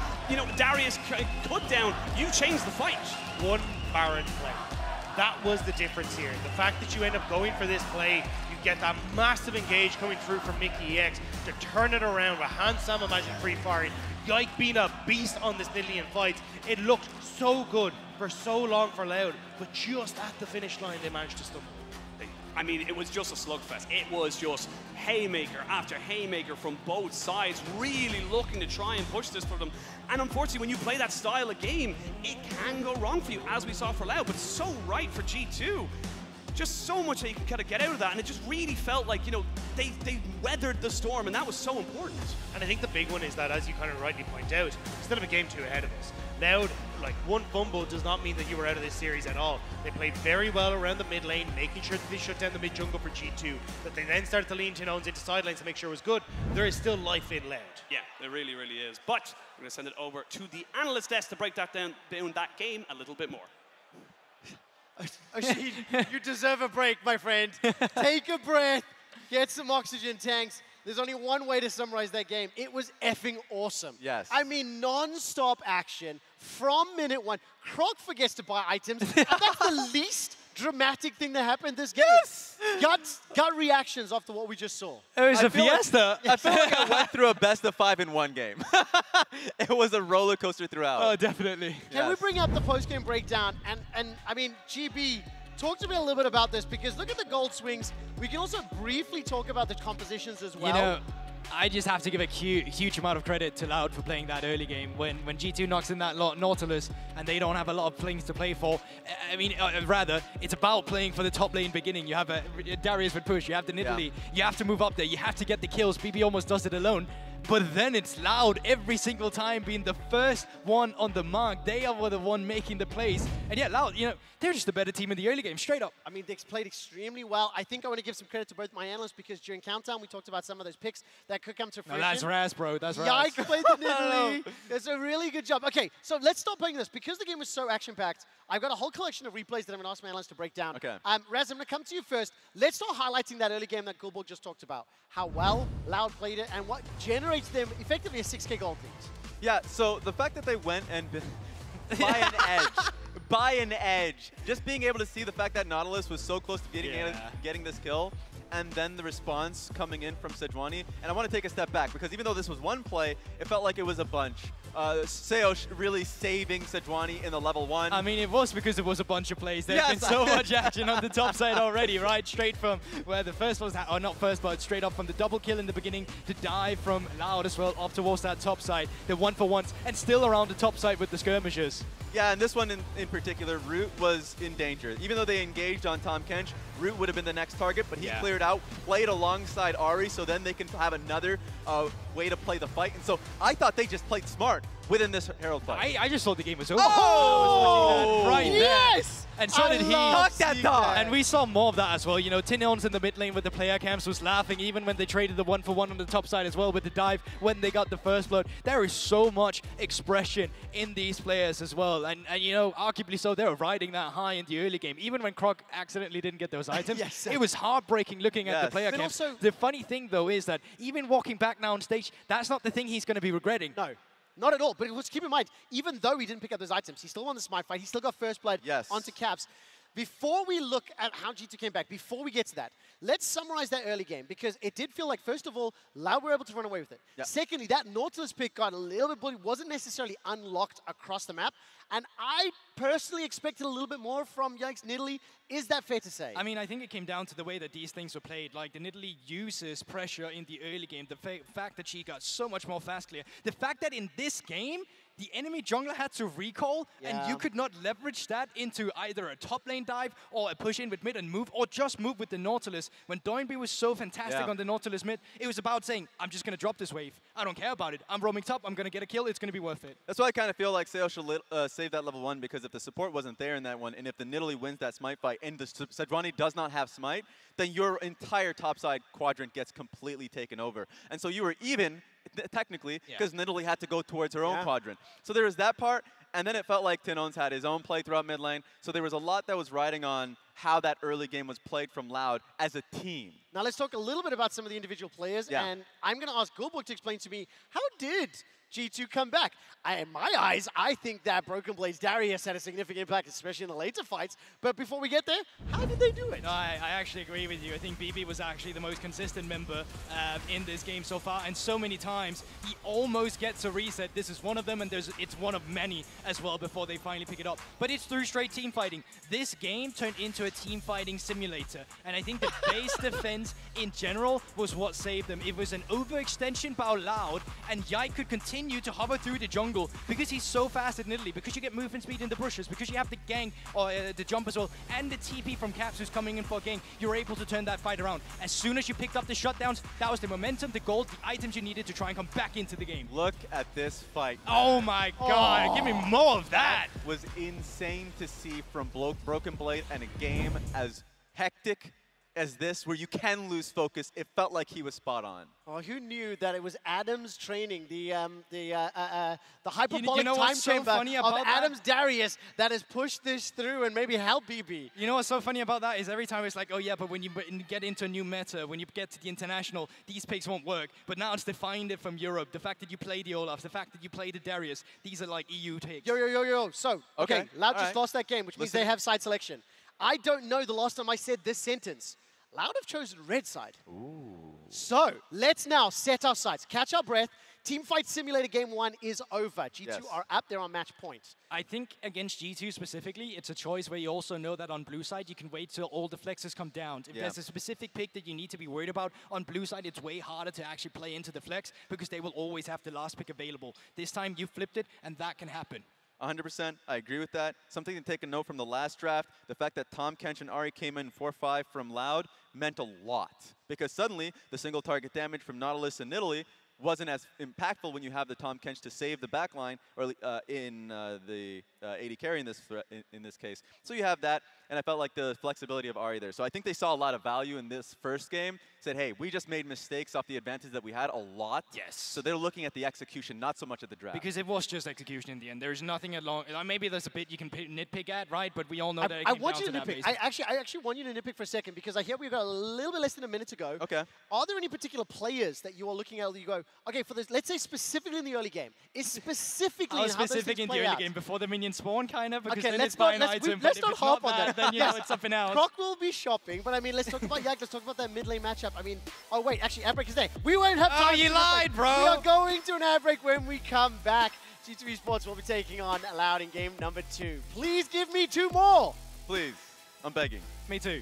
Darius cut down. You changed the fight. One Baron play. That was the difference here. The fact that you end up going for this play, you get that massive engage coming through from Mickey X to turn it around with Hansama Magic free firing. Yike being a beast on this Nillian fight. It looked so good for so long for Loud, but just at the finish line they managed to stumble. I mean, it was just a slugfest. It was just haymaker after haymaker from both sides, really looking to try and push this for them. And unfortunately, when you play that style of game, it can go wrong for you, as we saw for Loud, but so right for G2. just so much that you can kind of get out of that, and it just really felt like, you know, they weathered the storm, and that was so important. And I think the big one is that, as you kind of rightly point out, instead of a game 2 ahead of us, now, like, one fumble does not mean that you were out of this series at all. They played very well around the mid lane, making sure that they shut down the mid jungle for G2, that they then started to lean Tinones into side lanes to make sure it was good. There is still life in Loud. Yeah, there really, really is. But we're going to send it over to the analyst desk to break that down that game a little bit more. Ashid, you deserve a break, my friend. Take a breath, get some oxygen tanks. There's only one way to summarize that game. It was effing awesome. Yes. I mean, non-stop action from minute 1. Croc forgets to buy items, and that's the least dramatic thing that happened this game. Yes! Gut reactions after what we just saw. It was a fiesta. I feel like I went through a best of 5 in one game. It was a roller coaster throughout. Oh, definitely. Can we bring up the post-game breakdown? And I mean, GB, talk to me a little bit about this, because look at the gold swings. We can also briefly talk about the compositions as well. You know, I just have to give a huge amount of credit to Loud for playing that early game. When G2 knocks in that Nautilus and they don't have a lot of things to play for, I mean, rather, it's about playing for the top lane beginning. You have a Darius would push, you have the Nidalee, you have to move up there, you have to get the kills. BB almost does it alone. But then it's Loud every single time being the first one on the mark. They are the one making the plays. And yeah, Loud, you know, they're just a better team in the early game, straight up. I mean, they played extremely well. I think I want to give some credit to both my analysts, because during Countdown, we talked about some of those picks that could come to fruition. No, that's Raz, bro. That's Raz. Yike played the Nidalee. It's a really good job. Okay, so let's start playing this. Because the game was so action-packed, I've got a whole collection of replays that I'm going to ask my analysts to break down. Okay. Raz, I'm going to come to you first. Let's start highlighting that early game that Gulborg just talked about. How well Loud played it, and what generates them effectively a 6K gold lead. Yeah, so the fact that they went and by an edge, just being able to see the fact that Nautilus was so close to getting this kill, and then the response coming in from Sejuani. And I want to take a step back, because even though this was one play, it felt like it was a bunch. Seosh really saving Sejuani in the level 1. I mean, it was because it was a bunch of plays. There's been so much action on the top side already, right? Straight from where the first was, or not first, but straight up from the double kill in the beginning to dive from Loud as well up towards that top side. The 1-for-1s, and still around the top side with the skirmishers. Yeah, and this one in particular, Root was in danger. Even though they engaged on Tahm Kench, Root would have been the next target, but he cleared out, played alongside Ahri, so then they can have another way to play the fight. And so I thought they just played smart within this Herald fight. I just thought the game was over. Oh! Right yes! there. And so did he. Knock that dog. And we saw more of that as well. You know, Tinones in the mid lane with the player cams was laughing, even when they traded the 1-for-1 on the top side as well with the dive when they got the first blood. There is so much expression in these players as well. And you know, arguably so, they were riding that high in the early game. Even when Croc accidentally didn't get those items, it was heartbreaking looking at the player cams. The funny thing, though, is that even walking back now on stage, that's not the thing he's going to be regretting. No. Not at all, but let's keep in mind, even though he didn't pick up those items, he still won the Smite fight, he still got first blood onto Caps. Before we look at how G2 came back, before we get to that, let's summarize that early game, because it did feel like, first of all, Loud were able to run away with it. Secondly, that Nautilus pick got a little bit bullied, wasn't necessarily unlocked across the map, and I personally expected a little bit more from Yike's Nidalee. Is that fair to say? I mean, I think it came down to the way that these things were played. Like, the Nidalee uses pressure in the early game, the fact that she got so much more fast clear, the fact that in this game, the enemy jungler had to recall, and you could not leverage that into either a top lane dive or a push in with mid and move, or just move with the Nautilus. When Doinby was so fantastic on the Nautilus mid, it was about saying, I'm just going to drop this wave. I don't care about it. I'm roaming top. I'm going to get a kill. It's going to be worth it. That's why I kind of feel like Sale should save that level 1, because if the support wasn't there in that one, and if the Nidalee wins that Smite fight, and the Sejuani does not have Smite, then your entire topside quadrant gets completely taken over. And so you were even, technically, because Nidalee had to go towards her own quadrant. So there was that part, and then it felt like Tinones had his own play throughout mid lane. So there was a lot that was riding on how that early game was played from Loud as a team. Now let's talk a little bit about some of the individual players, and I'm going to ask Gulborg to explain to me, how did G2 come back? In my eyes, I think that Broken Blade's Darius had a significant impact, especially in the later fights. But before we get there, how did they do it? No, I actually agree with you. I think BB was actually the most consistent member in this game so far, and so many times he almost gets a reset. This is one of them, and it's one of many as well before they finally pick it up. But it's through straight team fighting. This game turned into a team fighting simulator, and I think the base defense in general was what saved them. It was an overextension by Loud, and Yike could continue continue to hover through the jungle because he's so fast in Italy, because you get movement speed in the bushes, because you have the gank or the jump as well, and the TP from Caps who's coming in for a gank, you're able to turn that fight around. As soon as you picked up the shutdowns, that was the momentum, the gold, the items you needed to try and come back into the game. Look at this fight. Oh my God, give me more of that. That was insane to see from Broken Blade, and a game as hectic as this, where you can lose focus. It felt like he was spot on. Oh, who knew that it was Adam's training, the hyperbolic know time what's so chamber funny of about Adam's Darius that has pushed this through and maybe helped BB. You know what's so funny about that is every time it's like, oh yeah, but when you get into a new meta, when you get to the international, these picks won't work. But now it's defined it from Europe. The fact that you play the Olaf, the fact that you play the Darius, these are like EU takes. Yo. So, okay, Loud just right. lost that game, which means they have side selection. I don't know the last time I said this sentence. Loud have chosen red side. Ooh. So, let's now set our sights, catch our breath. Teamfight Simulator Game 1 is over. G2 are up there on match point. I think against G2 specifically, it's a choice where you also know that on blue side, you can wait till all the flexes come down. If there's a specific pick that you need to be worried about, on blue side, it's way harder to actually play into the flex because they will always have the last pick available. This time, you flipped it, and that can happen. 100%, I agree with that. Something to take a note from the last draft, the fact that Tom Kench and Ari came in 4-5 from Loud meant a lot. Because suddenly, the single target damage from Nautilus in Italy wasn't as impactful when you have the Tom Kench to save the backline, or in the AD carry in this case. So you have that, and I felt like the flexibility of Ari there. So I think they saw a lot of value in this first game. Said, hey, we just made mistakes off the advantage that we had a lot. Yes. So they're looking at the execution, not so much at the draft. Because it was just execution in the end. There's nothing along. Maybe there's a bit you can nitpick at, right? But we all know that it I came want down you to to that nitpick. I actually want you to nitpick for a second because I hear we've got a little bit less than a minute to go. Okay. Are there any particular players that you are looking at that you go, okay, for this, let's say specifically in the early game, is specifically I in was how those specific things in the play early out? game before the minion spawn, kind of, because Okay, then let's it's buy not, an item. let's But not if it's harp not on that. then you know it's something else. Croc will be shopping, but I mean, let's talk about Yak, let's talk about that mid lane matchup. I mean, oh wait, actually, ad break is there. We won't have time. Oh, you lied, bro. We are going to an ad break when we come back. G2 Esports will be taking on Loud in game number 2. Please give me 2 more. Please, I'm begging. Me too.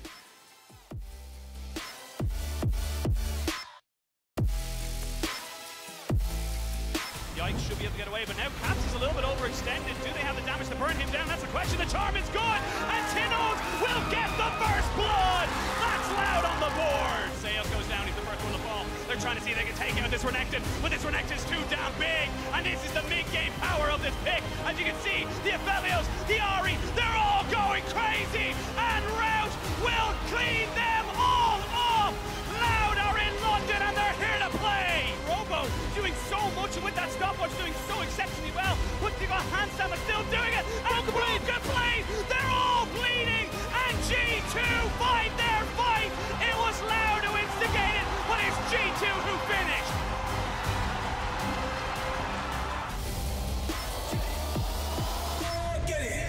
Yikes should be able to get away, but now Caps is a little bit overextended. Do they have the damage to burn him down? That's the question. The charm is good, and Tinoz will get the first blood. That's Loud on the board. Sayos goes down. He's the first one to fall. They're trying to see if they can take him with this Renekton, but this Renekton's too down big, and this is the mid-game power of this pick. As you can see, the Aphelios, the Ari, they're all going crazy, and Rout will clean them all off. Loud are in London, and they're here to play. Robo doing so much with that stopwatch, doing so exceptionally well. But you got Handsam is still doing it, and Broken Blade, they're all bleeding, and G2 fight their fight. It was Loud who instigated, but it's G2 who finished. Get it.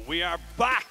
We are back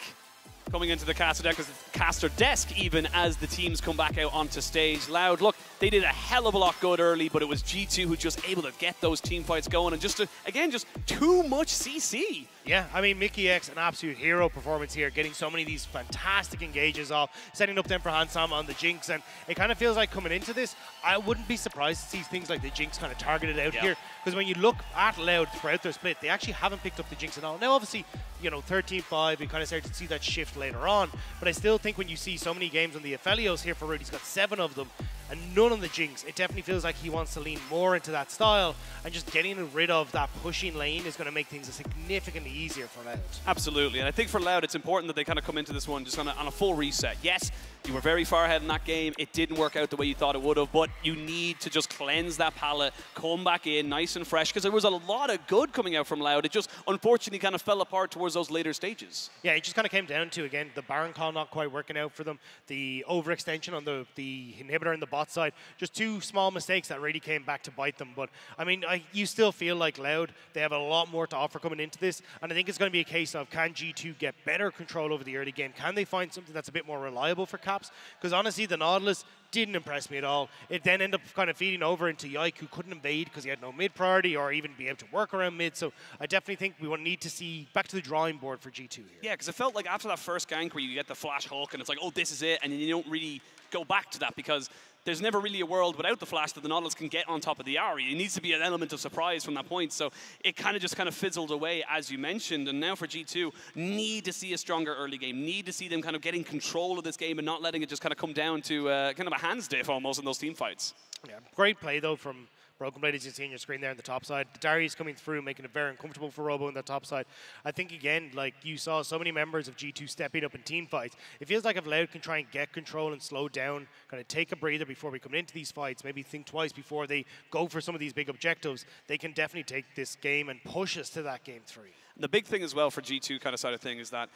coming into the caster desk even as the teams come back out onto stage. Loud, look, they did a hell of a lot good early, but it was G2 who just able to get those team fights going and just, again, just too much CC. Yeah, I mean, Mickey X, an absolute hero performance here, getting so many of these fantastic engages off, setting up them for Hansam on the Jinx, and it kind of feels like coming into this, I wouldn't be surprised to see things like the Jinx kind of targeted out here, because when you look at Loud throughout their split, they actually haven't picked up the Jinx at all. Now, obviously, you know, 13-5, we kind of started to see that shift later on, but I still think when you see so many games on the Aphelios here for Rude, he's got 7 of them, and none on the Jinx, it definitely feels like he wants to lean more into that style, and just getting rid of that pushing lane is going to make things significantly easier for Loud. Absolutely, and I think for Loud, it's important that they kind of come into this one just on a full reset. Yes, you were very far ahead in that game. It didn't work out the way you thought it would have, but you need to just cleanse that palette, come back in nice and fresh, because there was a lot of good coming out from Loud. It just, unfortunately, kind of fell apart towards those later stages. Yeah, it just kind of came down to, again, the Baron call not quite working out for them, the overextension on the inhibitor in the bot side, just 2 small mistakes that really came back to bite them. But, I mean, you still feel like Loud, they have a lot more to offer coming into this, and I think it's going to be a case of, can G2 get better control over the early game? Can they find something that's a bit more reliable for Caps? Because honestly, the Nautilus didn't impress me at all. It then ended up kind of feeding over into Yike, who couldn't invade because he had no mid priority or even be able to work around mid. So I definitely think we will need to see back to the drawing board for G2 here. Yeah, because it felt like after that first gank where you get the flash Hulk and it's like, oh, this is it, and then you don't really go back to that because there's never really a world without the flash that the Nautilus can get on top of the Ahri. It needs to be an element of surprise from that point. So it kind of fizzled away, as you mentioned. And now for G2, need to see a stronger early game. Need to see them kind of getting control of this game and not letting it just kind of come down to kind of a hands diff almost in those team fights. Yeah, great play though from Broken Blade, as you see on your screen there on the top side. Darius coming through, making it very uncomfortable for Robo on the top side. I think, again, like you saw so many members of G2 stepping up in team fights. It feels like if Loud can try and get control and slow down, kind of take a breather before we come into these fights, maybe think twice before they go for some of these big objectives, they can definitely take this game and push us to that game 3. The big thing as well for G2 kind of side of thing is that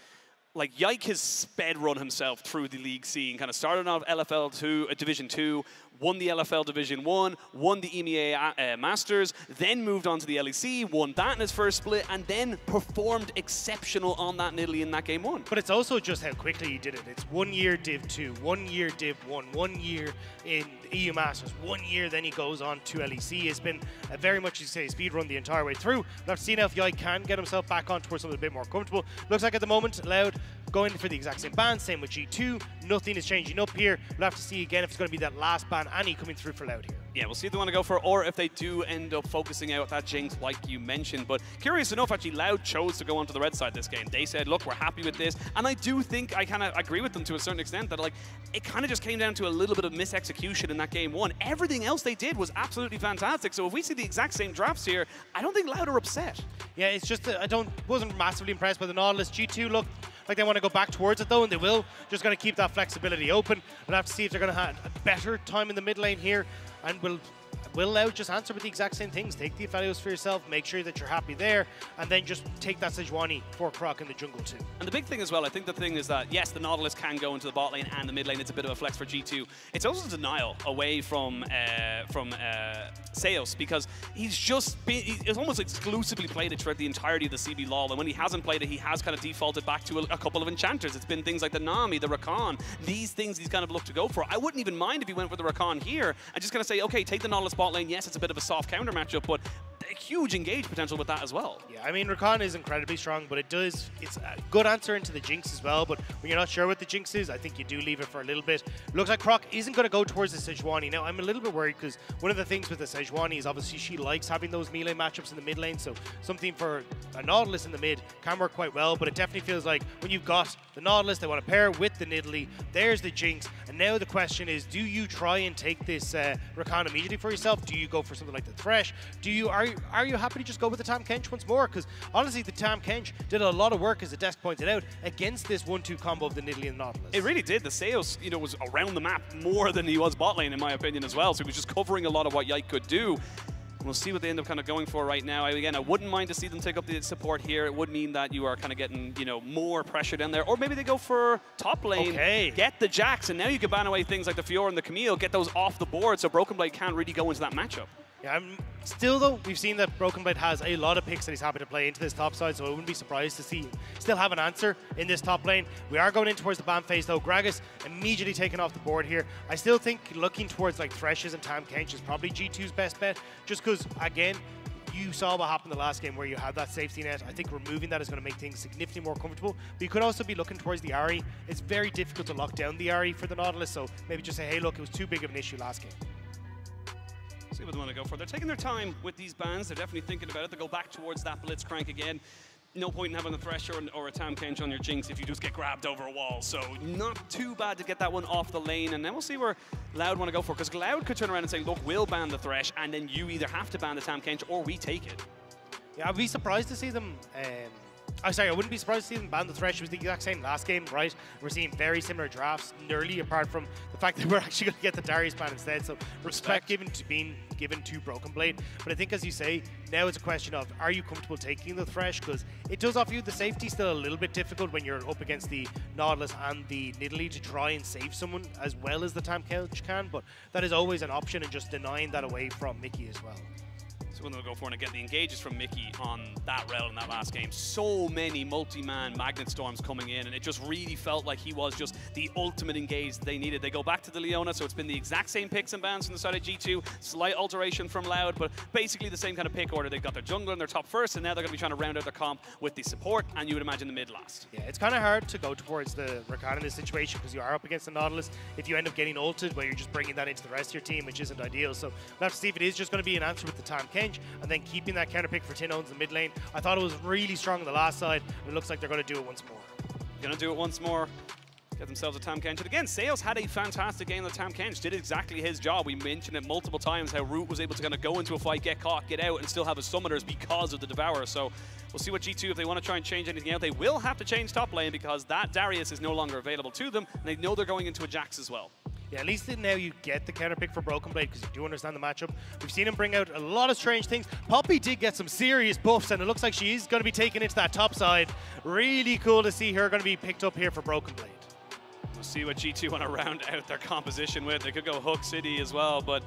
like Yike has sped run himself through the league scene, kind of started off LFL 2, Division 2, won the LFL Division 1, won the EMEA Masters, then moved on to the LEC, won that in his first split, and then performed exceptional on that in Italy in that game 1. But it's also just how quickly he did it. It's 1 year Div 2, 1 year Div 1, 1 year in EU Masters, 1 year then he goes on to LEC. It's been a very much, you say, speed run the entire way through. We'll have to see now if Yike can get himself back on towards something a bit more comfortable. Looks like at the moment, Loud going for the exact same ban, same with G2. Nothing is changing up here. We'll have to see again if it's going to be that last ban Annie coming through for Loud here. Yeah, we'll see if they want to go for it, or if they do end up focusing out that Jinx like you mentioned. But curious enough, actually, Loud chose to go onto the red side this game. They said, look, we're happy with this. And I do think I kind of agree with them to a certain extent that like it kind of just came down to a little bit of misexecution in that game 1. Everything else they did was absolutely fantastic. So if we see the exact same drafts here, I don't think Loud are upset. Yeah, it's just that wasn't massively impressed by the Nautilus. G2 look like they want to go back towards it though, and they will. Just going to keep that flexibility open. We'll have to see if they're going to have a better time in the mid lane here, and will Loud just answer with the exact same things. Take the Aphelios for yourself, make sure that you're happy there, and then just take that Sejuani for Croc in the jungle too. And the big thing as well, I think the thing is that, yes, the Nautilus can go into the bot lane and the mid lane. It's a bit of a flex for G2. It's also denial away from Seos, because he's almost exclusively played it throughout the entirety of the CB LoL, and when he hasn't played it, he has kind of defaulted back to a couple of enchanters. It's been things like the Nami, the Rakan, these things he's kind of looked to go for. I wouldn't even mind if he went for the Rakan here and just kind of say, okay, take the Nautilus bot lane. Yes, it's a bit of a soft counter matchup, but a huge engage potential with that as well. Yeah, I mean, Rakan is incredibly strong, but it's a good answer into the Jinx as well, but when you're not sure what the Jinx is, I think you do leave it for a little bit. Looks like Croc isn't going to go towards the Sejuani. Now, I'm a little bit worried because one of the things with the Sejuani is obviously she likes having those melee matchups in the mid lane, so something for a Nautilus in the mid can work quite well, but it definitely feels like when you've got the Nautilus, they want to pair with the Nidalee, there's the Jinx, and now the question is, do you try and take this Rakan immediately for yourself? Do you go for something like the Thresh? Are you happy to just go with the Tam Kench once more? Because honestly, the Tam Kench did a lot of work, as the desk pointed out, against this 1-2 combo of the Nidalee and Nautilus. It really did. The Seos, was around the map more than he was bot lane, in my opinion, as well. So he was just covering a lot of what Yike could do. We'll see what they end up kind of going for right now. Again, I wouldn't mind to see them take up the support here. It would mean that you are kind of getting, more pressure down there. Or maybe they go for top lane, get the Jax, and now you can ban away things like the Fiora and the Camille, get those off the board so Broken Blade can't really go into that matchup. Yeah, Still, though, we've seen that Broken Blade has a lot of picks that he's happy to play into this top side, so I wouldn't be surprised to see him still have an answer in this top lane. We are going in towards the ban phase, though. Gragas immediately taken off the board here. I still think looking towards like Threshes and Tam Kench is probably G2's best bet, just because, again, you saw what happened the last game where you had that safety net. I think removing that is going to make things significantly more comfortable. But you could also be looking towards the Ahri. It's very difficult to lock down the Ahri for the Nautilus, so maybe just say, hey, look, it was too big of an issue last game. See what they want to go for. They're taking their time with these bans. They're definitely thinking about it. They go back towards that Blitzcrank again. No point in having a Thresher or a Tam Kench on your Jinx if you just get grabbed over a wall. So not too bad to get that one off the lane. And then we'll see where Loud want to go for. Because Loud could turn around and say, look, we'll ban the Thresh. And then you either have to ban the Tam Kench or we take it. Yeah, I'd be surprised to see them... I wouldn't be surprised to see them ban the Thresh. It was the exact same last game, right? We're seeing very similar drafts, nearly apart from the fact that we're actually going to get the Darius ban instead. So respect given to being given to Broken Blade. But I think, as you say, now it's a question of, are you comfortable taking the Thresh? Because it does offer you the safety, still a little bit difficult when you're up against the Nautilus and the Nidalee to try and save someone as well as the Tam Kench can. But that is always an option, and just denying that away from Mickey as well. So when they'll go for and get the engages from Mickey on that rail in that last game. So many multi-man Magnet Storms coming in, and it just really felt like he was just the ultimate engage they needed. They go back to the Leona, so it's been the exact same picks and bans from the side of G2. Slight alteration from Loud, but basically the same kind of pick order. They've got their jungler in their top first, and now they're going to be trying to round out their comp with the support, and you would imagine the mid last. Yeah, it's kind of hard to go towards the Rakan in this situation because you are up against the Nautilus. If you end up getting ulted, well, you're just bringing that into the rest of your team, which isn't ideal. So we'll have to see if it is just going to be an answer with the Tam Kench, and then keeping that counter pick for Tin Owns in the mid lane. I thought it was really strong on the last side, and it looks like they're going to do it once more. Going to do it once more. Get themselves a Tam Kench. And again, Sales had a fantastic game with Tam Kench. Did exactly his job. We mentioned it multiple times how Root was able to kind of go into a fight, get caught, get out, and still have his summoners because of the Devourer. So we'll see what G2, if they want to try and change anything out. They will have to change top lane because that Darius is no longer available to them, and they know they're going into a Jax as well. Yeah, at least now you get the counter pick for Broken Blade because you do understand the matchup. We've seen him bring out a lot of strange things. Poppy did get some serious buffs, and it looks like she is going to be taken into that top side. Really cool to see her going to be picked up here for Broken Blade. We'll see what G2 want to round out their composition with. They could go Hook City as well, but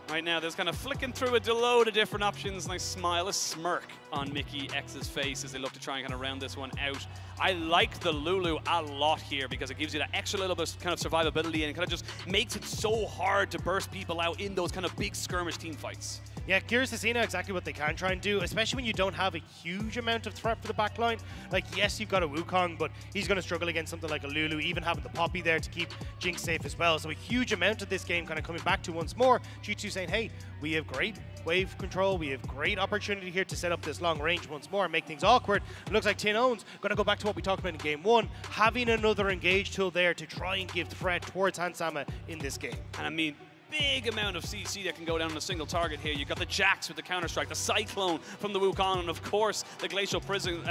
right now there's kind of flicking through a load of different options. Nice smile, a smirk on Mickey X's face as they look to try and kind of round this one out. I like the Lulu a lot here because it gives you that extra little bit of kind of survivability and it kind of just makes it so hard to burst people out in those kind of big skirmish team fights. Yeah, curious to see now exactly what they can try and do, especially when you don't have a huge amount of threat for the backline. Like, yes, you've got a Wukong, but he's going to struggle against something like a Lulu, even having the Poppy there to keep Jinx safe as well. So a huge amount of this game kind of coming back to once more. G2 saying, hey, we have great wave control. We have great opportunity here to set up this long range once more and make things awkward. It looks like Tin Owns going to go back to what we talked about in game one, having another engage tool there to try and give threat towards Hansama in this game. And I mean, big amount of CC that can go down on a single target here. You've got the Jax with the Counter-Strike, the Cyclone from the Wukong, and of course the Glacial Prison,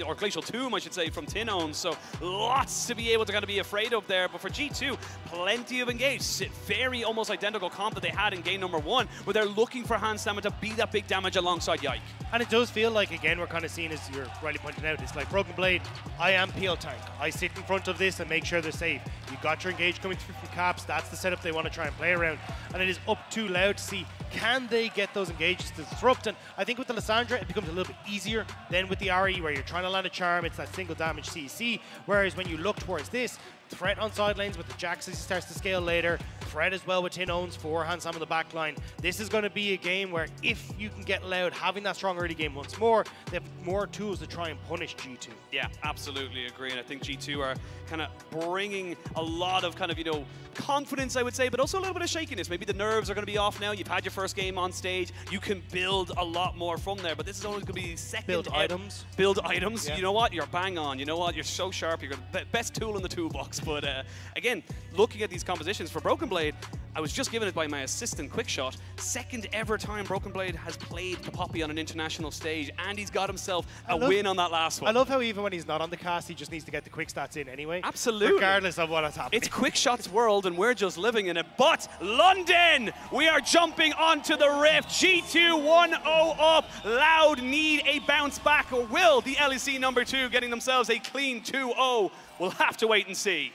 or Glacial Tomb, I should say, from Tin Owns. So lots to be able to kind of be afraid of there. But for G2, plenty of engage. Very almost identical comp that they had in game number one, where they're looking for Hansama to be that big damage alongside Yike. And it does feel like, again, we're kind of seeing, as you're rightly pointing out, it's like Broken Blade, I am PL Tank. I sit in front of this and make sure they're safe. You got your engage coming through from Caps. That's the setup they want to try and play around. And it is up to Loud to see, can they get those engages to disrupt? And I think with the Lissandra, it becomes a little bit easier than with the RE, where you're trying to land a charm. It's that single damage CC. Whereas when you look towards this, threat on side lanes with the Jax as he starts to scale later, threat as well with Tin Owns for Hansama on the back line. This is going to be a game where if you can get Loud having that strong early game once more, they have more tools to try and punish G2. Yeah, absolutely agree. And I think G2 are kind of bringing a lot of kind of, you know, confidence, I would say, but also a little bit of shakiness. Maybe the nerves are going to be off now. You've had your first game on stage. You can build a lot more from there, but this is only going to be second. Build items. Build items. Yeah. You know what? You're bang on. You know what? You're so sharp. You're the best tool in the toolbox. But again, looking at these compositions for Broken Blade, I was just given it by my assistant, Quickshot. Second ever time Broken Blade has played the Poppy on an international stage, and he's got himself a win on that last one. I love how even when he's not on the cast, he just needs to get the quick stats in anyway. Absolutely. Regardless of what has happened. It's Quickshot's world, and we're just living in it. But London, we are jumping onto the Rift. G2 1-0 up. Loud need a bounce back, or will the LEC number 2 getting themselves a clean 2-0? We'll have to wait and see.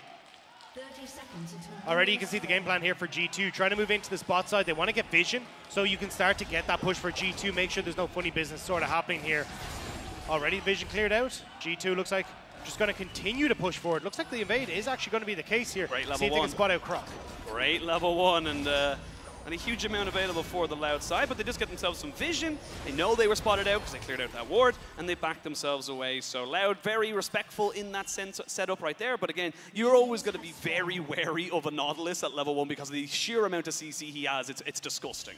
Already you can see the game plan here for G2, trying to move into the spot side. They want to get vision, so you can start to get that push for G2, make sure there's no funny business sort of happening here. Already vision cleared out. G2 looks like just going to continue to push forward. Looks like the invade is actually going to be the case here. Great level see if they one. can spot out Croc. Great level one, and a huge amount available for the Loud side, but they just get themselves some vision. They know they were spotted out because they cleared out that ward, and they backed themselves away. So Loud, very respectful in that sense setup right there. But again, you're always going to be very wary of a Nautilus at level 1 because of the sheer amount of CC he has. It's disgusting.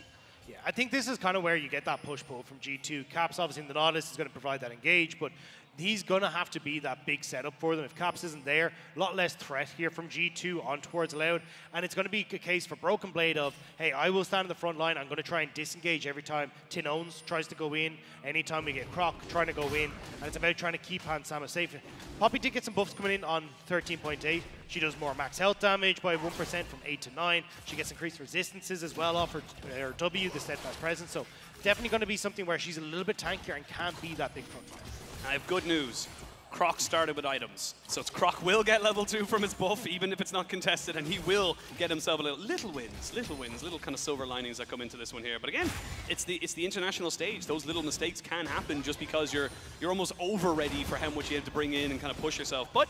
Yeah, I think this is kind of where you get that push-pull from G2. Caps, obviously, in the Nautilus is going to provide that engage, but he's going to have to be that big setup for them. If Caps isn't there, a lot less threat here from G2 on towards Loud. And it's going to be a case for Broken Blade of, hey, I will stand in the front line. I'm going to try and disengage every time Tinones tries to go in. Anytime we get Croc trying to go in. And it's about trying to keep Hans Sama safe. Poppy did get some buffs coming in on 13.8. She does more max health damage by 1% from 8 to 9. She gets increased resistances as well off her W, the steadfast presence. So definitely going to be something where she's a little bit tankier and can't be that big front line. I have good news. Croc started with items. So Croc will get level 2 from his buff, even if it's not contested, and he will get himself a little wins, little kind of silver linings that come into this one here. But again, it's the international stage. Those little mistakes can happen just because you're almost over ready for how much you have to bring in and kind of push yourself. But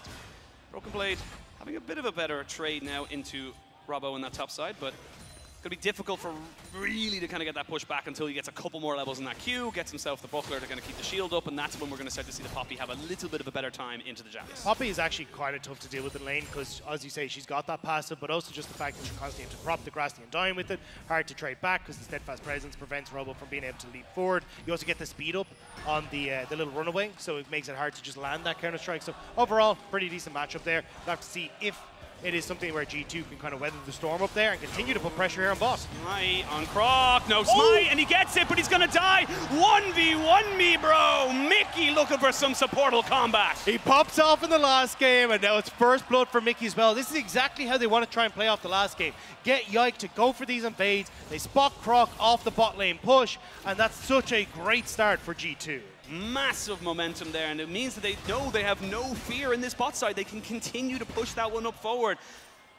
Broken Blade having a bit of a better trade now into Robbo in that top side, but it's going to be difficult for really to kind of get that push back until he gets a couple more levels in that queue, gets himself the buckler to kind of keep the shield up, and that's when we're going to start to see the Poppy have a little bit of a better time into the Javis. Poppy is actually quite tough to deal with in lane because, as you say, she's got that passive, but also just the fact that you constantly have to prop the Grassy and Dying with it. Hard to trade back because the steadfast presence prevents Robo from being able to leap forward. You also get the speed up on the little runaway, so it makes it hard to just land that counter strike. So overall, pretty decent matchup there. We'll have to see if it is something where G2 can kind of weather the storm up there and continue to put pressure here on boss. Smite on Croc, no smite, and he gets it, but he's gonna die. 1v1 me, bro. Mickey looking for some supportal combat. He pops off in the last game, and now it's first blood for Mickey as well. This is exactly how they want to try and play off the last game. Get Yike to go for these invades. They spot Croc off the bot lane push, and that's such a great start for G2. Massive momentum there, and it means that they know they have no fear in this bot side. They can continue to push that one up forward.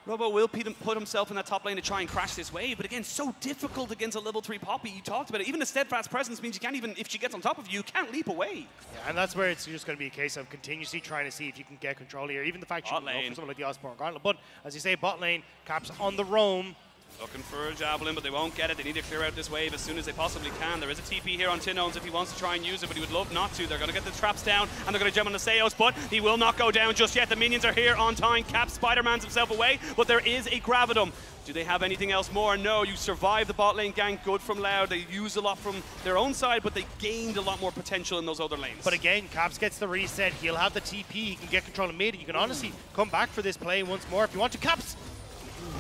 Robo will put himself in that top lane to try and crash this wave, but again, so difficult against a level 3 Poppy. You talked about it. Even a steadfast presence means you can't even, if she gets on top of you, you can't leap away. Yeah, and that's where it's just going to be a case of continuously trying to see if you can get control here. Even the fact you can go for something like the Osborne Gauntlet. But as you say, bot lane, Caps on the roam. Looking for a javelin, but they won't get it. They need to clear out this wave as soon as they possibly can. There is a TP here on Tinones if he wants to try and use it, but he would love not to. They're going to get the traps down, and they're going to jump on the Seos, but he will not go down just yet. The minions are here on time. Cap Spider-Man's himself away, but there is a Gravitum. Do they have anything else more? No, you survive the bot lane gank. Good from Loud. They used a lot from their own side, but they gained a lot more potential in those other lanes. But again, Caps gets the reset. He'll have the TP. He can get control of mid. You can honestly come back for this play once more if you want to. Caps!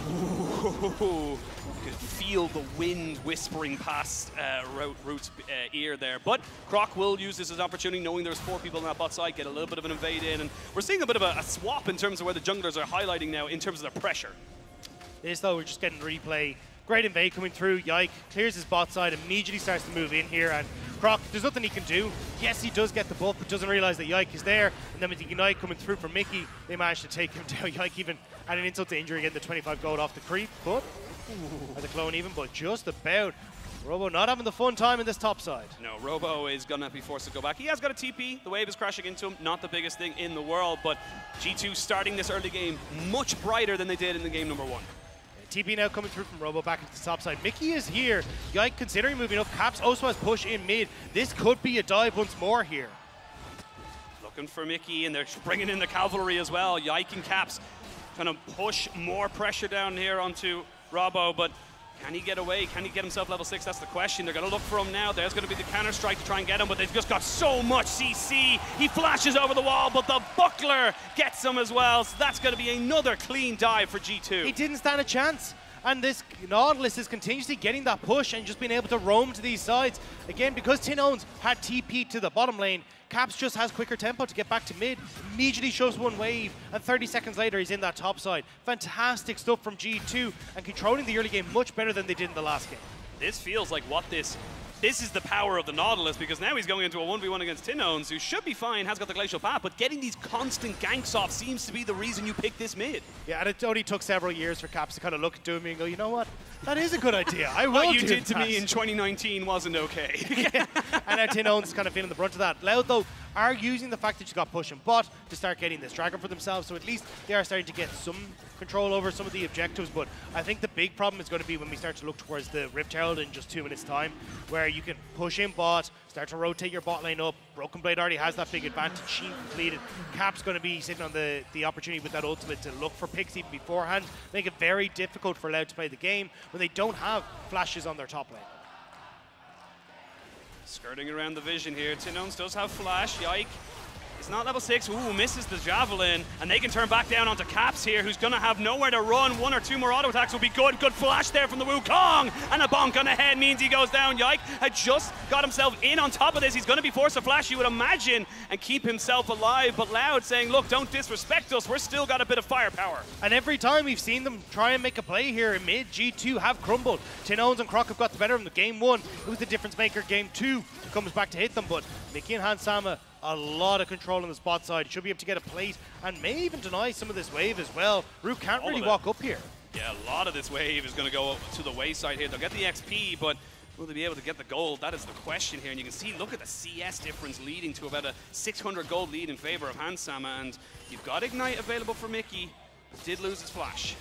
Ooh. You could feel the wind whispering past Root's ear there. But Croc will use this as an opportunity, knowing there's 4 people on that bot side, get a little bit of an invade in. And we're seeing a bit of a swap in terms of where the junglers are highlighting now in terms of their pressure. This, though, we're just getting replay. Great invade coming through. Yike clears his bot side, immediately starts to move in here. And Croc, there's nothing he can do. Yes, he does get the buff, but doesn't realize that Yike is there. And then with the Ignite coming through from Mickey, they managed to take him down. Yike even had an insult to injury, getting the 25 gold off the creep. But as a clone even, but just about. Robo not having the fun time in this top side. No, Robo is going to be forced to go back. He has got a TP. The wave is crashing into him. Not the biggest thing in the world, but G2 starting this early game much brighter than they did in the game number 1. TP now coming through from Robo back into the top side. Mickey is here. Yike considering moving up. Caps also has push in mid. This could be a dive once more here. Looking for Mickey, and they're bringing in the cavalry as well. Yike and Caps trying to push more pressure down here onto Robbo, but can he get away? Can he get himself level 6? That's the question. They're going to look for him now. There's going to be the counter strike to try and get him, but they've just got so much CC. He flashes over the wall, but the buckler gets him as well. So that's going to be another clean dive for G2. He didn't stand a chance. And this Nautilus is continuously getting that push and just being able to roam to these sides. Again, because Tinones had TP to the bottom lane, Caps just has quicker tempo to get back to mid, immediately shows one wave, and 30 seconds later he's in that top side. Fantastic stuff from G2 and controlling the early game much better than they did in the last game. this feels like what this is the power of the Nautilus, because now he's going into a 1v1 against Tinons, who should be fine, has got the Glacial Path, but getting these constant ganks off seems to be the reason you pick this mid. Yeah, and it only took several years for Caps to kind of look at me and go, you know what? That is a good idea. I will What you do did to that. me in 2019 wasn't okay. Yeah. And now Tinons is kind of feeling the brunt of that. Loud, though, are using the fact that you got push and bot to start getting this Dragon for themselves, so at least they are starting to get some control over some of the objectives, but I think the big problem is going to be when we start to look towards the Rift Herald in just 2 minutes' time, where you can push in bot, start to rotate your bot lane up. Broken Blade already has that big advantage. Sheen completed. Cap's going to be sitting on the opportunity with that ultimate to look for picks even beforehand, make it very difficult for Loud to play the game when they don't have flashes on their top lane. Skirting around the vision here. Tinons does have flash. Yike. It's not level 6. Ooh, misses the Javelin. And they can turn back down onto Caps here, who's going to have nowhere to run. 1 or 2 more auto attacks will be good. Good flash there from the Wukong. And a bonk on the head means he goes down. Yike had just got himself in on top of this. He's going to be forced to flash, you would imagine, and keep himself alive. But Loud saying, look, don't disrespect us. We're still got a bit of firepower. And every time we've seen them try and make a play here in mid, G2 have crumbled. Tinons and Croc have got the better of them. Game 1, it was the difference maker. Game 2 comes back to hit them. But Mickey and Hansama, a lot of control on the spot side. Should be able to get a plate and may even deny some of this wave as well. Rook can't really walk up here. Yeah, a lot of this wave is going to go to the wayside here. They'll get the XP, but will they be able to get the gold? That is the question here. And you can see, look at the CS difference leading to about a 600 gold lead in favor of Hansama. And you've got Ignite available for Mickey. Did lose his flash.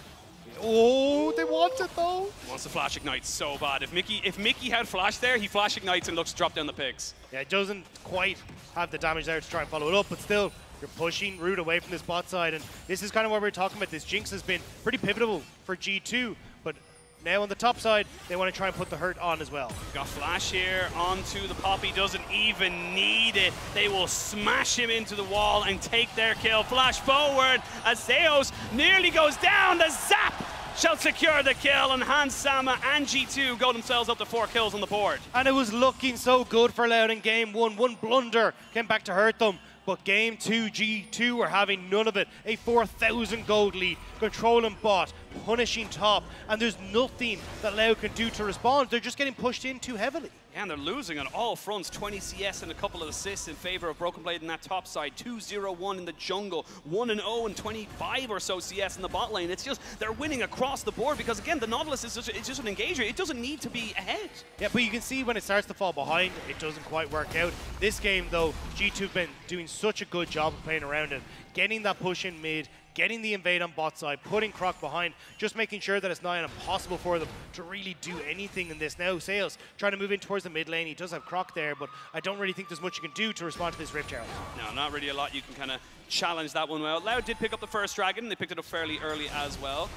Oh, they want it though. Wants to flash Ignite so bad. If Mickey had flash there, he flash ignites and looks to drop down the pigs. Yeah, it doesn't quite have the damage there to try and follow it up, but still, you're pushing Root away from this bot side, and this is kind of what we're talking about. This Jinx has been pretty pivotal for G2, but now on the top side, they want to try and put the hurt on as well. Got flash here onto the Poppy, doesn't even need it. They will smash him into the wall and take their kill. Flash forward as Zeus nearly goes down. The zap shall secure the kill, and Hansama and G2 go themselves up to 4 kills on the board. And it was looking so good for Loud in game 1. One blunder came back to hurt them. But game 2, G2 were having none of it. A 4,000 gold lead, controlling bot, punishing top, and there's nothing that Loud can do to respond. They're just getting pushed in too heavily. Yeah, and they're losing on all fronts. 20 CS and a couple of assists in favor of Broken Blade in that top side. 2-0-1 in the jungle. 1-0 and 25 or so CS in the bot lane. It's just, they're winning across the board because, again, the Nautilus is just an engager. It doesn't need to be ahead. Yeah, but you can see when it starts to fall behind, it doesn't quite work out. This game, though, G2 have been doing such a good job of playing around it. Getting that push in mid, getting the invade on bot side, putting Croc behind, just making sure that it's not impossible for them to really do anything in this. Now, Sales trying to move in towards the mid lane. He does have Croc there, but I don't really think there's much you can do to respond to this Rift Herald. No, not really a lot. You can kind of challenge that one well. Loud did pick up the first dragon. They picked it up fairly early as well.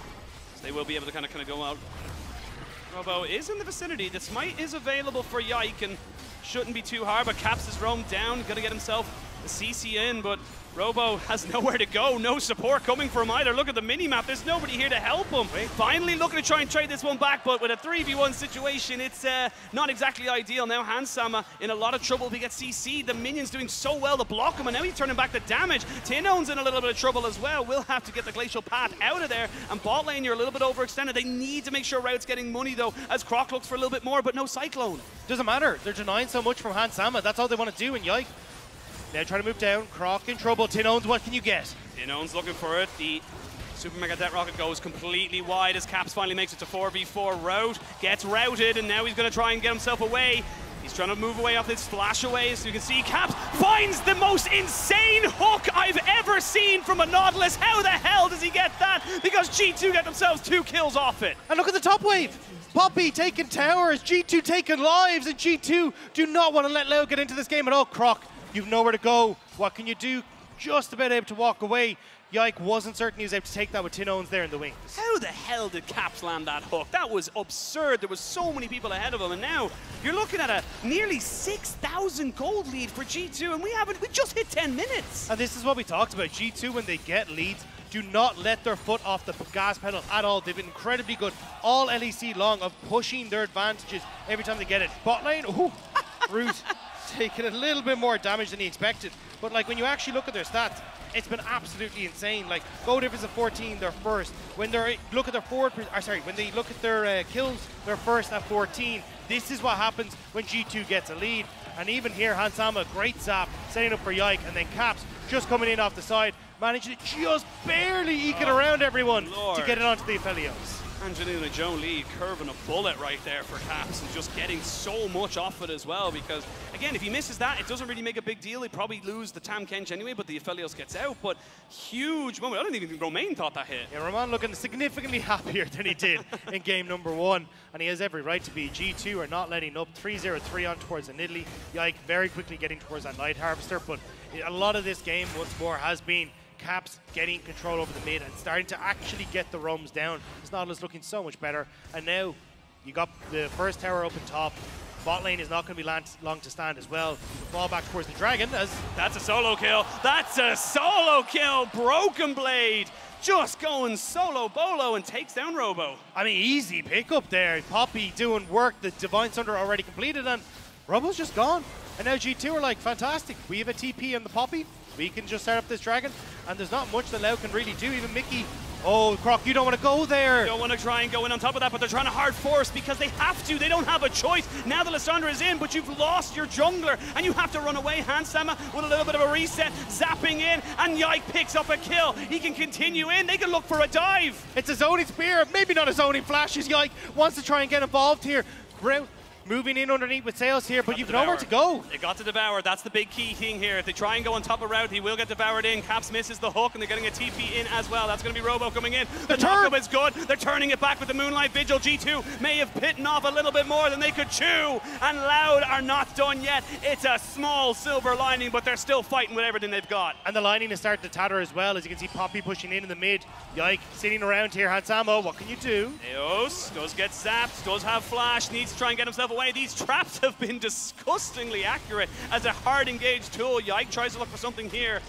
So they will be able to kind of go out. Robo is in the vicinity. The smite is available for Yike and shouldn't be too hard, but Caps is roamed down. Going to get himself a CC in, but Robo has nowhere to go. No support coming from either. Look at the mini-map. There's nobody here to help him. Finally looking to try and trade this one back, but with a 3v1 situation, it's not exactly ideal. Now Hansama in a lot of trouble if he gets CC. The minions doing so well to block him, and now he's turning back the damage. Tinon's in a little bit of trouble as well. We'll have to get the Glacial Path out of there, and bot lane, you're a little bit overextended. They need to make sure Rout's getting money, though, as Croc looks for a little bit more, but no Cyclone. Doesn't matter. They're denying so much from Hansama. That's all they want to do, and Yike. Now trying to move down. Croc in trouble. Tinons, what can you get? Tinons looking for it. The Super Mega Death Rocket goes completely wide as Caps finally makes it to 4v4. Rout gets routed, and now he's going to try and get himself away. He's trying to move away off this flash away, so you can see Caps finds the most insane hook I've ever seen from a Nautilus. How the hell does he get that? Because G2 get themselves 2 kills off it. And look at the top wave. Poppy taking towers, G2 taking lives, and G2 do not want to let Loud get into this game at all. Croc, you've nowhere to go. What can you do? Just about able to walk away. Yike wasn't certain he was able to take that with Tinons there in the wings. How the hell did Caps land that hook? That was absurd. There was so many people ahead of him, and now you're looking at a nearly 6,000 gold lead for G2, and we just hit 10 minutes. And this is what we talked about. G2, when they get leads, do not let their foot off the gas pedal at all. They've been incredibly good all LEC long of pushing their advantages every time they get it. Bot lane, ooh, Root taking a little bit more damage than he expected. But like when you actually look at their stats, it's been absolutely insane. Like, goal difference of 14, they're first. When they look at their when they look at their kills, they're first at 14. This is what happens when G2 gets a lead. And even here, Hansama, great zap, setting up for Yike, and then Caps just coming in off the side, managing to just barely eke it around everyone to get it onto the Aphelios. Angelina Jolie curving a bullet right there for Caps and just getting so much off it as well, because again, if he misses that, it doesn't really make a big deal. He'd probably lose the Tam Kench anyway, but the Aphelios gets out. But huge moment. I don't even think Romain thought that hit. Yeah, Romain looking significantly happier than he did in game number 1, and he has every right to be. G2 are not letting up. 3-0-3 on towards an Italy. Yike very quickly getting towards that Night Harvester, but a lot of this game once more has been Caps getting control over the mid and starting to actually get the roams down. Snodla's looking so much better, and now you got the first tower up in top. Bot lane is not going to be long to stand as well. The fall back towards the Dragon as... That's a solo kill. That's a solo kill. Broken Blade just going solo bolo and takes down Robo. I mean, easy pickup there. Poppy doing work. The Divine Thunder already completed, and Robo's just gone. And now G2 are like, fantastic. We have a TP on the Poppy. We can just start up this Dragon, and there's not much that Lau can really do. Even Mickey, oh, Croc, you don't want to go there. They don't want to try and go in on top of that, but they're trying to hard force because they have to. They don't have a choice. Now the Lissandra is in, but you've lost your jungler, and you have to run away. Hansama with a little bit of a reset, zapping in, and Yike picks up a kill. He can continue in. They can look for a dive. It's a zoning spear, maybe not a zoning flash. Yike wants to try and get involved here. Moving in underneath with Sails here, but you've nowhere to go. They got to devour. That's the big key thing here. If they try and go on top of route, he will get devoured in. Caps misses the hook, and they're getting a TP in as well. That's going to be Robo coming in. The knock-up is good. They're turning it back with the Moonlight Vigil. G2 may have bitten off a little bit more than they could chew, and Loud are not done yet. It's a small silver lining, but they're still fighting with everything they've got. And the lining is starting to tatter as well, as you can see Poppy pushing in the mid. Yike sitting around here. Hansamo, what can you do? Eos does get zapped, does have flash, needs to try and get himself away. These traps have been disgustingly accurate as a hard engaged tool. Yike tries to look for something here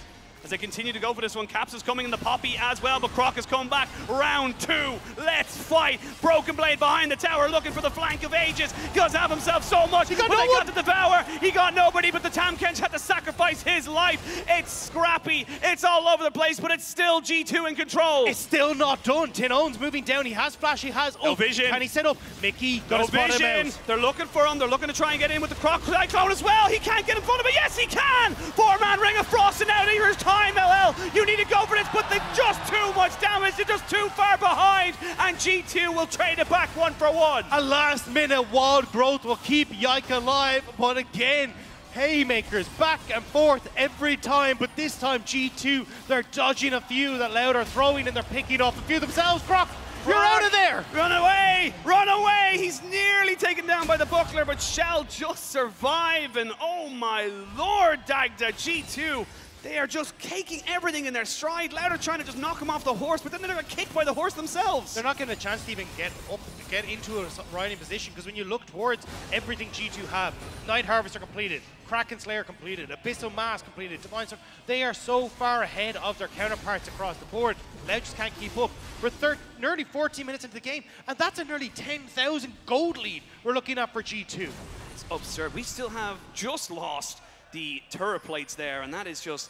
as they continue to go for this one. Caps is coming in the Poppy as well, but Croc has come back. Round 2, let's fight. Broken Blade behind the tower looking for the flank of ages. Does have himself so much, but they got to devour. He got nobody, but the Tam Kench had to sacrifice his life. It's scrappy, it's all over the place, but it's still G2 in control. It's still not done. Tinone's moving down. He has flash, he has no vision. Can he set up? Mickey, no vision. They're looking for him. They're looking to try and get in with the Croc Cyclone as well. He can't get in front of it. Yes, he can. 4-man Ring of Frost, and now here's time, LL. You need to go for this, but they're just too much damage. They're just too far behind, and G2 will trade it back 1 for 1. A last-minute wild growth will keep Yike alive, but again, haymakers back and forth every time, but this time G2, they're dodging a few that Loud are throwing, and they're picking off a few themselves. Croc, you're out of there! Run away! Run away! He's nearly taken down by the buckler, but shall just survive, and oh my lord, Dagda, G2, they are just caking everything in their stride. Loud are trying to just knock him off the horse, but then they're kicked by the horse themselves. They're not getting a chance to even get up, get into a riding position, because when you look towards everything G2 have, Night Harvester completed, Kraken Slayer completed, Abyssal Mask completed, Divine Storm, they are so far ahead of their counterparts across the board. Loud just can't keep up. We're nearly 14 minutes into the game, and that's a nearly 10,000 gold lead we're looking at for G2. It's absurd. We still have just lost the turret plates there, and that is just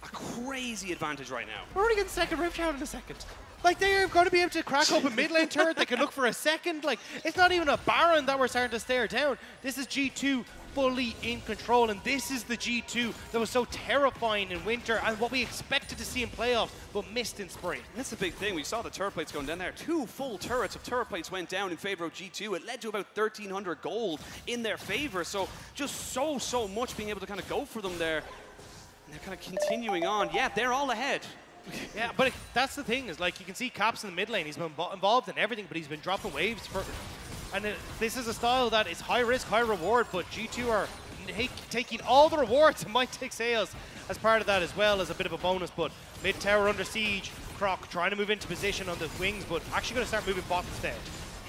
a crazy advantage right now. We're already getting second Rift Shout in a second. Like, they are going to be able to crack open mid lane turret. They can look for a second. Like, it's not even a Baron that we're starting to stare down. This is G2 fully in control, and this is the G2 that was so terrifying in winter and what we expected to see in playoffs, but missed in spring. And that's the big thing. We saw the turret plates going down there. 2 full turrets of turret plates went down in favor of G2. It led to about 1,300 gold in their favor. So just so much being able to kind of go for them there. And they're kind of continuing on. Yeah, they're all ahead. Yeah, but that's the thing, is like, you can see Caps in the mid lane. He's been involved in everything, but he's been dropping waves for... And this is a style that is high risk, high reward, but G2 are taking all the rewards and might take sales as part of that as well as a bit of a bonus. But mid tower under siege, Croc trying to move into position on the wings, but actually going to start moving bot instead.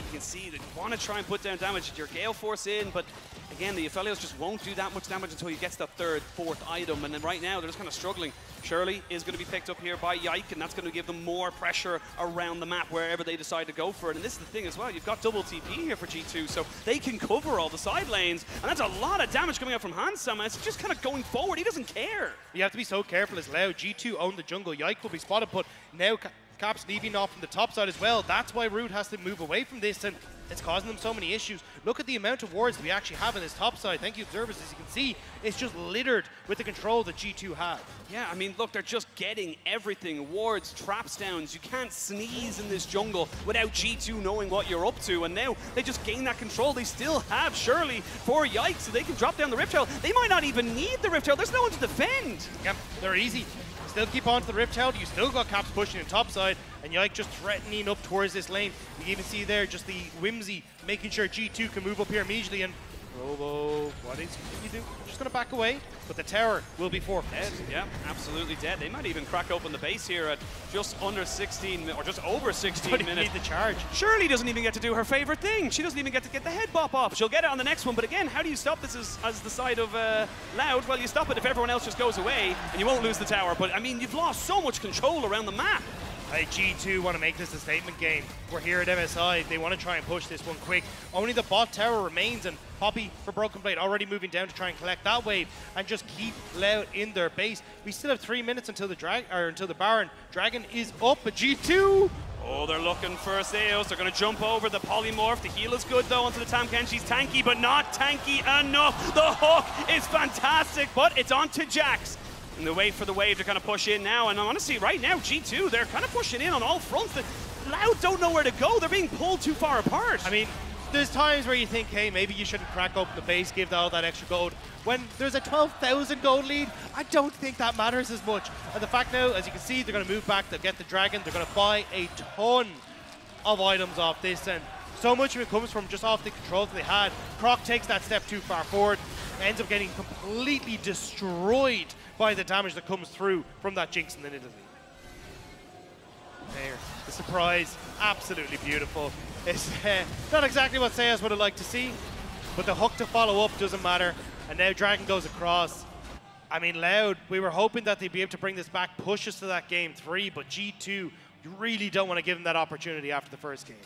You can see they want to try and put down damage. Your Gale Force in, but again, the Aphelios just won't do that much damage until you get to the third, fourth item. And then right now, they're just kind of struggling. Shirley is going to be picked up here by Yike, and that's going to give them more pressure around the map wherever they decide to go for it. And this is the thing as well, you've got double TP here for G2, so they can cover all the side lanes. And that's a lot of damage coming out from Hansama. It's just kind of going forward. He doesn't care. You have to be so careful as Loud. G2 own the jungle. Yike will be spotted, but now Caps leaving off from the top side as well. That's why Rude has to move away from this, and it's causing them so many issues. Look at the amount of wards we actually have in this top side. Thank you, observers. As you can see, it's just littered with the control that G2 have. Yeah, I mean, look, they're just getting everything. Wards, traps downs. You can't sneeze in this jungle without G2 knowing what you're up to. And now they just gain that control. They still have Shirley for Yike, so they can drop down the Rift Herald. They might not even need the Rift Herald. There's no one to defend. Yep, they're easy. Still keep on to the Rift Herald. You still got Caps pushing in top side, and Yike just threatening up towards this lane. You can even see there just the whimsy, making sure G2 can move up here immediately. And Robo, what is he do? Just going to back away, but the tower will be forfeit. Dead, yeah, absolutely dead. They might even crack open the base here at just under 16, or just over 16 minutes. Need the charge. Shirley doesn't even get to do her favorite thing. She doesn't even get to get the head bop off. She'll get it on the next one, but again, how do you stop this as the side of Loud? Well, you stop it if everyone else just goes away, and you won't lose the tower. But I mean, you've lost so much control around the map. G2 want to make this a statement game. We're here at MSI. They want to try and push this one quick. Only the bot tower remains, and Poppy for Broken Blade already moving down to try and collect that wave and just keep Loud in their base. We still have 3 minutes until the Baron. Dragon is up, but G2. Oh, they're looking for Zeus. They're going to jump over the polymorph. The heal is good, though, onto the Tamken. She's tanky, but not tanky enough. The hook is fantastic, but it's onto Jax. And they wait for the wave to kind of push in now. And honestly, right now, G2, they're kind of pushing in on all fronts. The Loud don't know where to go. They're being pulled too far apart. I mean, there's times where you think, hey, maybe you shouldn't crack open the base, give all that extra gold. When there's a 12,000 gold lead, I don't think that matters as much. And the fact now, as you can see, they're going to move back, they'll get the Dragon, they're going to buy a ton of items off this. And so much of it comes from just off the controls they had. Croc takes that step too far forward, ends up getting completely destroyed by the damage that comes through from that Jinx in the Italy. There, the surprise, absolutely beautiful. It's not exactly what Sayas would have liked to see, but the hook to follow up doesn't matter. And now Dragon goes across. I mean, Loud, we were hoping that they'd be able to bring this back, push us to that game 3, but G2, you really don't want to give them that opportunity after the first game.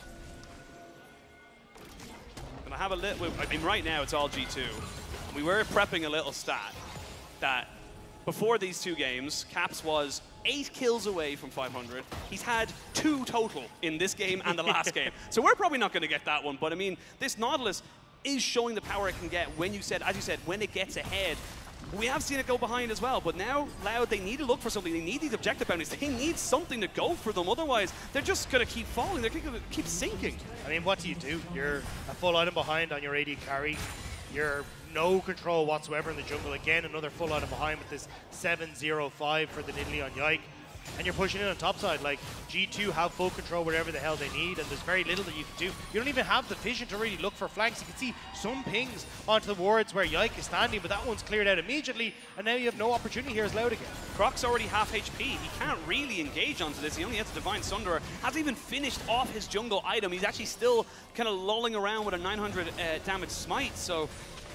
And I have a little, I mean, right now it's all G2. We were prepping a little stat that before these two games, Caps was 8 kills away from 500. He's had 2 total in this game and the last game. So we're probably not going to get that one. But I mean, this Nautilus is showing the power it can get when you said, as you said, when it gets ahead. We have seen it go behind as well, but now Loud, they need to look for something. They need these objective bounties. They need something to go for them. Otherwise, they're just going to keep falling. They're going to keep sinking. I mean, what do? You're a full item behind on your AD carry. You're no control whatsoever in the jungle. Again, another full item behind with this 7-0-5 for the Nidalee on Yike. And you're pushing in on top side. Like, G2 have full control wherever the hell they need, and there's very little that you can do. You don't even have the vision to really look for flanks. You can see some pings onto the wards where Yike is standing, but that one's cleared out immediately, and now you have no opportunity here as Loud again. Croc's already half HP. He can't really engage onto this. He only has a Divine Sunderer. Hasn't even finished off his jungle item. He's actually still kind of lolling around with a 900 damage smite, so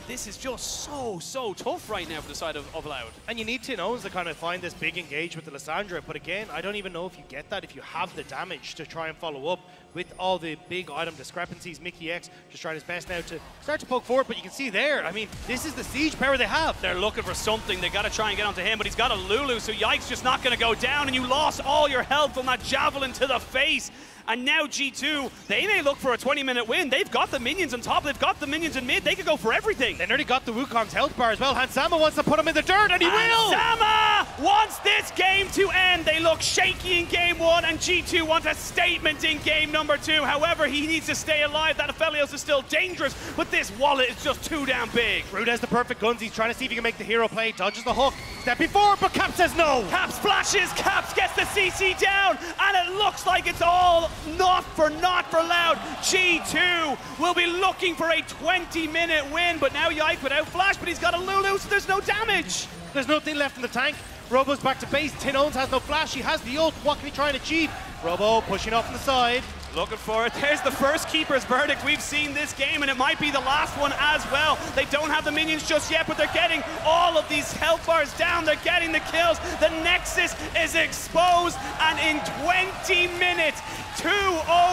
this is just so tough right now for the side of Loud. And you need Tin Owns to kind of find this big engage with the Lysandra, but again, I don't even know if you get that if you have the damage to try and follow up with all the big item discrepancies. Mickey X just trying his best now to start to poke forward, but you can see there, I mean, this is the siege power they have. They're looking for something. They got to try and get onto him, but he's got a Lulu, so Yike's just not going to go down, and you lost all your health from that javelin to the face. And now G2, they may look for a 20-minute win. They've got the minions on top. They've got the minions in mid. They could go for everything. They nearly got the Wukong's health bar as well. Hansama wants to put him in the dirt, and he will! Hansama wants this game to end. They look shaky in game 1, and G2 wants a statement in game number 2. However, he needs to stay alive. That Aphelios is still dangerous, but this wallet is just too damn big. Rude has the perfect guns. He's trying to see if he can make the hero play. Dodges the hook. Stepping forward, but Caps says no. Caps flashes. Caps gets the CC down, and it looks like it's all not for Loud. G2 will be looking for a 20-minute win, but now Yike without flash, but he's got a Lulu, so there's no damage. There's nothing left in the tank. Robo's back to base. Tin Owns has no flash. He has the ult. What can he try and achieve? Robo pushing off on the side. Looking for it. There's the first keeper's verdict we've seen this game, and it might be the last one as well. They don't have the minions just yet, but they're getting all of these health bars down. They're getting the kills. The Nexus is exposed, and in 20 minutes, 2-0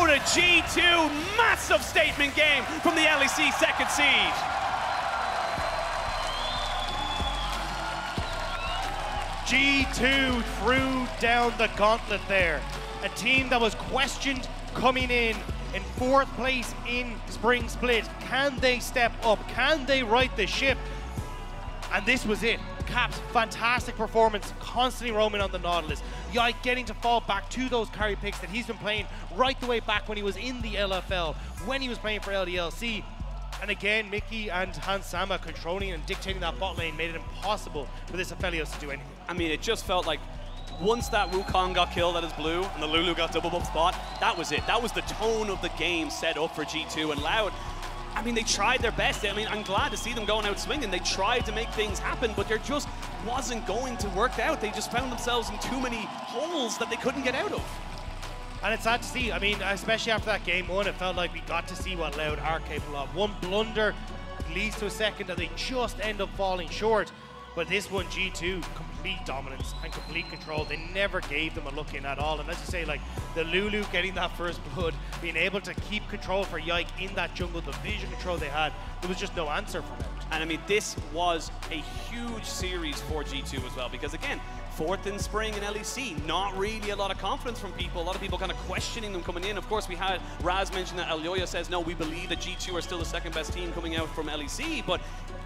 to G2. Massive statement game from the LEC second siege. G2 threw down the gauntlet there. A team that was questioned coming in 4th place in Spring Split. Can they step up? Can they right the ship? And this was it. Caps, fantastic performance, constantly roaming on the Nautilus. Yike getting to fall back to those carry picks that he's been playing right the way back when he was in the LFL, when he was playing for LDLC. And again, Mickey and Hans Sama controlling and dictating that bot lane made it impossible for this Aphelios to do anything. I mean, it just felt like once that Wukong got killed at his blue and the Lulu got double buff spot, that was it. That was the tone of the game set up for G2. And Loud, I mean, they tried their best. I mean, I'm glad to see them going out swinging. They tried to make things happen, but there just wasn't going to work out. They just found themselves in too many holes that they couldn't get out of. And it's sad to see. I mean, especially after that game 1, it felt like we got to see what Loud are capable of. One blunder leads to a second that they just end up falling short. But this one, G2, complete dominance and complete control. They never gave them a look in at all. And as you say, like the Lulu getting that first blood, being able to keep control for Yike in that jungle, the vision control they had, there was just no answer for them. And I mean, this was a huge series for G2 as well, because again, 4th in Spring in LEC, not really a lot of confidence from people. A lot of people kind of questioning them coming in. Of course, we had Raz mention that Elyoya says, no, we believe that G2 are still the 2nd best team coming out from LEC, but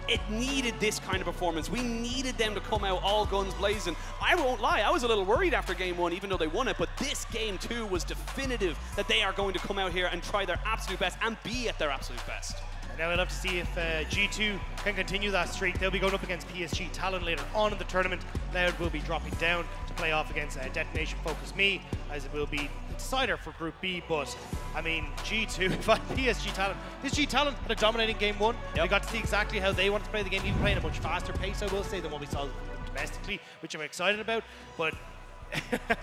it needed this kind of performance. We needed them to come out all guns blazing. I won't lie, I was a little worried after game 1, even though they won it, but this game 2 was definitive that they are going to come out here and try their absolute best and be at their absolute best. Now we'll have to see if G2 can continue that streak. They'll be going up against PSG Talon later on in the tournament. Loud will be dropping down to play off against Detonation Focus Me, as it will be the decider for Group B. But, I mean, G2, PSG Talon. PSG Talon had a dominating game 1. Yep. We got to see exactly how they wanted to play the game, even playing a much faster pace, I will say, than what we saw domestically, which I'm excited about. But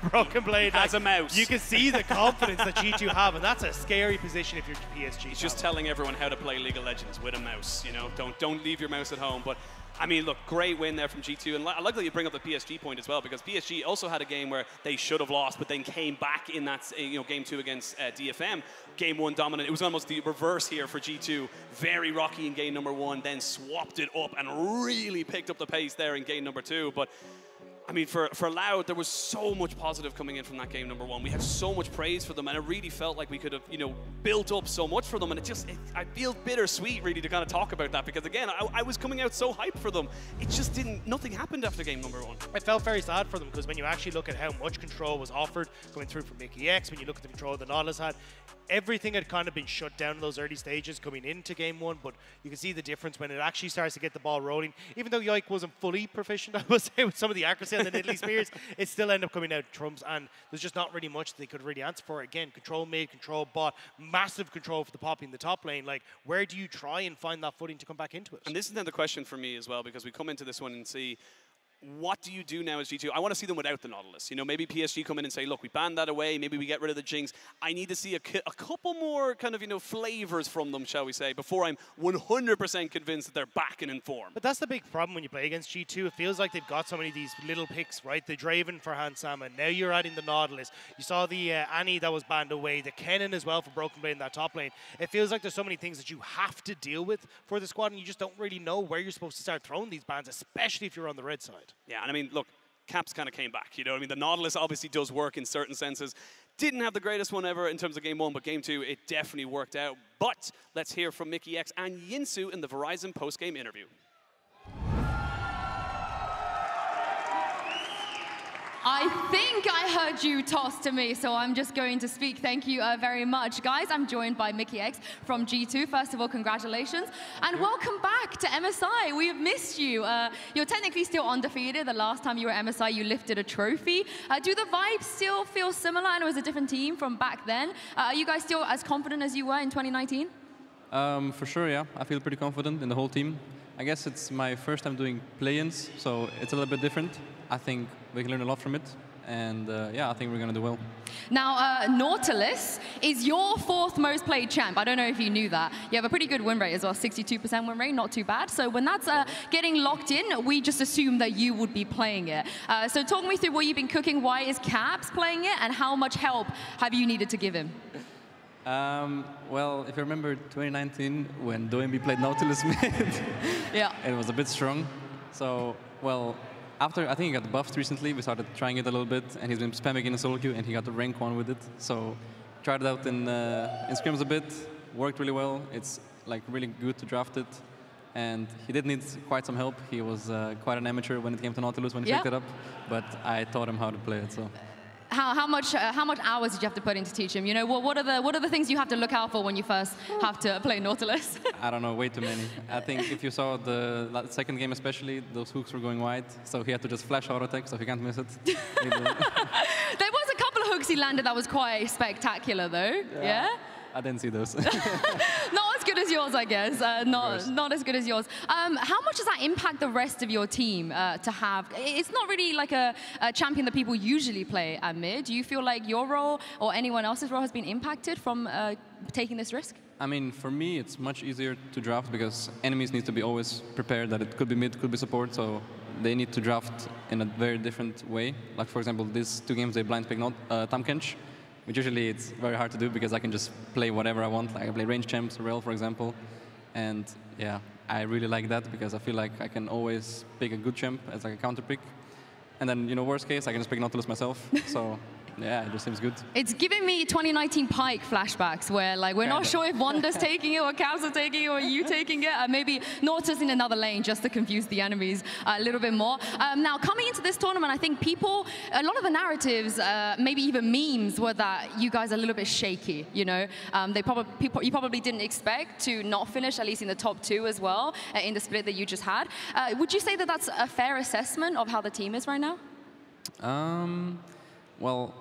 Broken Blade as a mouse. You can see the confidence that G2 have, and that's a scary position if you're PSG. He's just telling everyone how to play League of Legends with a mouse. You know, don't leave your mouse at home. But I mean, look, great win there from G2, and I like that you bring up the PSG point as well, because PSG also had a game where they should have lost, but then came back in that game 2 against DFM. Game 1 dominant. It was almost the reverse here for G2. Very rocky in game number 1, then swapped it up and really picked up the pace there in game number 2. But I mean, for Loud, there was so much positive coming in from that game number 1. We had so much praise for them, and it really felt like we could have, built up so much for them. And I feel bittersweet, really, to kind of talk about that, because again, I was coming out so hyped for them. It just nothing happened after game number 1. I felt very sad for them, because when you actually look at how much control was offered coming through from Mickey X, when you look at the control the Nautilus had, everything had kind of been shut down in those early stages coming into game 1, but you can see the difference when it actually starts to get the ball rolling. Even though Yike wasn't fully proficient, I would say, with some of the accuracy on the Nidalee Spears, it still ended up coming out trumps, and there's just not really much they could really answer for. Again, control mid, control bot, massive control for the Poppy in the top lane. Like, where do you try and find that footing to come back into it? And this is then the question for me as well, because we come into this one and see, what do you do now as G2? I want to see them without the Nautilus. Maybe PSG come in and say, look, we banned that away. Maybe we get rid of the Jinx. I need to see a couple more kind of, flavors from them, shall we say, before I'm 100% convinced that they're back and in form. But that's the big problem when you play against G2. It feels like they've got so many of these little picks, right? The Draven for Hans Sama. Now you're adding the Nautilus. You saw the Annie that was banned away. The Kennen as well for Broken Blade in that top lane. It feels like there's so many things that you have to deal with for the squad, and you just don't really know where you're supposed to start throwing these bans, especially if you're on the red side. Yeah, and I mean, look, Caps kind of came back, the Nautilus obviously does work in certain senses. Didn't have the greatest one ever in terms of game 1, but game 2, it definitely worked out. But let's hear from Mickey X and Yinsu in the Verizon post-game interview. I think I heard you toss to me, so I'm just going to speak. Thank you very much. Guys, I'm joined by Mickey X from G2. First of all, congratulations. And welcome back to MSI. We have missed you. You're technically still undefeated. The last time you were at MSI, you lifted a trophy. Do the vibes still feel similar? I know it was a different team from back then. Are you guys still as confident as you were in 2019? For sure, yeah. I feel pretty confident in the whole team. I guess it's my first time doing play-ins, so it's a little bit different. I think we can learn a lot from it, And yeah, I think we're going to do well. Now, Nautilus is your 4th most played champ. I don't know if you knew that. You have a pretty good win rate as well, 62% win rate, not too bad. So when that's getting locked in, we just assume that you would be playing it. So talk me through what you've been cooking. Why is Caps playing it? And how much help have you needed to give him? Well, if you remember 2019, when DoMB played Nautilus mid, yeah, it was a bit strong. So, well, after I think he got buffed recently, we started trying it a little bit, and he's been spamming in a solo queue, and he got the rank 1 with it. So, tried it out in scrims a bit, worked really well. It's like really good to draft it, and he did need quite some help. He was quite an amateur when it came to Nautilus when he picked it up, but I taught him how to play it. So. How much hours did you have to put in to teach him? You know, what are the things you have to look out for when you first have to play Nautilus? I don't know, way too many. I think if you saw the second game especially, those hooks were going wide, so he had to just flash auto attack, so he can't miss it. There was a couple of hooks he landed that was quite spectacular, though. Yeah? I didn't see those. Not as good as yours, I guess. Not as good as yours. How much does that impact the rest of your team to have? It's not really like a champion that people usually play at mid. Do you feel like your role or anyone else's role has been impacted from taking this risk? I mean, for me, it's much easier to draft because enemies need to be always prepared that it could be mid, could be support, so they need to draft in a very different way. Like, for example, these 2 games, they blind pick Tamkench, which usually it's very hard to do because I can just play whatever I want. Like I play range champs, Rel, for example. And yeah, I really like that because I feel like I can always pick a good champ as like a counter pick. And then, you know, worst case, I can just pick Nautilus myself. So yeah, it just seems good. It's giving me 2019 Pike flashbacks where like we're not sure if Wanda's taking it or Caps are taking it or you taking it. Maybe Nautilus in another lane just to confuse the enemies a little bit more. Now coming into this tournament, I think people, a lot of the narratives, maybe even memes, were that you guys are a little bit shaky. You know, you probably didn't expect to not finish at least in the top 2 as well in the split that you just had. Would you say that that's a fair assessment of how the team is right now? Well,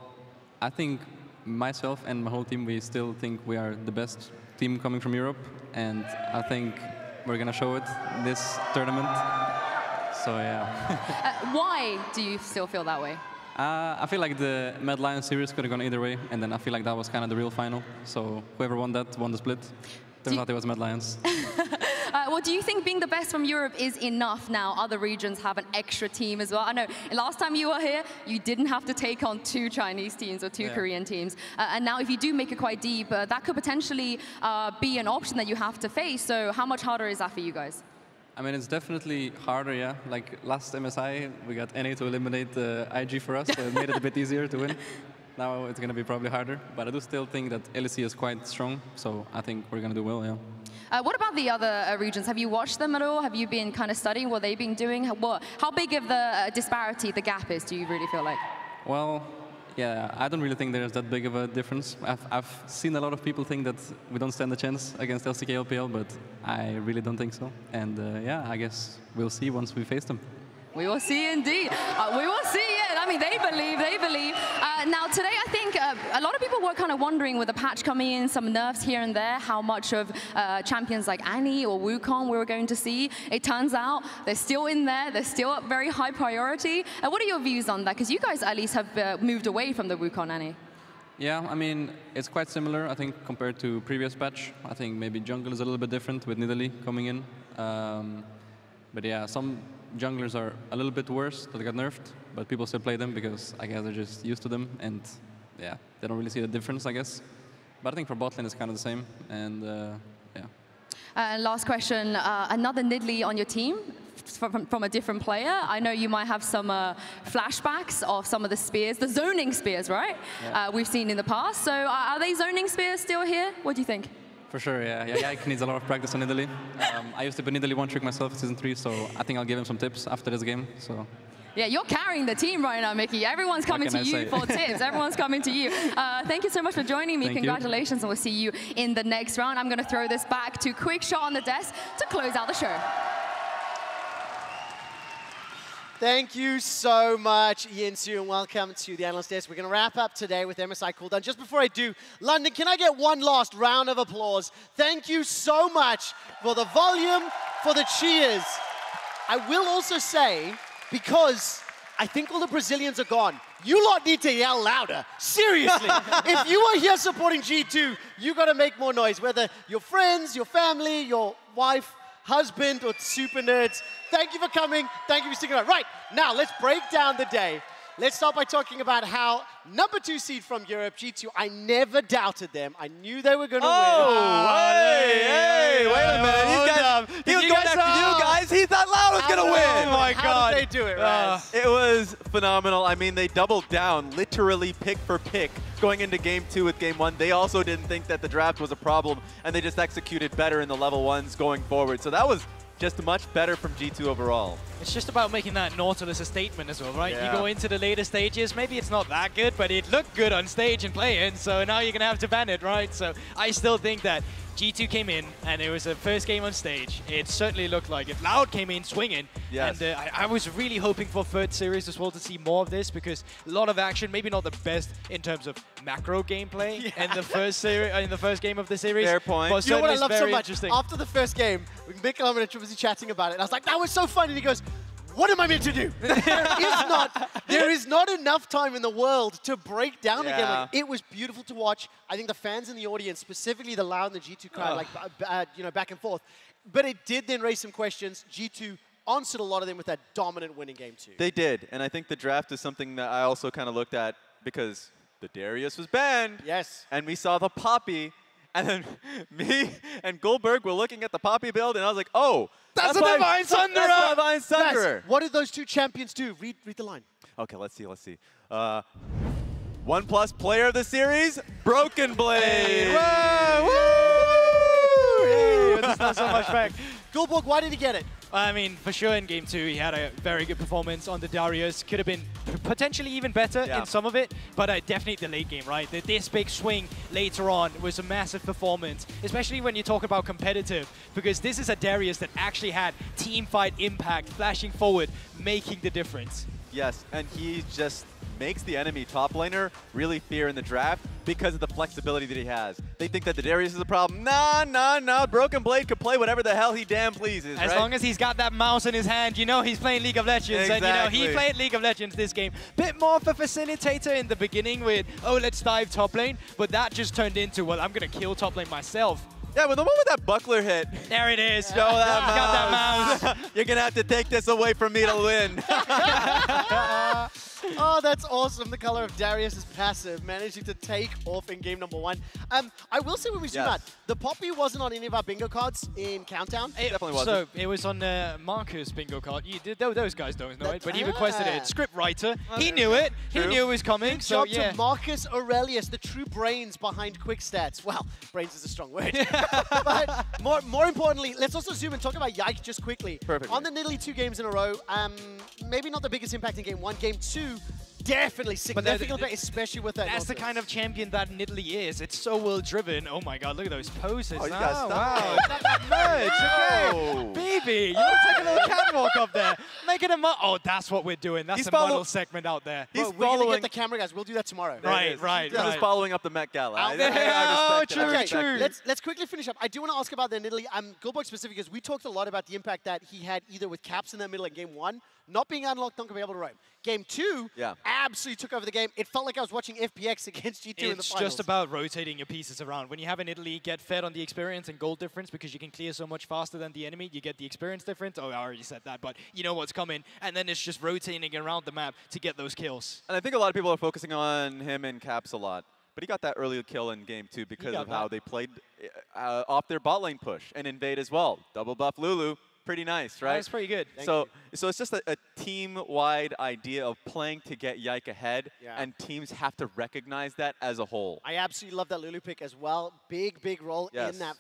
I think myself and my whole team, we still think we are the best team coming from Europe, and I think we're going to show it this tournament. So, yeah. Why do you still feel that way? I feel like the Mad Lion series could have gone either way, and then I feel like that was kind of the real final. So whoever won that won the split. Turns out it was Mad Lions. Well, do you think being the best from Europe is enough now? Other regions have an extra team as well. I know last time you were here, you didn't have to take on 2 Chinese teams or 2 Korean teams. And now if you do make it quite deep, that could potentially be an option that you have to face. So how much harder is that for you guys? I mean, it's definitely harder, yeah. Like last MSI, we got NA to eliminate IG for us, so it made it a bit easier to win. Now it's going to be probably harder, but I do still think that LEC is quite strong, so I think we're going to do well, yeah. What about the other regions? Have you watched them at all? Have you been kind of studying what they've been doing? How big of the disparity, the gap is, do you really feel like? Well, yeah, I don't really think there's that big of a difference. I've seen a lot of people think that we don't stand a chance against LCK LPL, but I really don't think so. And yeah, I guess we'll see once we face them. We will see indeed. We will see, yeah. I mean, they believe, they believe. Now, today, I think a lot of people were kind of wondering with the patch coming in, some nerfs here and there, how much of champions like Annie or Wukong we were going to see. It turns out they're still in there. They're still a very high priority. What are your views on that? Because you guys at least have moved away from the Wukong Annie. Yeah, I mean, it's quite similar, I think, compared to previous patch. I think maybe jungle is a little bit different with Nidalee coming in. But yeah, some junglers are a little bit worse that got nerfed, but people still play them because I guess they're just used to them, and yeah, they don't really see the difference, I guess. But I think for bot lane it's kind of the same, and yeah. Last question, another Nidalee on your team from a different player. I know you might have some flashbacks of some of the spears, the zoning spears, right? Yeah. We've seen in the past. So are they zoning spears still here? What do you think? For sure, yeah. Yike needs a lot of practice on Nidalee. I used to be Nidalee one trick myself in Season 3, so I think I'll give him some tips after this game. So. Yeah, you're carrying the team right now, Mickey. Everyone's coming to you for tips. Everyone's coming to you. Thank you so much for joining me. Congratulations, and we'll see you in the next round. I'm going to throw this back to Quick Shot on the desk to close out the show. Thank you so much, Yinsu, and welcome to the Analyst Desk. We're going to wrap up today with MSI Cooldown. Just before I do, London, can I get one last round of applause? Thank you so much for the volume, for the cheers. I will also say, because I think all the Brazilians are gone. You lot need to yell louder. Seriously. If you are here supporting G2, you got to make more noise, whether your friends, your family, your wife, husband, or super nerds. Thank you for coming. Thank you for sticking around. Right, now let's break down the day. Let's start by talking about how #2 seed from Europe, G2, I never doubted them. I knew they were going to win. Hey, wait a minute. He was going after you guys. He thought Loud was going to win. Oh my God. How did they do it, Raz? It was phenomenal. I mean, they doubled down, literally pick for pick, going into game 2 with game 1. They also didn't think that the draft was a problem, and they just executed better in the level 1s going forward. So that was just much better from G2 overall. It's just about making that Nautilus a statement as well, right? Yeah. You go into the later stages, maybe it's not that good, but it looked good on stage and playing, so now you're going to have to ban it, right? So I still think that G2 came in, and it was a first game on stage. It certainly looked like it. Loud came in swinging, yes. And I was really hoping for third series as well to see more of this, because a lot of action, maybe not the best in terms of macro gameplay in the first series, in the first game of the series. Fair point. But You know what I love so much? interesting. After the first game, Mikkel and I were busy chatting about it, and I was like, that was so fun, and he goes, what am I meant to do? There is not enough time in the world to break down again. Like, it was beautiful to watch. I think the fans in the audience, specifically the Loud and the G2 crowd, back and forth. But it did then raise some questions. G2 answered a lot of them with that dominant winning game 2. They did, and I think the draft is something that I also kind of looked at because the Darius was banned. Yes. And we saw the Poppy, and then me and Goldberg were looking at the Poppy build, and I was like, oh, that's a Divine Sunderer! That's a Divine Sunderer! What did those two champions do? Read the line. Okay, let's see. 1+ player of the series, Broken Blade. Whoa, woo! Yay, this is so much back. Goldberg, why did he get it? I mean, for sure in game 2, he had a very good performance on the Darius. Could have been potentially even better in some of it, but definitely the late game, right? This big swing later on was a massive performance, especially when you talk about competitive, because this is a Darius that actually had team fight impact, flashing forward, making the difference. Yes, and he just makes the enemy top laner really fear in the draft because of the flexibility that he has. They think that the Darius is a problem. Nah. Broken Blade could play whatever the hell he damn pleases, As long as he's got that mouse in his hand, you know he's playing League of Legends. Exactly. And you know, he played League of Legends this game. Bit more of a facilitator in the beginning with, oh, let's dive top lane. But that just turned into, well, I'm going to kill top lane myself. Yeah, but the one with that buckler hit. There it is. Show that mouse. Got that mouse. You're going to have to take this away from me to win. Oh, that's awesome. The color of Darius is passive, managing to take off in game #1. I will say when we zoom out, the Poppy wasn't on any of our bingo cards in Countdown. It definitely wasn't. So it was on Marcus' bingo card. Those guys don't know it, but he requested it. Script writer. He knew it. He knew it was coming. Good So job to Marcus Aurelius, the true brains behind quick stats. Well, brains is a strong word. But more importantly, let's also zoom and talk about Yike just quickly. Perfect. On the Nidalee 2 games in a row, maybe not the biggest impact in game 1. Game 2, definitely significant, especially with that. That's the kind of champion that Nidalee is. It's so well driven. Oh my God, look at those poses. Oh, you gotta stop. Wow, not that much. Okay. Baby, you want to take a little catwalk up there? Make it a Oh, that's what we're doing. That's a model segment out there. We're going to get the camera, guys. We'll do that tomorrow. Right. He's just following up the Met Gala. True. Let's quickly finish up. I do want to ask about the Nidalee. Goldberg specific, because we talked a lot about the impact that he had either with caps in the middle in game 1, not being unlocked, not going to be able to roam. Game 2, absolutely took over the game. It felt like I was watching FPX against G2 in the finals. It's just about rotating your pieces around. When you have an Italy get fed on the experience and gold difference because you can clear so much faster than the enemy, you get the experience difference. Oh, I already said that, but you know what's coming. And then it's just rotating around the map to get those kills. And I think a lot of people are focusing on him in caps a lot. But he got that early kill in game 2 because of how they played off their bot lane push and invade as well. Double buff Lulu. Pretty nice, right? That's pretty good. So it's just a team-wide idea of playing to get Yike ahead, and teams have to recognize that as a whole. I absolutely love that Lulu pick as well. Big role in that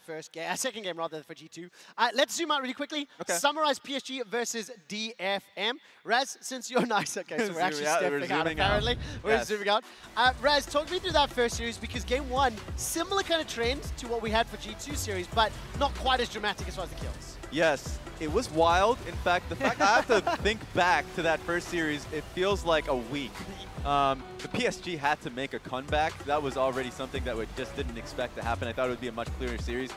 second game rather for G2. Let's zoom out really quickly. Okay. Summarize PSG versus DFM. Raz, since you're nice, okay, so we're actually stepping out apparently. We're zooming out. Raz, talk me through that first series, because game 1, similar kind of trend to what we had for G2 series, but not quite as dramatic as far as the kills. Yes, it was wild. In fact, the fact I have to think back to that first series, it feels like a week. The PSG had to make a comeback. That was already something that we just didn't expect to happen. I thought it would be a much clearer series.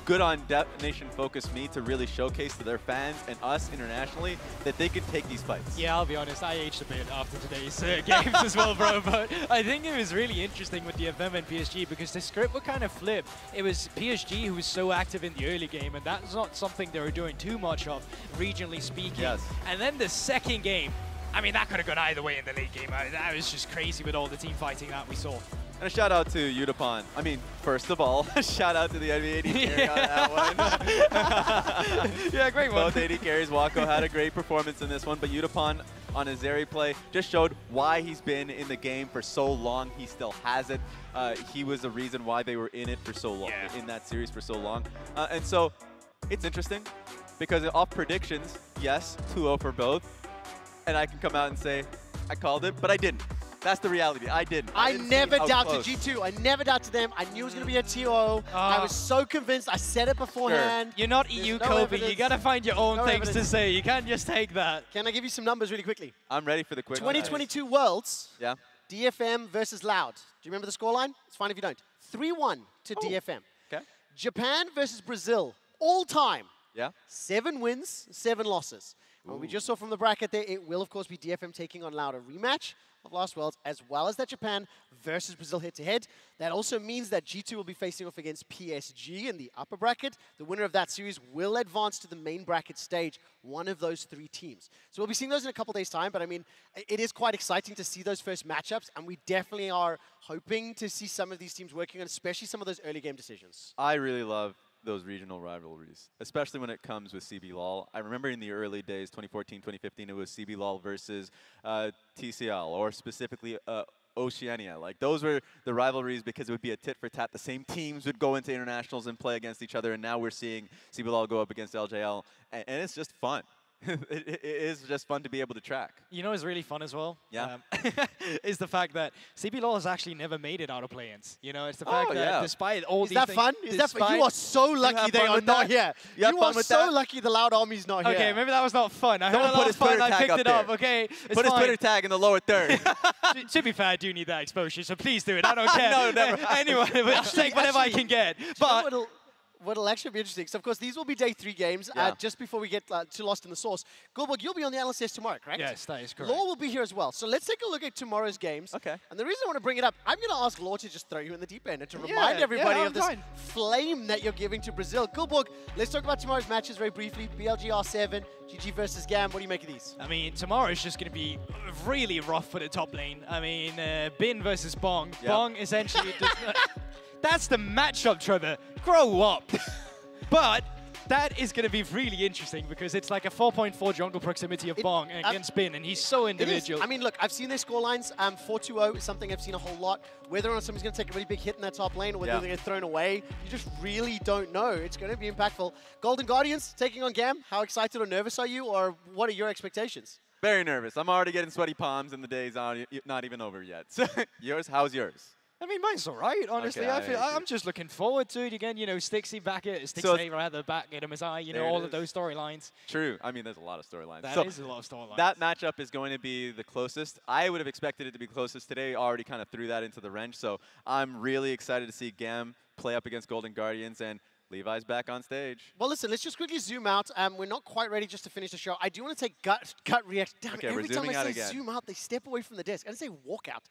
good on Nation Focus Me to really showcase to their fans and us internationally that they could take these fights. Yeah, I'll be honest, I aged a bit after today's games as well, bro, but I think it was really interesting with DFM and PSG because the script were kind of flipped. It was PSG who was so active in the early game, and that's not something they were doing too much of, regionally speaking. Yes. And then the second game, I mean, that could have gone either way in the late game. That was just crazy with all the team fighting that we saw. And a shout out to Udapon. I mean, first of all, shout out to the NBA carry on that one. Yeah, great one. Both AD carries. Wako had a great performance in this one, but Udapon on his Zeri play just showed why he's been in the game for so long. He still has it. He was the reason why they were in it for so long, in that series for so long. And so it's interesting because off predictions, yes, 2-0 for both. And I can come out and say, I called it, but I didn't. That's the reality. I didn't. I didn't never see how doubted close. G2. I never doubted them. I knew it was going to be a TO. I was so convinced. I said it beforehand. You're not There's EU no Kobe. evidence. You got to find your own No things to evidence. say. You can't just take that. Can I give you some numbers really quickly? I'm ready for the quick 2022 Worlds. Yeah. DFM versus Loud. Do you remember the scoreline? It's fine if you don't. 3-1 to DFM. Okay. Japan versus Brazil. All time. Yeah. 7 wins, 7 losses. What we just saw from the bracket there, it will, of course, be DFM taking on Loud, a rematch of last Worlds, as well as that Japan versus Brazil head-to-head. That also means that G2 will be facing off against PSG in the upper bracket. The winner of that series will advance to the main bracket stage, one of those 3 teams. So we'll be seeing those in a couple days' time, but I mean, it is quite exciting to see those first matchups, and we definitely are hoping to see some of these teams working on, especially some of those early game decisions. I really love those regional rivalries, especially when it comes with CBLOL. I remember in the early days, 2014, 2015, it was CBLOL versus TCL, or specifically Oceania. Like, those were the rivalries because it would be a tit for tat. The same teams would go into internationals and play against each other, and now we're seeing CBLOL go up against LJL, and it's just fun. It is just fun to be able to track. You know what's really fun as well? Yeah. Is the fact that CBLOL has actually never made it out of play-ins. You know, it's the fact that despite all Is these that things... fun? Is that fun? You are so lucky they are not here. You are so lucky the Loud Army's not here. Okay, maybe that was not fun. I heard Someone a lot put of his fun. Twitter I tag picked up it up. there. Okay, it's Put his fine. Twitter tag in the lower third. To be fair, I do need that exposure, so please do it. I don't care. No, never. Anyway, I'll take whatever I can get. But what'll actually be interesting, so of course these will be day 3 games, just before we get too lost in the sauce. Goldberg, you'll be on the analyst desk tomorrow, correct? yes, that is correct. Law will be here as well. So let's take a look at tomorrow's games. Okay. And the reason I want to bring it up, I'm going to ask Law to just throw you in the deep end and to remind everybody of this flame that you're giving to Brazil. Goldberg, let's talk about tomorrow's matches very briefly. BLGR7, GG versus GAM. What do you make of these? I mean, tomorrow is just going to be really rough for the top lane. I mean, Bin versus Bong. Yep. Bong essentially does not... That's the matchup, Trevor. Grow up. But that is going to be really interesting because it's like a 4.4 jungle proximity of Bong against Bin, and he's so individual. I mean, look, I've seen their scorelines. 4-2-0 is something I've seen a whole lot. Whether or not somebody's going to take a really big hit in that top lane or whether they get thrown away, you just really don't know. It's going to be impactful. Golden Guardians taking on GAM. How excited or nervous are you, or what are your expectations? Very nervous. I'm already getting sweaty palms, and the day's not even over yet. So yours? How's yours? I mean, mine's all right, honestly. Okay, I'm just looking forward to it again. You know, Stixie back at MSI, you know, all of those storylines. True. I mean, there's a lot of storylines. That is a lot of storylines. That matchup is going to be the closest. I would have expected it to be closest today. Already kind of threw that into the wrench. So I'm really excited to see GAM play up against Golden Guardians, and Levi's back on stage. Well, listen, let's just quickly zoom out. We're not quite ready just to finish the show. I do want to take gut reaction. Damn it, Okay, every we're time zooming I out say again. zoom out, they step away from the desk. I didn't say walk out.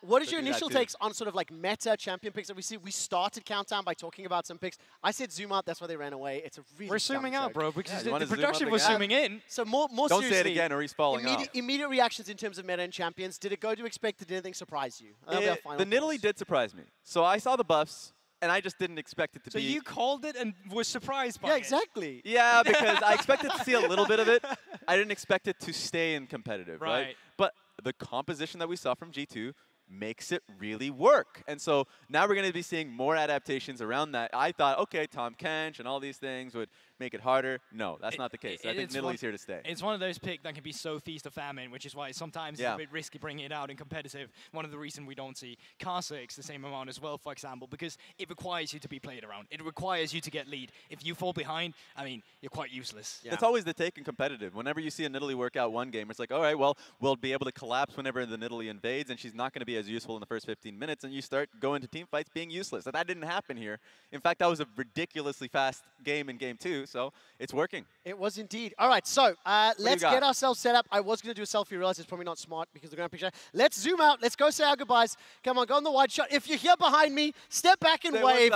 What is So your do that initial too. takes on sort of like meta champion picks that we see? We started Countdown by talking about some picks. I said zoom out, that's why they ran away. It's a really We're zooming dumb out, joke. bro, because you wanna the zoom production up was again? zooming in. So more Don't seriously, say it again or he's falling off. immediate reactions in terms of meta and champions. Did it go to expect? Did anything surprise you? That'll be our final The Nidalee did surprise me. So I saw the buffs, and I just didn't expect it to So be. you called it and were surprised by Yeah, it. exactly. Yeah, because I expected to see a little bit of it. I didn't expect it to stay in competitive, right? Right. But the composition that we saw from G2 makes it really work. And so now we're going to be seeing more adaptations around that. I thought, okay, Tom Kench and all these things would make it harder. No, that's not the case. I think Nidalee is here to stay. It's one of those picks that can be so feast or famine, which is why sometimes it's a bit risky bringing it out in competitive. One of the reasons we don't see Kha'Zix the same amount as well, for example, because it requires you to be played around. It requires you to get lead. If you fall behind, I mean, you're quite useless. It's always the take in competitive. Whenever you see a Nidalee work out one game, it's like, all right, well, we'll be able to collapse whenever the Nidalee invades, and she's not going to be as useful in the first 15 minutes, and you start going to team fights being useless. And that didn't happen here. In fact, that was a ridiculously fast game in game 2, so it's working. It was indeed. All right, so let's get ourselves set up. I was going to do a selfie, realize it's probably not smart because of the ground picture. Let's zoom out. Let's go say our goodbyes. Come on, go on the wide shot. If you're here behind me, step back and wave.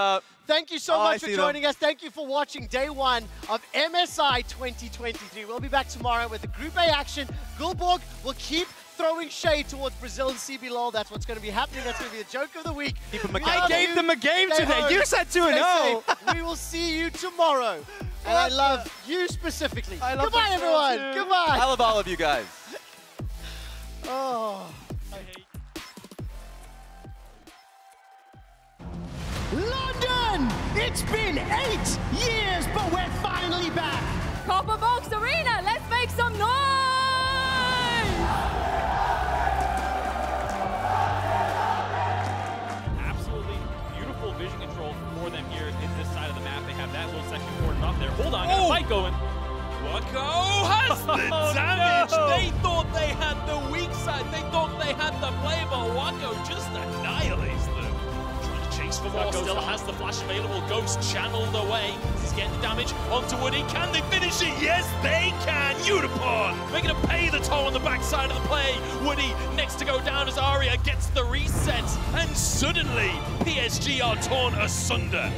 Thank you so much for joining us. Thank you for watching day 1 of MSI 2023. We'll be back tomorrow with the Group A action. Gulborg will keep throwing shade towards Brazil and CBLOL. That's what's going to be happening. That's going to be the joke of the week. I gave them a game today. You said 2-0. We will see you tomorrow. And I love you specifically. Goodbye, everyone. Goodbye. I love all of you guys. Oh. London! It's been 8 years, but we're finally back. Copper Box Arena, let's make some noise! Absolutely beautiful vision control for them here in this side of the map. They have that little section cordoned off there. Hold on, got a fight going. Wako has the damage! No. They thought they had the weak side. They thought they had the play, but Wako just annihilates them. Trying to chase for more. Still has the flash available. Ghost channeled away. He's getting the damage onto Woody. Can they finish it? Yes, they can. Unicorn making him pay the toll on the backside of the play. Woody next to go down as Aria gets the reset, and suddenly PSG are torn asunder.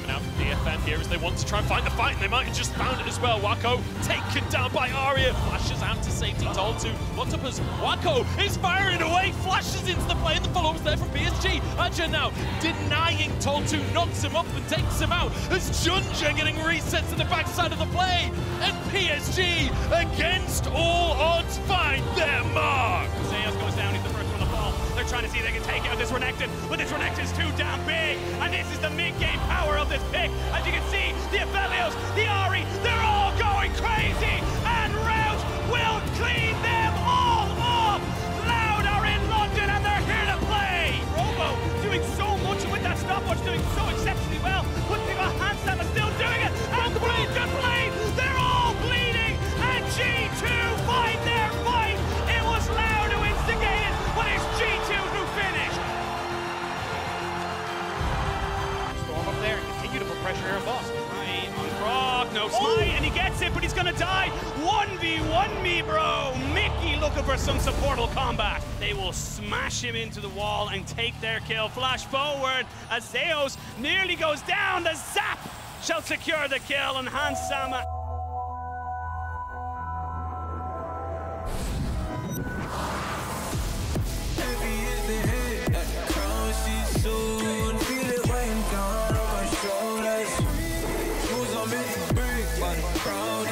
Out from DFM here as they want to try and find the fight, and they might have just found it as well. Wako taken down by Aria, flashes out to safety. Toltu locked up as Wako is firing away, flashes into the play, and the follow-ups there from PSG. Aja now denying Toltu, knocks him up and takes him out as Junja getting resets to the backside of the play, and PSG against all odds find their mark. Zeus goes down, he's the first one to fall. They're trying to see if they can take out this Renekton, but this Renekton's too damn big, and this is the mid-game power of this pick. As you can see, the Aphelios, the Ahri, they're all going crazy, and Rout will clean them all off. Loud are in London, and they're here to play. Robo doing so much with that stopwatch, doing so exceptionally well. Putting a Handsam is still doing it, and Broken Blade, they're all bleeding, and G2 find their fight. It was Loud who instigated, but it's G2 who finished. Storm up there and continue to put pressure here on Boss. Right on Croc, no smite, and he gets it, but he's gonna die. 1v1 me, bro. Mickey looking for some supportal combat. They will smash him into the wall and take their kill. Flash forward as Zeus nearly goes down. The Zap shall secure the kill, and Handsam. Break by the crowd,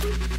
Bye.